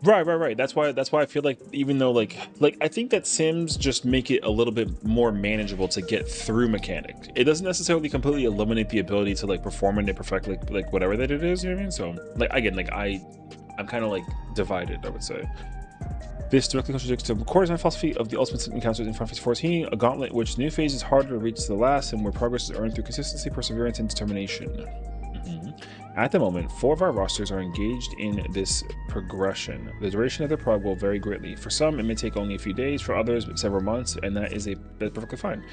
Right. That's why I feel like even though like I think that Sims just make it a little bit more manageable to get through mechanics. It doesn't necessarily completely eliminate the ability to like perform and perfect like whatever that it is, you know what I mean? So like again, like I'm kind of like divided, I would say. This directly contradicts the core design philosophy of the ultimate encounters in Final Fantasy 14, a gauntlet which new phase is harder to reach to the last and where progress is earned through consistency, perseverance, and determination. At the moment, 4 of our rosters are engaged in this progression. The duration of their prog will vary greatly. For some, it may take only a few days, for others, several months, and that's perfectly fine.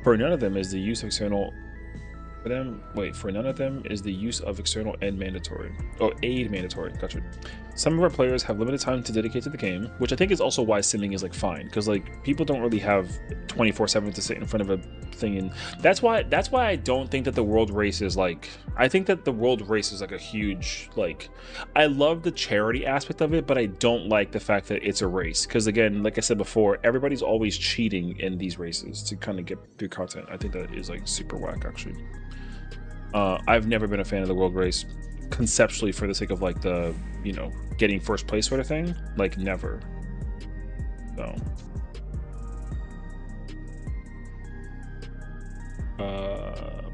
For none of them is the use of external external aid mandatory. Gotcha. Some of our players have limited time to dedicate to the game, which I think is also why simming is like fine, because like people don't really have 24/7 to sit in front of a thing, and that's why I don't think that the world race is like, I think that the world race is like a huge, like, I love the charity aspect of it, but I don't like the fact that it's a race, because again, like I said before, everybody's always cheating in these races to kind of get through content. I think that is like super whack actually. I've never been a fan of the world race conceptually for the sake of like the, you know, getting first place sort of thing, like never. So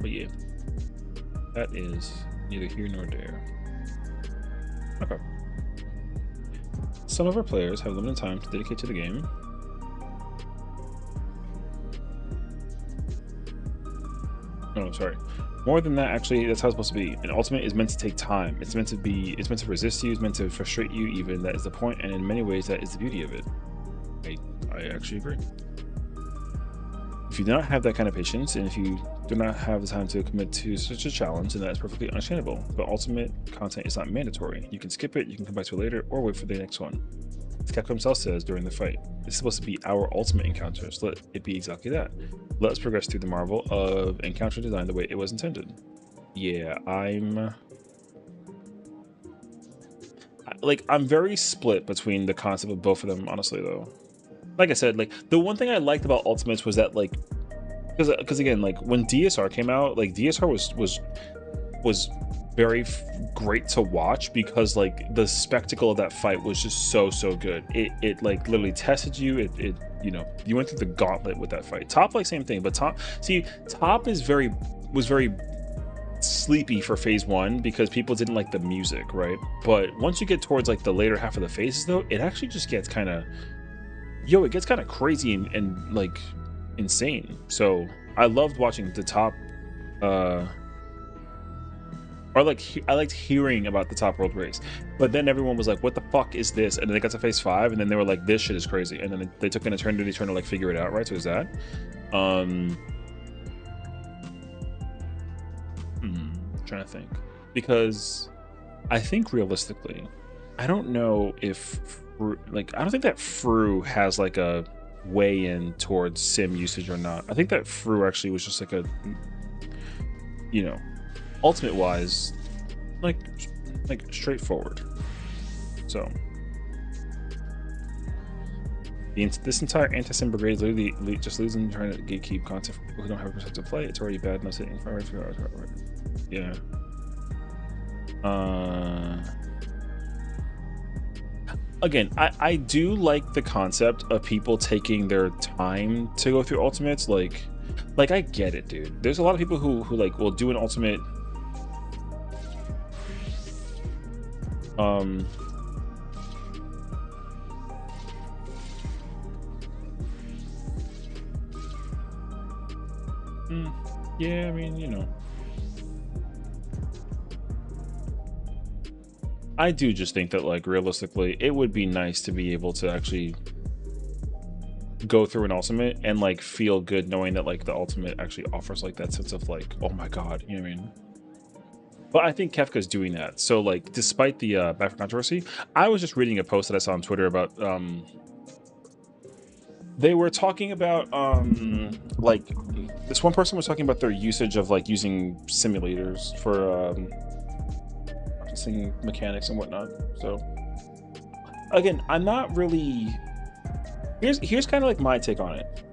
but yeah, that is neither here nor there. Okay, some of our players have limited time to dedicate to the game. No, sorry. More than that, actually, that's how it's supposed to be. An ultimate is meant to take time. It's meant to resist you, it's meant to frustrate you even. That is the point, and in many ways, that is the beauty of it. I actually agree. If you do not have that kind of patience, and if you do not have the time to commit to such a challenge, then that is perfectly understandable. But ultimate content is not mandatory. You can skip it, you can come back to it later, or wait for the next one. As Capcom himself says during the fight, it's supposed to be our ultimate encounter, so let it be exactly that. Let us progress through the marvel of encounter design the way it was intended. Yeah, I'm very split between the concept of both of them, honestly, though. Like I said, like the one thing I liked about Ultimates was that, like, because again, like when DSR came out, like DSR was very great to watch, because like the spectacle of that fight was just so good. It like literally tested you. It you know, you went through the gauntlet with that fight. Top, like, same thing, but Top was very sleepy for phase 1 because people didn't like the music, right? But once you get towards like the later half of the phases, though, it actually just gets kind of it gets kind of crazy and like insane. So I loved watching the Top I liked hearing about the Top World Race, but then everyone was like, what the fuck is this? And then they got to phase 5, and then they were like, this shit is crazy, and then they took an eternity trying to like figure it out, right? So is that trying to think, because I think realistically, I don't know if like, I don't think that Fru has like a way in towards sim usage or not. I think that Fru actually was just like a, you know, ultimate wise, like straightforward. So this entire anti-sim brigade is literally just losing, trying to gatekeep content for people who don't have a perspective to play. It's already bad enough sitting for hours. Yeah. Again, I do like the concept of people taking their time to go through ultimates. Like I get it, dude. There's a lot of people who like will do an ultimate yeah, I mean, you know, I do just think that, like, realistically, it would be nice to be able to actually go through an ultimate and like feel good knowing that like the ultimate actually offers like that sense of like, oh my god, you know what I mean? But I think Kefka's doing that. So like, despite the back controversy, I was just reading a post that I saw on Twitter about they were talking about like this one person was talking about their usage of like using simulators for practicing mechanics and whatnot. So again, I'm not really here's kind of like my take on it.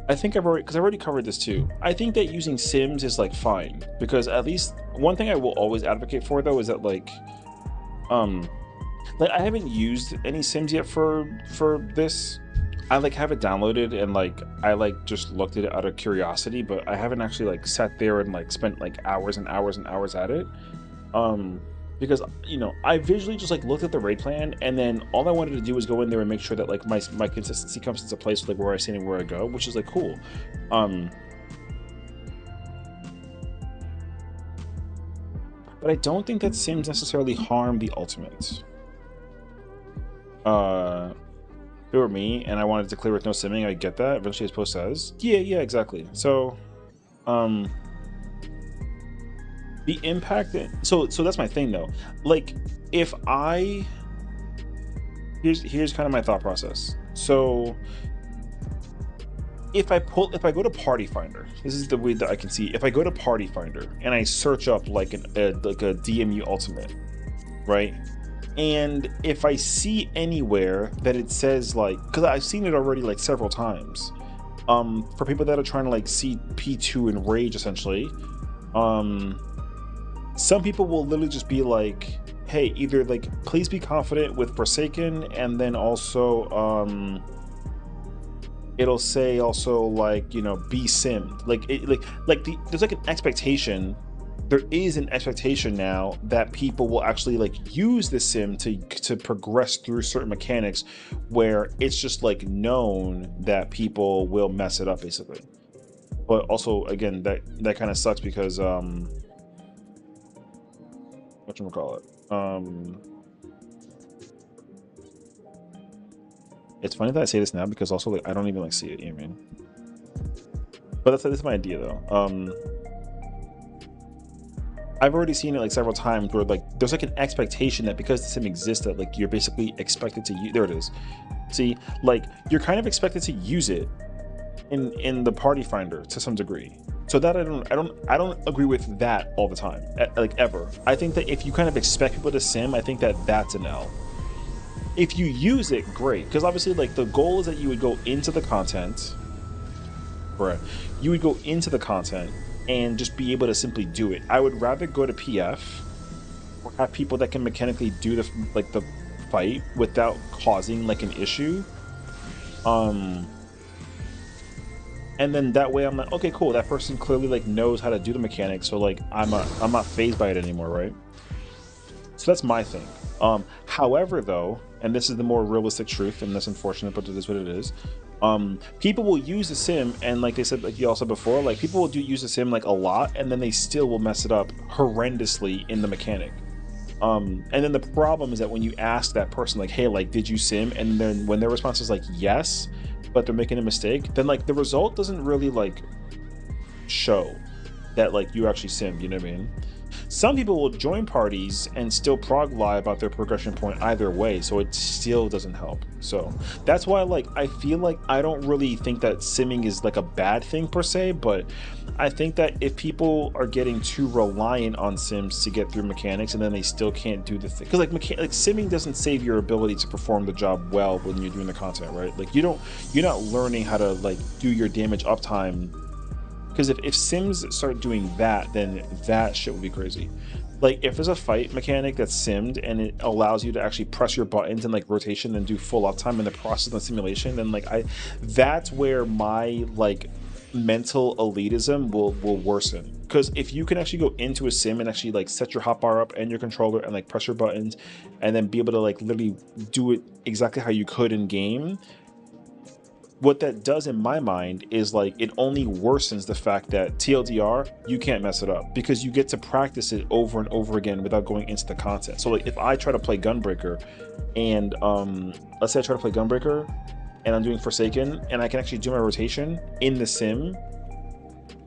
I think I've already covered this too. I think that using sims is like fine, because at least one thing I will always advocate for though is that like I haven't used any sims yet for this. I like have it downloaded and like I like just looked at it out of curiosity, but I haven't actually like sat there and like spent like hours and hours and hours at it. Because you know, I visually just like looked at the raid plan, and then all I wanted to do was go in there and make sure that like my consistency comes into place with like where I stand and where I go, which is like cool. But I don't think that sims necessarily harm the ultimate. If it were me and I wanted to clear with no simming, I get that. Eventually his post says, yeah, exactly. So the impact, so that's my thing though. Like if I here's kind of my thought process. So if I go to Party Finder, this is the way that I can see. If I go to Party Finder and I search up like a DMU ultimate, right? And if I see anywhere that it says like, because I've seen it already like several times, for people that are trying to like see P2 and Rage essentially, some people will literally just be like, hey, either like please be confident with Forsaken, and then also it'll say also like, you know, be simmed. Like there's like an expectation. There is an expectation now that people will actually like use the sim to progress through certain mechanics, where it's just like known that people will mess it up basically. But also again, that kind of sucks because whatchamacallit, it's funny that I say this now because also like I don't even like see it, you know what I mean? But that's my idea though. I've already seen it like several times where like there's like an expectation that because the sim exists that like you're basically expected to use. There it is. See, like you're kind of expected to use it in the Party Finder to some degree. So that I don't agree with that all the time, like ever. I think that if you kind of expect people to sim, I think that that's an L. If you use it, great, because obviously like the goal is that you would go into the content, right? You would go into the content and just be able to simply do it. I would rather go to PF or have people that can mechanically do the fight without causing like an issue. And then that way I'm like, okay, cool, that person clearly like knows how to do the mechanics, so like I'm not fazed by it anymore, right? So that's my thing. However though, and this is the more realistic truth, and that's unfortunate, but it is what it is. People will use the sim, and like they said, like you all said before, like people will use the sim like a lot, and then they still will mess it up horrendously in the mechanic. And then the problem is that when you ask that person like, hey, like did you sim, and then when their response is like yes, but they're making a mistake, then like the result doesn't really like show that like you actually simmed, you know what I mean? Some people will join parties and still prog lie about their progression point either way, so it still doesn't help. So that's why like I feel like I don't really think that simming is like a bad thing per se, but I think that if people are getting too reliant on sims to get through mechanics and then they still can't do the thing, because like simming doesn't save your ability to perform the job well when you're doing the content, right? Like you're not learning how to like do your damage uptime. Because if sims start doing that, then that shit would be crazy. Like if there's a fight mechanic that's simmed and it allows you to actually press your buttons and like rotation and do full uptime in the process of the simulation, then like that's where my like mental elitism will worsen. Because if you can actually go into a sim and actually like set your hotbar up and your controller and like press your buttons and then be able to like literally do it exactly how you could in game, what that does in my mind is like it only worsens the fact that TLDR, you can't mess it up because you get to practice it over and over again without going into the content. So like if I try to play Gunbreaker and let's say I try to play Gunbreaker and I'm doing Forsaken and I can actually do my rotation in the sim,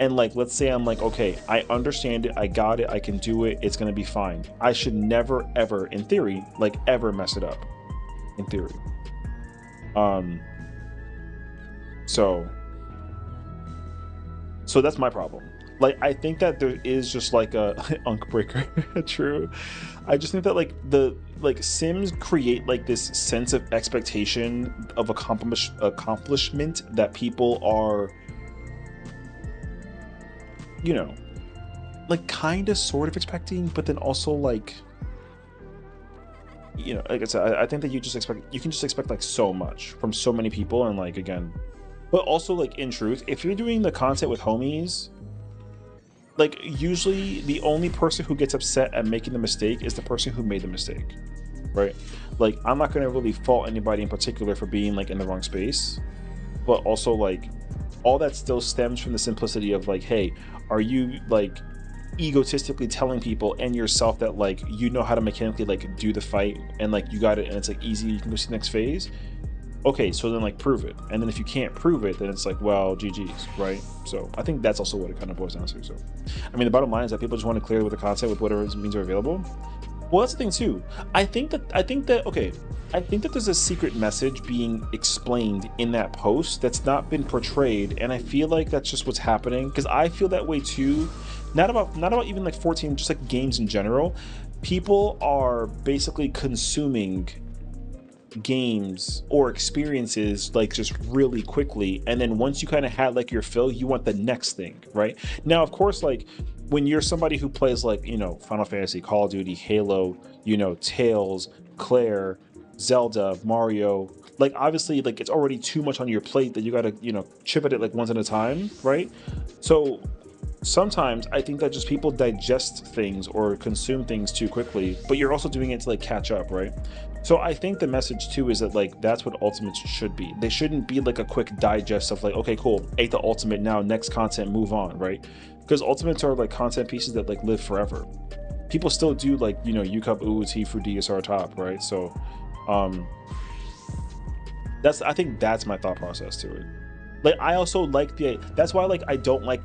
and like, let's say I'm like, okay, I understand it, I got it, I can do it, it's gonna be fine. I should never ever, in theory, like ever mess it up, in theory. So that's my problem. Like, I think that there is just like a unk breaker. True. I just think that like Sims create like this sense of expectation of accomplishment that people are, you know, like kind of sort of expecting, but then also like, you know, like I said, I think that you can just expect like so much from so many people, and like, again, but also like, in truth, if you're doing the content with homies, like usually the only person who gets upset at making the mistake is the person who made the mistake, right? Like, I'm not gonna really fault anybody in particular for being like in the wrong space, but also like all that still stems from the simplicity of like, hey, are you like egotistically telling people and yourself that like you know how to mechanically like do the fight and like you got it and it's like easy, you can go to the next phase? Okay, so then like prove it. And then if you can't prove it, then it's like, well, GG's, right? So I think that's also what it kind of boils down to. So I mean, the bottom line is that people just want to clear with the content with whatever means are available. Well, that's the thing too. I think that there's a secret message being explained in that post that's not been portrayed, and I feel like that's just what's happening, because I feel that way too. Not about even like 14, just like games in general. People are basically consuming games or experiences like just really quickly, and then once you kind of had like your fill, you want the next thing, right? Now, of course, like when you're somebody who plays like, you know, Final Fantasy, Call of Duty, Halo, you know, Tales, Claire, Zelda, Mario, like obviously like it's already too much on your plate that you gotta, you know, chip at it like once at a time, right? So sometimes I think that just people digest things or consume things too quickly, but you're also doing it to like catch up, right? So I think the message too is that like that's what ultimates should be. They shouldn't be like a quick digest of like, okay, cool, ate the ultimate, now next content, move on, right? Because ultimates are like content pieces that like live forever. People still do like, you know, UCUP UUT for DSR top, right? So I think that's my thought process to it. Like, I also like that's why like I don't like,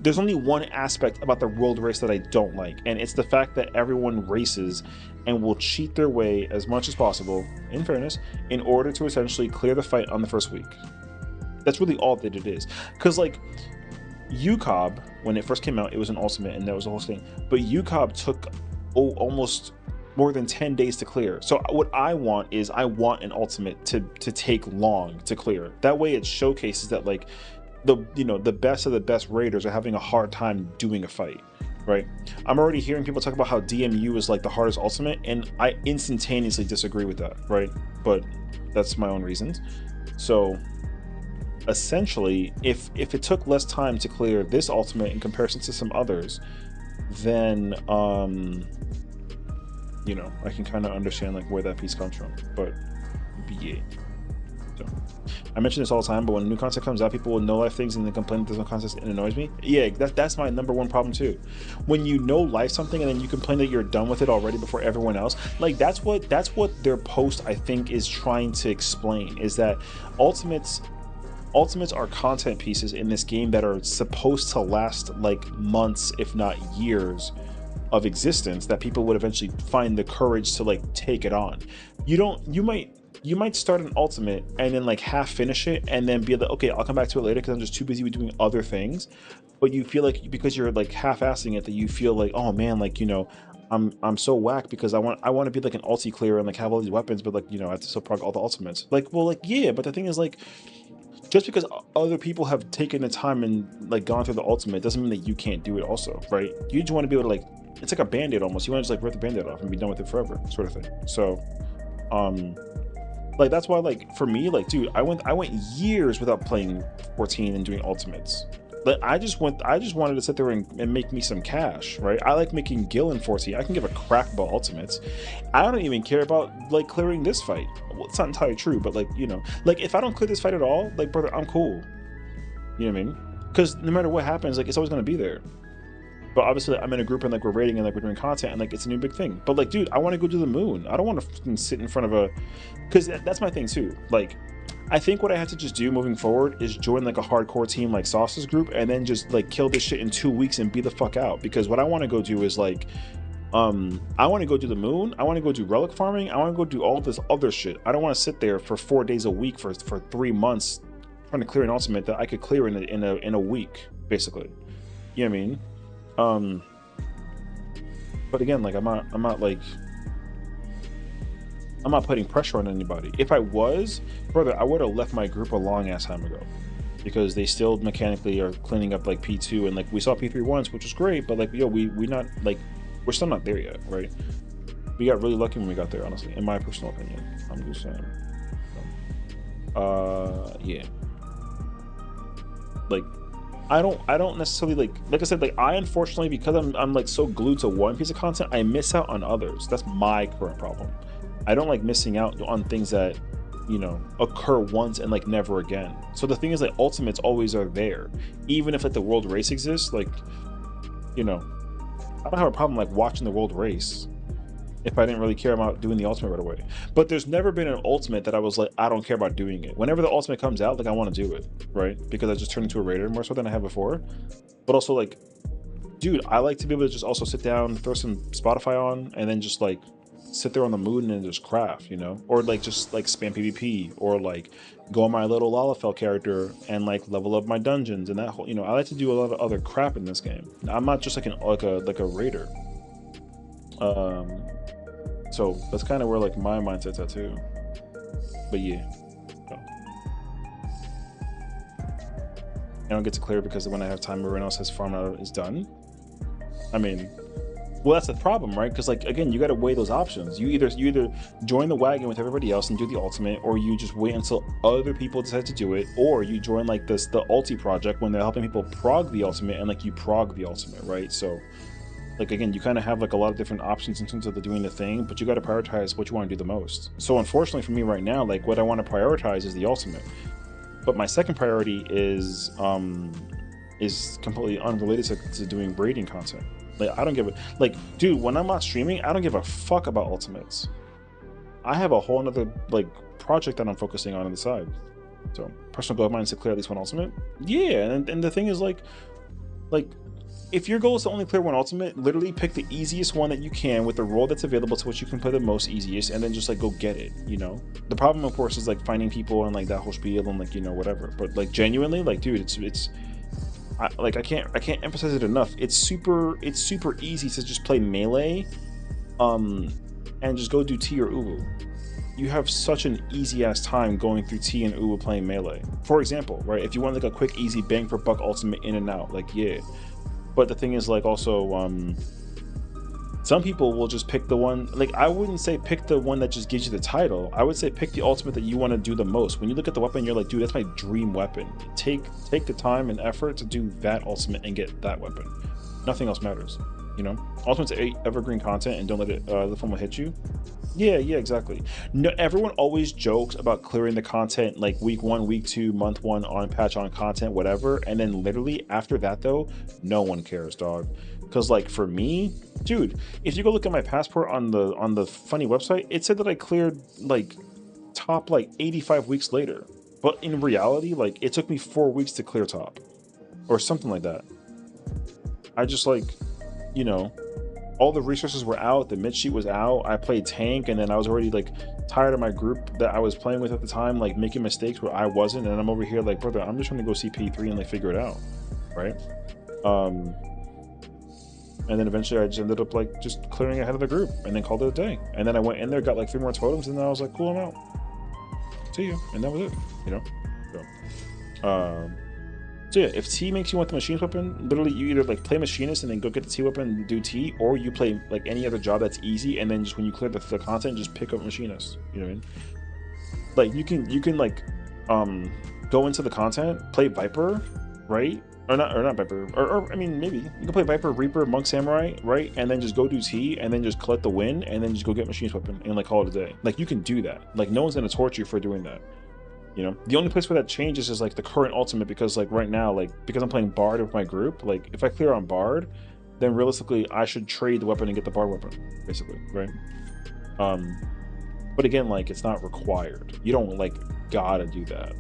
there's only one aspect about the world race that I don't like, and it's the fact that everyone races and will cheat their way as much as possible, in fairness, in order to essentially clear the fight on the first week. That's really all that it is. Because like UCOB, when it first came out, it was an ultimate and that was the whole thing, but UCOB took almost more than 10 days to clear. So what I want is I want an ultimate to take long to clear. That way it showcases that like the best of the best raiders are having a hard time doing a fight, right? I'm already hearing people talk about how DMU is like the hardest ultimate, and I instantaneously disagree with that, right? But that's my own reasons. So essentially, if it took less time to clear this ultimate in comparison to some others, then you know, I can kind of understand like where that piece comes from. But yeah. So I mention this all the time, but when new content comes out, people will know life things and then complain that there's no content, and it annoys me. Yeah, that's my number one problem too. When you know life something and then you complain that you're done with it already before everyone else, like that's what their post I think is trying to explain, is that ultimates are content pieces in this game that are supposed to last like months, if not years of existence, that people would eventually find the courage to like take it on. You might start an ultimate and then like half finish it and then be like, okay, I'll come back to it later because I'm just too busy with doing other things. But you feel like because you're like half-assing it, that you feel like, oh man, like, you know, I'm so whack because I want to be like an ulti clear and like have all these weapons, but like, you know, I have to still prog all the ultimates. Like, well, like, yeah, but the thing is like, just because other people have taken the time and like gone through the ultimate doesn't mean that you can't do it also, right? You just want to be able to like, it's like a band-aid almost. You want to just like rip the band-aid off and be done with it forever, sort of thing. So like that's why like for me, like dude, I went years without playing 14 and doing ultimates. Like I just wanted to sit there and make me some cash, right? I like making Gil in 14. I can give a crap about ultimates. I don't even care about like clearing this fight. Well, it's not entirely true, but like, you know, like if I don't clear this fight at all, like brother, I'm cool. You know what I mean? Because no matter what happens, like it's always gonna be there. But obviously I'm in a group and like we're raiding and like we're doing content and like it's a new big thing. But like, dude, I want to go to the moon. I don't want to sit in front of a, because that's my thing too. Like I think what I have to just do moving forward is join like a hardcore team like Sauce's group, and then just like kill this shit in 2 weeks and be the fuck out. Because what I want to go do is like, I want to go do the moon. I want to go do relic farming. I want to go do all this other shit. I don't want to sit there for 4 days a week for 3 months trying to clear an ultimate that I could clear in a week, basically. You know what I mean? But again, like I'm not putting pressure on anybody. If I was, brother, I would have left my group a long ass time ago, because they still mechanically are cleaning up like P2, and like we saw P3 once, which was great, but like, yo, we not like, we're still not there yet, right? We got really lucky when we got there, honestly, in my personal opinion. I'm just saying. Yeah. Like, I don't necessarily like I said, like I unfortunately, because I'm like so glued to one piece of content, I miss out on others. That's my current problem. I don't like missing out on things that, you know, occur once and like never again. So the thing is, like, ultimates always are there, even if like the world race exists. Like, you know, I don't have a problem like watching the world race if I didn't really care about doing the ultimate right away. But there's never been an ultimate that I was like, I don't care about doing it. Whenever the ultimate comes out, like I want to do it, right? Because I just turned into a raider more so than I have before. But also, like, dude, I like to be able to just also sit down, throw some Spotify on, and then just like sit there on the moon and just craft, you know? Or like just like spam PvP, or like go on my little Lalafell character and like level up my dungeons and that whole, you know, I like to do a lot of other crap in this game. I'm not just like a raider. So that's kind of where like my mindset's at too. But yeah, so. I don't get to clear because when I have time, everyone else has farm out is done. I mean, well, that's the problem, right? Because like, again, you got to weigh those options. You either join the wagon with everybody else and do the ultimate, or you just wait until other people decide to do it, or you join like the ulti project when they're helping people prog the ultimate, and like you prog the ultimate, right? So like, again, you kind of have like a lot of different options in terms of doing the thing, but you got to prioritize what you want to do the most. So unfortunately for me right now, like what I want to prioritize is the ultimate, but my second priority is completely unrelated to doing raiding content. Like, I don't give a, like, dude, when I'm not streaming, I don't give a fuck about ultimates. I have a whole nother like project that I'm focusing on the side. So personal goal of mine is to clear at least one ultimate. Yeah, and the thing is like if your goal is to only clear one ultimate, literally pick the easiest one that you can with the role that's available to which you can play the most easiest, and then just like go get it, you know? The problem, of course, is like finding people and like that whole spiel and like, you know, whatever. But like genuinely, like, dude, I can't emphasize it enough. It's super easy to just play melee, and just go do T or Uwu. You have such an easy ass time going through T and Uwu playing melee. For example, right? If you want like a quick, easy bang for buck ultimate in and out, like, yeah. But the thing is, like, also, some people will just pick the one, like, I wouldn't say pick the one that just gives you the title. I would say pick the ultimate that you want to do the most. When you look at the weapon, you're like, dude, that's my dream weapon. Take the time and effort to do that ultimate and get that weapon. Nothing else matters, you know? Ultimate's evergreen content, and don't let it the phone will hit you. Yeah, exactly. No, everyone always jokes about clearing the content like week 1, week 2, month 1 on patch on content, whatever, and then literally after that though, no one cares, dog. Because like for me, dude, if you go look at my passport on the funny website, it said that I cleared like top like 85 weeks later, but in reality, like it took me 4 weeks to clear top or something like that. I just, like, you know, all the resources were out, the mid sheet was out, I played tank, and then I was already like tired of my group that I was playing with at the time, like making mistakes where I wasn't, and I'm over here like, brother, I'm just trying to go see P3 and like figure it out, right? And then eventually I just ended up like just clearing ahead of the group and then called it a day. And then I went in there, got like 3 more totems, and then I was like, cool, I'm out. See you. And that was it, you know? So yeah, if T makes you want the machinist weapon, literally you either like play machinist and then go get the T weapon and do T, or you play like any other job that's easy, and then just when you clear the content, just pick up machinist. You know what I mean? Like you can like go into the content, play Viper, right? Or not Viper, or I mean maybe you can play Viper, Reaper, Monk, Samurai, right? And then just go do T, and then just collect the win, and then just go get machinist weapon and like call it a day. Like you can do that. Like no one's gonna torture you for doing that. You know, the only place where that changes is like the current ultimate, because like right now, like because I'm playing Bard with my group, like if I clear on Bard, then realistically I should trade the weapon and get the Bard weapon, basically, right? But again, like it's not required. You don't like gotta do that.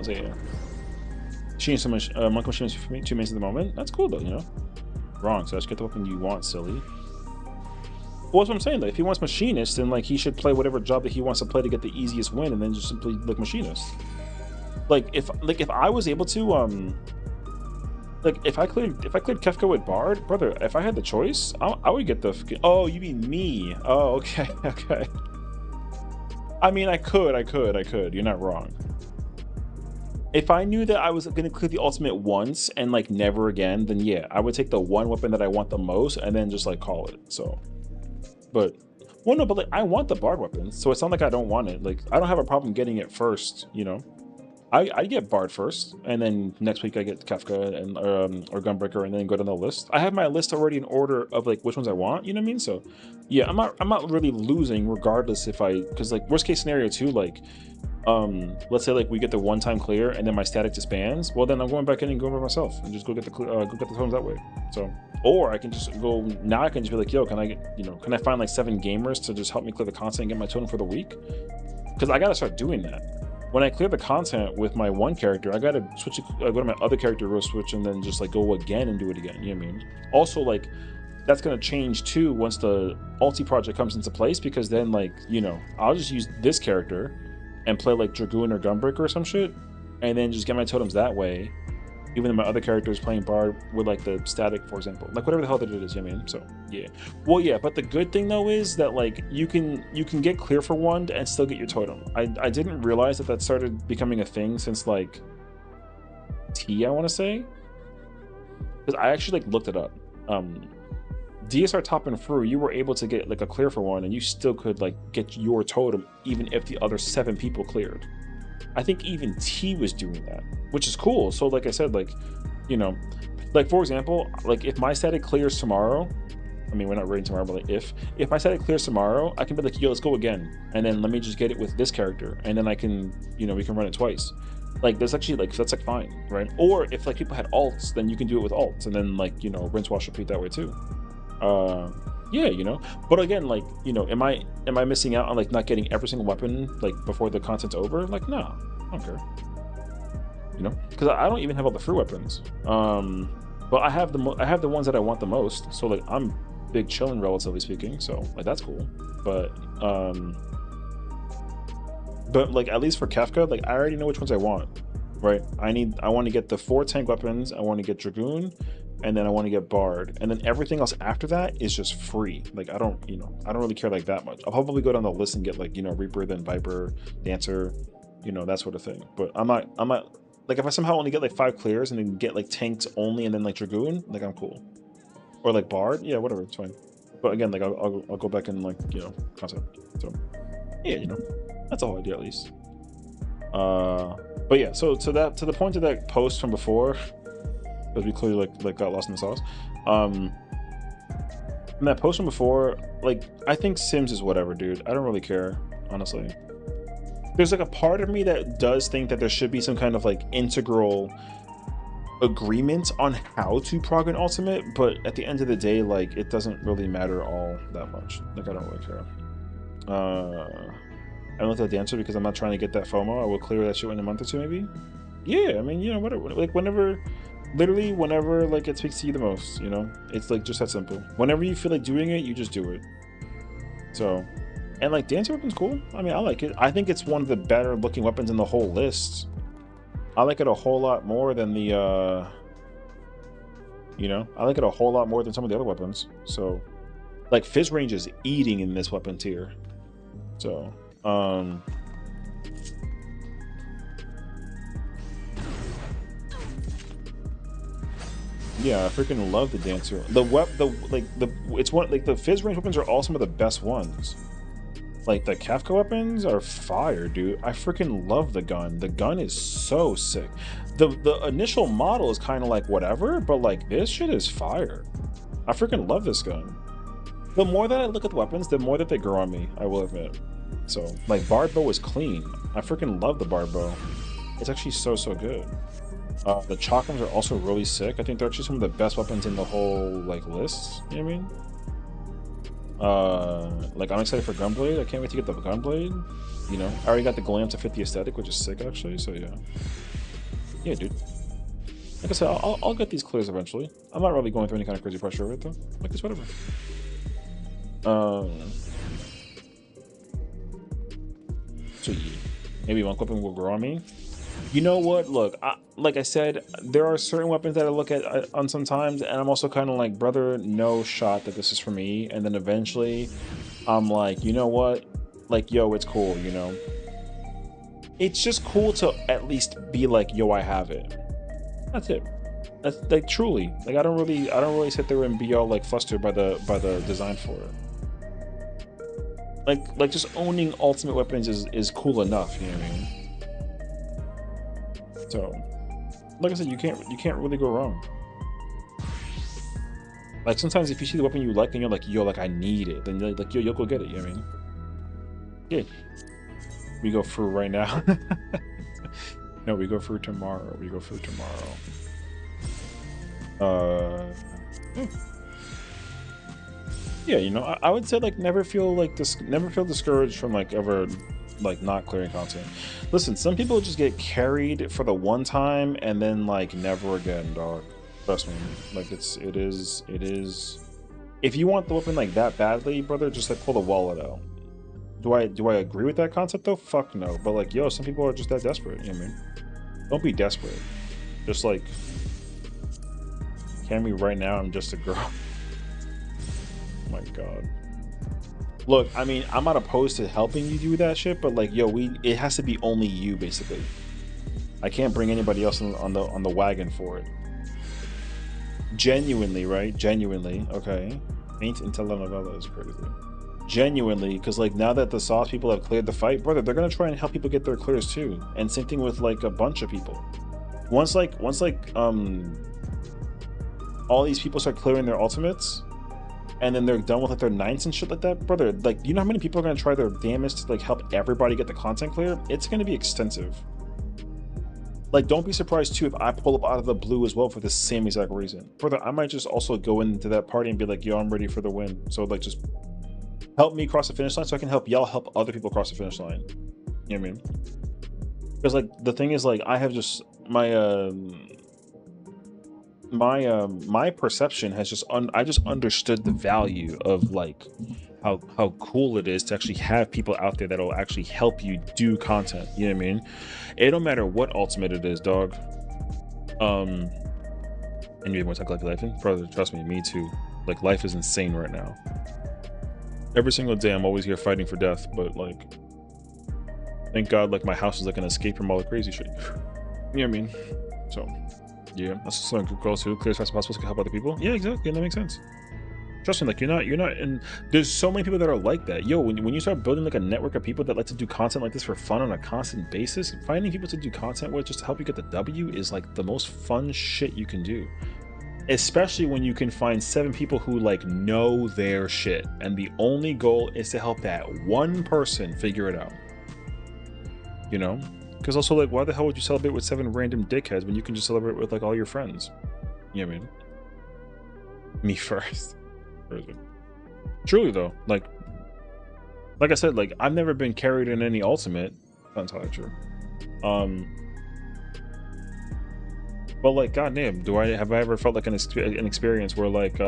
So yeah. Machine so much monk machine is for me 2 minutes at the moment. That's cool though, you know. Wrong, so just get the weapon you want, silly. Well, that's what I'm saying though. If he wants machinist, then like he should play whatever job that he wants to play to get the easiest win, and then just simply like machinist. Like if I was able to like if I cleared Kefka with Bard, brother, if I had the choice, I would get the. Oh, you mean me? Oh, okay, okay. I mean, I could. You're not wrong. If I knew that I was going to clear the ultimate once and like never again, then yeah, I would take the one weapon that I want the most and then just like call it. So, but well, no, but like I want the Bard weapon, so it's not like I don't want it. Like I don't have a problem getting it first, you know. I get Bard first, and then next week I get Kefka and or Gunbreaker, and then go down the list. I have my list already in order of like which ones I want. You know what I mean? So yeah, I'm not really losing regardless if because like worst case scenario too, like let's say like we get the one-time clear and then my static disbands. Well, then I'm going back in and going by myself and just go get the totems that way. So or I can just go now. I can just be like, yo, can I get can I find like 7 gamers to just help me clear the content and get my totem for the week? Because I gotta start doing that. When I clear the content with my one character, I gotta switch, go to my other character, row switch, and then just like go again and do it again. You know what I mean? Also, like that's gonna change too once the ulti project comes into place, because then like I'll just use this character and play like Dragoon or Gunbreaker or some shit, and then just get my totems that way. Even though my other character is playing Bard with like the static, for example, like whatever the hell that it is, you know what I mean? So yeah, well yeah, but the good thing though is that like you can get clear for one and still get your totem. I didn't realize that started becoming a thing since like T, I want to say, because I actually like looked it up. DSR top and through, you were able to get like a clear for one, and you still could like get your totem even if the other 7 people cleared. I think even T was doing that, which is cool. So like I said, like like for example, like if my static clears tomorrow, I mean we're not raiding tomorrow, but like if my static clears tomorrow, I can be like, yo, let's go again, and then let me just get it with this character, and then I can we can run it twice. Like there's actually like that's like fine, right? Or if like people had alts, then you can do it with alts, and then like rinse, wash, repeat that way too. Yeah, but again, like am I missing out on like not getting every single weapon like before the content's over? Like no, I don't care, because I don't even have all the free weapons. But I have the ones that I want the most, so like I'm big chilling relatively speaking, so like that's cool. But like at least for Kefka, like I already know which ones I want, right? I want to get the 4 tank weapons, I want to get Dragoon, and then I want to get Bard, and then everything else after that is just free. Like I don't really care like that much. I'll probably go down the list and get like Reaper, then Viper, Dancer, that sort of thing. But I'm not like if I somehow only get like 5 clears and then get like tanks only and then like Dragoon, like I'm cool. Or like Bard, yeah, whatever, it's fine. But again, like I'll go back and like concept. So yeah, that's a whole idea at least. But yeah, so to the point of that post from before, because we clearly like got lost in the sauce. In that post from before, like I think Sims is whatever, dude. I don't really care, honestly. There's like a part of me that does think that there should be some kind of like integral agreement on how to prog an ultimate, but at the end of the day, like it doesn't really matter all that much. Like I don't really care. I don't let that Dancer because I'm not trying to get that FOMO. I will clear that shit in a month or 2 maybe. Yeah, I mean, whatever. Like whenever, literally whenever like it speaks to you the most, it's like just that simple. Whenever you feel like doing it, you just do it. So, and like Dancer weapon's cool. I mean, I like it. I think it's one of the better looking weapons in the whole list. I like it a whole lot more than the I like it a whole lot more than some of the other weapons. So like Fizz range is eating in this weapon tier. So yeah, I freaking love the Dancer. It's one like the Fizz range weapons are all some of the best ones. Like the Kefka weapons are fire, dude. I freaking love the gun. The gun is so sick. The initial model is kind of like whatever, but like this shit is fire. I freaking love this gun. The more that I look at the weapons, the more that they grow on me, I will admit. So like Bard bow is clean. I freaking love the Bard bow. It's actually so good. The Chakras are also really sick. I think they're actually some of the best weapons in the whole like list. You know what I mean? Like I'm excited for Gunblade. I can't wait to get the Gunblade. You know, I already got the Glam to fit the aesthetic, which is sick actually. So yeah, yeah, dude. Like I said, I'll get these clears eventually. I'm not really going through any kind of crazy pressure over it though. Like it's whatever. So yeah, maybe one weapon will grow on me. You know what? Look, like I said, there are certain weapons that I look at on sometimes, and I'm also kind of like, brother, no shot that this is for me. And then eventually, I'm like, you know what? Like, yo, it's cool. You know, it's just cool to at least be like, yo, I have it. That's it. That's like truly. Like, I don't really sit there and be all like flustered by the design for it. Like just owning ultimate weapons is cool enough. You know what I mean? So, like I said, you can't really go wrong. Like sometimes if you see the weapon you like and you're like, yo, like I need it, then you're like, yo, you'll go get it. You know what I mean? Yeah. We go through right now. No, we go through tomorrow. We go through tomorrow. Yeah, you know, I would say like never feel discouraged from like ever like not clearing content. Listen, some people just get carried for the one time and then like never again, dog. Trust me. Like it is if you want the weapon like that badly, brother, just like pull the wallet out. Do I agree with that concept though? Fuck no. But like, yo, some people are just that desperate, you know what I mean? Don't be desperate. Just like can me right now, I'm just a girl. Oh my god. Look, I mean, I'm not opposed to helping you do that shit, but like, yo, it has to be only you, basically. I can't bring anybody else on the wagon for it. Genuinely, right? Genuinely, okay. Ain't in telenovela is crazy. Genuinely, because like now that the sauce people have cleared the fight, brother, they're gonna try and help people get their clears too. And same thing with like a bunch of people. Once all these people start clearing their ultimates, and then they're done with like their 9s and shit like that, brother, like, you know how many people are going to try their damnedest to like help everybody get the content clear? It's going to be extensive. Like, don't be surprised too if I pull up out of the blue as well for the same exact reason, brother. I might just also go into that party and be like, yo, I'm ready for the win, so like just help me cross the finish line so I can help y'all help other people cross the finish line. You know what I mean? Because like the thing is, like, I have just my perception has just I just understood the value of like how cool it is to actually have people out there that'll actually help you do content. You know what I mean? It don't matter what ultimate it is, dog. And you want to talk like life? Brother, trust me too. Like, life is insane right now. Every single day I'm always here fighting for death, but like, thank God, like my house is like an escape from all the crazy shit. You know what I mean? So yeah, that's something good goals too. Clear as fast as possible to help other people. Yeah, exactly. That makes sense. Trust me, like you're not, and there's so many people that are like that. Yo, when you start building like a network of people that like to do content like this for fun on a constant basis, finding people to do content with just to help you get the W is like the most fun shit you can do. Especially when you can find 7 people who like know their shit, and the only goal is to help that one person figure it out. You know? Because also, like, why the hell would you celebrate with 7 random dickheads when you can just celebrate with like all your friends? You know what I mean? Me first. Truly though, like I said, like I've never been carried in any ultimate. That's entirely true. But like, goddamn, have I ever felt like an experience where like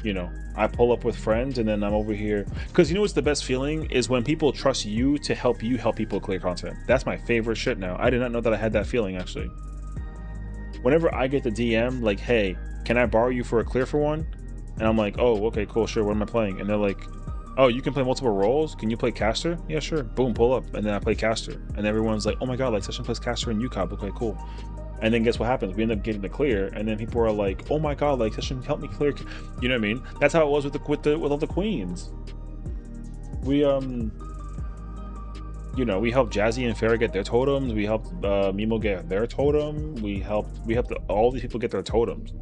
you know, I pull up with friends and then I'm over here, because you know what's the best feeling is when people trust you to help people clear content. That's my favorite shit now. I did not know that I had that feeling actually. Whenever I get the DM like, hey, can I borrow you for a clear for one? And I'm like, oh, okay, cool, sure, what am I playing? And they're like, oh, you can play multiple roles? Can you play caster? Yeah, sure. Boom, pull up. And then I play caster. And everyone's like, oh my god, like Sessiion plays caster and UCOB. Okay, cool. And then guess what happens? We end up getting the clear, and then people are like, "Oh my god, like Sessiion help me clear." You know what I mean? That's how it was with all the queens. We you know, we helped Jazzy and Farrah get their totems. We helped Mimo get their totem. We helped all these people get their totems.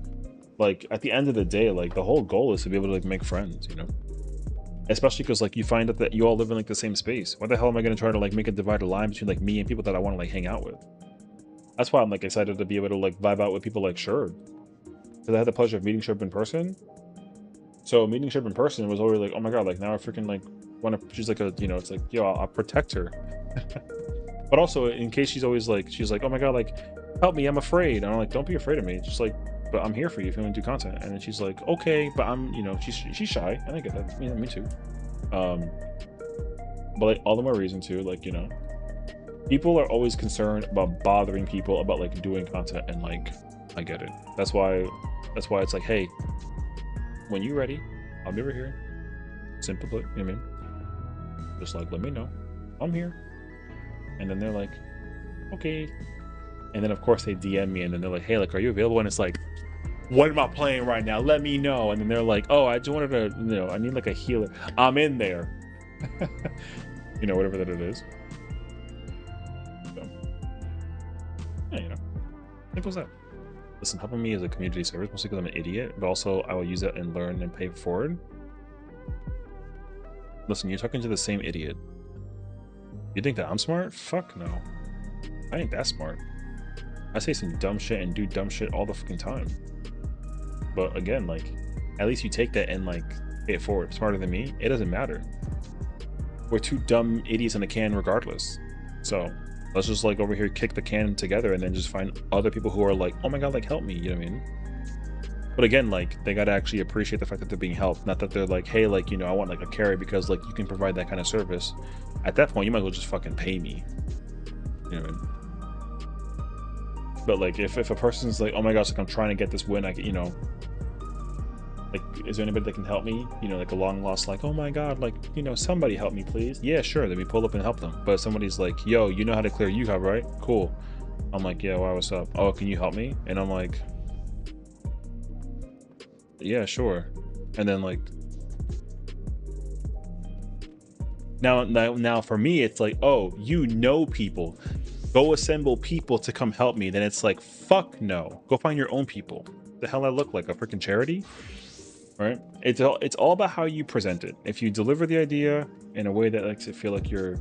Like at the end of the day, like the whole goal is to be able to like make friends. You know, especially because like you find out that you all live in like the same space. Why the hell am I gonna try to like make a divided line between like me and people that I want to like hang out with? That's why I'm like excited to be able to like vibe out with people like Sherb. Because I had the pleasure of meeting Sherb in person. So meeting Sherb in person was always like, oh my god, like now I freaking like want to. She's like a, you know, it's like, yo, I'll protect her. But also in case she's always like, she's like, oh my god, like help me, I'm afraid. And I'm like, don't be afraid of me. Just like, but I'm here for you if you want to do content. And then she's like, okay, but I'm, you know, she's shy. And I get that. You know, me too. But like all the more reason to, like, you know, people are always concerned about bothering people about like doing content, and like I get it. That's why it's like, hey, when you're ready, I'll be over here. Simple put, you know what I mean? Just like let me know. I'm here. And then they're like, okay. And then of course they DM me and then they're like, hey, like, are you available? And it's like, what am I playing right now? Let me know. And then they're like, oh, I just wanted to, you know, I need like a healer. I'm in there. You know, whatever that it is. So, yeah, you know, simple as that. Listen, helping me is a community service, mostly because I'm an idiot, but also I will use it and learn and pay forward. Listen, you're talking to the same idiot. You think that I'm smart? Fuck no. I ain't that smart. I say some dumb shit and do dumb shit all the fucking time. But again, like, at least you take that and like pay it forward. Smarter than me, it doesn't matter. We're two dumb idiots in a can regardless. So let's just like over here kick the can together and then just find other people who are like, oh my god, like help me, you know what I mean? But again, like they gotta actually appreciate the fact that they're being helped, not that they're like, hey, like, you know, I want like a carry because like you can provide that kind of service. At that point, you might as well just fucking pay me. You know what I mean? But like if a person's like, oh my gosh, like I'm trying to get this win, I can, you know, like, is there anybody that can help me? You know, like a long lost, like, oh my god, like, you know, somebody help me please. Yeah, sure, then we pull up and help them. But if somebody's like, yo, you know how to clear U-Hub, right? Cool. I'm like, yeah, why, what's up? Oh, can you help me? And I'm like, yeah, sure. And then like now for me it's like, oh, you know people, go assemble people to come help me. Then it's like, fuck no, go find your own people. The hell I look like a freaking charity, right? It's all about how you present it. If you deliver the idea in a way that makes it feel like you're,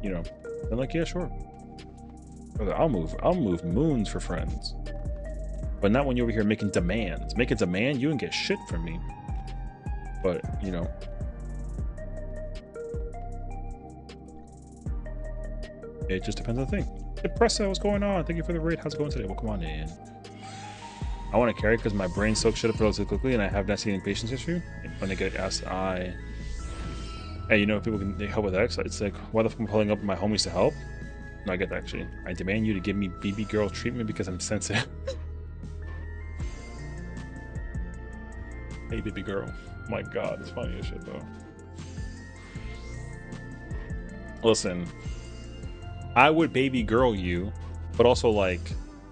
you know, then like, yeah, sure, brother, I'll move moons for friends. But not when you're over here making demands. Make a demand, you can get shit from me. But, you know. It just depends on the thing. Depressa, what's going on? Thank you for the raid. How's it going today? Well, come on in. I want to carry because my brain soaks shit up relatively quickly and I have not seen any patience issue. When they get asked, hey, you know, people can help with X. It's like, why the fuck am I pulling up my homies to help? No, I get that actually. I demand you to give me BB girl treatment because I'm sensitive. Hey, baby girl. My god, it's funny as shit though. Listen, I would baby girl you, but also like,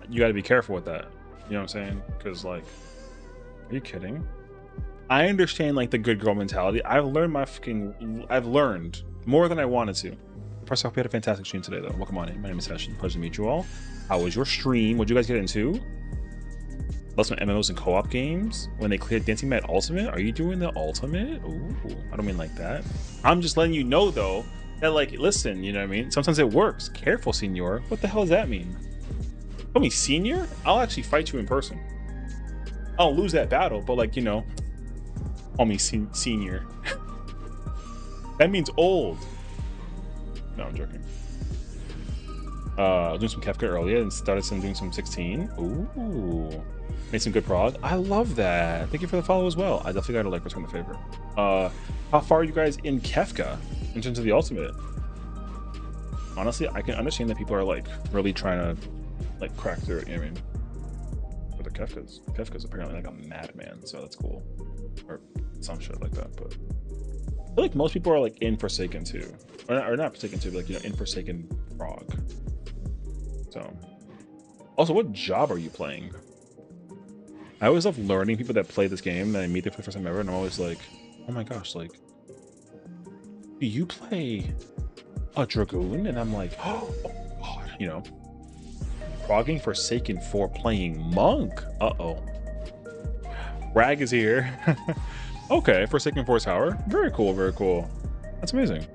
you gotta be careful with that. You know what I'm saying? Because like, are you kidding? I understand like the good girl mentality. I've learned more than I wanted to. First off, we had a fantastic stream today though. Welcome on in. My name is Sessiion. Pleasure to meet you all. How was your stream? What'd you guys get into? Love some MMOs and co-op games. When they cleared Dancing Mad Ultimate, are you doing the Ultimate? Ooh, I don't mean like that. I'm just letting you know though that like, listen, you know what I mean? Sometimes it works. Careful, Senor. What the hell does that mean? Call me Senior? I'll actually fight you in person. I'll lose that battle, but like, you know, call me Senior. That means old. No, I'm joking. Doing some Kefka earlier and started doing some 16. Ooh. Made some good prog. I love that. Thank you for the follow as well. I definitely gotta like return the favor. How far are you guys in Kefka in terms of the ultimate? Honestly, I can understand that people are like really trying to like crack through it, you know what I mean? But the Kefka's apparently like a madman, so that's cool. Or some shit like that, but I feel like most people are like in Forsaken too. Or not Forsaken 2, but like, you know, in Forsaken prog. So also, what job are you playing? I always love learning people that play this game and I meet them for the first time ever, and I'm always like, oh my gosh, like, do you play a Dragoon? And I'm like, oh god, you know, progging Forsaken for playing Monk. Uh-oh. Rag is here. Okay, Forsaken 4 Tower. Very cool, very cool. That's amazing.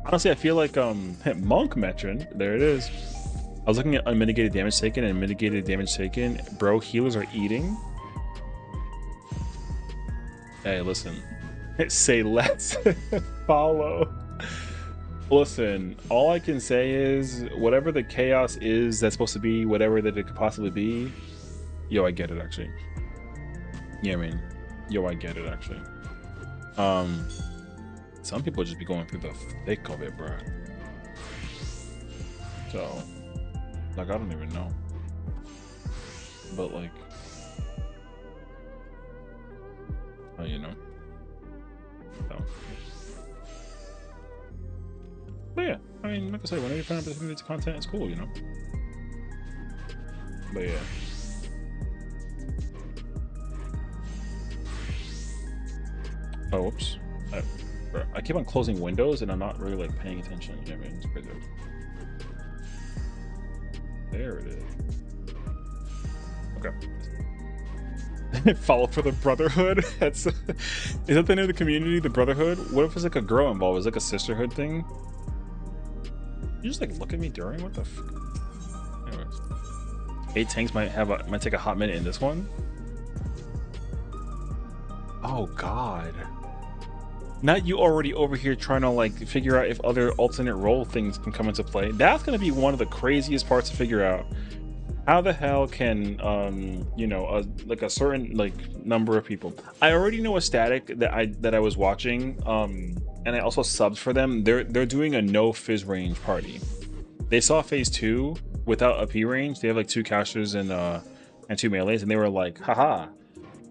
Honestly, I feel like Monk mentioned, there it is. I was looking at unmitigated damage taken and mitigated damage taken. Bro, healers are eating. Hey, listen. Say let's follow. Listen, all I can say is whatever the chaos is that's supposed to be, whatever that it could possibly be. Yo, I get it actually. Yeah, I mean, yo, I get it actually. Some people just be going through the thick of it, bro. So, like, I don't even know. But like, you know. So. But yeah, I mean, like I said, whenever you find opportunity to content, it's cool, you know. But yeah. Oh, whoops. Bro, I keep on closing windows and I'm not really like paying attention. You know what I mean? It's crazy. There it is. Okay. Follow for the Brotherhood. That's is that the name of the community, the Brotherhood? What if it's like a girl involved? Is it like a sisterhood thing? You just like look at me during what the f. Anyways. 8 tanks might take a hot minute in this one. Oh god. Not you already over here trying to like figure out if other alternate role things can come into play. That's gonna be one of the craziest parts to figure out. How the hell can you know, like a certain like number of people. I already know a static that I was watching, and I also subbed for them. They're doing a no fizz range party. They saw phase 2 without a P range. They have like 2 casters and 2 melees, and they were like, haha,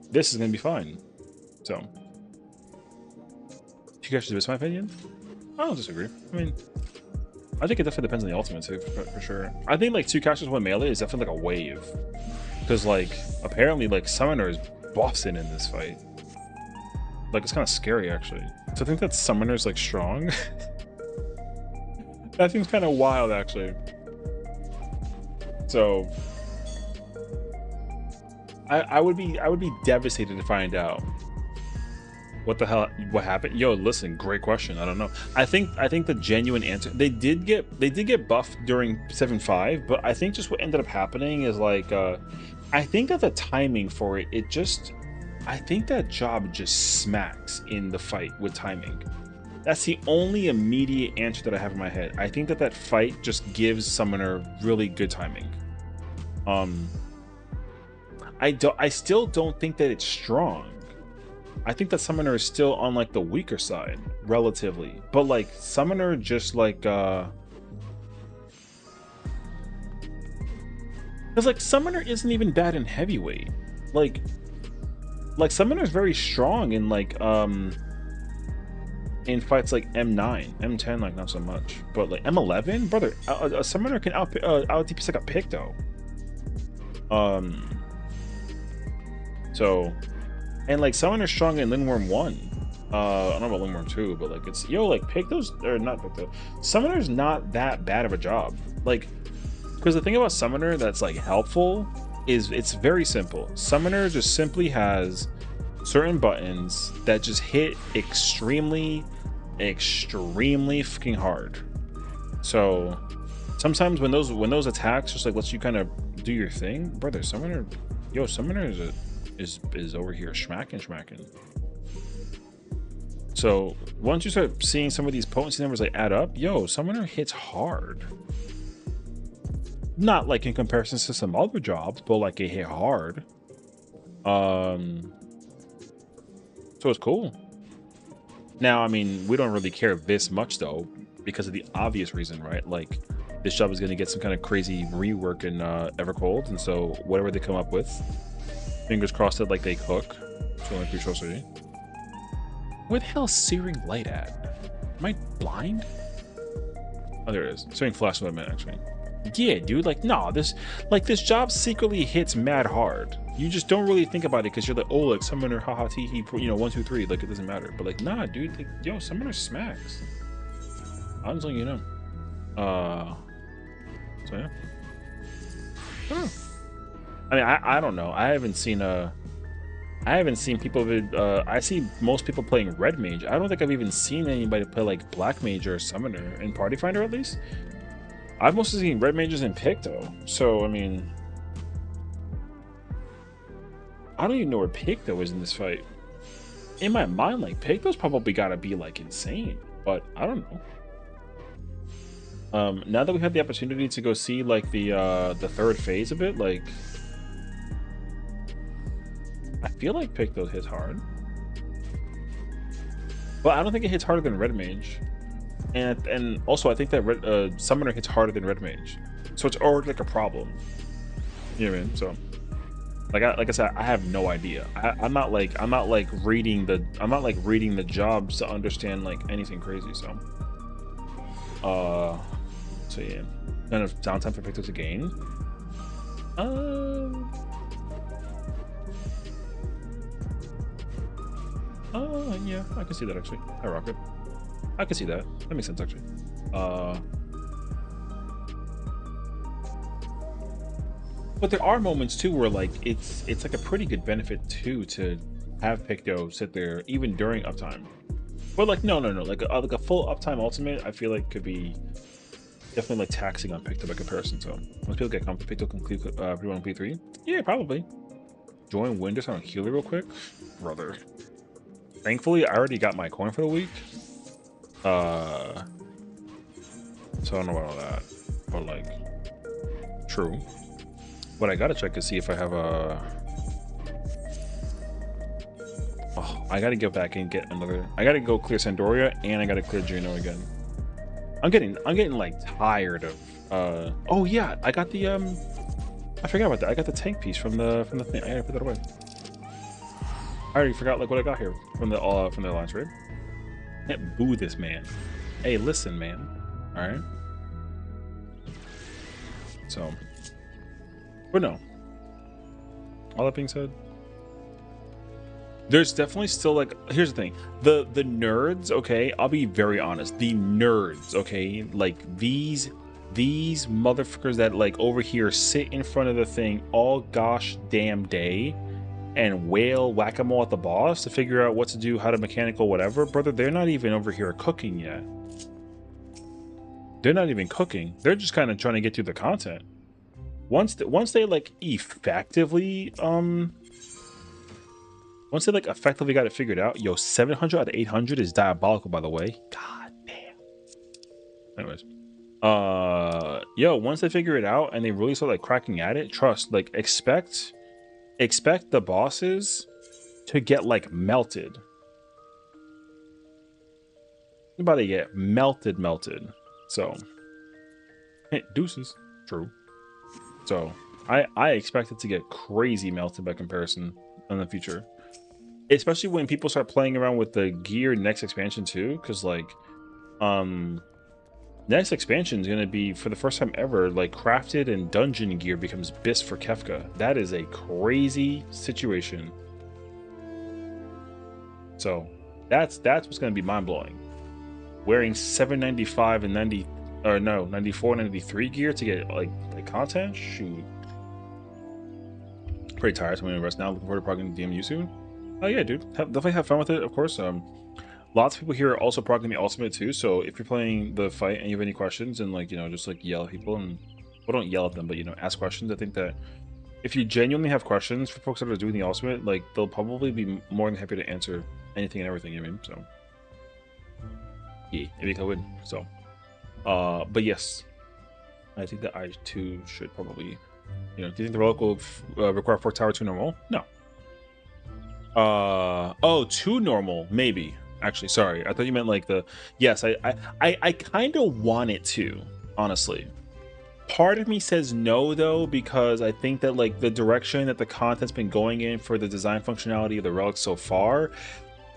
this is gonna be fine. So 2 casters is my opinion. I don't disagree. I mean, I think it definitely depends on the ultimate too, for sure. I think like 2 casters, 1 melee is definitely like a wave, because like apparently like Summoner is bossing in this fight. Like it's kind of scary actually. So I think that Summoner's like strong. That seems kind of wild actually. So I would be devastated to find out what the hell, what happened. Yo, listen, great question. I don't know. I think the genuine answer, they did get buffed during 7.5, but I think just what ended up happening is like I think that the timing for it I think that job just smacks in the fight with timing. That's the only immediate answer that I have in my head. I think that fight just gives Summoner really good timing. I still don't think that it's strong. I think that Summoner is still on like the weaker side relatively, but like Summoner just like because like Summoner isn't even bad in heavyweight. Like Summoner is very strong in like in fights like M9, M10 like not so much, but like M11, brother, a Summoner can out DPS like a pick though. So, and like Summoner's strong in Lingworm 1. I don't know about Lingworm 2, but like it's like pick those, or not pick those. Summoner's not that bad of a job. Like, because the thing about Summoner that's like helpful is it's very simple. Summoner just simply has certain buttons that just hit extremely fucking hard. So sometimes when those attacks just like lets you kind of do your thing, brother, Summoner is over here smacking. So once you start seeing some of these potency numbers like add up, yo, Summoner hits hard. Not like in comparison to some other jobs, but like it hit hard. So it's cool. Now, I mean, we don't really care this much though, because of the obvious reason, right? Like this job is going to get some kind of crazy rework in Evercold, and so whatever they come up with, fingers crossed that like they cook. So like where the hell is Searing Light at? Am I blind? Oh, there it is. Searing Flash, what I meant actually. Yeah, dude, like, nah, this job secretly hits mad hard. You just don't really think about it because you're like, oh, like Summoner, haha, tee, you know, 1, 2, 3, like it doesn't matter. But like, nah, dude, like, yo, Summoner smacks. I'm just letting you know. So yeah. I don't know. I mean, I don't know. I haven't seen people with, I see most people playing Red Mage. I don't think I've even seen anybody play like Black Mage or Summoner in Party Finder at least. I've mostly seen red mages and Picto, so I mean, I don't even know where Picto is in this fight. In my mind, like Picto's probably gotta be like insane, but I don't know. Now that we had the opportunity to go see like the third phase of it, like I feel like Picto hits hard, but I don't think it hits harder than red mage. And also I think that summoner hits harder than red mage, so it's already like a problem. You know what I mean? So like I said, I have no idea. I'm not like reading the jobs to understand like anything crazy. So yeah, kind of downtime for Picto to gain. Yeah, I can see that actually. I rock it. I can see that. That makes sense actually. But there are moments too where like it's like a pretty good benefit too to have Picto sit there even during uptime. But like no, like a full uptime ultimate, I feel like could be definitely like taxing on Picto by comparison. So once people get comfortable, Picto conclude P1 P3. Yeah, probably. Join Winders on healer real quick, brother. Thankfully, I already got my coin for the week. So I don't know about all that, but like, true. What I gotta check to see if I have a. Oh, I gotta go back and get another. I gotta go clear Sandoria and I gotta clear Juno again. I'm getting like tired of. Oh yeah, I got the I forgot about that. I got the tank piece from the thing. I gotta put that away. I already forgot like what I got here from the alliance raid. Can't boo this man. Hey, listen, man. All right. So, but no. All that being said, there's definitely still like. Here's the thing: the nerds. Okay, I'll be very honest. The nerds. Okay, like these motherfuckers that like over here sit in front of the thing all gosh damn day and wail whack-a-mole at the boss to figure out what to do, how to mechanical whatever, brother. They're not even over here cooking yet. They're not even cooking. They're just kind of trying to get through the content. Once they like effectively effectively got it figured out. Yo, 700 out of 800 is diabolical, by the way. God damn. Anyways, yo, once they figure it out and they really start like cracking at it, trust, like expect the bosses to get like melted. They're about to get melted. So deuces. True. So I expect it to get crazy melted by comparison in the future, especially when people start playing around with the gear next expansion too, because like next expansion is going to be, for the first time ever, like crafted and dungeon gear becomes BIS for Kefka. That is a crazy situation. So that's what's going to be mind-blowing. Wearing 795 and 94 and 93 gear to get like content. Shoot, pretty tired, so I'm gonna rest now. Looking forward to progging DMU soon. Oh yeah, dude, definitely have fun with it, of course. Lots of people here are also progging the ultimate too, so if you're playing the fight and you have any questions, and like, you know, just like yell at people, and well, don't yell at them, but you know, ask questions. I think that if you genuinely have questions for folks that are doing the ultimate, like they'll probably be more than happy to answer anything and everything. You know what I mean? So yeah, maybe I win. So but yes, I think that I too should probably, you know, do you think the relic will require 4 tower 2 normal? No. Oh, 2 normal, maybe. Actually, sorry, I thought you meant like the. Yes, I kind of want it to, honestly. Part of me says no though, because I think that like the direction that the content's been going in for the design functionality of the relic so far,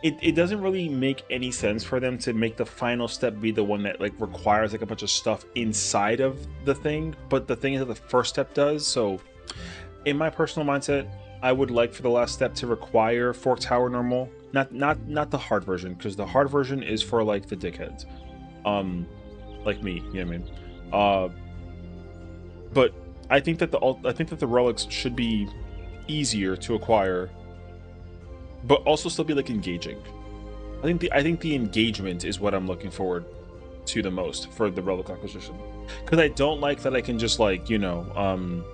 it doesn't really make any sense for them to make the final step be the one that like requires like a bunch of stuff inside of the thing. But the thing is that the first step does. So in my personal mindset, I would like for the last step to require 4 tower normal. Not the hard version, because the hard version is for like the dickheads, like me. You know what I mean? But I think that the relics should be easier to acquire, but also still be like engaging. I think the engagement is what I'm looking forward to the most for the relic acquisition, because I don't like that I can just like, you know,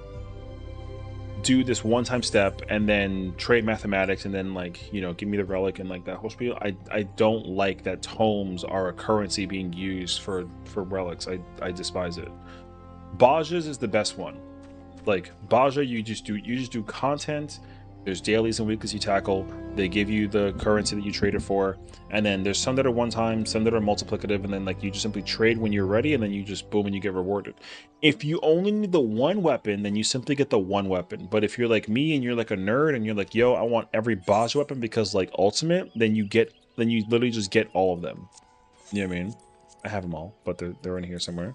do this one-time step and then trade mathematics and then like, you know, give me the relic and like that whole spiel. I don't like that tomes are a currency being used for relics. I despise it. Baja's is the best one. Like Baja, you just do content. There's dailies and weeklies you tackle. They give you the currency that you traded for, and then there's some that are one time, some that are multiplicative, and then like you just simply trade when you're ready, and then you just boom and you get rewarded. If you only need the one weapon, then you simply get the one weapon. But if you're like me and you're like a nerd and you're like, yo, I want every Baja weapon because like ultimate, then you literally just get all of them. You know what I mean? I have them all, but they're in here somewhere.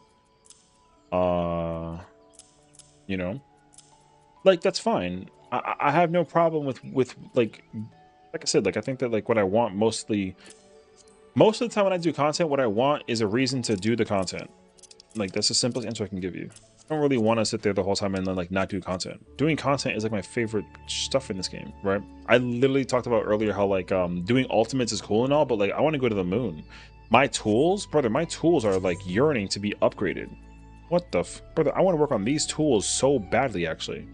You know, like that's fine. I have no problem with like I said, like I think that like what I want most of the time when I do content, what I want is a reason to do the content. Like that's the simplest answer I can give you. I don't really want to sit there the whole time and then like not do content. Doing content is like my favorite stuff in this game, right? I literally talked about earlier how like doing ultimates is cool and all, but like I want to go to the moon. My tools, brother, my tools are like yearning to be upgraded. What the brother, I want to work on these tools so badly actually.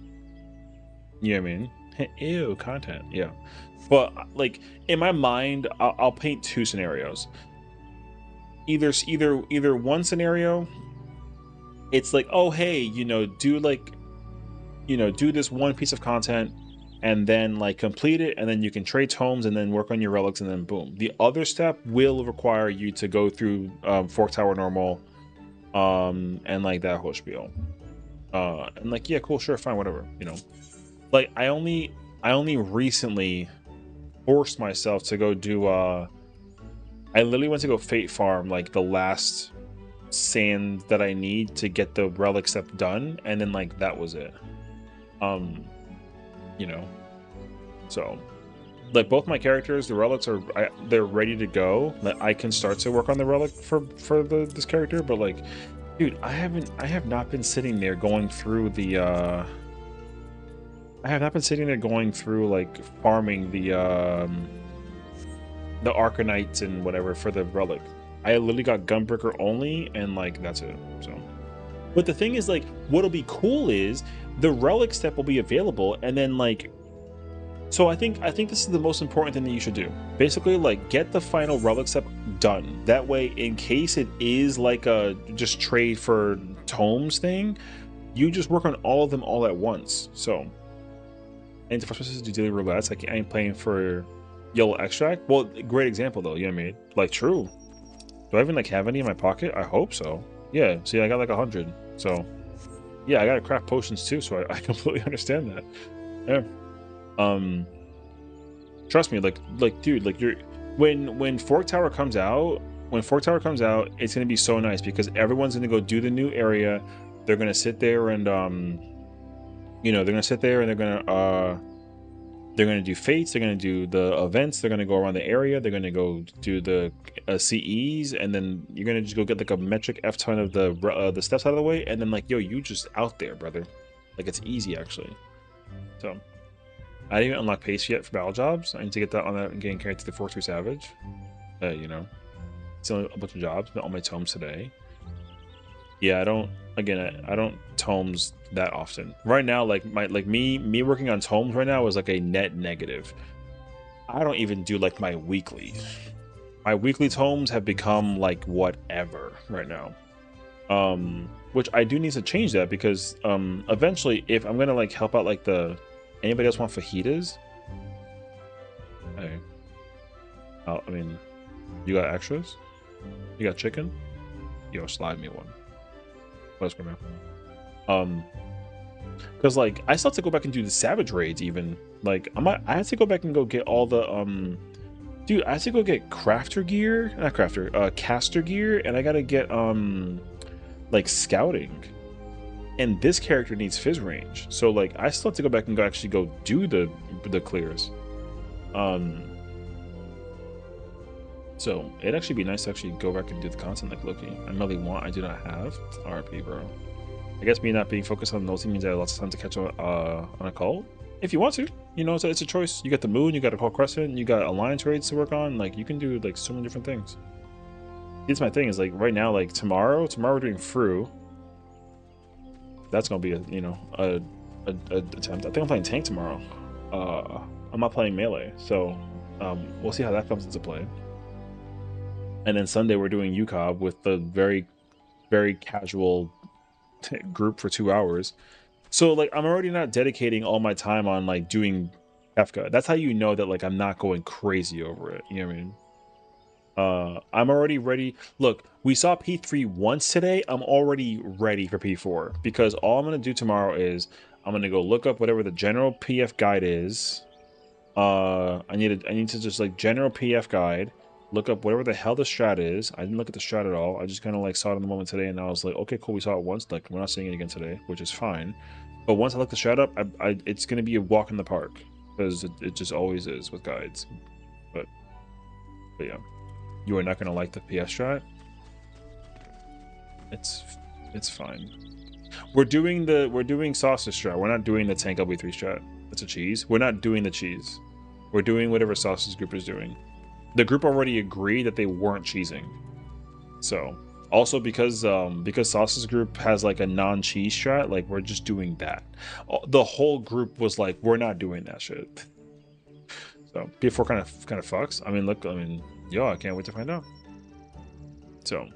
You know what I mean? Ew, content. Yeah. But like in my mind, I'll paint two scenarios. Either one scenario, it's like, oh hey, you know, do this one piece of content and then like complete it, and then you can trade tomes and then work on your relics, and then boom. The other step will require you to go through Fork Tower normal, and like that whole spiel. And like, yeah, cool, sure, fine, whatever, you know. Like I only recently forced myself to go do I literally went to go fate farm like the last sand that I need to get the relic step done, and then like that was it. You know, so like both my characters, the relics are they're ready to go. Like I can start to work on the relic for this character, but like, dude, I have not been sitting there going through the I have not been sitting there going through like farming the Arcanites and whatever for the relic. I literally got Gunbreaker only, and like that's it. So, but the thing is, like, what'll be cool is the relic step will be available, and then like, so I think this is the most important thing that you should do. Basically, like, get the final relic step done. That way, in case it is like a just trade for tomes thing, you just work on all of them all at once. So. And the first person to do daily roulettes, like I ain't playing for yellow extract. Well, great example though, you know what I mean? Like true. Do I even like have any in my pocket? I hope so. Yeah, see, I got like 100. So yeah, I gotta craft potions too, so I completely understand that. Yeah. Trust me, like dude, like you're when Fork Tower comes out, it's gonna be so nice because everyone's gonna go do the new area. They're gonna sit there and you know, they're gonna sit there and they're gonna do fates, they're gonna do the events, they're gonna go around the area, they're gonna go do the CEs, and then you're gonna just go get like a metric F ton of the steps out of the way, and then like, yo, you just out there, brother. Like it's easy actually. So I didn't even unlock pace yet for battle jobs. I need to get that on that and getting carried to the Fork 2 Savage. You know, it's only a bunch of jobs, but all my tomes today. Yeah, I don't tomes that often right now. Like me working on tomes right now is like a net negative. I don't even do like my weekly tomes have become like whatever right now, which I do need to change that because eventually if I'm gonna like help out like anybody else want fajitas. Hey, I mean, you got extras, you got chicken, yo, slide me one. Let's go, man. Because like I still have to go back and do the savage raids even. Like I have to go back and go get all the dude, I have to go get caster gear, and I gotta get like scouting. And this character needs fizz range. So like I still have to go back and actually go do the clears. So it'd actually be nice to actually go back and do the content like Loki. I really want, I do not have. RP, bro. I guess me not being focused on those means I have lots of time to catch on a cult. If you want to, you know, it's a choice. You got the moon, you got a cult crescent, you got alliance raids to work on. Like you can do like so many different things. It's my thing is like right now, like tomorrow we're doing Fru. That's gonna be a attempt. I think I'm playing tank tomorrow. I'm not playing melee, so we'll see how that comes into play. And then Sunday we're doing UCOB with the very, very casual group for 2 hours. So like I'm already not dedicating all my time on like doing Kefka. That's how you know that like I'm not going crazy over it. You know what I mean? I'm already ready. Look, we saw P3 once today. I'm already ready for P4 because all I'm gonna do tomorrow is I'm gonna go look up whatever the general PF guide is. I need to just like general PF guide, look up whatever the hell the strat is. I didn't look at the strat at all. I just kind of like saw it in the moment today, and I was like, okay, cool, we saw it once. Like we're not seeing it again today, which is fine. But once I look the strat up, it's gonna be a walk in the park because it just always is with guides. But yeah. You are not gonna like the PS strat. It's fine. We're doing sausage strat. We're not doing the tank LB3 strat. That's a cheese. We're not doing the cheese. We're doing whatever sausage group is doing. The group already agreed that they weren't cheesing. So also because sausage group has like a non-cheese strat, like we're just doing that. The whole group was like, we're not doing that shit. So P4 kind of fucks. I mean, look, I mean. Yo, I can't wait to find out. So,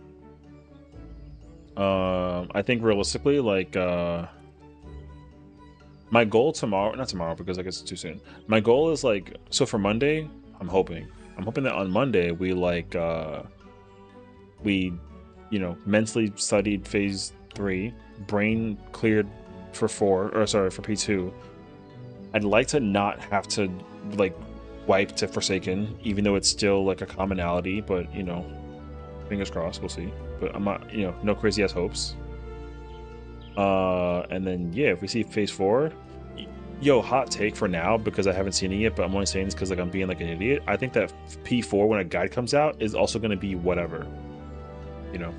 I think realistically, like, my goal tomorrow, not tomorrow because I guess it's too soon. My goal is like, so for Monday, I'm hoping that on Monday we like, mentally studied phase 3, brain cleared for for P2. I'd like to not have to like wipe to Forsaken, even though it's still like a commonality, but you know, fingers crossed, we'll see. But I'm not, you know, no crazy ass hopes. And then yeah, if we see phase 4, yo, hot take for now because I haven't seen it yet, but I'm only saying this because like I'm being like an idiot. I think that P4 when a guide comes out is also going to be whatever, you know.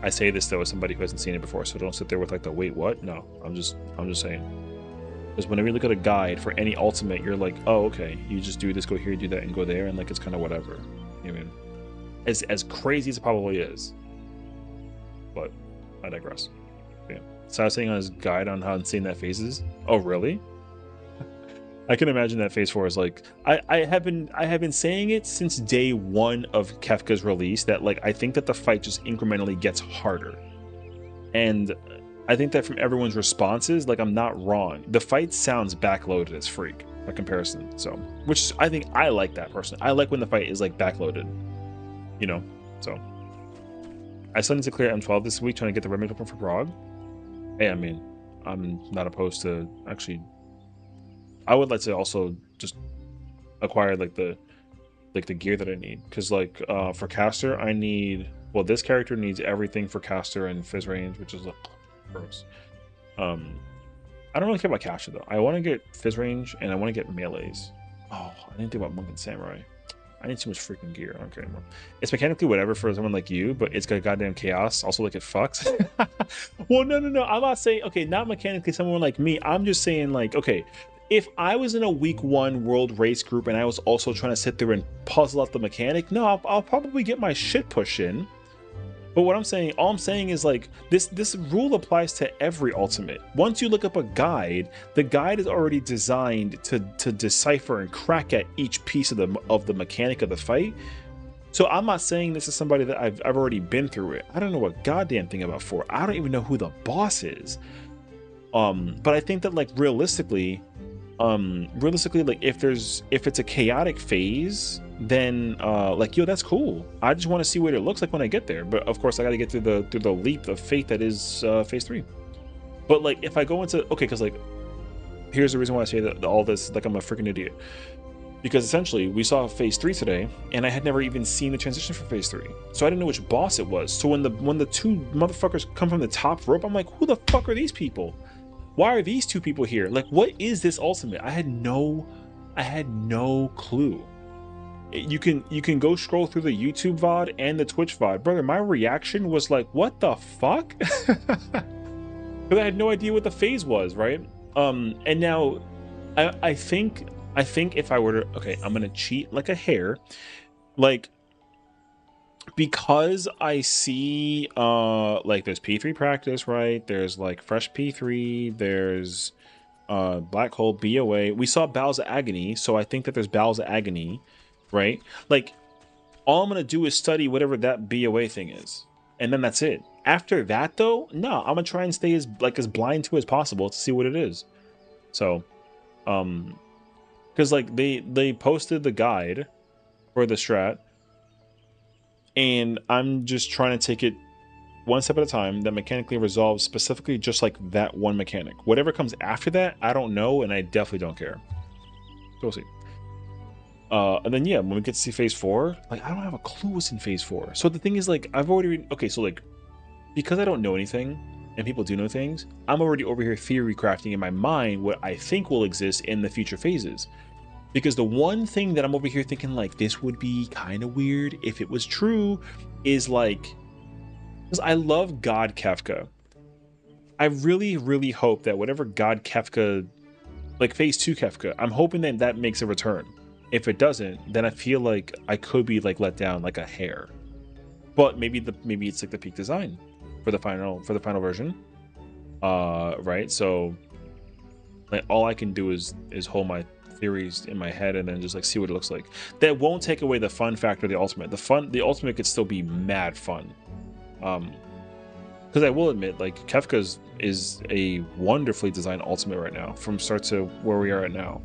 I say this though as somebody who hasn't seen it before, so don't sit there with like the wait what. No, I'm just saying. Because whenever you look at a guide for any ultimate, you're like, oh, okay, you just do this, go here, do that, and go there, and like it's kind of whatever. You know what I mean? As crazy as it probably is. But I digress. Yeah. So I was saying on his guide on how insane that phase is. Oh, really? I can imagine that phase 4 is like I have been saying it since day 1 of Kefka's release that like I think that the fight just incrementally gets harder. And I think that from everyone's responses, like I'm not wrong. The fight sounds backloaded as freak by comparison. So, which I think I like that personally. I like when the fight is like backloaded, you know. So, I still need to clear M12 this week, trying to get the remake open for Prague. Hey, I mean, I'm not opposed to actually. I would like to also just acquire like the gear that I need because like for caster I need, well, this character needs everything for caster and fizz range, which is gross. I don't really care about caster though. I want to get fizz range and I want to get melees. Oh, I didn't think about monk and samurai. I need too much freaking gear. I don't care anymore. It's mechanically whatever for someone like you, but it's got goddamn chaos. Also, like it fucks. Well, no. I'm not saying, okay, not mechanically someone like me. I'm just saying like, okay, if I was in a week 1 world race group and I was also trying to sit there and puzzle out the mechanic, no, I'll probably get my shit pushed in. But what I'm saying, all I'm saying is like this rule applies to every ultimate. Once you look up a guide, the guide is already designed to decipher and crack at each piece of the mechanic of the fight. So I'm not saying this is somebody that I've already been through it. I don't know a goddamn thing about 4. I don't even know who the boss is. But I think that like realistically, like if it's a chaotic phase, then like, yo, that's cool. I just want to see what it looks like when I get there. But of course I got to get through the leap of fate that is phase 3. But like if I go into, okay, because like here's the reason why I say that all this, like I'm a freaking idiot, because essentially we saw phase 3 today and I had never even seen the transition for phase 3, so I didn't know which boss it was. So when the 2 motherfuckers come from the top rope, I'm like, who the fuck are these people? Why are these 2 people here? Like, what is this ultimate? I had no clue. You can go scroll through the YouTube VOD and the Twitch VOD. Brother, my reaction was like, what the fuck? Because I had no idea what the phase was, right? And now I think if I were to, okay, I'm gonna cheat like a hare. Like because I see like there's P3 practice, right? There's like fresh P3, there's black hole BOA. We saw Bowels of Agony, so I think that there's Bowels of Agony, right? Like all I'm gonna do is study whatever that BOA thing is, and then that's it. After that though, no, I'm gonna try and stay as blind to as possible to see what it is. So because like they posted the guide for the strat, and I'm just trying to take it one step at a time that mechanically resolves specifically just like that one mechanic. Whatever comes after that, I don't know, and I definitely don't care. So we'll see. And then yeah, when we get to see phase 4, like I don't have a clue what's in phase 4. So the thing is, like, I've already okay, so like because I don't know anything and people do know things, I'm already over here theory crafting in my mind what I think will exist in the future phases. Because the one thing that I'm over here thinking like this would be kind of weird if it was true is like, because I love God Kefka. I really, really hope that whatever God Kefka, like phase 2 Kefka, I'm hoping that that makes a return. If it doesn't, then I feel like I could be like let down like a hair. But maybe it's like the peak design for the final version. Right? So like all I can do is hold my theories in my head and then just like see what it looks like. That won't take away the fun factor of the ultimate. The ultimate could still be mad fun. Because I will admit, like Kefka's is a wonderfully designed ultimate right now, from start to where we are at now.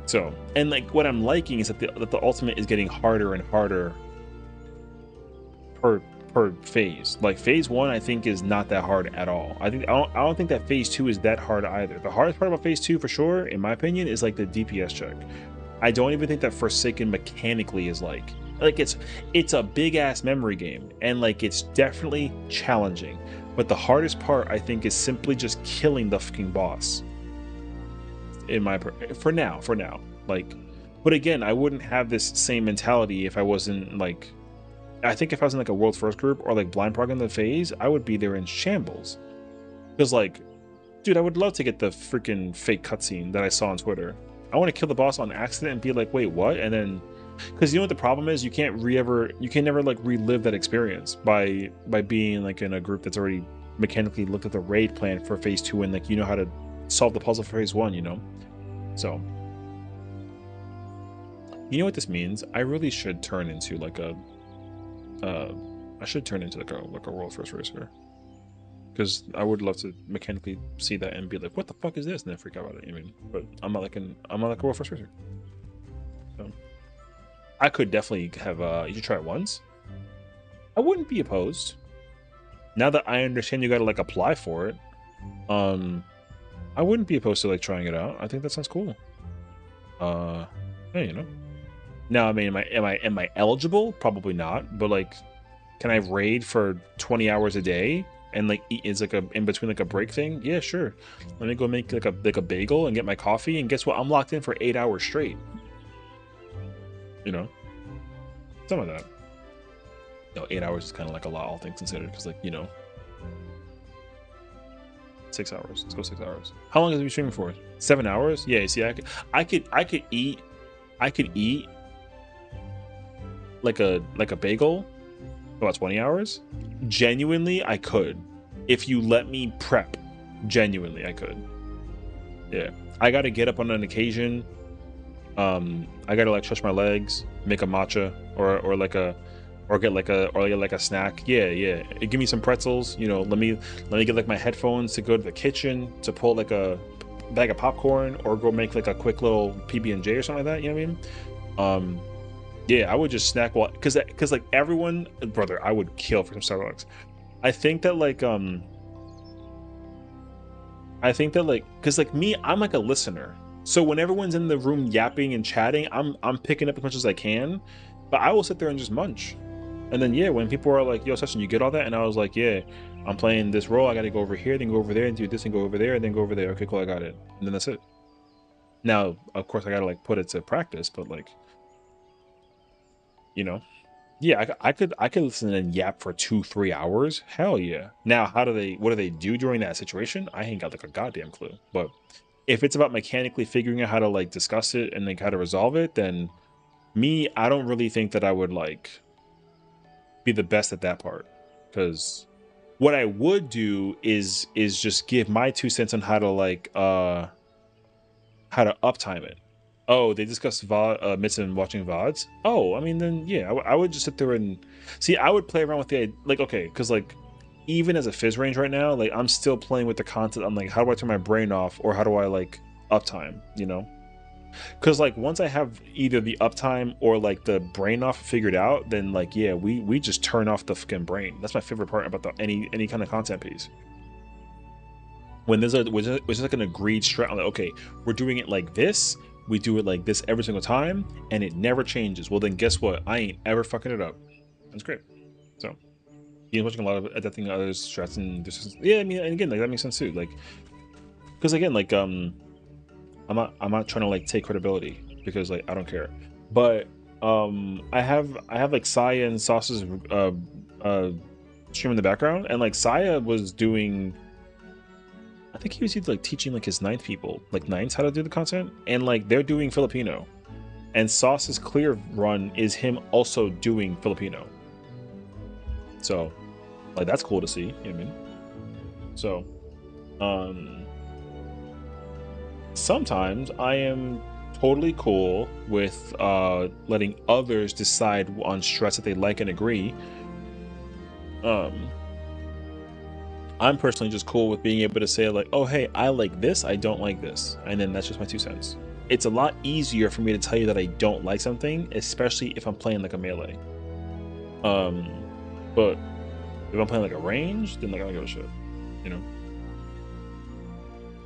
So, and like what I'm liking is that the ultimate is getting harder and harder per phase. Like phase 1 I think is not that hard at all. I don't think that phase 2 is that hard either. The hardest part about phase 2 for sure, in my opinion, is like the DPS check. I don't even think that Forsaken mechanically is like it's a big ass memory game, and like it's definitely challenging, but the hardest part I think is simply just killing the fucking boss. In my for now, like, but again, I wouldn't have this same mentality if I wasn't like, I think if I was in like a world first group or like blind prog in the phase, I would be there in shambles. Because like, dude, I would love to get the freaking fake cutscene that I saw on Twitter. I want to kill the boss on accident and be like, wait, what? And then, because you know what the problem is, you can never like relive that experience by being like in a group that's already mechanically looked at the raid plan for phase 2 and like you know how to solve the puzzle for phase 1, you know. So you know what this means? I really should turn into like a like a world first racer, because I would love to mechanically see that and be like, what the fuck is this, and then freak out about it. I mean, but I'm not like a world first racer. So I could definitely have you should try it once. I wouldn't be opposed. Now that I understand you gotta like apply for it, I wouldn't be opposed to like trying it out. I think that sounds cool. Yeah, you know. Now, I mean, am I eligible? Probably not. But like, can I raid for 20 hours a day and like eat is like a in between like a break thing? Yeah, sure. Let me go make like a bagel and get my coffee, and guess what? I'm locked in for 8 hours straight. You know, some of that. No, 8 hours is kind of like a lot, all things considered, because like, you know, 6 hours. Let's go 6 hours. How long has it been streaming for? 7 hours? Yeah. See, I could eat like a bagel about 20 hours. Genuinely, I could, if you let me prep. Genuinely, I could. Yeah, I gotta get up on an occasion. I gotta like stretch my legs, make a matcha, or get like a snack. Yeah. Give me some pretzels. You know, let me get like my headphones to go to the kitchen to pull like a bag of popcorn, or go make like a quick little PB&J or something like that. You know what I mean? Yeah, I would just snack while, because like everyone, brother, I would kill for some Starbucks. I think that because like me, I'm like a listener. So when everyone's in the room yapping and chatting, I'm picking up as much as I can, but I will sit there and just munch. And then yeah, when people are like, yo, Sessiion, you get all that? And I was like, yeah, I'm playing this role, I gotta go over here, then go over there and do this, and go over there, and then go over there. Okay, cool, I got it. And then that's it. Now, of course, I gotta like put it to practice, but like, you know, yeah, I could listen and yap for 2-3 hours. Hell yeah. Now, what do they do during that situation? I ain't got like a goddamn clue. But if it's about mechanically figuring out how to like discuss it and like how to resolve it, then Me, I don't really think that I would like be the best at that part, because what I would do is just give my 2 cents on how to like how to uptime it. Oh, they discussed VOD, and watching VODs. Oh, I mean, then yeah, I would just sit there and see. I would play around with the like, okay, because like even as a fizz range right now, like I'm still playing with the content. I'm like, how do I turn my brain off, or how do I like uptime? You know, because like once I have either the uptime or like the brain off figured out, then like yeah, we just turn off the fucking brain. That's my favorite part about any kind of content piece. When there's like an agreed strat, like, okay, we're doing it like this, we do it like this every single time, and it never changes. Well, then guess what? I ain't ever fucking it up. That's great. So, Ian's watching a lot of adapting other strats, and this yeah, I mean, and again, like that makes sense too. Like, because again, like I'm not trying to like take credibility because like I don't care, but I have like Saya and Sauce's stream in the background, and like Saya was doing. I think he was either like teaching like his ninth people, like ninths, how to do the content, and like they're doing Filipino, and Sauce's clear run is him also doing Filipino. So, like that's cool to see. You know what I mean? So, sometimes I am totally cool with letting others decide on strats that they like and agree. I'm personally just cool with being able to say like, oh, hey, I like this, I don't like this. And then that's just my 2 cents. It's a lot easier for me to tell you that I don't like something, especially if I'm playing like a melee. But if I'm playing like a range, then like I don't give a shit, you know?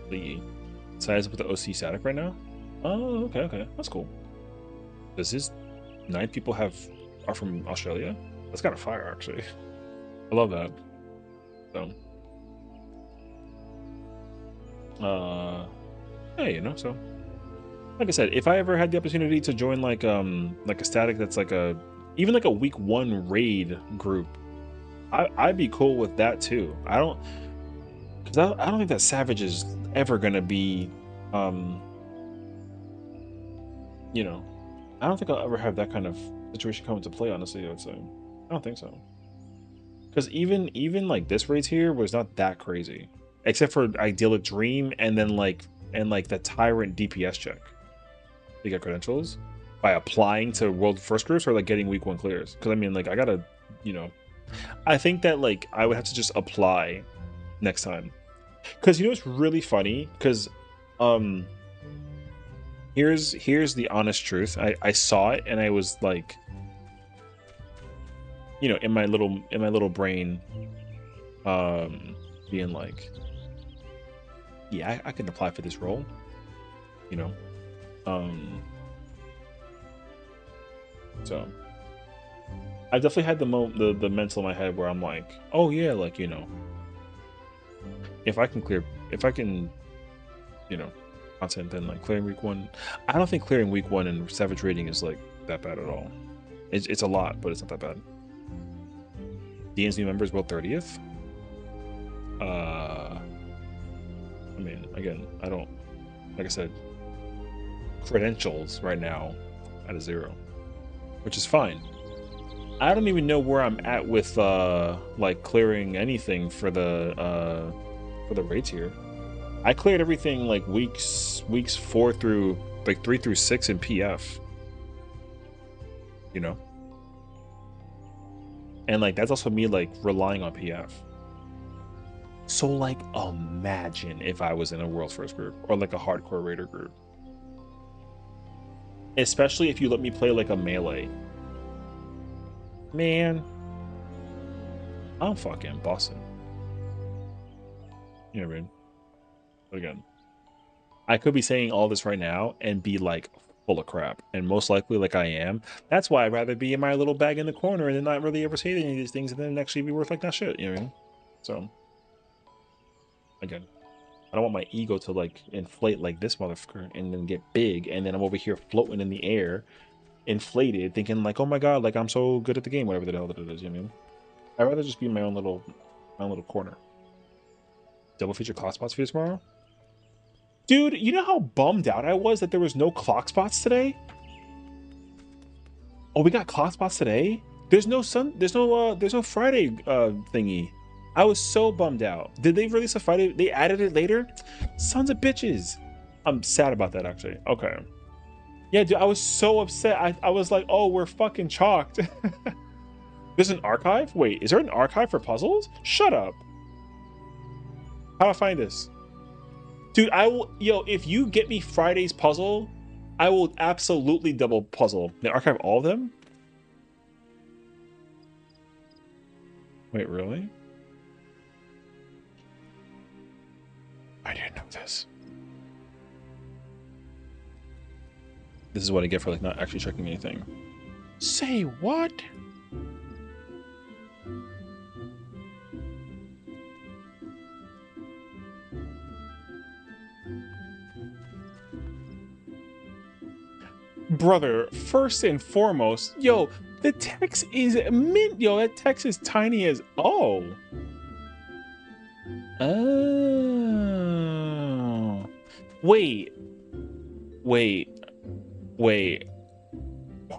The size with the OC static right now? Oh, okay, that's cool. Does his 9 people are from Australia? That's kind of fire, actually. I love that. So. Yeah, you know, so like I said, if I ever had the opportunity to join like a static that's like even like a week 1 raid group, I'd be cool with that too. I don't think that Savage is ever gonna be you know, I don't think I'll ever have that kind of situation come into play, honestly. I would say I don't think so, because even like this raid here was not that crazy, except for Idyllic Dream and then like the Tyrant DPS check. You get credentials by applying to world first groups or like getting week 1 clears. Because I mean, like I gotta, you know, I think that like I would have to just apply next time. Because you know it's really funny, because here's the honest truth. I saw it and I was like, you know, in my little brain, being like, yeah, I can apply for this role, you know. So I definitely had the mental in my head where I'm like, oh yeah, like, you know, if I can, you know, content, then like clearing week 1. I don't think clearing week 1 in Savage rating is like that bad at all. It's a lot, but it's not that bad. DMU members world 30th. I mean, again, I don't, like I said, credentials right now at a 0, which is fine. I don't even know where I'm at with like clearing anything for the raids here. I cleared everything like weeks 4 through like 3 through 6 in PF, you know, and like that's also me like relying on PF. So like imagine if I was in a world first group or like a hardcore raider group, especially if you let me play like a melee. Man, I'm fucking bossing. You know what I mean? But again, I could be saying all this right now and be like full of crap, and most likely like I am. That's why I'd rather be in my little bag in the corner and then not really ever say any of these things and then actually be worth like that shit. You know what I mean? So again, I don't want my ego to like inflate like this motherfucker and then get big, and then I'm over here floating in the air, inflated, thinking like, oh my god, like I'm so good at the game, whatever the hell that it is. You know what I mean? I'd rather just be in my own little corner. Double feature clock spots for you tomorrow? Dude, you know how bummed out I was that there was no clock spots today? Oh, we got clock spots today? There's no Friday thingy. I was so bummed out. Did they release a Friday? They added it later? Sons of bitches. I'm sad about that actually. Okay. Yeah, dude, I was so upset. I was like, oh, we're fucking chalked. There's an archive? Wait, is there an archive for puzzles? Shut up. How do I find this? Dude, if you get me Friday's puzzle, I will absolutely double puzzle. They archive all of them? Wait, really? I didn't know this. This is what I get for like not actually checking anything. Say what? Brother, first and foremost, yo, the text is mint. Yo, that text is tiny as oh. Oh. Wait.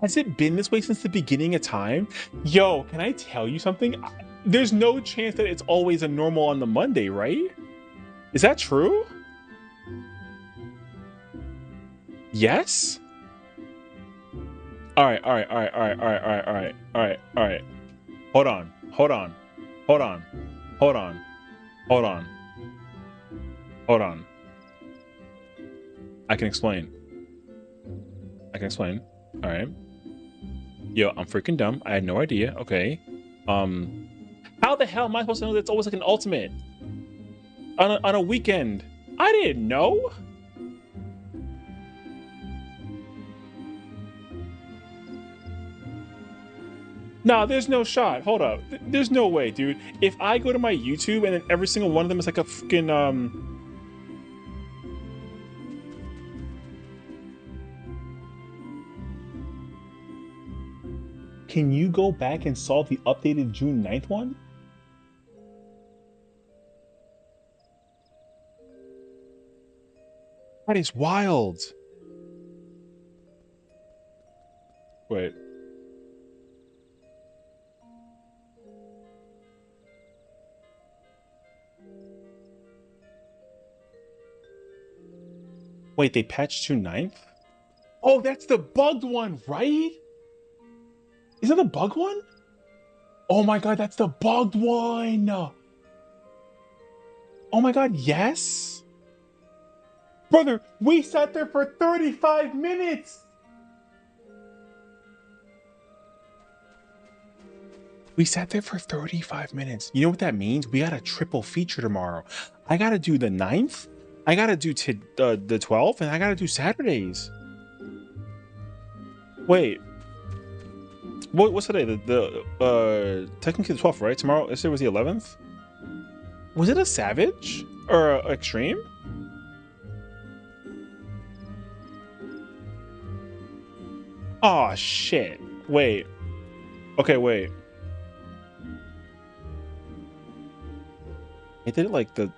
Has it been this way since the beginning of time? Yo, can I tell you something? There's no chance that it's always a normal on the Monday, right? Is that true? Yes? All right. Hold on. I can explain. All right. Yo, I'm freaking dumb. I had no idea. Okay. How the hell am I supposed to know that it's always like an ultimate on a weekend? I didn't know. Nah, there's no shot. Hold up. There's no way, dude. If I go to my YouTube and then every single one of them is like a fucking Can you go back and solve the updated June 9th one? That is wild. Wait. Wait, they patched June 9th? Oh, that's the bugged one, right? Is that the bugged one? Oh my god, that's the bugged one! Oh my god, yes? Brother, we sat there for 35 minutes! We sat there for 35 minutes. You know what that means? We got a triple feature tomorrow. I gotta do the 9th, I gotta do the 12th, and I gotta do Saturdays. Wait. What's today? Technically the 12th, right? Tomorrow, yesterday was the 11th? Was it a Savage? Or a Extreme? Oh shit. Wait. Okay, wait. It did it like the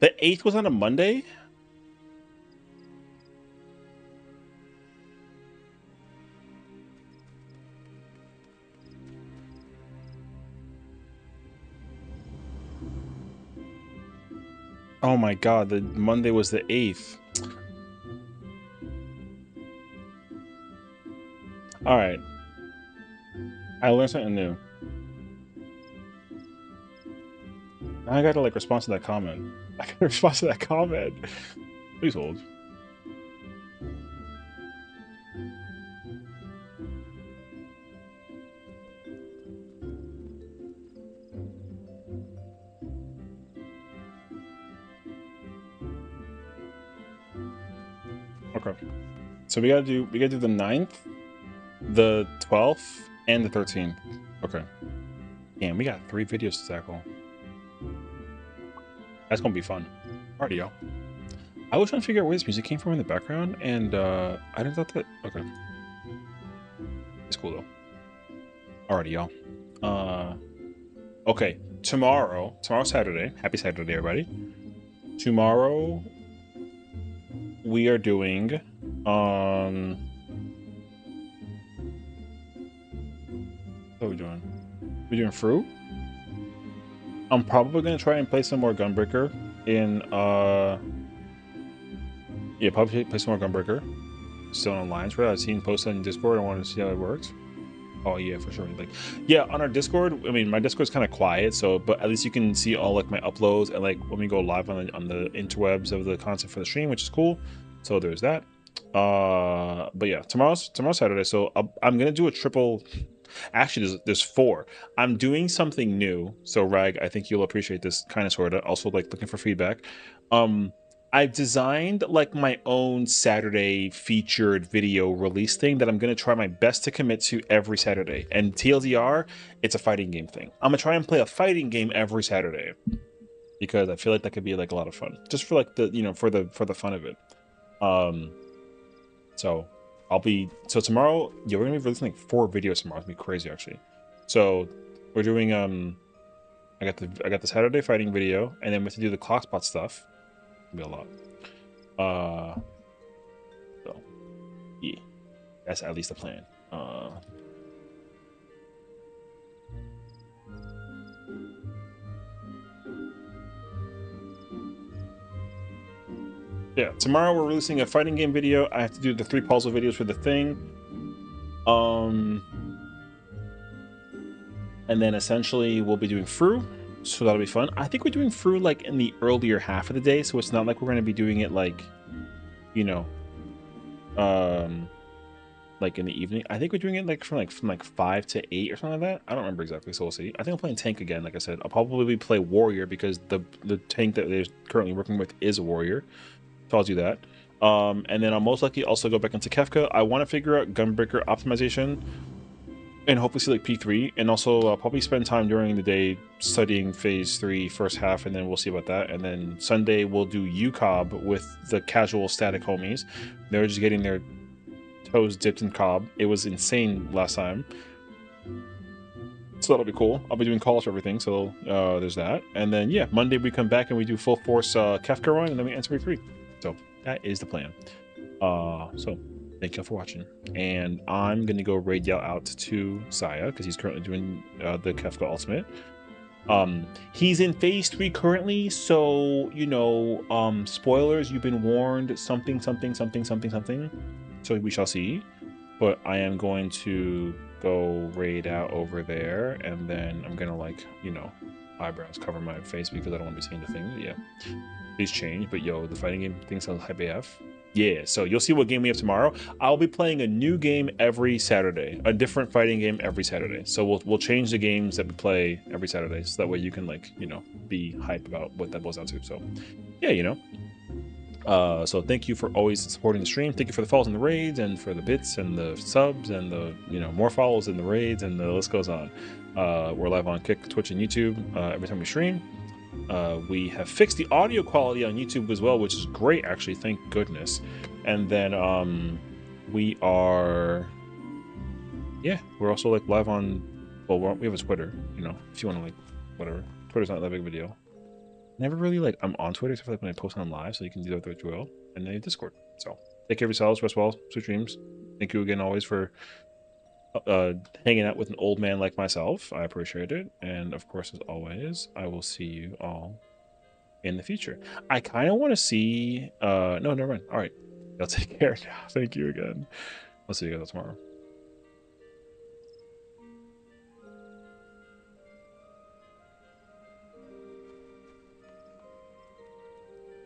8th was on a Monday? Oh my god, the Monday was the 8th. Alright. I learned something new. Now I gotta like respond to that comment. I gotta respond to that comment. Please hold. Okay. So we gotta do the 9th, the 12th, and the 13th. Okay. Damn, we got 3 videos to tackle. That's gonna be fun. Alrighty, y'all. I was trying to figure out where this music came from in the background, and I didn't thought that. Okay. It's cool though. Alrighty, y'all. Okay. Tomorrow's Saturday. Happy Saturday, everybody. Tomorrow we are doing What are we doing? We're doing fruit. I'm probably gonna try and play some more Gunbreaker in yeah, probably play some more Gunbreaker. Still on Alliance, right? I've seen posted on Discord. I want to see how it works. Oh yeah, for sure. Like, yeah, on our Discord. I mean, my Discord's kind of quiet, so but at least you can see all like my uploads and like when we go live on the interwebs of the content for the stream, which is cool. So there's that. But yeah, tomorrow's Saturday, so I'm gonna do a triple. Actually, there's 4. I'm doing something new. So Rag, I think you'll appreciate this kind of sorta. Also, like looking for feedback. I've designed like my own Saturday featured video release thing that I'm going to try my best to commit to every Saturday. And TLDR, it's a fighting game thing. I'm going to try and play a fighting game every Saturday because I feel like that could be like a lot of fun. Just for like the, you know, for the fun of it. So tomorrow, yeah, we're going to be releasing like 4 videos tomorrow. It's going to be crazy actually. So we're doing I got the Saturday fighting video, and then we have to do the clock spot stuff. Be a lot. So yeah, that's at least the plan. Yeah, tomorrow we're releasing a fighting game video. I have to do the 3 puzzle videos for the thing. And then essentially we'll be doing Fru. So that'll be fun. I think we're doing Fru like in the earlier half of the day, so it's not like we're going to be doing it like, you know, like in the evening. I think we're doing it like from 5 to 8 or something like that. I don't remember exactly, so we'll see. I think I'm playing tank again. Like I said, I'll probably play warrior because the tank that they're currently working with is a warrior. So I'll do that. And then I'll most likely also go back into Kefka. I want to figure out Gunbreaker optimization. And hopefully see like P3, and also probably spend time during the day studying phase 3 first half, and then we'll see about that. And then Sunday we'll do UCOB with the casual static homies. They're just getting their toes dipped in COB. It was insane last time, so that'll be cool. I'll be doing calls for everything, so there's that. And then yeah, Monday we come back and we do full force Kefka run, and then we enter P3. So that is the plan. So thank you all for watching, and I'm gonna go raid y'all out to Saya because he's currently doing the Kefka Ultimate. He's in phase 3 currently, so you know, spoilers, you've been warned, something. So we shall see. But I am going to go raid out over there, and then I'm gonna, like, you know, eyebrows cover my face because I don't want to be seeing the thing. Yeah, please change. But yo, the fighting game thing sounds hype AF. Yeah, so you'll see what game we have tomorrow. I'll be playing a new game every Saturday, a different fighting game every Saturday. So we'll change the games that we play every Saturday, so that way you can, like, you know, be hype about what that boils down to. So yeah, you know. So thank you for always supporting the stream. Thank you for the follows and the raids, and for the bits and the subs and the, you know, more follows and the raids, and the list goes on. We're live on Kick, Twitch, and YouTube every time we stream. We have fixed the audio quality on YouTube as well, which is great, actually, thank goodness. And then we are, yeah, we're also like live on, well, we have a Twitter, you know, if you want to, like, whatever. Twitter's not that big of a deal. Never really, like, I'm on Twitter except for like when I post on live, so you can do that as well. And then Discord. So take care of yourselves, rest well, sweet dreams. Thank you again always for hanging out with an old man like myself. I appreciate it. And of course, as always, I will see you all in the future. I kind of want to see no, never mind. All right, y'all take care now. Thank you again. I'll see you guys tomorrow.